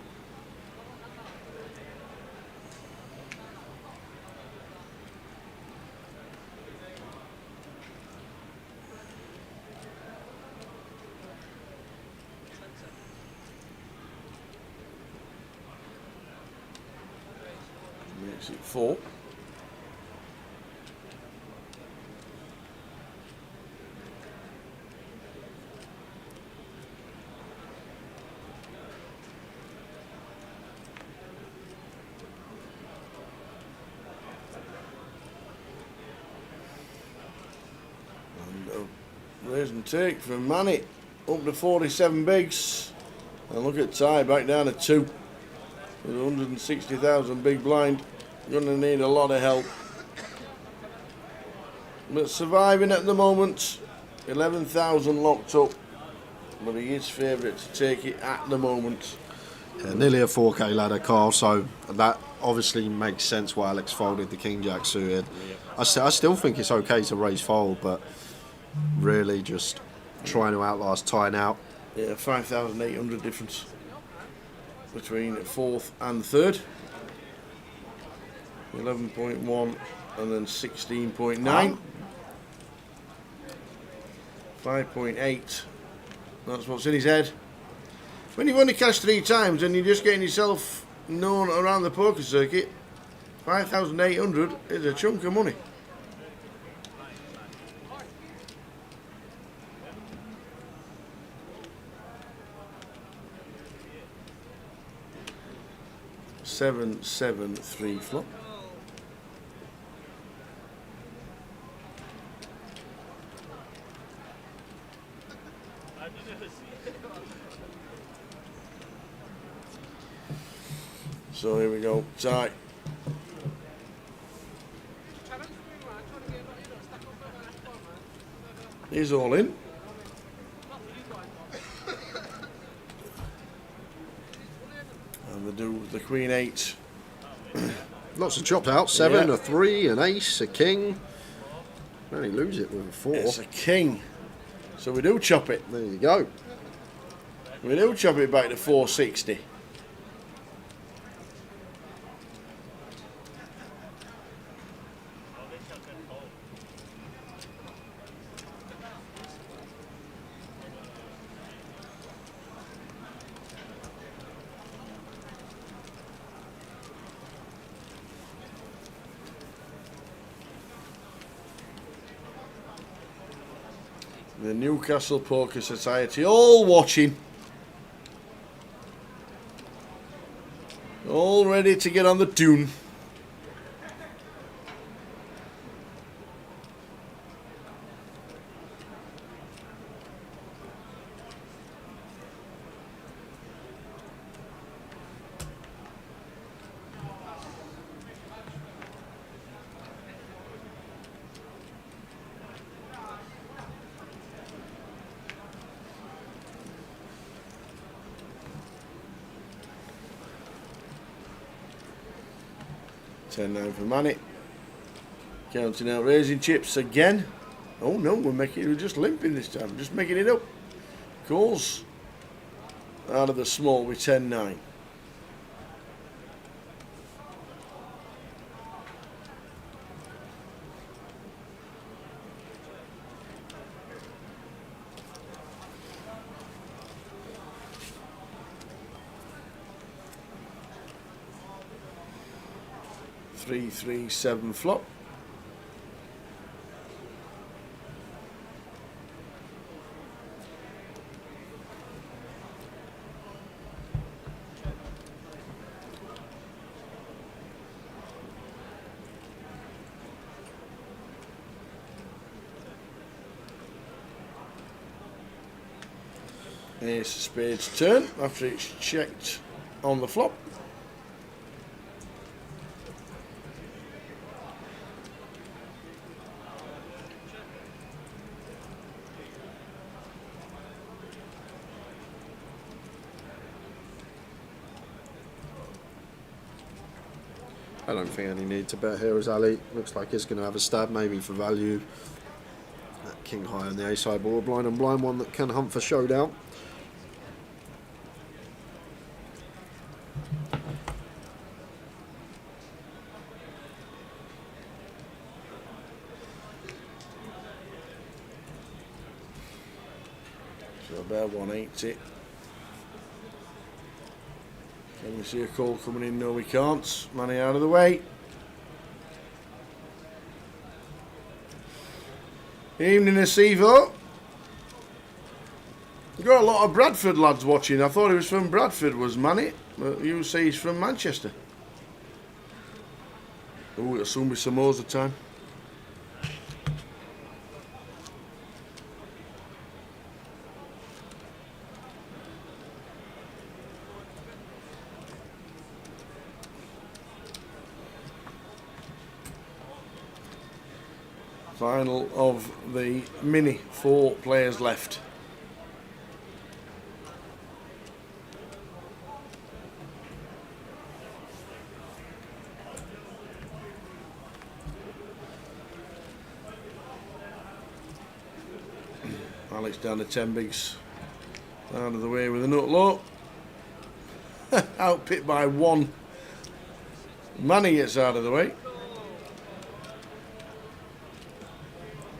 Makes it 4. Raise and take from Manny up to 47 bigs, and look at Ty back down to 2 with 160,000 big blind. Gonna need a lot of help, but surviving at the moment. 11,000 locked up, but he is favourite to take it at the moment.
Yeah, nearly a 4k ladder, Carl, so that obviously makes sense why Alex folded the King Jack suited. I still think it's okay to raise fold, but really just trying to outlast Ty now.
Yeah, 5,800 difference between 4th and 3rd. 11.1 and then 16.9. 5.8. That's what's in his head. When you've only cashed 3 times and you're just getting yourself known around the poker circuit, 5,800 is a chunk of money. Seven, 7-3 flop. So here we go, Ty. He's all in. And they do the Queen 8.
Lots of chopped out. 7,
Yeah.
a 3, an ace, a king. Only lose it with a 4.
It's a king. So we do chop it.
There you go.
We do chop it back to 460. The Newcastle Poker Society all watching, all ready to get on the tune. 10-9 for Manny. Counting out raising chips again. Oh no, we're just limping this time, just making it up. Calls out of the small with 10-9. Three, 3, 7 flop. Ace of spades turn after it's checked on the flop.
I don't think any need to bet here as Ali. Looks like he's going to have a stab, maybe for value. That king high on the ace side border blind and blind one that can hunt for showdown.
So about 180. Can we see a call coming in? No, we can't. Money out of the way. Evening, Acevo. We've got a lot of Bradford lads watching. I thought he was from Bradford, was Manny, but you say he's from Manchester. Oh, it'll soon be samosa time. Final of the mini, 4 players left. Alex down to 10 bigs. Out of the way with a nut low. Outpit by 1. Manny gets out of the way.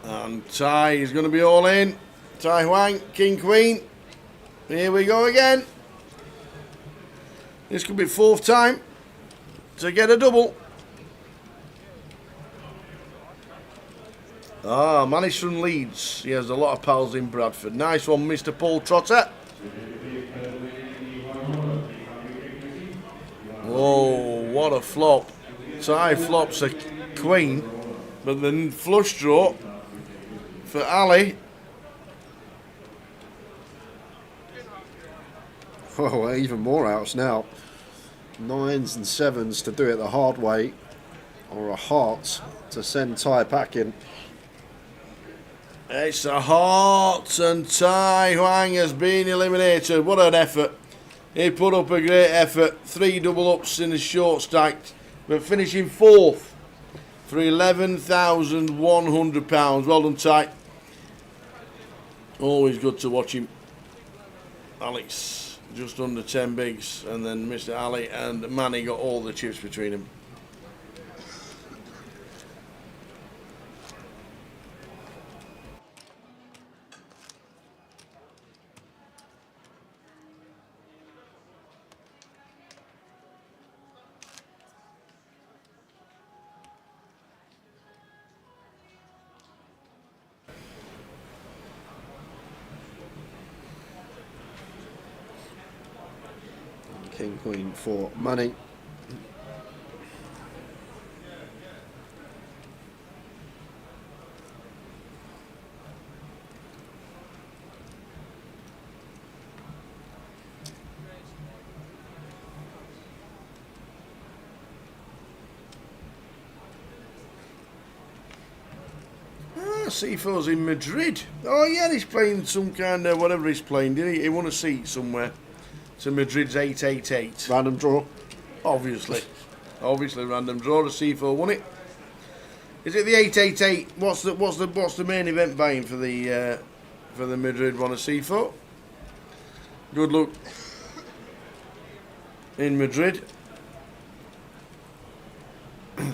And Tai is going to be all in. Tai Huang, King Queen. Here we go again. This could be 4th time to get a double. Ah, Manny's from Leeds. He has a lot of pals in Bradford. Nice one, Mr. Paul Trotter. Whoa, what a flop. Tai flops a queen, but the flush draw for Ali.
Oh, even more outs now. 9s and 7s to do it the hard way, or a heart to send Tai packing.
It's a heart, and Tai Huang has been eliminated. What an effort. He put up a great effort. 3 double ups in the short stack, but finishing 4th for £11,100. Well done, Tai. Always good to watch him. Alex, just under 10 bigs, and then Mr. Ali and Manny got all the chips between them.
King Queen for money.
Cifo's in Madrid. Oh yeah, he's playing some kind of whatever he's playing, did he? He won a seat somewhere. So Madrid's 888.
Random draw.
Obviously. Obviously, random draw. The C4 won it. Is it the 888? What's the main event buying for the Madrid one? A C4. Good luck in Madrid.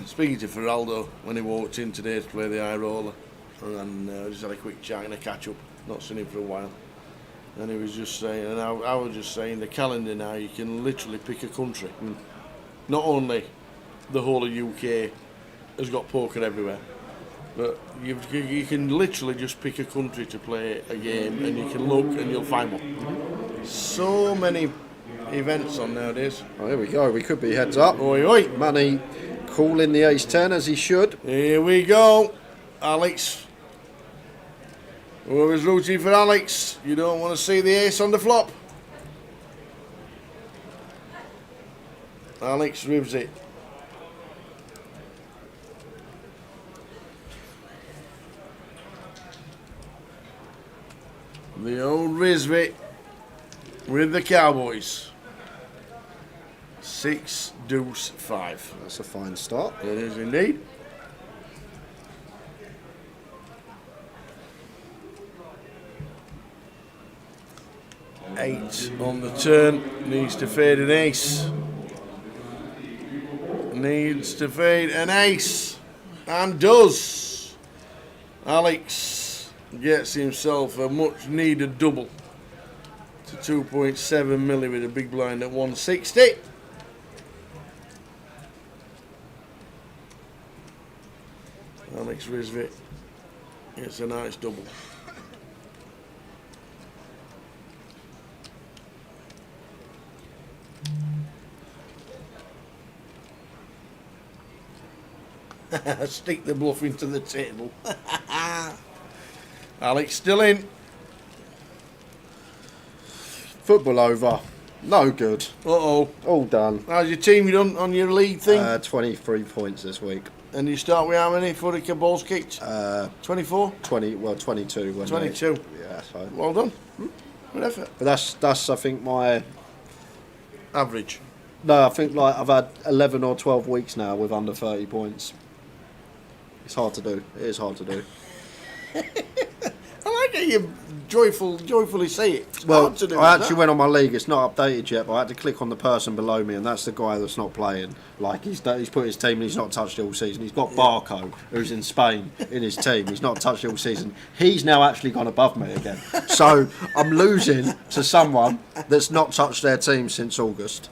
Speaking to Feraldo when he walked in today to play the high roller, and just had a quick chat and a catch up. Not seen him for a while, and he was just saying, and I was just saying, the calendar now you can literally pick a country. Not only the whole of UK has got poker everywhere, but you can literally just pick a country to play a game, and you can look and you'll find one. So many events on nowadays.
Oh, here we go. We could be heads up.
Oi, oi.
Money calling the ace 10 as he should.
Here we go, Alex. Whoever's rooting for Alex, you don't want to see the ace on the flop. Alex rivs it. The old Rizvit with the Cowboys. 6 deuce 5.
That's a fine start.
It is indeed. Eight on the turn. Needs to fade an ace. Needs to fade an ace. And does. Alex gets himself a much needed double to 2.7 milli with a big blind at 160. Alex Rizvit gets a nice double. Stick the bluff into the table. Alex still in.
Football over. No good.
Uh-oh.
All done.
How's your team done on your league thing?
23 points this week.
And you start with how many for the balls kicked? 24?
22.
22.
Yeah, so.
Well done. Good effort.
But that's I think my
average.
No, I think like I've had 11 or 12 weeks now with under 30 points. It's hard to do. It is hard to do.
I like how you joyfully say it. It's
Well,
hard to do,
I
isn't
actually
it?
went on my league. It's not updated yet, but I had to click on the person below me, and that's the guy that's not playing. Like he's put his team, and he's not touched it all season. He's got Barco, who's in Spain, in his team. He's not touched it all season. He's now actually gone above me again. So I'm losing to someone that's not touched their team since August.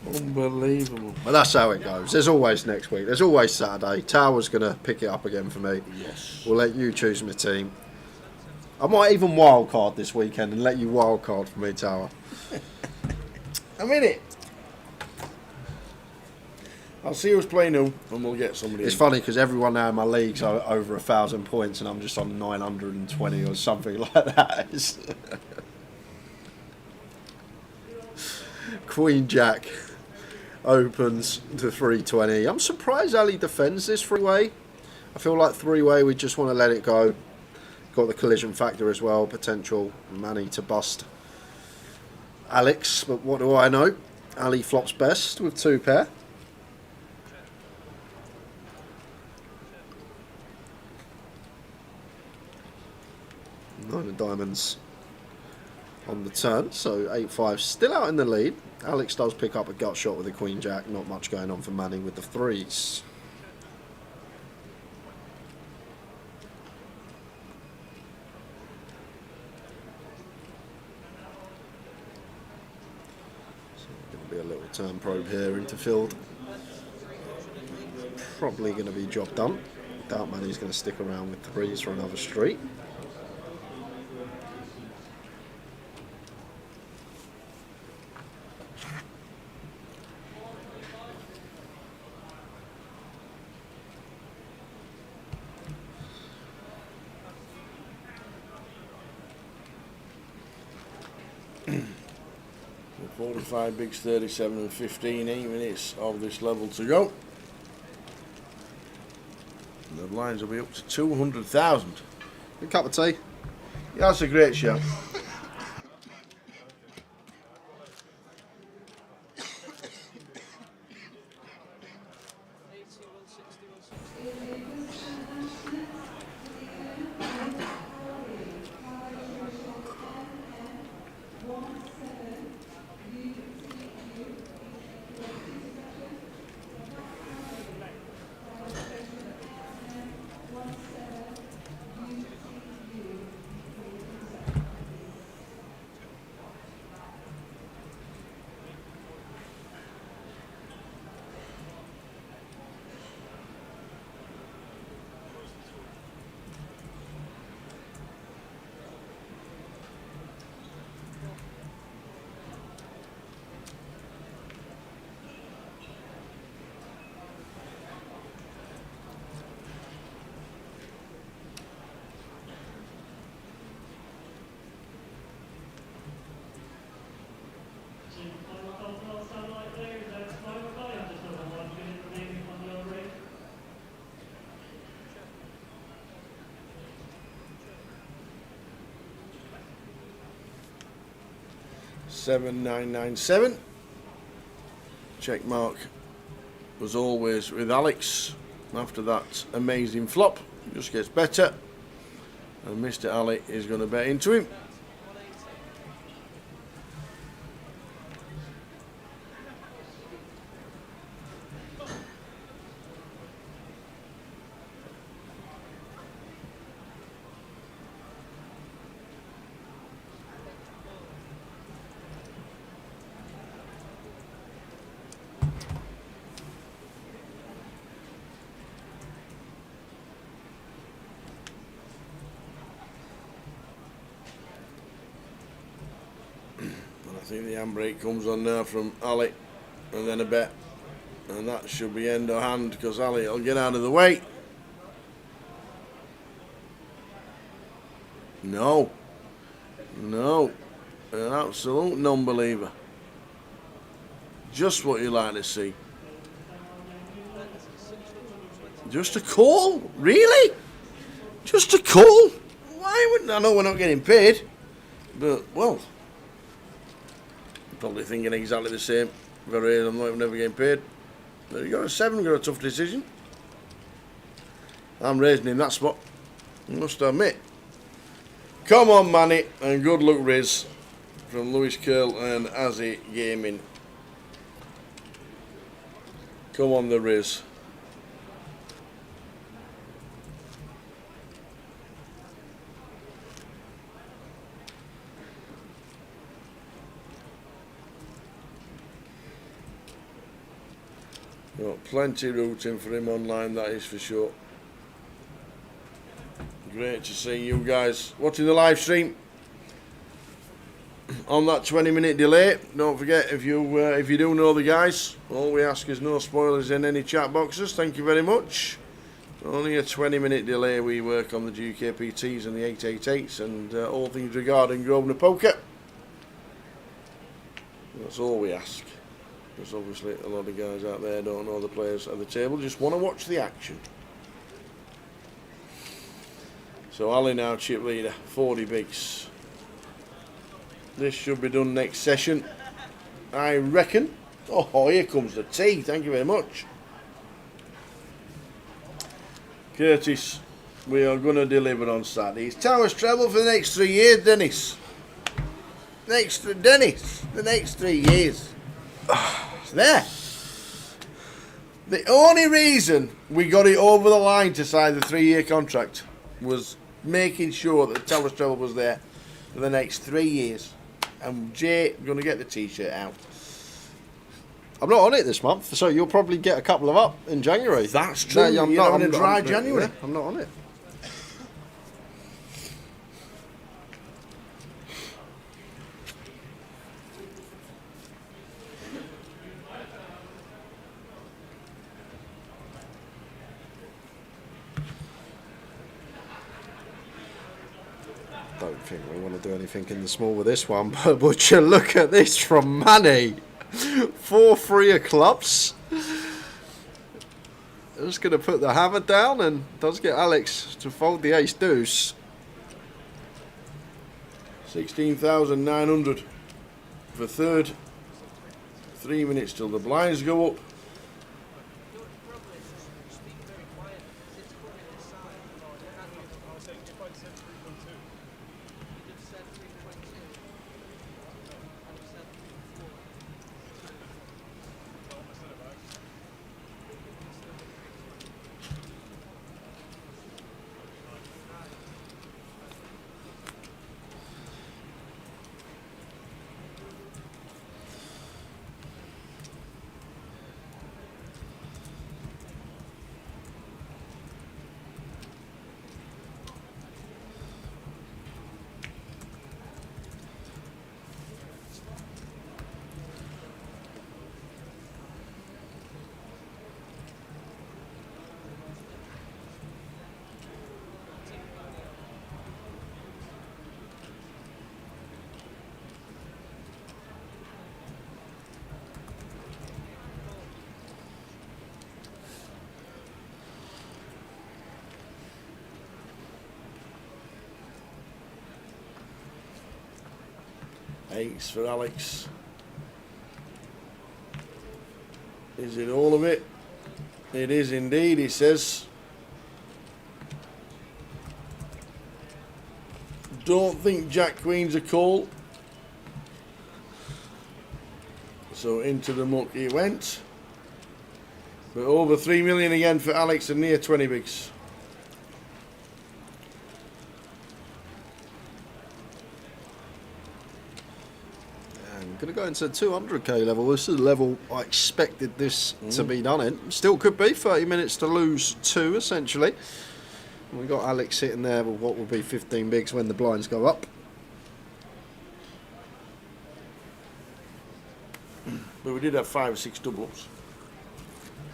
Unbelievable.
But that's how it goes. There's always next week. There's always Saturday. Tower's going to pick it up again for me.
Yes.
We'll let you choose my team. I might even wildcard this weekend and let you wildcard for me, Tower.
I'm in it. I'll see who's playing who, and we'll get somebody.
It's
in.
funny because everyone now in my league's over 1,000 points, and I'm just on 920 or something like that. Queen Jack opens to 320. I'm surprised Ali defends this three-way. I feel like three-way we just want to let it go. Got the collision factor as well, potential money to bust Alex, but what do I know? Ali flops best with 2 pair. Nine of diamonds on the turn, so 8-5 still out in the lead. Alex does pick up a gut shot with the Queen Jack, not much going on for Manny with the 3s. So going to be a little turn probe here into field. Probably going to be job done. Doubt Manny's going to stick around with 3s for another street.
With 45 bigs, 37 and 15, 8 minutes of this level to go. And the blinds will be up to 200,000.
A cup of tea?
Yeah, that's a great show. 7997. Check mark was always with Alex. After that amazing flop, just gets better. And Mr. Ali is going to bet into him. I think the handbrake comes on now from Ali, and then a bet, and that should be end or hand because Ali will get out of the way. No, an absolute non-believer. Just what you like to see. Just a call, really? Just a call? Why wouldn't I know we're not getting paid? But well. Probably thinking exactly the same. Very, I'm not never getting paid. There you go, a 7, got a tough decision. I'm raising in that spot. Must admit. Come on, Manny, and good luck, Riz, from Lewis Curl and Azzy Gaming. Come on, the Riz. Got plenty rooting for him online, that is for sure. Great to see you guys watching the live stream on that 20-minute delay. Don't forget, if you do know the guys, all we ask is no spoilers in any chat boxes. Thank you very much. Only a 20-minute delay. We work on the GUKPTs and the 888s and all things regarding Grosvenor Poker. That's all we ask. Because obviously a lot of guys out there don't know the players at the table, just want to watch the action. So Ali now chip leader, 40 bigs. This should be done next session, I reckon. Oh, here comes the tea, thank you very much. Curtis, we are going to deliver on Saturday. It's Towers treble for the next 3 years, Dennis. The next 3 years. It's there. The only reason we got it over the line to sign the 3-year contract was making sure that Towers treble was there for the next 3 years. And Jay, going to get the t-shirt out.
I'm not on it this month, so you'll probably get a couple of up in January.
That's true.
No,
I'm not on a dry January.
Yeah, I'm not on it. Don't think we want to do anything in the small with this one, but would you look at this from Manny? 4-3 of clubs. Just going to put the hammer down and does get Alex to fold the ace deuce.
16,900 for third. 3 minutes till the blinds go up. Eights for Alex. Is it all of it? It is indeed, he says. Don't think Jack Queen's a call. So into the muck he went. But over 3 million again for Alex and near 20 bigs.
I'm going to go into the 200k level. This is the level I expected this to be done in. Still could be 30 minutes to lose 2 essentially. We got Alex sitting there with what will be 15 bigs when the blinds go up.
But we did have 5 or 6 doubles.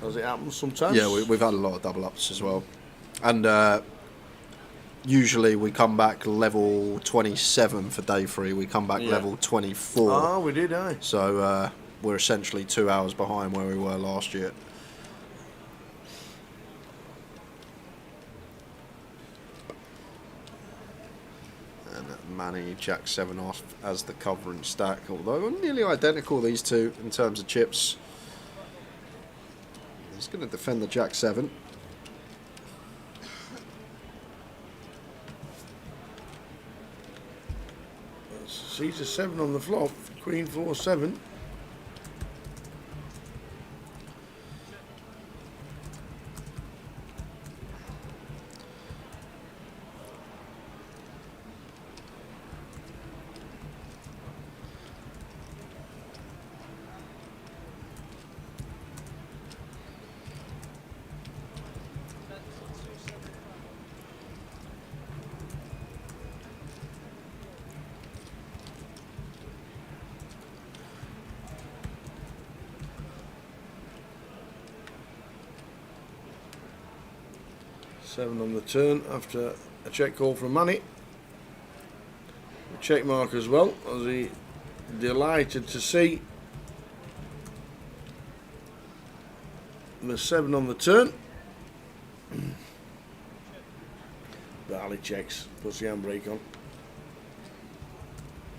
As it happens sometimes.
Yeah, we've had a lot of double ups as well. And usually we come back level 27 for day 3. We come back level 24.
Ah, we did, aye.
So we're essentially 2 hours behind where we were last year. And Manny, Jack 7 off as the covering stack. Although nearly identical, these two, in terms of chips. He's going to defend the Jack 7.
Sees a 7 on the flop. Queen 4-7. Seven on the turn after a check call from Manny. A check mark as well, as he delighted to see the 7 on the turn. Barley checks, puts the handbrake on.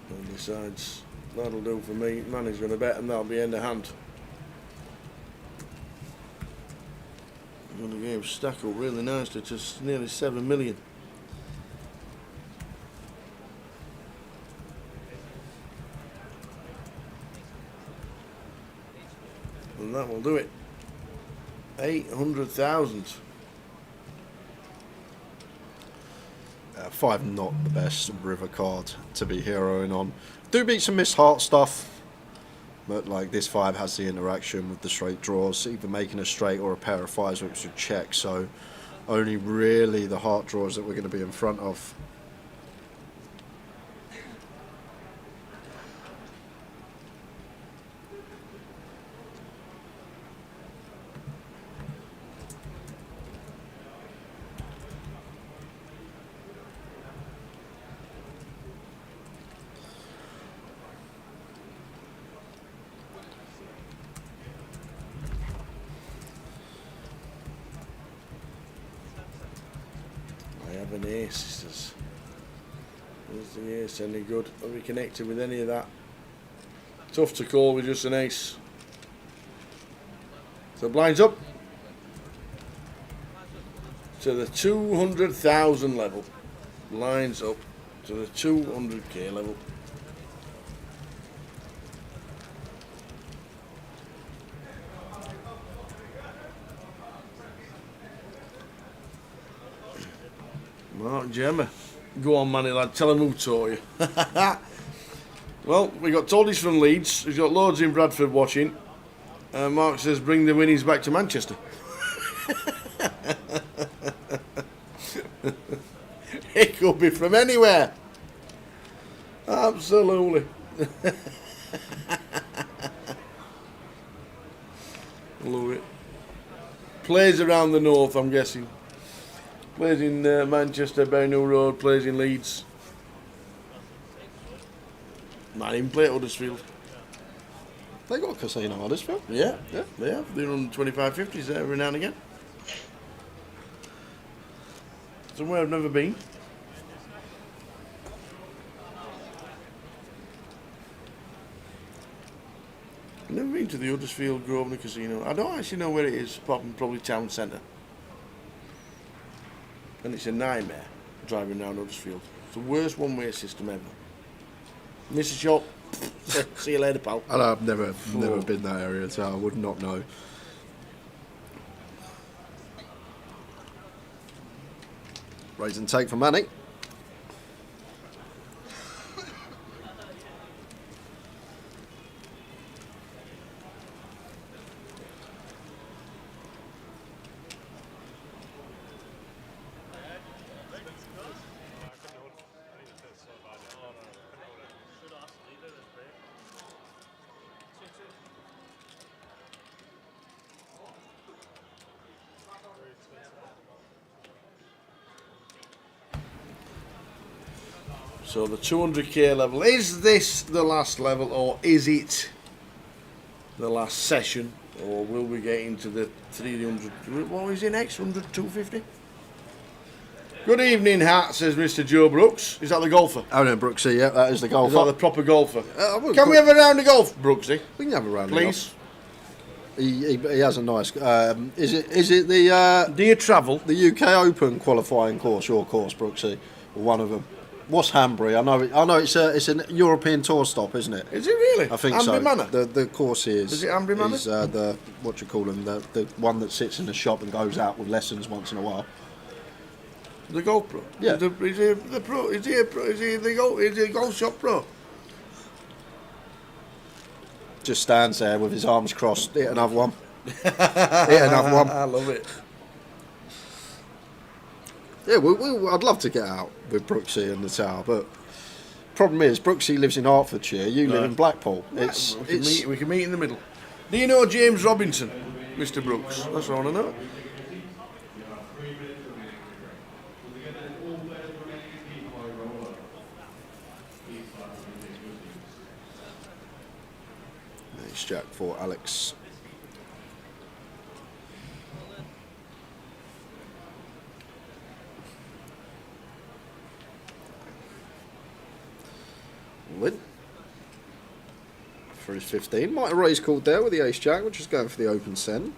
And decides that'll do for me. Manny's going to bet and that'll be end of hand. The game stack up really nicely to nearly 7 million. And that will do it. 800,000.
5 not the best river card to be heroing on. Do beat some missed heart stuff. But like this 5 has the interaction with the straight draws, either making a straight or a pair of 5s which would check, so only really the heart draws that we're going to be in front of.
An ace, is the ace any good? Are we connected with any of that? Tough to call with just an ace. So blinds up to the 200,000 level. Blinds up to the 200k level. Mark Gemma. Go on, Manny lad, tell him who taught you. Well, we got Toldies from Leeds. He's got loads in Bradford watching. Mark says bring the winnings back to Manchester. It could be from anywhere. Absolutely. Love it. Plays around the north, I'm guessing. Plays in Manchester, Bernow Road, plays in Leeds. Might even play at Huddersfield.
They got a casino at Huddersfield?
Yeah, they have. They run 25-50s there every now and again. Somewhere I've never been. Never been to the Huddersfield Grosvenor Casino. I don't actually know where it is, apart from probably town centre. And it's a nightmare driving around Huddersfield. It's the worst one-way system ever. Miss a shot, see you later, pal.
And I've never been that area, so I would not know. Raise and take for Manny.
So the 200k level, is this the last level, or is it the last session, or will we get into the 300, what is it next, 100, 250? Good evening, Hat, says Mr. Joe Brooks. Is that the golfer?
Oh no, Brooksy, yeah, that is the golfer.
Is that the proper golfer?
Can
we have a round of golf, Brooksy?
We can have a round
Please.
of golf. He has a nice. Is it the?
Do you travel?
The UK Open qualifying course, your course, Brooksy, or one of them. What's Hanbury? I know it's an European tour stop, isn't it?
Is it really?
I think
Hanbury
so.
Manor?
The course is.
Is it Hanbury Manor?
Is the what you call him? The one that sits in the shop and goes out with lessons once in a while.
The golf pro?
Yeah.
Is he the pro? Is he a pro? Is he a golf shop pro?
Just stands there with his arms crossed. Hit another one. Hit another one.
I love it.
Yeah, I'd love to get out with Brooksy and the tower, but problem is Brooksy lives in Hertfordshire. You live in Blackpool.
We can meet in the middle. Do you know James Robinson, Mr. Brooks? That's all I know.
Ace Jack for Alex. Win. For his 15. Might have raised called there with the Ace Jack, which is going for the open send.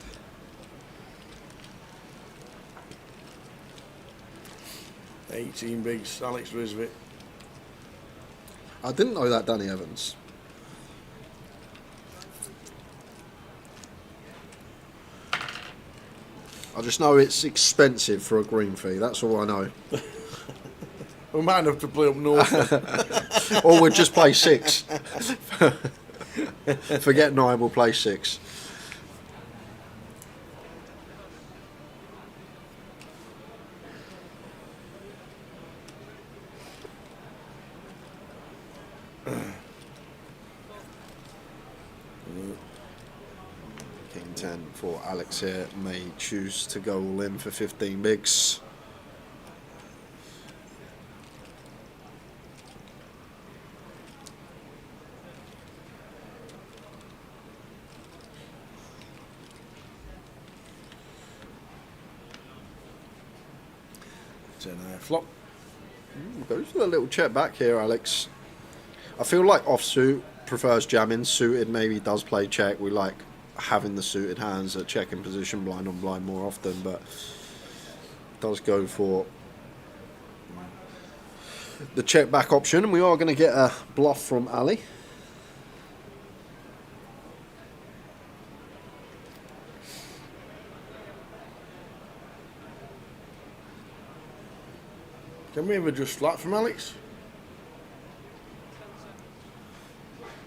$18 bigs, Alex Risvit.
I didn't know that, Danny Evans. I just know it's expensive for a green fee, that's all I know.
We might have to play up north.
Or we'll just play 6. Forget 9, we'll play 6. King 10 for Alex here. May choose to go all in for 15 bigs.
Flop.
Goes for a little check back here, Alex. I feel like offsuit prefers jamming. Suited maybe does play check. We like having the suited hands at check in position, blind on blind more often, but does go for the check back option. And we are going to get a bluff from Ali.
Can we ever just flat from Alex?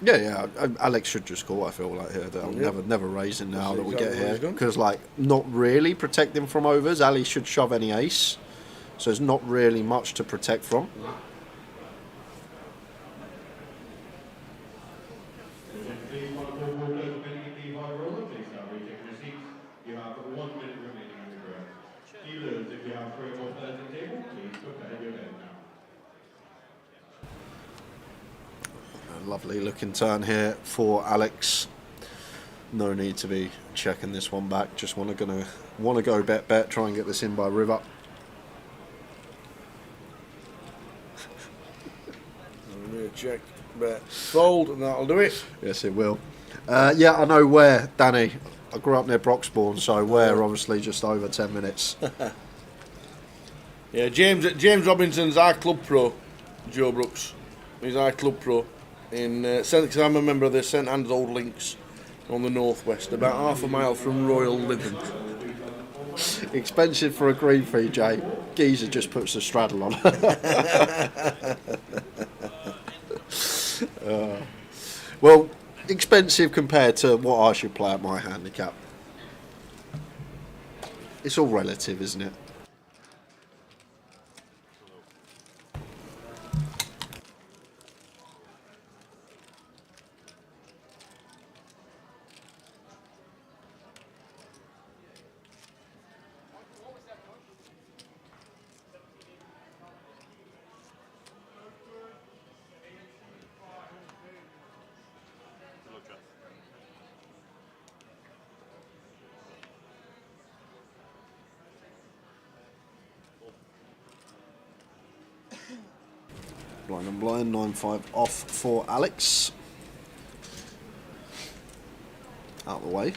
Yeah. Alex should just call. I feel like here. That I'm never raising now that we get here because like not really protecting from overs. Ali should shove any ace, so there's not really much to protect from. Lovely looking turn here for Alex. No need to be checking this one back. Just want to go bet, try and get this in by river.
Check, bet, fold, and that'll do it.
Yes, it will. Yeah, I know where, Danny. I grew up near Broxbourne, so where obviously just over 10 minutes.
Yeah, James Robinson's our club pro, Joe Brooks. He's our club pro in because I'm a member of the St Anne's Old Links on the northwest, about half a mile from Royal Lytham.
Expensive for a green fee, Jay. Geezer just puts the straddle on. Well, expensive compared to what I should play at my handicap. It's all relative, isn't it? Blind and blind, 9-5 off for Alex. Out of the way.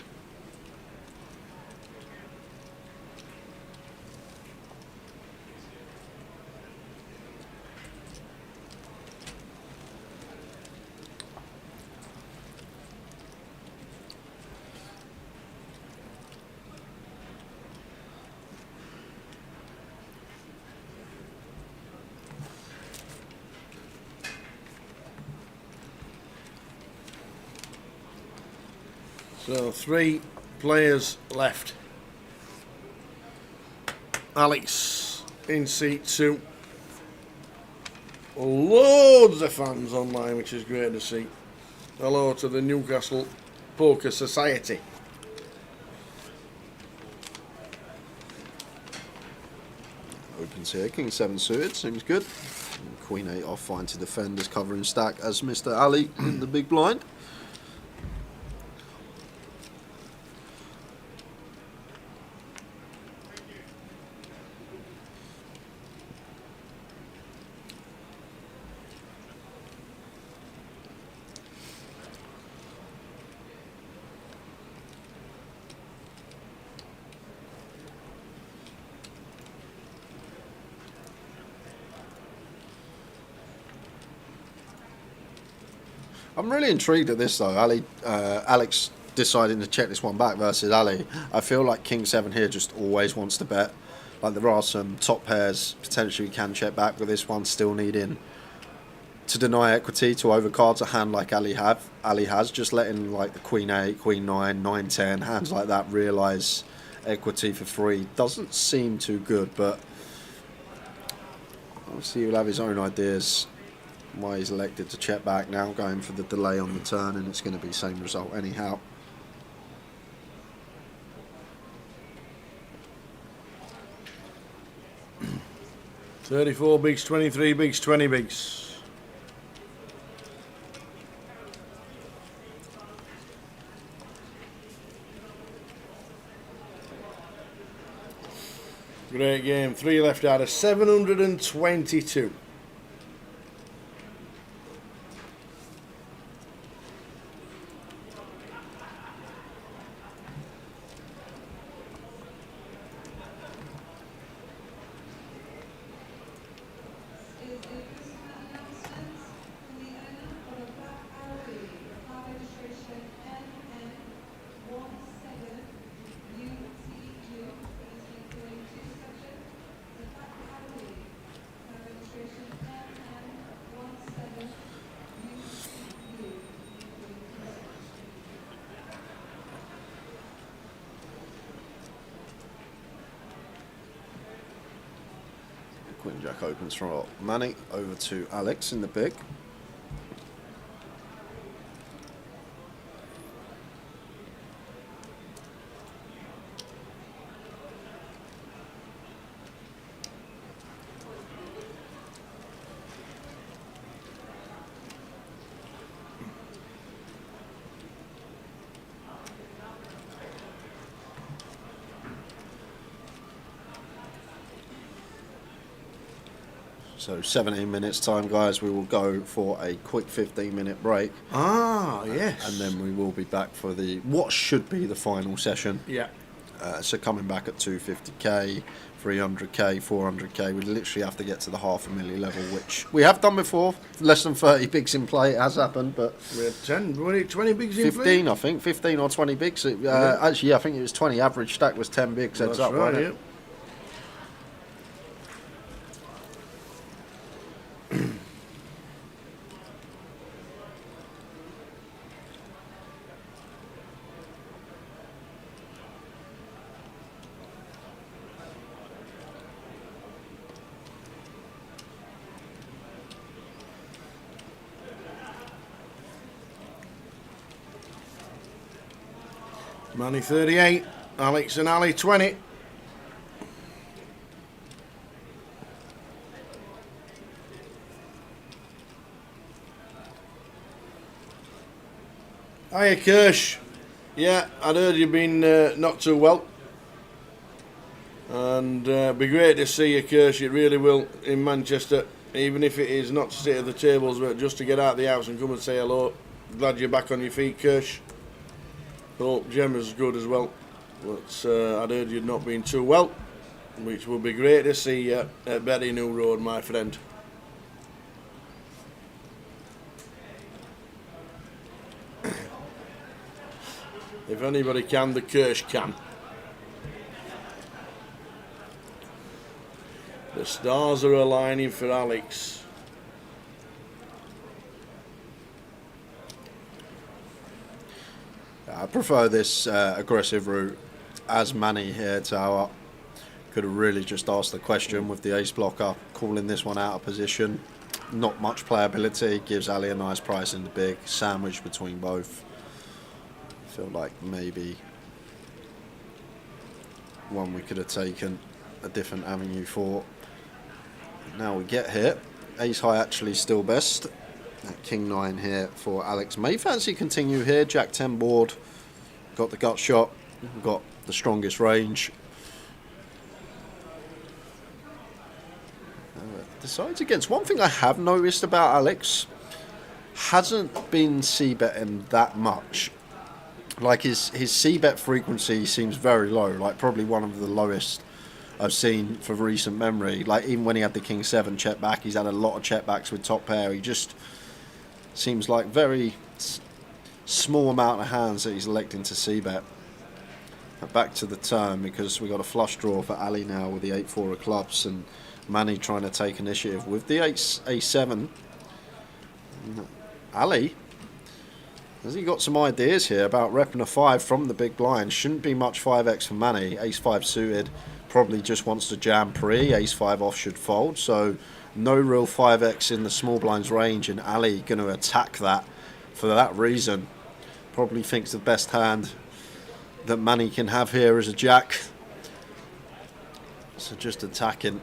So 3 players left. Alex in seat 2. Loads of fans online, which is great to see. Hello to the Newcastle Poker Society.
Opens here, King 7 suited, seems good. And Queen 8 off, fine to defend as covering stack as Mr. Ali in the big blind. I'm really intrigued at this though. Alex deciding to check this one back versus Ali. I feel like King 7 here just always wants to bet. Like there are some top pairs potentially can check back, but this one's still needing to deny equity to overcards a hand like Ali has, just letting like the Queen 8, Queen 9, 9, 10, hands like that realise equity for free doesn't seem too good, but obviously he'll have his own ideas why he's elected to check back now, going for the delay on the turn, and it's going to be same result anyhow.
$34 bigs, 23 bigs, 20 bigs. Great game. 3 left out of 722.
Queen Jack opens from Manny over to Alex in the big. So 17 minutes time, guys. We will go for a quick 15-minute break.
Ah, yes.
And then we will be back for what should be the final session.
Yeah.
So coming back at 250k, 300k, 400k, we literally have to get to the $500,000 level, which we have done before. Less than 30 bigs in play, it has happened, but
we had 20 bigs in
15,
play?
I think, 15 or 20 bigs.
Yeah.
Actually, I think it was 20. Average stack was 10 bigs. Heads
That's
up,
right,
wasn't
yeah.
it?
Manny 38, Alex and Ali 20. Hiya, Kirsch. Yeah, I'd heard you've been not too well. And be great to see you, Kirsch. It really will in Manchester. Even if it is not to sit at the tables, but just to get out of the house and come and say hello. Glad you're back on your feet, Kirsch. Hope Gemma's good as well. But I'd heard you'd not been too well, which would be great to see you at Berry New Road, my friend. If anybody can, the Kirsch can. The stars are aligning for Alex.
I prefer this aggressive route. As Manny here, Tower could have really just asked the question with the ace blocker, calling this one out of position. Not much playability, gives Ali a nice price in the big, sandwich between both. Feel like maybe one we could have taken a different avenue for. Now we get here. Ace high actually still best. King 9 here for Alex. May fancy continue here. Jack 10 board. Got the gut shot. Got the strongest range. Decides against. One thing I have noticed about Alex, hasn't been c-betting that much. Like his c-bet frequency seems very low. Like probably one of the lowest I've seen for recent memory. Like even when he had the King 7 check back, he's had a lot of check backs with top pair. He just seems like very small amount of hands that he's electing to c-bet. Back to the turn, because we got a flush draw for Ali now with the 8-4 of clubs, and Manny trying to take initiative with the A7. Ali, has he got some ideas here about repping a 5 from the big blind? Shouldn't be much 5x for Manny. Ace 5 suited, probably just wants to jam pre. Ace 5 off should fold, so no real 5x in the small blinds range, and Ali going to attack that for that reason. Probably thinks the best hand that Manny can have here is a jack. So just attacking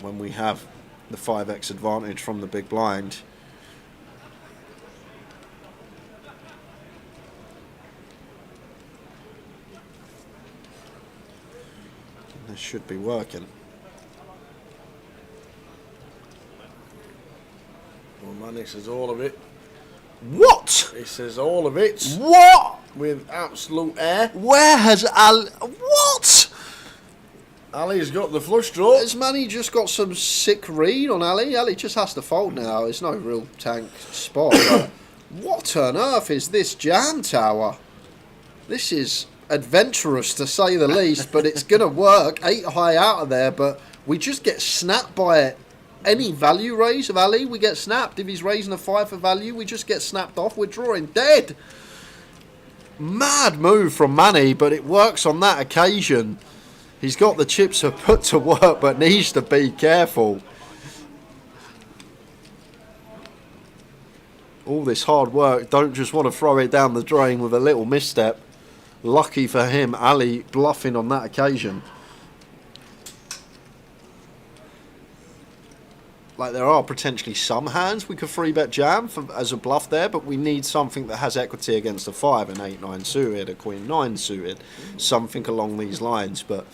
when we have the 5x advantage from the big blind. This should be working.
Well, Manny says all of it.
What?
He says all of it.
What?
With absolute air.
Where has Ali... What?
Ali's got the flush draw.
Has Manny just got some sick read on Ali? Ali just has to fold now. It's no real tank spot. But what on earth is this jam tower? This is adventurous to say the least, but it's going to work. 8 high out of there, but we just get snapped by it. Any value raise of Ali, we get snapped. If he's raising a 5 for value, we just get snapped off. We're drawing dead. Mad move from Manny, but it works on that occasion. He's got the chips to put to work, but needs to be careful. All this hard work, don't just want to throw it down the drain with a little misstep. Lucky for him, Ali bluffing on that occasion. Like, there are potentially some hands we could 3-bet jam as a bluff there, but we need something that has equity against a 5, an 8-9 suited, a Queen 9 suited, something along these lines. But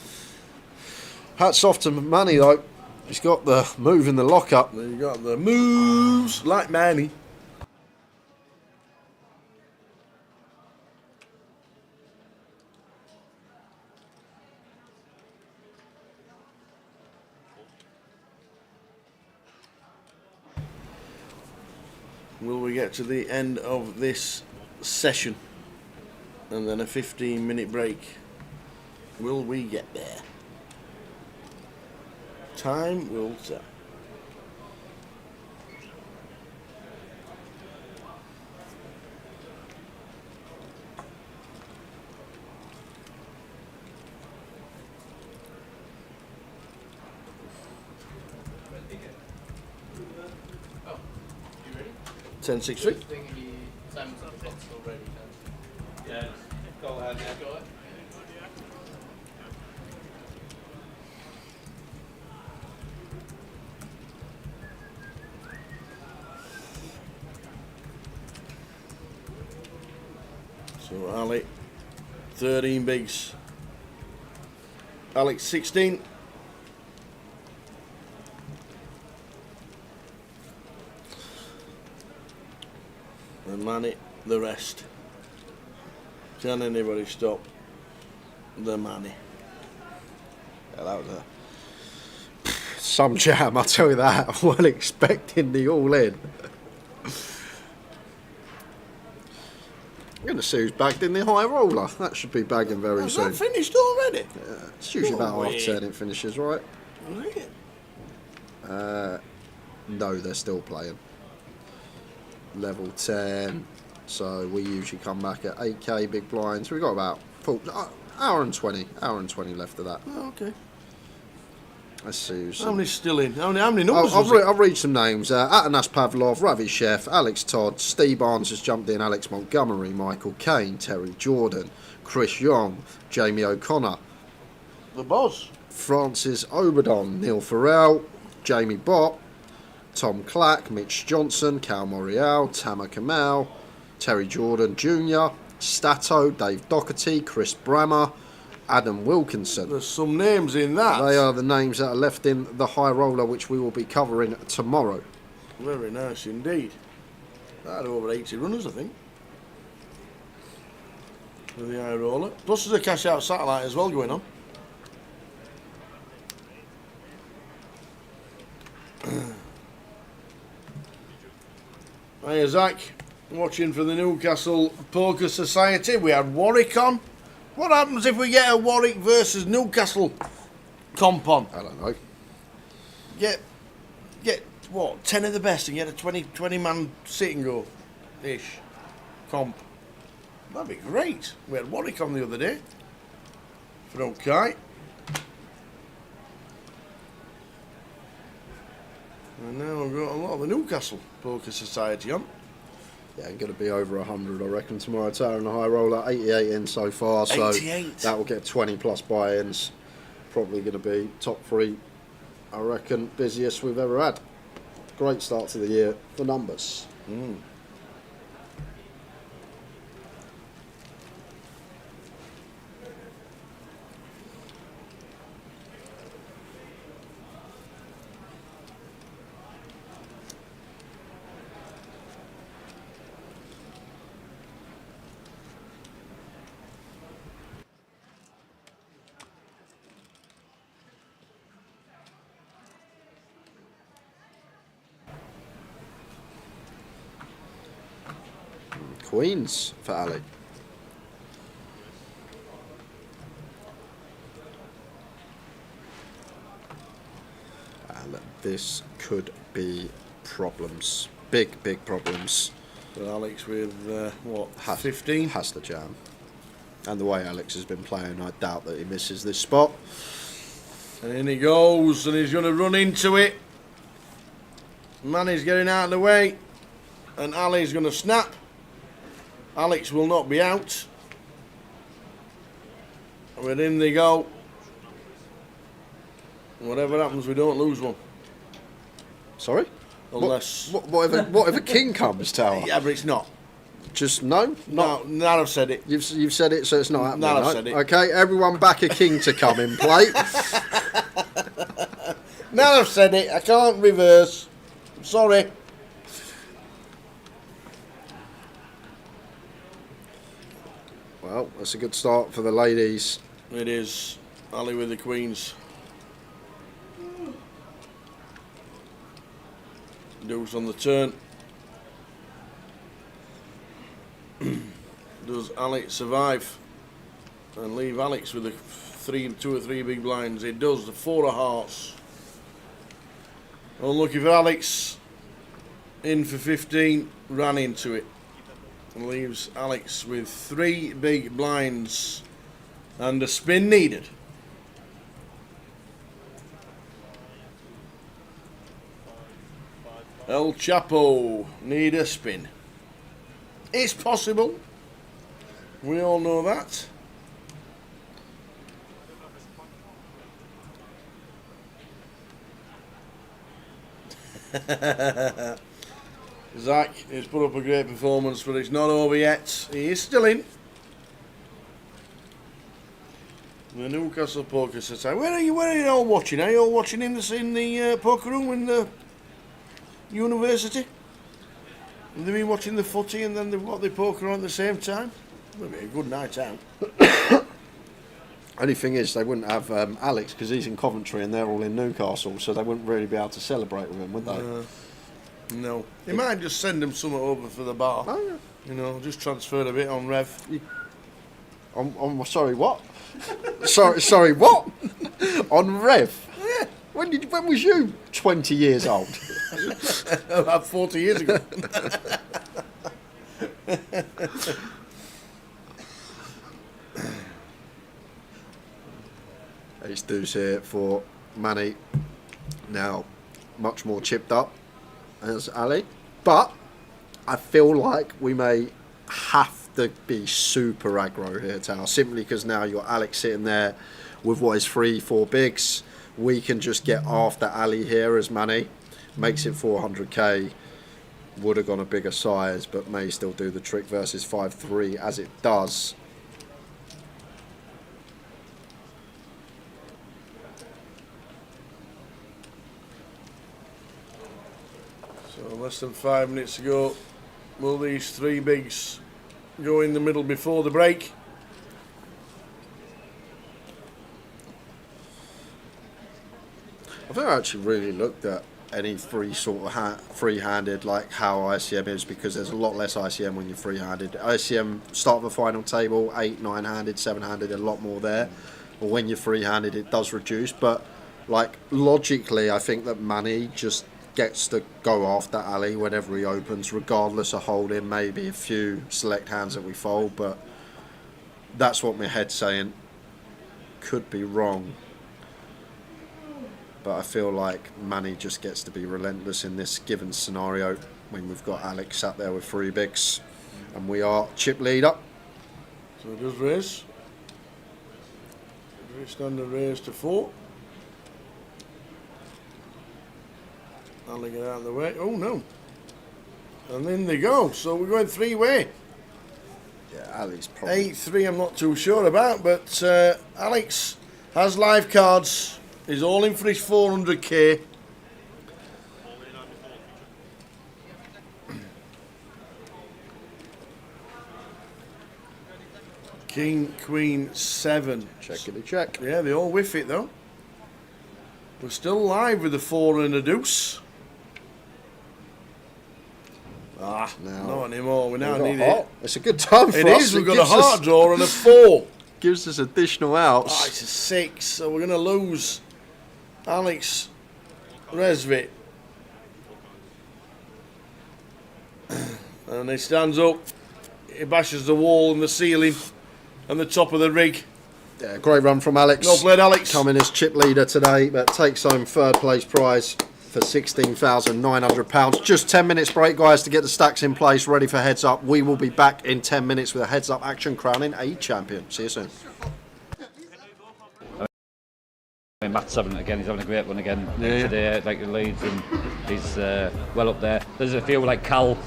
hats off to Manny though. He's got the move in the lockup.
You got the moves like Manny. Will we get to the end of this session and then a 15-minute break? Will we get there? Time will tell.
Oh, you ready?
10-6-3.
Simon's on the box already.
Yeah, go ahead. Yeah.
Go ahead.
So Ali, 13 bigs. Alex, 16. And Manny, the rest. Can anybody stop the Manny?
Yeah, that was some jam, I'll tell you that. I wasn't expecting the all-in. I'm going to see who's bagged in the high roller. That should be bagging very
Has
soon.
that finished already?
Yeah, it's usually
No
about
way.
half 10 it finishes, right?
Right.
No, they're still playing. Level 10. So we usually come back at 8k big blinds. We've got about hour and 20 left of that.
Oh, okay.
Let's see who's
How many's still in? How many numbers
I'll read some names. Atanas Pavlov, Ravi Chef, Alex Todd, Steve Barnes has jumped in, Alex Montgomery, Michael Kane, Terry Jordan, Chris Young, Jamie O'Connor,
the boss,
Francis Oberdon, Neil Farrell, Jamie Bott, Tom Clack, Mitch Johnson, Cal Morial, Tama Kamal, Terry Jordan Jr., Stato, Dave Doherty, Chris Brammer, Adam Wilkinson.
There's some names in that.
They are the names that are left in the high roller, which we will be covering tomorrow.
Very nice indeed. That had over 80 runners, I think, with the high roller. Plus there's a cash out satellite as well going on. Hiya Zach, watching for the Newcastle Poker Society. We had Warwick on. What happens if we get a Warwick versus Newcastle comp on?
I don't know.
Get what, 10 of the best and get a 20 man sit and go ish comp. That'd be great. We had Warwick on the other day for okay. And now we've got a lot of the Newcastle Poker Society on.
Yeah, going to be over 100, I reckon, tomorrow. Tower and the high roller, 88 in so far. So
88.
that will get 20 plus buy-ins. Probably going to be top 3, I reckon, busiest we've ever had. Great start to the year for numbers. Queens for Ali. And this could be problems. Big problems.
So Alex with, what, 15?
Has the jam. And the way Alex has been playing, I doubt that he misses this spot.
And in he goes, and he's going to run into it. Manny's getting out of the way. And Ali's going to snap. Alex will not be out. And in they go. Whatever happens, we don't lose one.
Sorry?
Unless...
What if a king comes, Tower?
Yeah, but it's not.
Just no?
No, now I've said it.
You've said it, so it's not happening.
Now I've
no?
said it.
Okay, everyone back a king to come in play.
Now I've said it, I can't reverse. I'm sorry.
Well, that's a good start for the ladies.
It is. Ali with the queens. Deuce on the turn. Does Alex survive and leave Alex with the two or three big blinds? It does. The 4 of hearts. Unlucky for Alex. In for 15. Ran into it. And leaves Alex with 3 big blinds and a spin needed. El Chapo need a spin. It's possible. We all know that. Zach has put up a great performance, but it's not over yet. He is still in. The Newcastle Poker Society. Where are you all watching? Are you all watching in the poker room in the university? Have they been watching the footy and then they've got the poker on at the same time? It'll be a good night out.
Only thing is, they wouldn't have Alex because he's in Coventry and they're all in Newcastle, so they wouldn't really be able to celebrate with him, would they?
No. They might just send him something over for the bar.
Oh, yeah.
You know, just transfer a bit on Rev.
I'm sorry, what? sorry, what? On Rev?
Yeah.
When was you 20 years old?
About 40 years ago.
Ace deuce here for Manny. Now, much more chipped up as Ali. But I feel like we may have to be super aggro here, Tal. Simply because now you've got Alex sitting there with what is 3-4 bigs. We can just get after Ali here as Manny. Makes it 400k. Would have gone a bigger size, but may still do the trick versus 5-3 as it does.
So less than 5 minutes to go. Will these 3 bigs go in the middle before the break?
I've never actually really looked at any free sort of free-handed, like how ICM is, because there's a lot less ICM when you're free-handed. ICM start of the final table 8, 9-handed, 7-handed, a lot more there. But when you're free-handed, it does reduce. But like logically, I think that Manny just gets to go after Ali whenever he opens, regardless of holding. Maybe a few select hands that we fold, but that's what my head's saying. Could be wrong. But I feel like Manny just gets to be relentless in this given scenario when we've got Alex sat there with 3 bigs. And we are chip leader.
So it does raise. Very standard raise to 4. Ali get out of the way. Oh no. And then they go. So we're going 3-way.
Yeah, Ali's probably
8-3 I'm not too sure about, but Alex has live cards. He's all in for his 400k. King, Queen, 7.
checkity check.
Yeah, they all whiff it though. We're still live with the 4 and a deuce.
Now,
not anymore. We now
we've got
need
heart.
it.
It's a good time for
It
us.
is. We've
It
got a
gives us-
heart draw and a 4.
Gives us additional outs.
It's a 6, so we're going to lose Alex Resvit. And he stands up, he bashes the wall and the ceiling and the top of the rig.
Yeah, great run from Alex.
Well played, Alex.
Coming as chip leader today, but takes home 3rd place prize for £16,900. Just 10 minutes break, guys, to get the stacks in place, ready for heads up. We will be back in 10 minutes with a heads up action, crowning a champion. See you soon.
Matt's having it again. He's having a great one again today, like the leads, and he's well up there. There's a few like Cal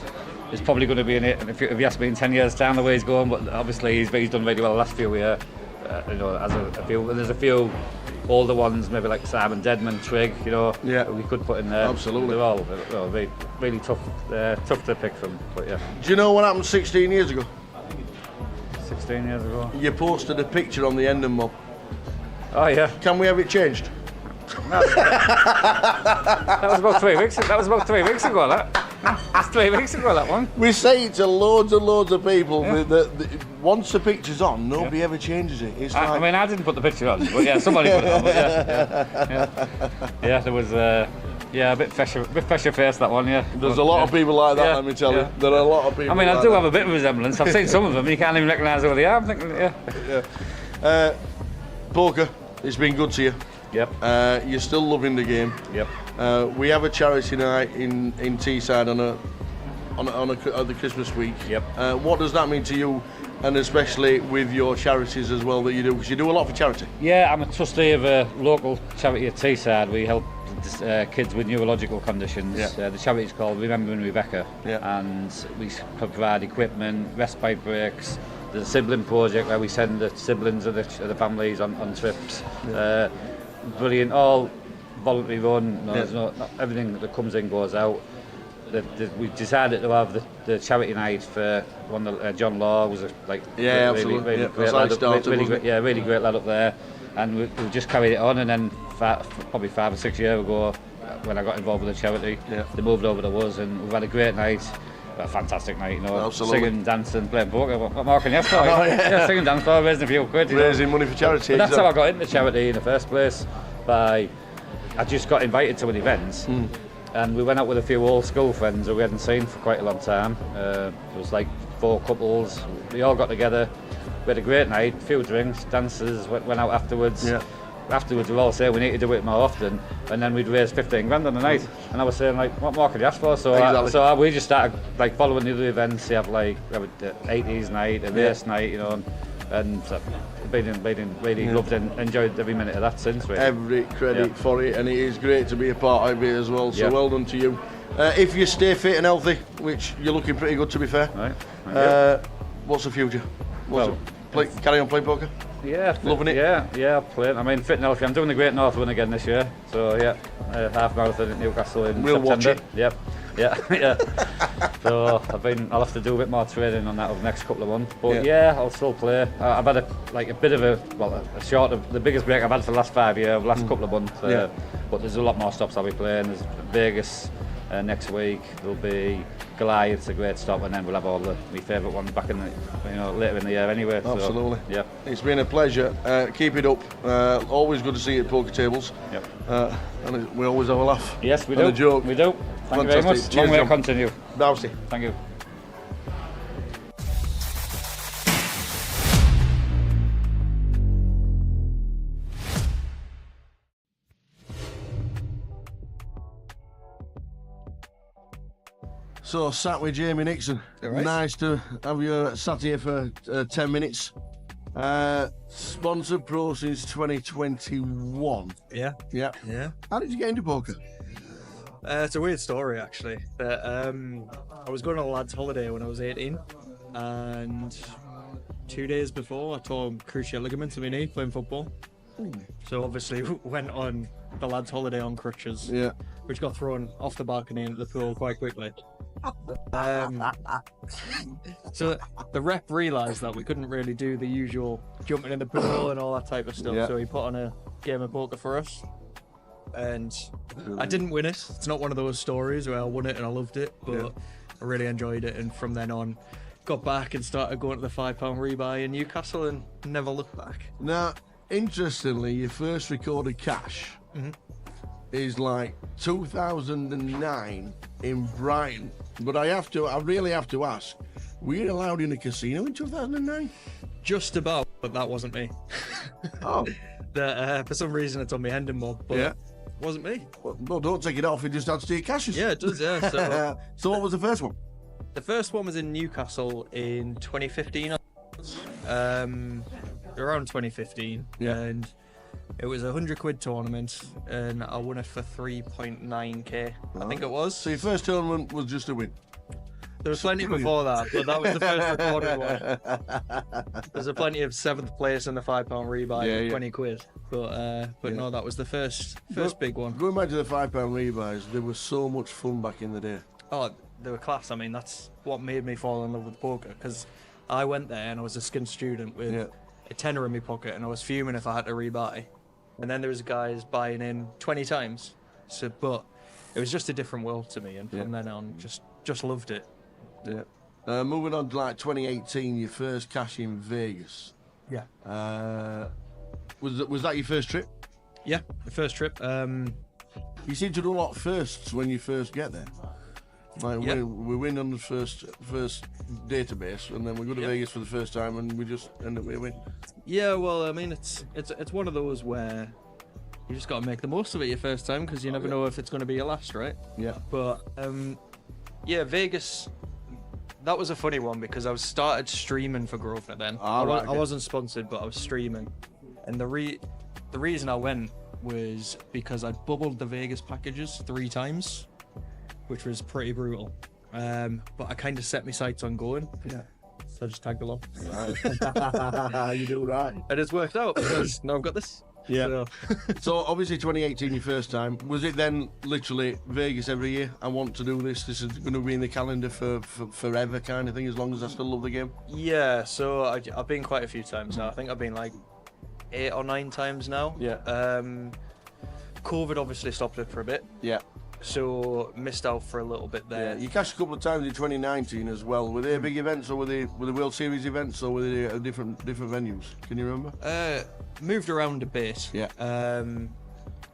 is probably going to be in it, and if you ask me in 10 years' time the way he's going, but obviously he's done really well the last few years. You know, as a few, there's a few older ones, maybe like Simon Deadman, Trigg, you know, we could put in there.
Absolutely.
They're all really, really tough to pick from, but yeah.
Do you know what happened 16 years ago?
16 years ago.
You posted a picture on the Endon mob.
Oh yeah.
Can we have it changed?
That was about 3 weeks. That was about 3 weeks ago. That's 3 weeks ago. That one.
We say it to loads and loads of people. Once the picture's on, nobody ever changes it. It's
I mean, I didn't put the picture on, but yeah, somebody put it on. But yeah, there was a bit fresher face that one. Yeah.
There's a lot of people like that. Let me tell you, there are a lot of people.
I mean, I
like
do
that.
have a bit of resemblance. I've seen some of them. You can't even recognise who they are. I'm thinking,
Poker, it's been good to you.
Yep.
You're still loving the game.
Yep.
We have a charity night in Teesside on the Christmas week.
Yep.
What does that mean to you, and especially with your charities as well that you do? Because you do a lot for charity.
Yeah, I'm a trustee of a local charity at Teesside. We help kids with neurological conditions. The charity is called Remembering Rebecca, and we provide equipment, respite breaks. There's a sibling project where we send the siblings of the families on trips. Brilliant, all voluntary run. There's not everything that comes in goes out. We decided to have the charity night for one. John Law was really great lad, really great lad up there, and we just carried it on. And then probably 5 or 6 years ago, when I got involved with the charity, they moved over to us, and we've had a great night. A fantastic night, you know.
Absolutely.
Singing, dancing, playing poker. What more can you ask for? Singing, dancing for, raising a few quid.
Raising money for charity.
But that's how I got into charity in the first place. I just got invited to an event, and we went out with a few old school friends who we hadn't seen for quite a long time. It was like 4 couples. We all got together. We had a great night, a few drinks, dances. Went out afterwards.
Yeah.
Afterwards, we all say we need to do it more often, and then we'd raise 15 grand on the night. And I was saying, like, what more could you ask for? So, we just started like following the other events. You have like the 80s night, a race night, you know, and been really loved and enjoyed every minute of that since. Really.
Every credit for it, and it is great to be a part of it as well. So well done to you. If you stay fit and healthy, which you're looking pretty good to be fair.
Right.
What's the future? Carry on playing poker.
Yeah,
loving it.
Yeah, playing. I mean, fit and healthy. I'm doing the Great North Run again this year. So half marathon at Newcastle in September.
Watch it.
Yep. Yeah. So I'll have to do a bit more training on that over the next couple of months. But I'll still play. I've had a bit of a short of the biggest break I've had for the last 5 years, last couple of months. But there's a lot more stops I'll be playing. There's Vegas next week. There'll be Goliath's a great stop, and then we'll have all my favourite ones back in later in the year anyway.
Absolutely.
So, yeah.
It's been a pleasure. Keep it up. Always good to see you at poker tables.
Yep.
And we always have a laugh.
Yes, we
and
do.
a joke.
We do. Thank you very much.
Cheers,
Long way to
John.
continue.
Bousy.
Thank you.
So, sat with Jamie Nixon.
Right.
Nice to have you sat here for 10 minutes. Sponsored pro since 2021.
Yeah.
How did you get into poker?
It's a weird story, actually. But, I was going on a lad's holiday when I was 18, and 2 days before I tore cruciate ligaments in my knee playing football. So obviously went on the lad's holiday on crutches, which got thrown off the balcony into the pool quite quickly. So the rep realised that we couldn't really do the usual jumping in the pool and all that type of stuff, so he put on a game of poker for us. And I didn't win it. It's not one of those stories where I won it and I loved it, but I really enjoyed it, and from then on got back and started going to the £5 rebuy in Newcastle and never looked back.
Now, interestingly, your first recorded cash is like 2009 in Brighton. But I really have to ask, were you allowed in a casino in 2009?
Just about, but that wasn't me.
Oh.
For some reason it's on my Hendon mob, but it wasn't me.
Well, don't take it off, it just adds to your cashes.
Yeah, it does, yeah. So,
so what was the first one?
The first one was in Newcastle in 2015. Around 2015.
Yeah.
And it was a £100 tournament, and I won it for 3.9k. I think it was.
So your first tournament was just a win?
There was plenty before that, but that was the first recorded one. There's a plenty of 7th place and the £5 rebuy for 20 quid. But no, that was the first big one.
Going back to the £5 rebuys, they were so much fun back in the day.
Oh, they were class. I mean, that's what made me fall in love with poker, because I went there and I was a skint student with a tenner in my pocket, and I was fuming if I had to rebuy. And then there was guys buying in 20 times. So, but it was just a different world to me, and from then on, just loved it.
Yeah. Moving on to like 2018, your first cash in Vegas.
Yeah.
Was that your first trip?
Yeah, the first trip.
You seem to do a lot of firsts when you first get there. Like we win on the first database, and then we go to Vegas for the first time, and we just end up with a win. Yeah,
well, I mean, it's one of those where you just got to make the most of it your first time, because you never know if it's going to be your last, right?
Yeah.
But Vegas, that was a funny one, because I started streaming for Grosvenor then. I wasn't sponsored, but I was streaming, and the reason I went was because I bubbled the Vegas packages 3 times, which was pretty brutal. But I kind of set my sights on going. Yeah. So I just tagged along.
Right. You do right.
And it's worked out, because now I've got this.
Yeah. So obviously 2018, your first time. Was it then literally Vegas every year? I want to do this. This is going to be in the calendar for forever kind of thing, as long as I still love the game?
Yeah, so I've been quite a few times now. I think I've been like 8 or 9 times now.
Yeah.
COVID obviously stopped it for a bit.
Yeah.
So missed out for a little bit there.
Yeah, you cashed a couple of times in 2019 as well. Were they big events, or were they World Series events, or were they different venues? Can you remember?
Moved around a bit.
Yeah.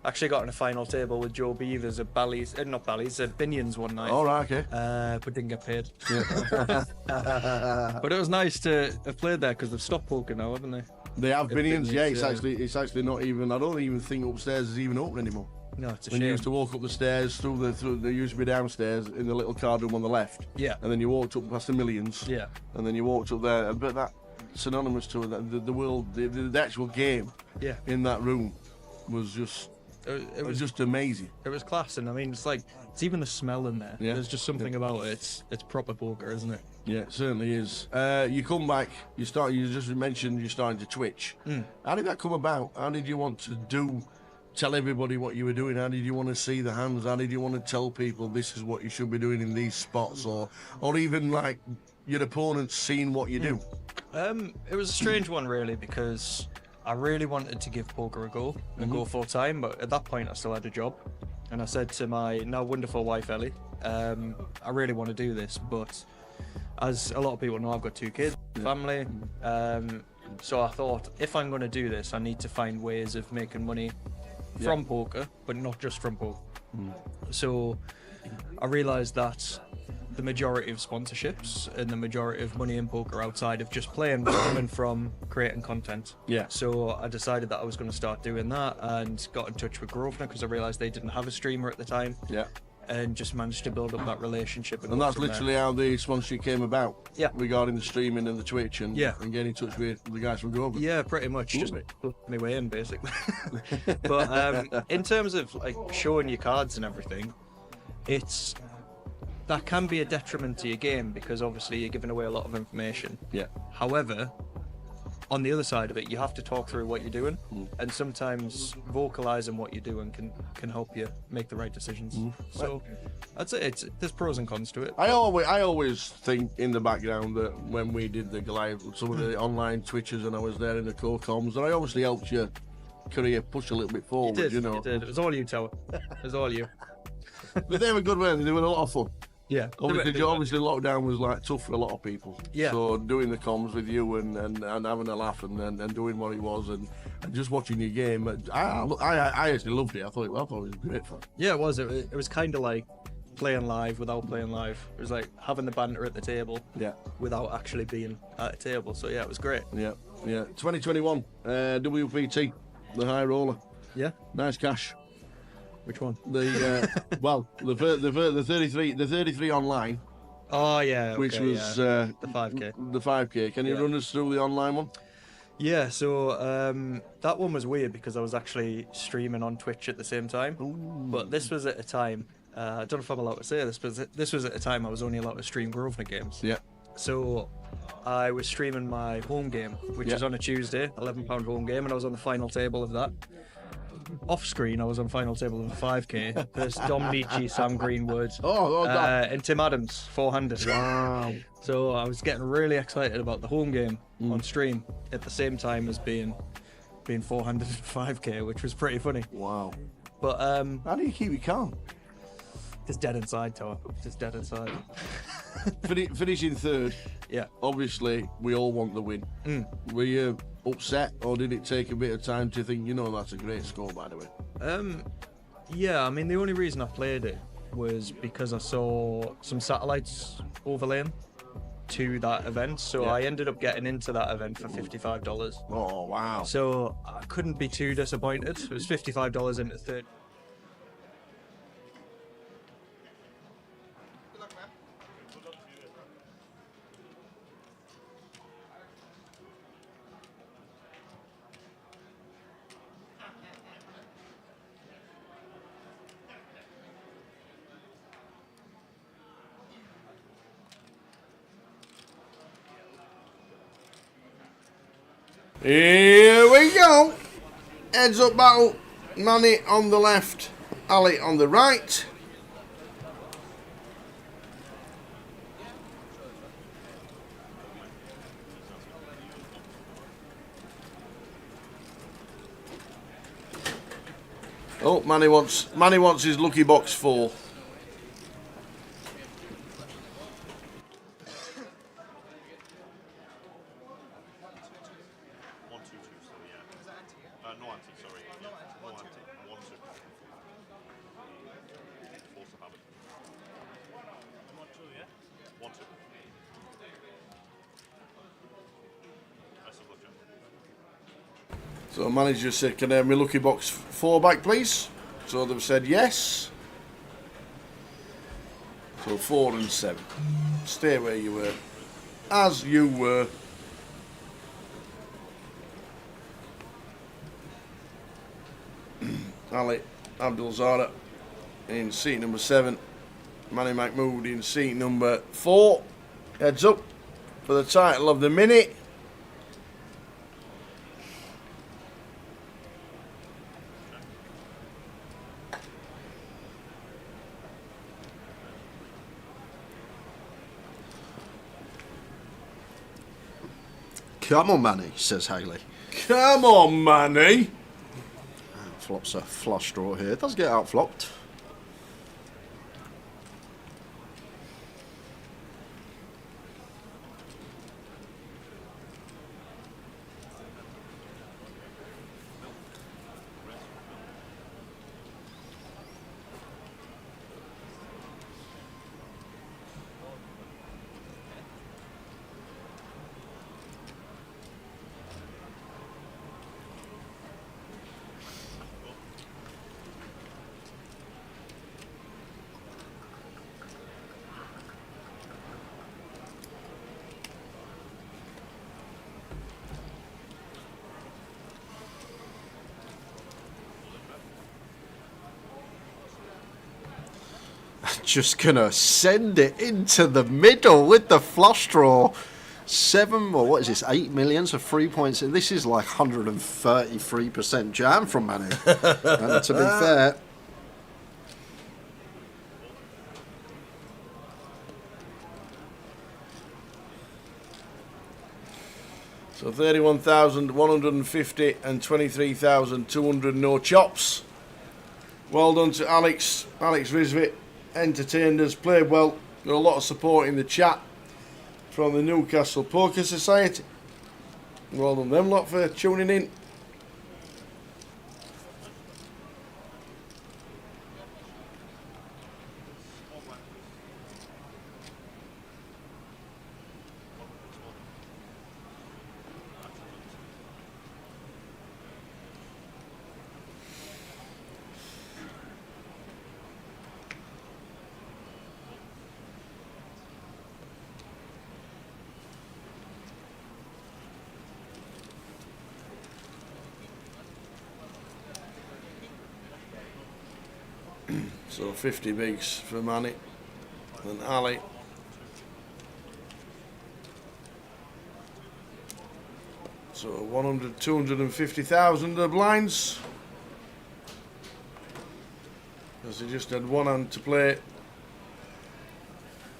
Actually got on a final table with Joe Beavers at Bally's, not Bally's, at Binions one night.
All right, okay.
But didn't get paid.
Yeah.
But it was nice to have played there, because they've stopped poker now, haven't they?
They have Binions, yeah. It's actually not even. I don't even think upstairs is even open anymore.
No, it's a
when
shame.
you used to walk up the stairs they used to be downstairs in the little card room on the left.
Yeah.
And then you walked up past the Millions.
Yeah.
And then you walked up there. But that synonymous to the world, the actual game.
Yeah.
In that room was just. It was just amazing.
It was class, and I mean, it's even the smell in there.
Yeah.
There's just something about it. It's proper poker, isn't it?
Yeah, it certainly is. You come back. You just mentioned you're starting to Twitch. How did that come about? How did you want to tell everybody what you were doing? How did you want to see the hands? How did you want to tell people this is what you should be doing in these spots, or even like your opponents seeing what you do?
It was a strange one, really, because I really wanted to give poker a go and go full time, but at that point I still had a job, and I said to my now wonderful wife Ellie, I really want to do this, but as a lot of people know, I've got 2 kids, family, so I thought, if I'm going to do this, I need to find ways of making money from poker, but not just from poker. So I realised that the majority of sponsorships and the majority of money in poker outside of just playing was coming from creating content.
Yeah.
So I decided that I was going to start doing that, and got in touch with Grosvenor, because I realised they didn't have a streamer at the time.
Yeah.
And just managed to build up that relationship.
And that's literally how the sponsorship came about.
Yeah.
Regarding the streaming and the Twitch and getting in touch with the guys from Grosvenor.
Yeah, pretty much. Just my way in, basically. But in terms of like showing your cards and everything, that can be a detriment to your game, because obviously you're giving away a lot of information.
Yeah.
However, on the other side of it, you have to talk through what you're doing, and sometimes vocalizing what you're doing can help you make the right decisions. So I'd say there's pros and cons to it.
I always think in the background that when we did the live, some of the online Twitches, and I was there in the core comms, and I obviously helped your career push a little bit forward.
You
know,
you did. It was all you, Tower. It was all you.
But they were good, weren't they? They were a lot of fun.
Yeah.
Obviously lockdown was like tough for a lot of people.
Yeah.
So doing the comms with you and having a laugh and doing what it was and just watching your game, I actually loved it. I thought it was great fun.
Yeah, it was. It was kind of like playing live without playing live. It was like having the banter at the table.
Yeah.
Without actually being at a table. So yeah, it was great.
Yeah. 2021 WPT, the high roller.
Yeah.
Nice cash.
Which one?
The the 33 online.
Oh yeah, okay,
which was
the 5k.
The 5k. Can you run us through the online one?
Yeah, so that one was weird because I was actually streaming on Twitch at the same time.
Ooh.
But this was at a time I don't know if I'm allowed to say this, but this was at a time I was only allowed to stream Grosvenor games.
Yeah.
So I was streaming my home game, which was on a Tuesday, £11 home game, and I was on the final table of that. Off screen, I was on final table of the 5k. There's Dom Beachy, Sam Greenwood, and Tim Adams, 400.
Wow.
So I was getting really excited about the home game on stream at the same time as being 400 and 5k, which was pretty funny.
Wow.
But
how do you keep it calm?
Just dead inside, Tower. Just dead inside.
Finishing third.
Yeah.
Obviously, we all want the win. Were you upset, or did it take a bit of time to think, that's a great score, by the way?
Yeah, I mean, the only reason I played it was because I saw some satellites overlaying to that event, so I ended up getting into that event for $55.
Oh, wow.
So I couldn't be too disappointed. It was $55 into third.
Here we go. Heads up battle. Manny on the left, Ali on the right. Oh, Manny wants his lucky box 4. So manager said, can I have my lucky box 4 back, please? So they've said yes. So 4 and 7. Stay where you were. As you were. Ali Abdul Zara in seat number 7. Manny Mahmood in seat number 4. Heads up for the title of the minute.
Come on, Manny, says Haley.
Come on, Manny.
Flops a flush draw here. It does get out flopped. Just gonna send it into the middle with the flush draw. 7, or what is this, 8 million, so 3 points. This is like 133% jam from Manny. And to be fair,
so 31,150 and 23,200 no chops. Well done to Alex Rizvit. Entertained us, played well. Got a lot of support in the chat from the Newcastle Poker Society. Well done them lot for tuning in. So 50 bigs for Manny and Ali. So 100, 250,000 are blinds. As he just had one hand to play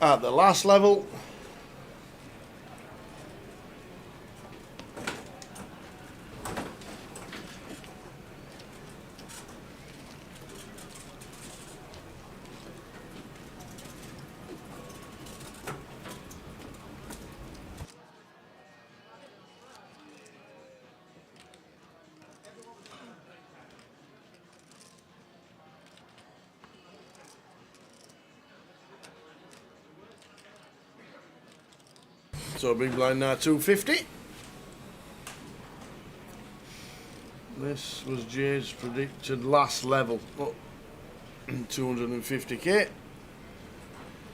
at the last level. So big blind now 250. This was Jay's predicted last level. Oh, 250k.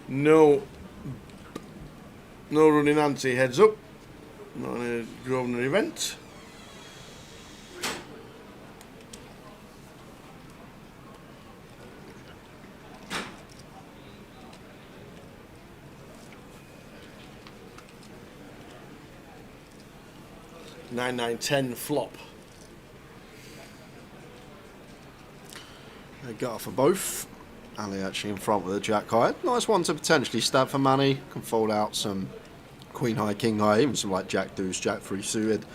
No running ante heads up. Not in a Grosvenor event. Nine, 9, 10 flop.
They got off for both. Ali actually in front with a jack high. Nice one to potentially stab for Manny. Can fold out some queen high, king high, even some like jack deuce, jack three suited.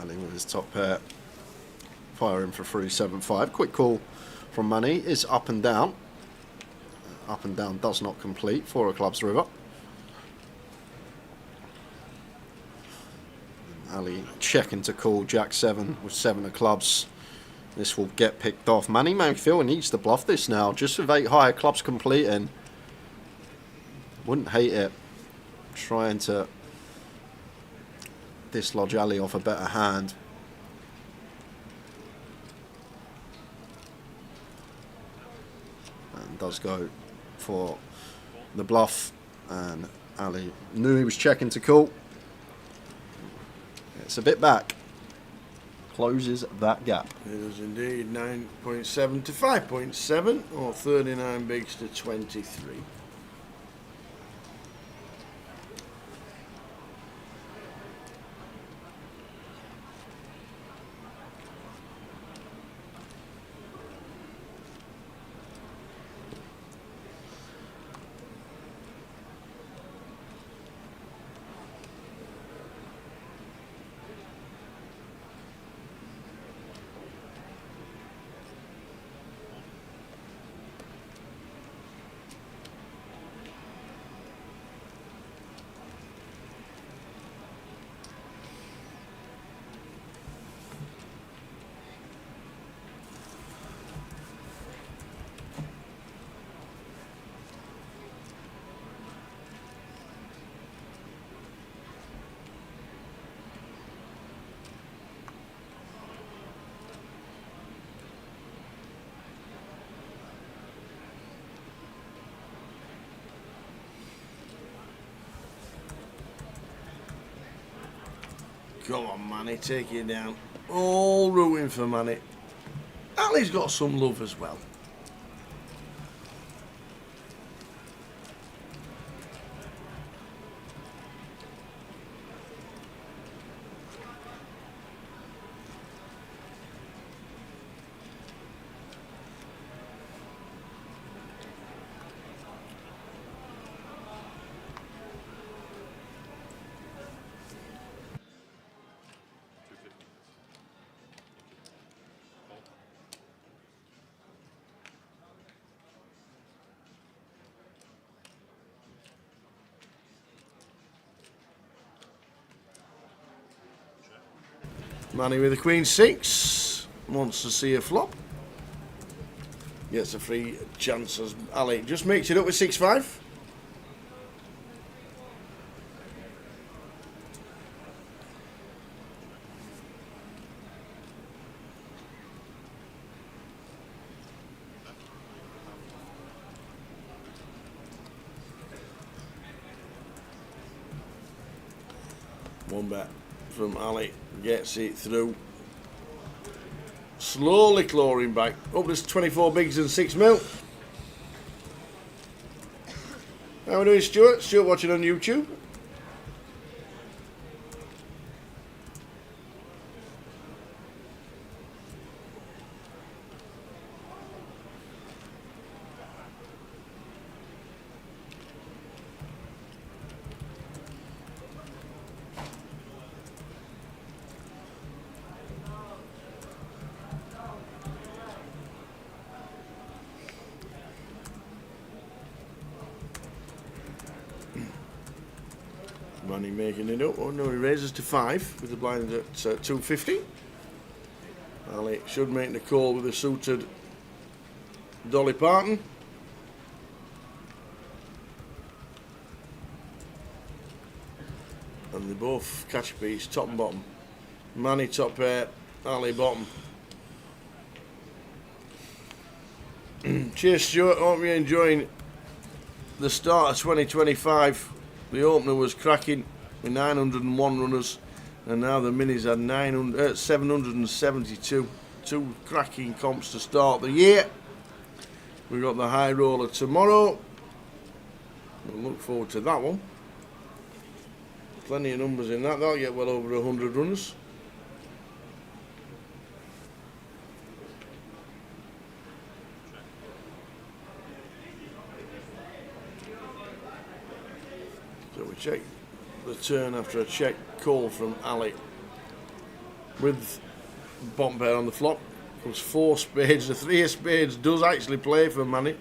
Ali with his top pair, firing for 375. Quick call from Manny is up and down. Up and down does not complete. 4 of clubs river. Ali checking to call jack 7 with 7 of clubs. This will get picked off. Manny may feel he needs to bluff this now. Just with 8 high, clubs completing. Wouldn't hate it. Trying to dislodge Ali off a better hand. And does go for the bluff, and Ali knew he was checking to call. It's a bit back. Closes that gap.
It is indeed 9.7 to 5.7, or 39 bigs to 23. Come on, Manny, take it down. All rooting for Manny. Ali's got some love as well. Manny with a queen 6, wants to see a flop. Gets a free chance as Ali just makes it up with 6-5. One bet from Ali, gets it through. Slowly clawing back. Up to 24 bigs and 6 mil. How are we doing, Stuart? Stuart watching on YouTube. Manny making it up. Oh no, he raises to 5 with the blind at 250. Ali should make the call with a suited Dolly Parton. And they both catch a piece, top and bottom. Manny top pair, Ali bottom. Cheers, Stuart. Hope you're enjoying the start of 2025. The opener was cracking with 901 runners, and now the minis had 772. 2 cracking comps to start the year. We've got the high roller tomorrow. We'll look forward to that one. Plenty of numbers in that. That'll get well over 100 runners. So we check the turn after a check call from Ali. With bottom pair on the flop. Comes 4 spades. The 3 of spades does actually play for Manny.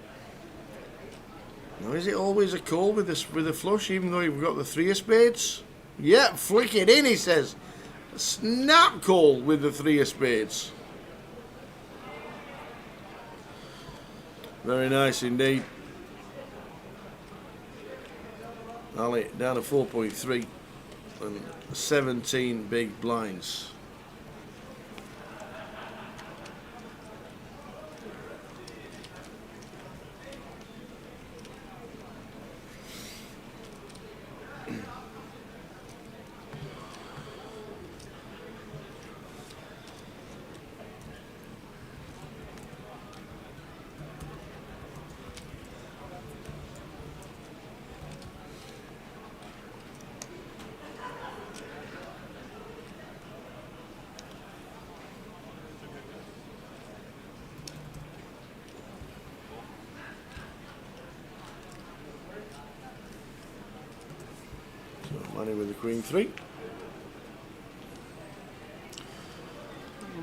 Now is it always a call with a flush even though you've got the 3 of spades? Yeah, flick it in, he says. A snap call with the 3 of spades. Very nice indeed. Ali down to 4.3 and 17 big blinds. Money with the Queen 3.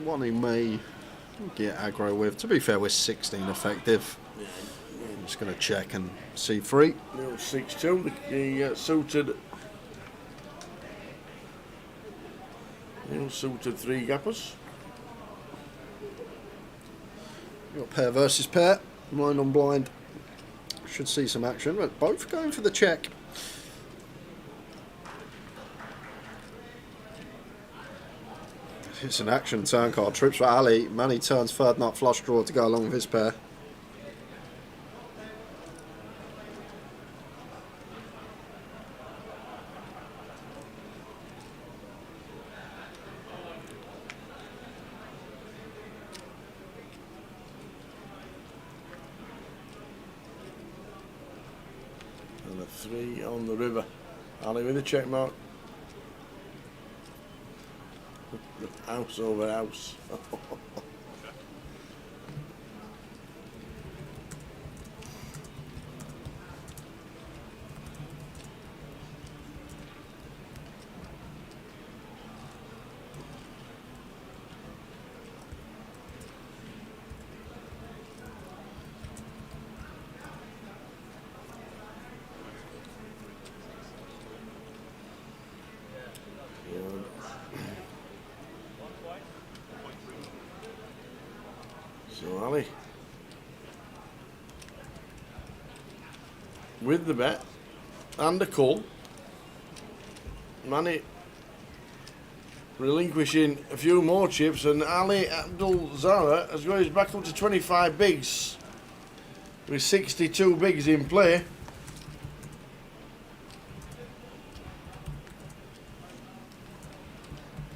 One he may get aggro with. To be fair, we're 16 effective.
Yeah.
I'm just going to check and see 3.
Little 6-2. The suited. Little suited 3 gappers.
Got pair versus pair. Blind on blind. Should see some action, but both going for the check. It's an action turn card. Trips for Ali. Manny turns third nut flush draw to go along with his pair.
And a 3 on the river. Ali with a check mark. House over house. So Ali with the bet and the call. Manny relinquishing a few more chips, and Ali Abdul Zara has got his back up to 25 bigs with 62 bigs in play.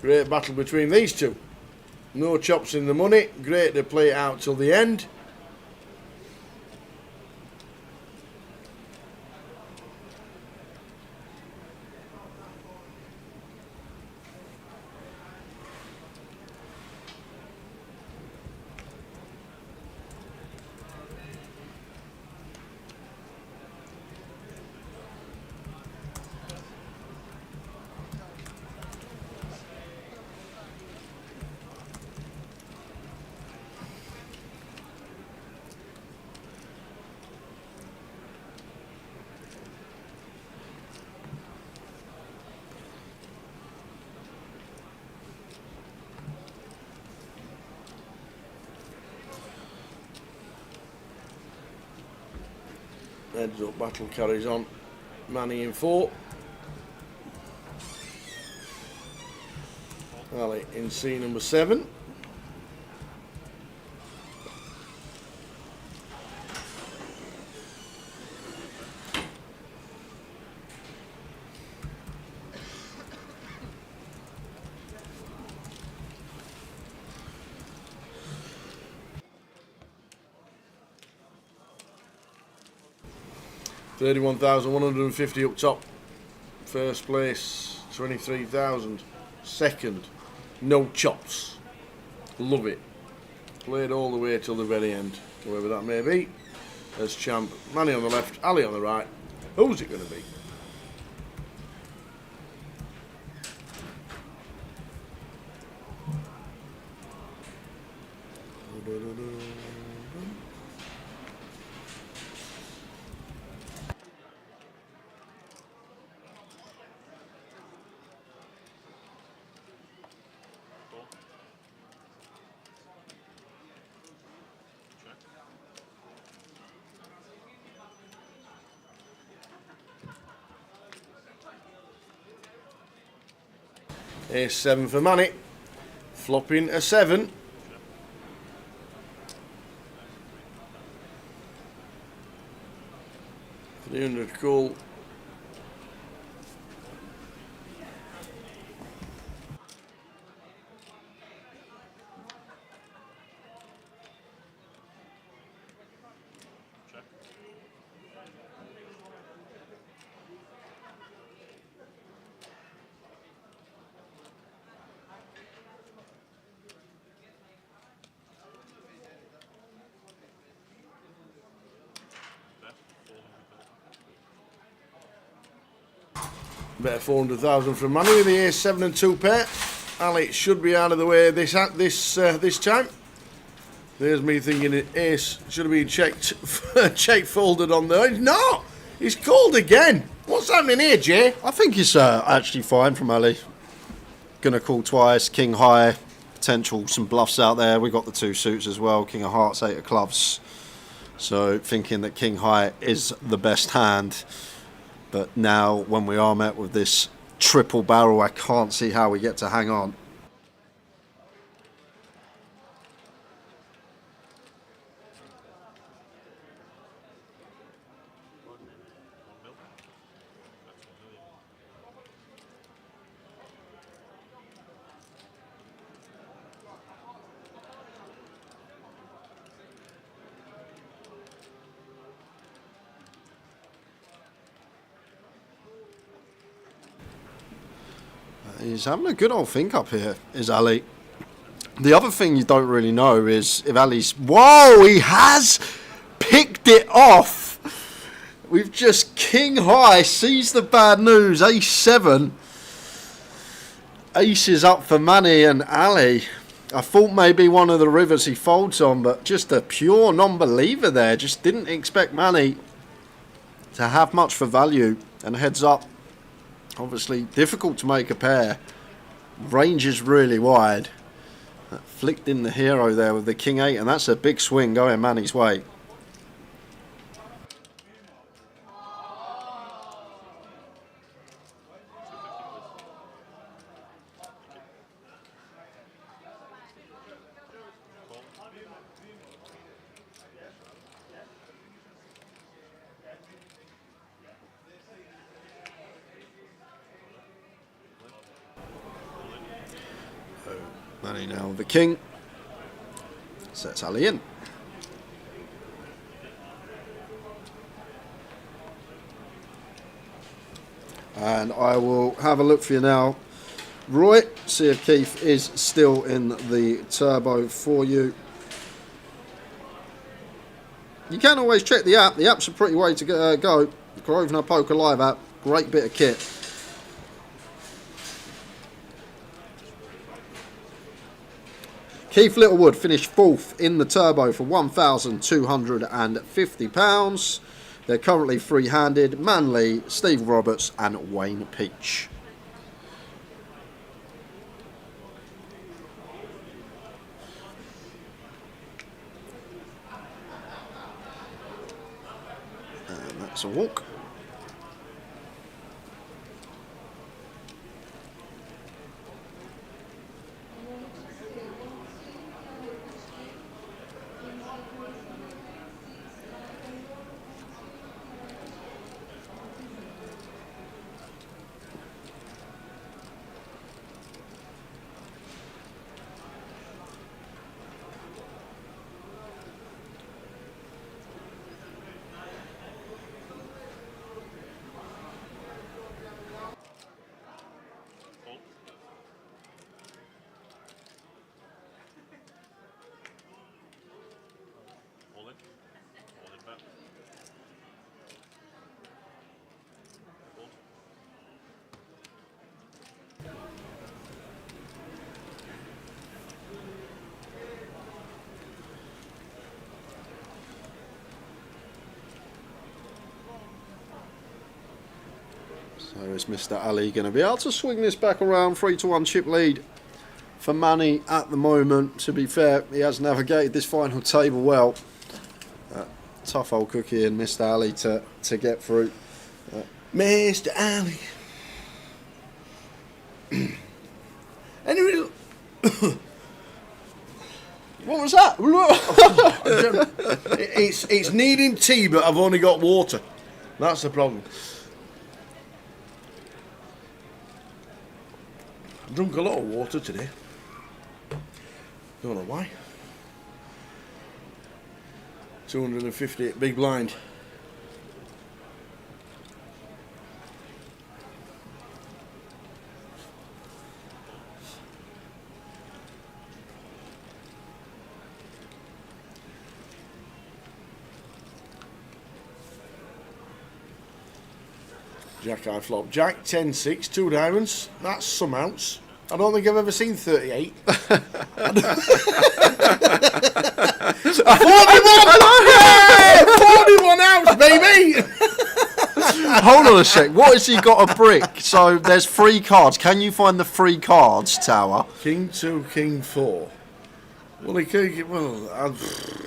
Great battle between these two. No chops in the money. Great to play it out till the end. Heads up, battle carries on. Manny in 4. Ali in C number 7. $31,150 up top. First place, 23,000. Second, no chops. Love it. Played all the way till the very end, whoever that may be. As champ, Manny on the left, Ali on the right. Who's it going to be? Ace 7 for Manny. Flopping a 7. $300 call. Better 400,000 from Manny with the ace 7 and 2 pair. Ali should be out of the way this time. There's me thinking ace should have been checked folded on there. He's not. He's called again. What's happening here, Jay?
I think it's actually fine from Ali. Gonna call twice. King high. Potential some bluffs out there. We got the 2 suits as well. King of hearts, 8 of clubs. So thinking that king high is the best hand. But now, when we are met with this triple barrel, I can't see how we get to hang on. He's having a good old think up here, is Ali. The other thing you don't really know is if Ali's... Whoa, he has picked it off. We've just king high, sees the bad news, ace 7. Ace is up for Manny and Ali. I thought maybe one of the rivers he folds on, but just a pure non-believer there. Just didn't expect Manny to have much for value. And heads up. Obviously difficult to make a pair. Range is really wide. Flicked in the hero there with the king 8, and that's a big swing going Manny's way. Ali now the king. Sets Ali in. And I will have a look for you now, Roy. See if Keith is still in the turbo for you. You can always check the app. The app's a pretty way to go. The Grosvenor Poker Live app. Great bit of kit. Keith Littlewood finished 4th in the turbo for £1,250. They're currently free-handed. Man Lee, Steve Roberts and Wayne Peach. And that's a walk. So is Mr. Ali going to be able to swing this back around? 3-1 chip lead for Manny at the moment. To be fair, he has navigated this final table well. Tough old cookie and Mr. Ali to get through.
Mr. Ali. Anyway,
What was that? It's needing tea, but I've only got water. That's the problem. I drunk a lot of water today. Don't know why. 250 big blind. Jack high flop. Jack 10-6, 2 diamonds. That's some ounce. I don't think I've ever seen 38. 41! Hey, 41 ounce, baby!
Hold on a sec. What has he got a brick? So there's 3 cards. Can you find the 3 cards, Tower?
King 2, King 4. Well, he could. Well,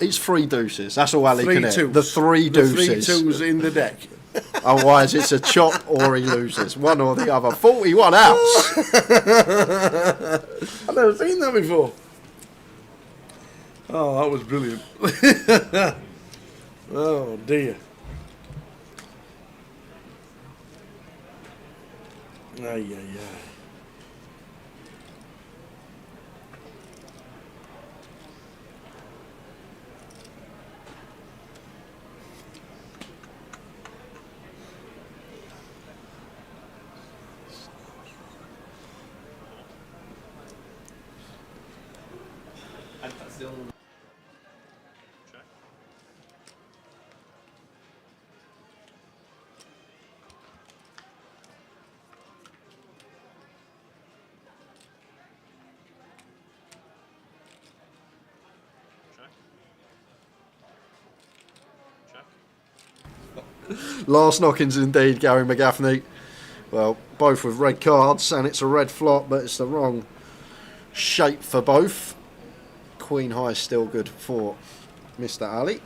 it's 3 deuces. That's all Ali can hit.
Twos.
The 3 deuces.
The 3 twos in the deck.
Otherwise, it's a chop or he loses. One or the other. 41 ounce.
I've never seen that before. Oh, that was brilliant. Oh, dear. Ay, ay, ay.
Last knockings indeed, Gary McGaffney. Well, both with red cards, and it's a red flop, but it's the wrong shape for both. Queen high still good for Mr. Ali.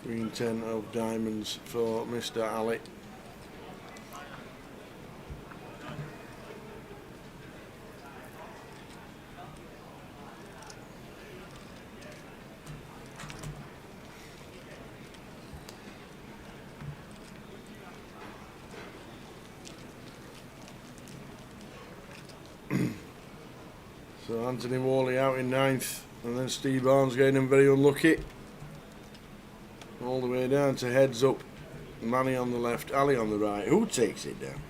Green 10 of diamonds for Mr. Ali. So Anthony Worley out in 9th, and then Steve Barnes getting him very unlucky. All the way down to heads up. Manny on the left, Ali on the right. Who takes it down?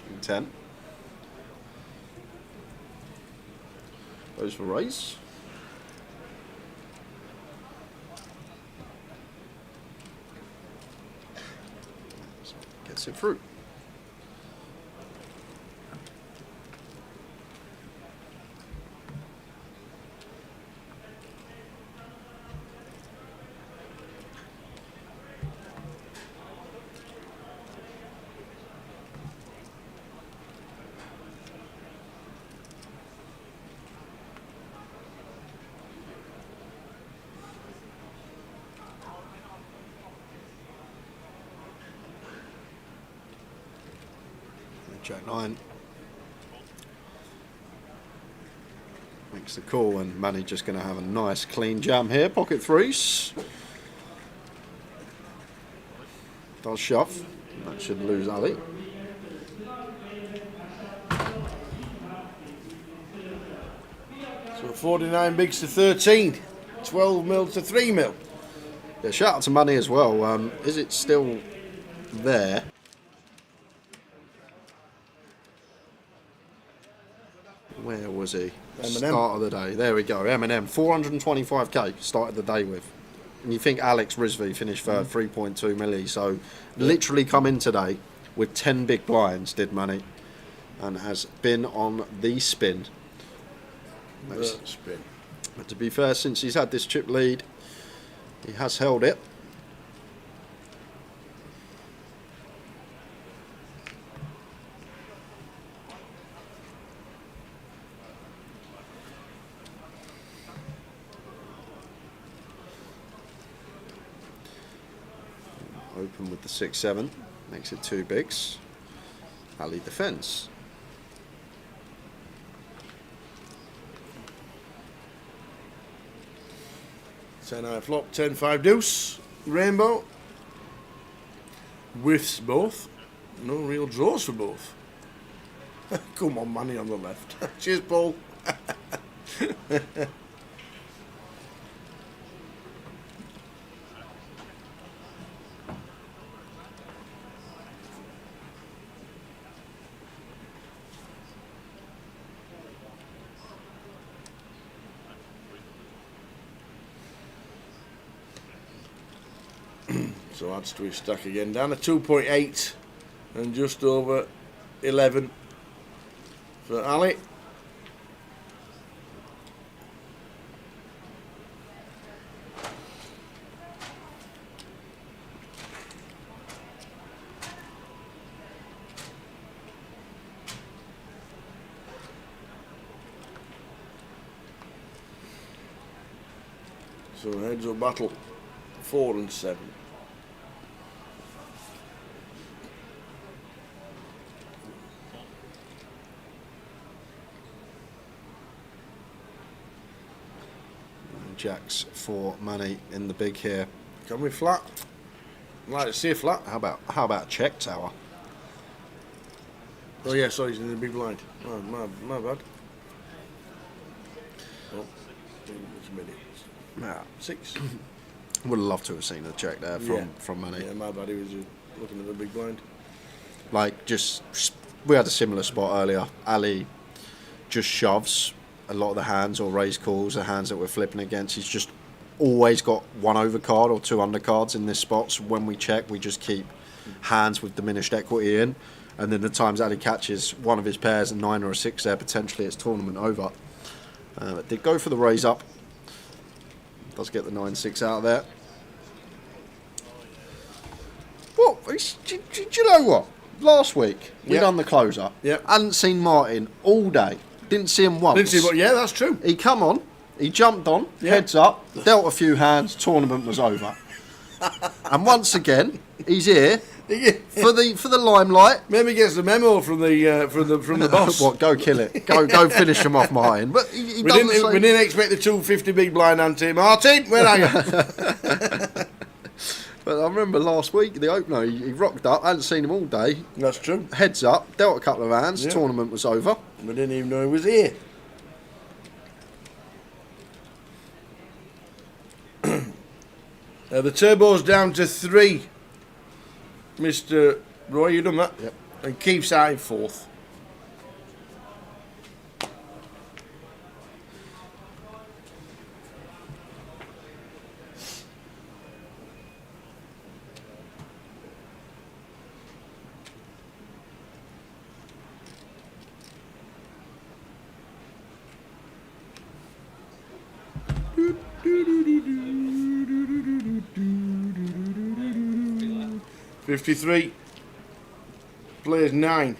In 10. Goes for raise. Gets it through. Jack 9 makes the call, and Manny just going to have a nice clean jam here. Pocket threes. Does shove. That should lose Ali.
So 49 bigs to 13. 12 mil to 3 mil.
Yeah, shout out to Manny as well. Is it still there? Where was he?
M&M.
Start of the day. There we go. M&M. 425k started the day with. And you think Alex Rizvi finished third, 3.2 milli. So literally come in today with 10 big blinds, did Manny. And has been on the spin.
Spin.
But to be fair, since he's had this chip lead, he has held it. Open with the 6-7, makes it 2 bigs. Ali defends.
Ten high flop, 10-5 deuce, rainbow. Whiffs both. No real draws for both. Come on, Manny on the left. Cheers, Paul. So adds to his stack again. Down to 2.8 and just over 11 for Ali. So heads up battle 4 and 7.
Jacks for Manny in the big here.
Can we flat? I'd like to see a flat.
How about check tower?
Oh yeah, sorry, he's in the big blind. Oh, my bad. Oh, it's a minute.
Yeah.
6.
Would have loved to have seen a check there from Manny.
Yeah, my bad. He was looking at the big blind.
Like, we had a similar spot earlier. Ali just shoves a lot of the hands or raise calls, the hands that we're flipping against. He's just always got 1 overcard or 2 undercards in this spot. So when we check, we just keep hands with diminished equity in. And then the times Ali catches one of his pairs, a 9 or a 6 there, potentially it's tournament over. Did go for the raise up. Does get the 9-6 out of there. Well, do you know what? Last week, we done the closer.
Yep.
Hadn't seen Martin all day. Didn't see him once.
Didn't see him, yeah, that's true.
He come on, he jumped on, heads up, dealt a few hands, tournament was over. And once again, he's here for the limelight.
Maybe he gets the memo from the boss.
What? Go kill it. Go finish him off, Martin. But he
we
done the same.
didn't expect the 250 big blind ante. Martin, where are you?
But I remember last week, the opener, he rocked up. I hadn't seen him all day.
That's true.
Heads up, dealt a couple of hands.
Yeah.
Tournament was over.
We didn't even know he was here. The turbo's down to 3. Mr. Roy, you done that?
Yep.
And keeps out in 4th. $53. Plays 9.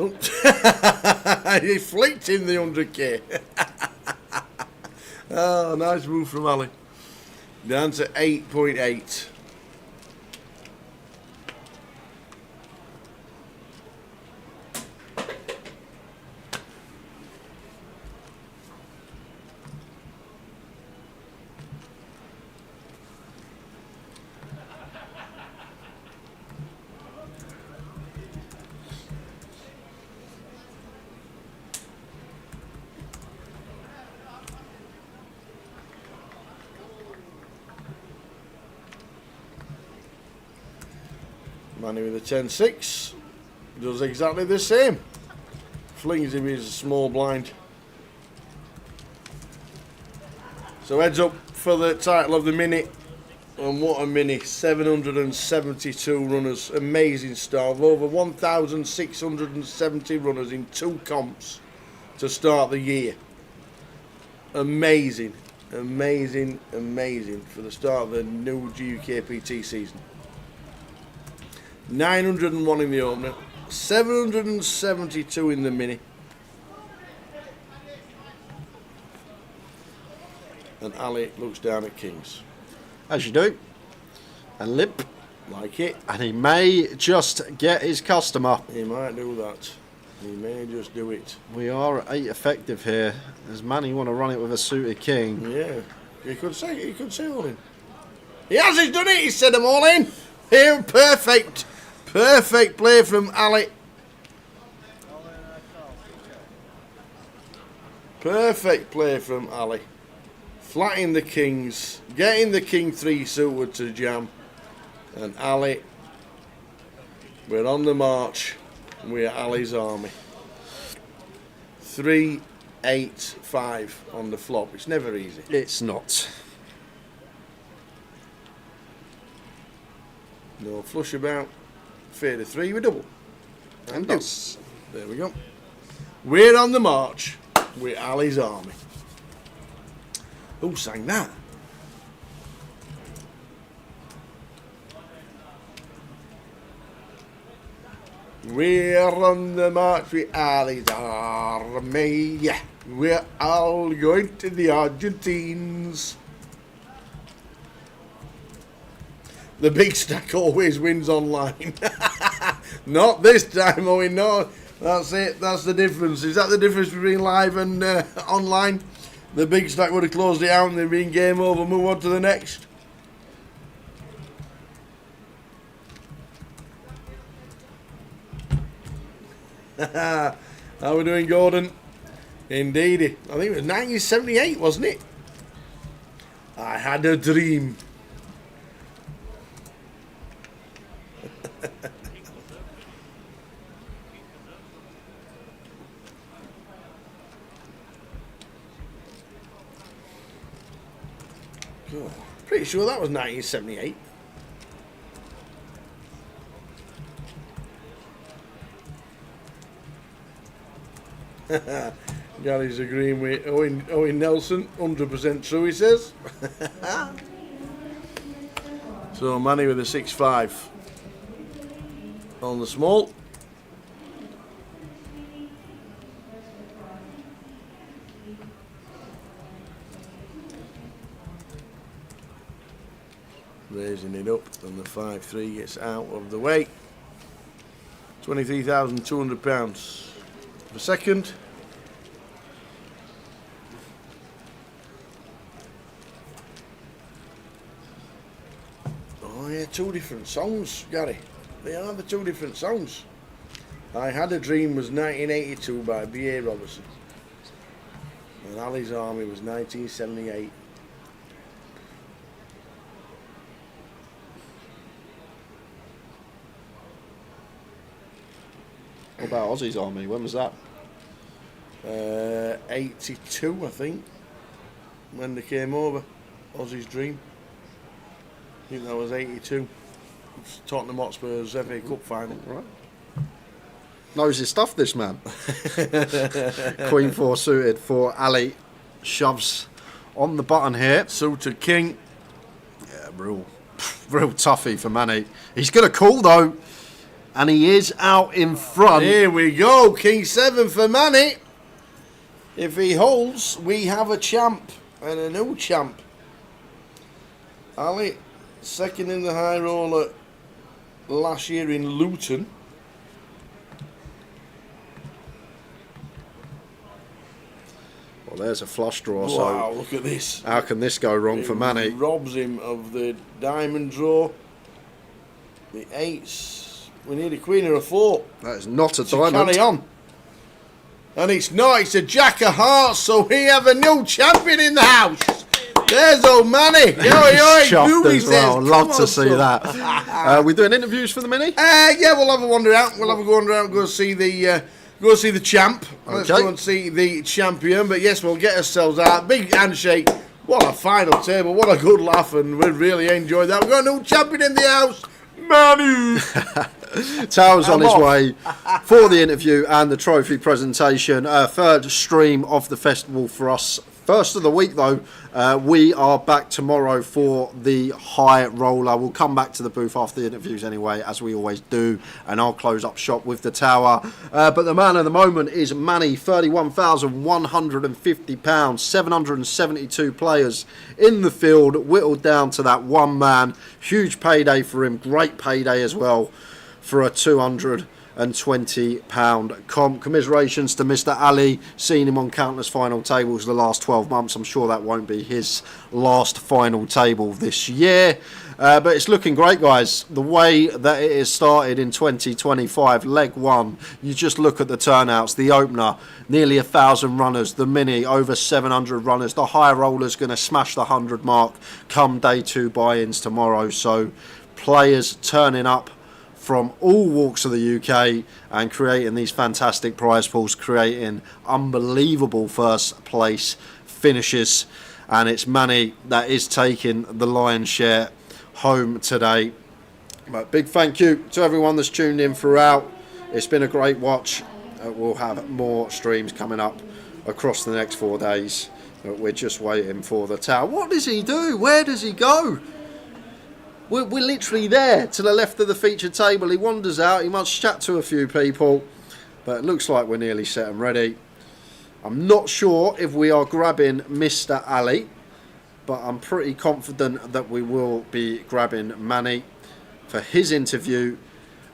Oh, he flicked in the 100k. Oh, nice move from Ali. Down to 8.8. Manny with a 10-6 does exactly the same. Flings him his small blind. So heads up for the title of the minute. And what a minute, 772 runners. Amazing start. Over 1,670 runners in 2 comps to start the year. Amazing, amazing, amazing for the start of the new GUKPT season. 901 in the opener, 772 in the mini. And Ali looks down at Kings.
As you do. And limp.
Like it.
And he may just get his customer.
He might do that. He may just do it.
We are at 8 effective here. Does Manny want to run it with a suited king?
Yeah. He could say all in. He has, he's done it. He said them all in. Here, perfect. Perfect play from Ali. Perfect play from Ali. Flatting the kings, getting the king 3 suited to jam. And Ali, we're on the march. We're Ali's army. 3, 8, 5 on the flop. It's never easy.
It's not.
No flush about. Fade of 3 with double. And
Yes.
There we go. We're on the march. We're Ali's army. Who sang that? We're on the march with Ali's army. Yeah. We're all going to the Argentines. The big stack always wins online. Not this time, Owen. No, that's it. That's the difference. Is that the difference between live and online? The big stack would have closed it out and they'd been game over. Move on to the next. How we doing, Gordon?
Indeed. I think it was 1978, wasn't it? I had a dream. Oh, pretty sure that was 1978. Gary's agreeing with Owen Nelson, 100% true, he says. So Manny with a 6-5 on the small. Raising it up, and the 5-3 gets out of the way. £23,200 for second. Oh yeah, two different songs, Gary. They are the two different songs. I Had a Dream was 1982 by B.A. Robertson, and Ali's Army was 1978.
What about Aussie's Army? When was that?
82, I think, when they came over. Aussie's Dream. I think that was 82. It's Tottenham Hotspur's FA Cup final.
Right. Knows his stuff, this man. Queen 4 suited for Ali. Shoves on the button here.
Suited king.
Yeah, real toughie for Manny. He's going to call though. And he is out in front.
Here we go. King 7 for Manny. If he holds, we have a champ and a new champ. Ali, second in the high roller last year in Luton.
Well, there's a flush draw.
Wow,
so
look at this.
How can this go wrong for Manny?
Robs him of the diamond draw. The 8s. We need a queen or a 4.
That is not a
to
diamond.
Carry on. And it's not, it's a Jack of Hearts, so we have a new champion in the house. There's old Manny.
Chuffed as well. Love to see that. We doing interviews for the mini?
Yeah, we'll have a wander out. We'll have a wander out and go see the champ. Let's
Okay.
go and see the champion. But yes, we'll get ourselves out. Big handshake. What a final table. What a good laugh, and we really enjoyed that. We've got a new champion in the house. Manny.
Tao's on his way for the interview and the trophy presentation. Third stream of the festival for us. First of the week though, we are back tomorrow for the high roller. We'll come back to the booth after the interviews anyway, as we always do, and I'll close up shop with the tower. But the man of the moment is Manny, £31,150, 772 players in the field, whittled down to that one man. Huge payday for him, great payday as well for a £220 comp. Commiserations to Mr. Ali, seen him on countless final tables the last 12 months. I'm sure that won't be his last final table this year. But it's looking great, guys. The way that it is started in 2025, leg 1, you just look at the turnouts. The opener, nearly 1,000 runners. The mini, over 700 runners. The high roller's going to smash the 100 mark come day 2 buy-ins tomorrow. So players turning up from all walks of the UK and creating these fantastic prize pools, creating unbelievable first place finishes, and it's Manny that is taking the lion's share home today. But big thank you to everyone that's tuned in throughout. It's been a great watch. We'll have more streams coming up across the next 4 days. We're just waiting for the tower. What does he do? Where does he go? We're literally there to the left of the feature table. He wanders out. He must chat to a few people. But it looks like we're nearly set and ready. I'm not sure if we are grabbing Mr. Ali, but I'm pretty confident that we will be grabbing Manny for his interview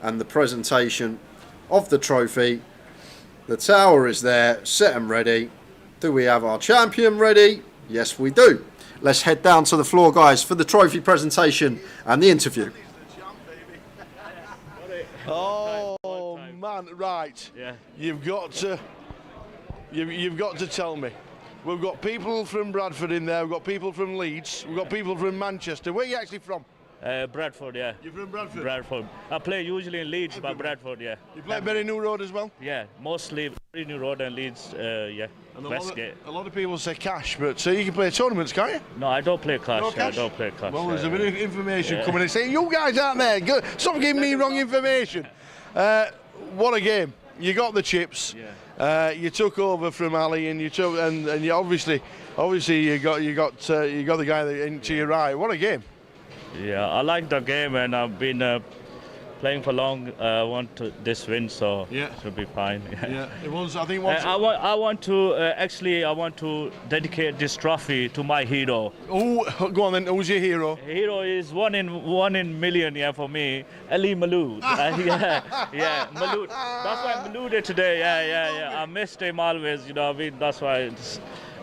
and the presentation of the trophy. The tower is there, set and ready. Do we have our champion ready? Yes, we do. Let's head down to the floor, guys, for the trophy presentation and the interview.
Oh man, right.
Yeah.
You've got to You've got to tell me. We've got people from Bradford in there. We've got people from Leeds. We've got people from Manchester. Where are you actually from?
Bradford, yeah.
You're from Bradford?
Bradford. I play usually in Leeds, but Bradford, yeah.
You play Berry New Road as well?
Yeah, mostly Berry New Road and Leeds, yeah.
And
Westgate.
a lot of people say cash, but so you can play tournaments, can't you?
No, I don't play cash.
No cash?
I don't play cash.
Well, there's a bit of information
yeah.
coming in saying, you guys aren't there. Stop giving me wrong information. What a game. You got the chips.
Yeah.
You took over from Ali, and you took, and you obviously you got the guy into your right. What a game!
Yeah, I like the game, and I've been playing for long. I want this win, so
yeah,
it should be fine.
Yeah, it was. I think.
I want to dedicate this trophy to my hero.
Oh, go on then. Who's your hero?
Hero is one in million, yeah, for me. Ali Malou. Yeah, Malou. That's why I'm Malou today. Yeah. I missed him always. You know, what I mean, that's why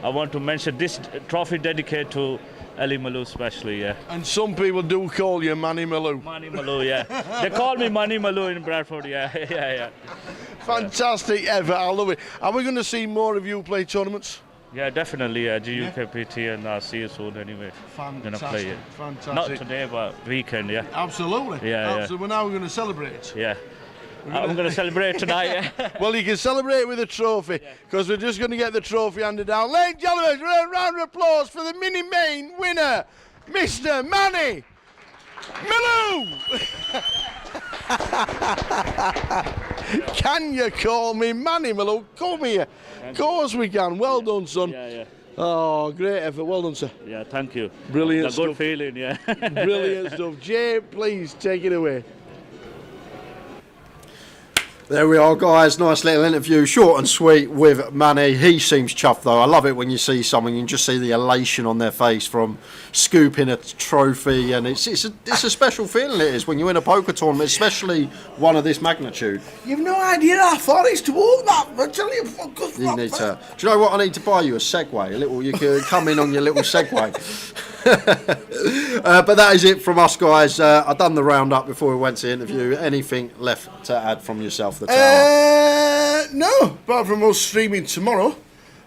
I want to mention this trophy dedicated to Ali Malou especially, yeah.
And some people do call you Manny Malou.
Manny Malou, yeah. They call me Manny Malou in Bradford, yeah.
Fantastic effort, I love it. Are we going to see more of you play tournaments?
Yeah, definitely, GUKPT, and I'll see you soon anyway.
Fantastic,
gonna play it.
Fantastic.
Not today, but weekend, yeah.
Absolutely.
Yeah.
Absolutely. Well, now we're going to celebrate.
Yeah. I'm going to celebrate tonight.
Well, you can celebrate with a trophy, because we're just going to get the trophy handed down. Ladies and gentlemen, a round of applause for the mini main winner, Mr. Manny Malou. Can you call me Manny Malou? Come here. Of course we can. Well done, son.
Yeah.
Oh, great effort. Well done, sir.
Yeah, thank you.
Brilliant
a
stuff.
good feeling, yeah.
Brilliant stuff. Jay, please take it away.
There we are, guys. Nice little interview, short and sweet with Manny. He seems chuffed, though. I love it when you see someone, you can just see the elation on their face from scooping a trophy, and it's a special feeling it is when you win a poker tournament, especially one of this magnitude.
You've no idea how far it's to walk that. I tell you,
You need to. Do you know what? I need to buy you a Segway. You can come in on your little Segway. But that is it from us, guys. I've done the roundup before we went to the interview. Anything left to add from yourself, the tower?
No, apart from us streaming tomorrow.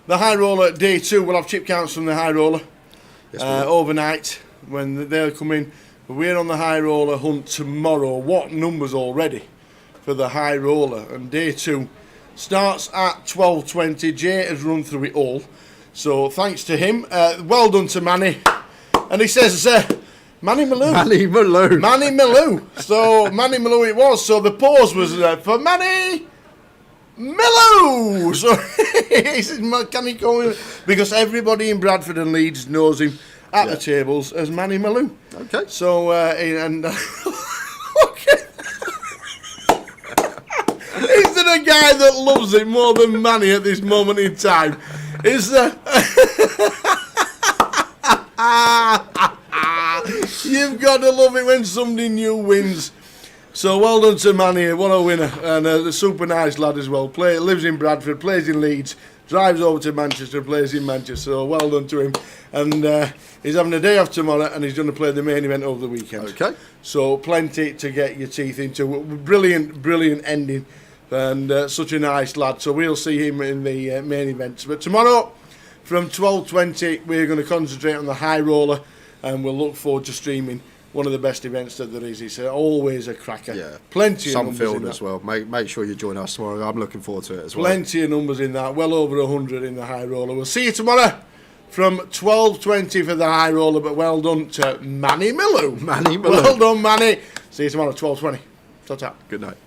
The High Roller Day 2, we'll have chip counts from the High Roller overnight when they'll come in. We're on the High Roller hunt tomorrow. What numbers already for the High Roller? And Day 2 starts at 12:20. Jay has run through it all. So thanks to him. Well done to Manny. And he says, Manny Malou.
Manny Malou.
Manny Malou. So Manny Malou it was. So the pause was for Manny Malou. So he says, can he call him? Because everybody in Bradford and Leeds knows him at the tables as Manny Malou.
Okay.
So, and okay. Is there a guy that loves it more than Manny at this moment in time? Is there? You've got to love it when somebody new wins. So well done to Manny, what a winner, and a super nice lad as well. Lives in Bradford, plays in Leeds, drives over to Manchester, plays in Manchester. So well done to him. And he's having a day off tomorrow, and he's going to play the main event over the weekend.
Okay.
So plenty to get your teeth into. Brilliant ending, and such a nice lad. So we'll see him in the main events. But tomorrow, from 12:20, we're going to concentrate on the High Roller, and we'll look forward to streaming one of the best events that there is. It's always a cracker.
Yeah.
Plenty
Some
of numbers
field
in
as
that.
well. Make sure you join us tomorrow. I'm looking forward to it as well.
Plenty of numbers in that. Well over 100 in the High Roller. We'll see you tomorrow from 12:20 for the High Roller. But well done to Manny Malou.
Manny Malou.
Well done, Manny. See you tomorrow, 12:20. Ta-ta.
Good night.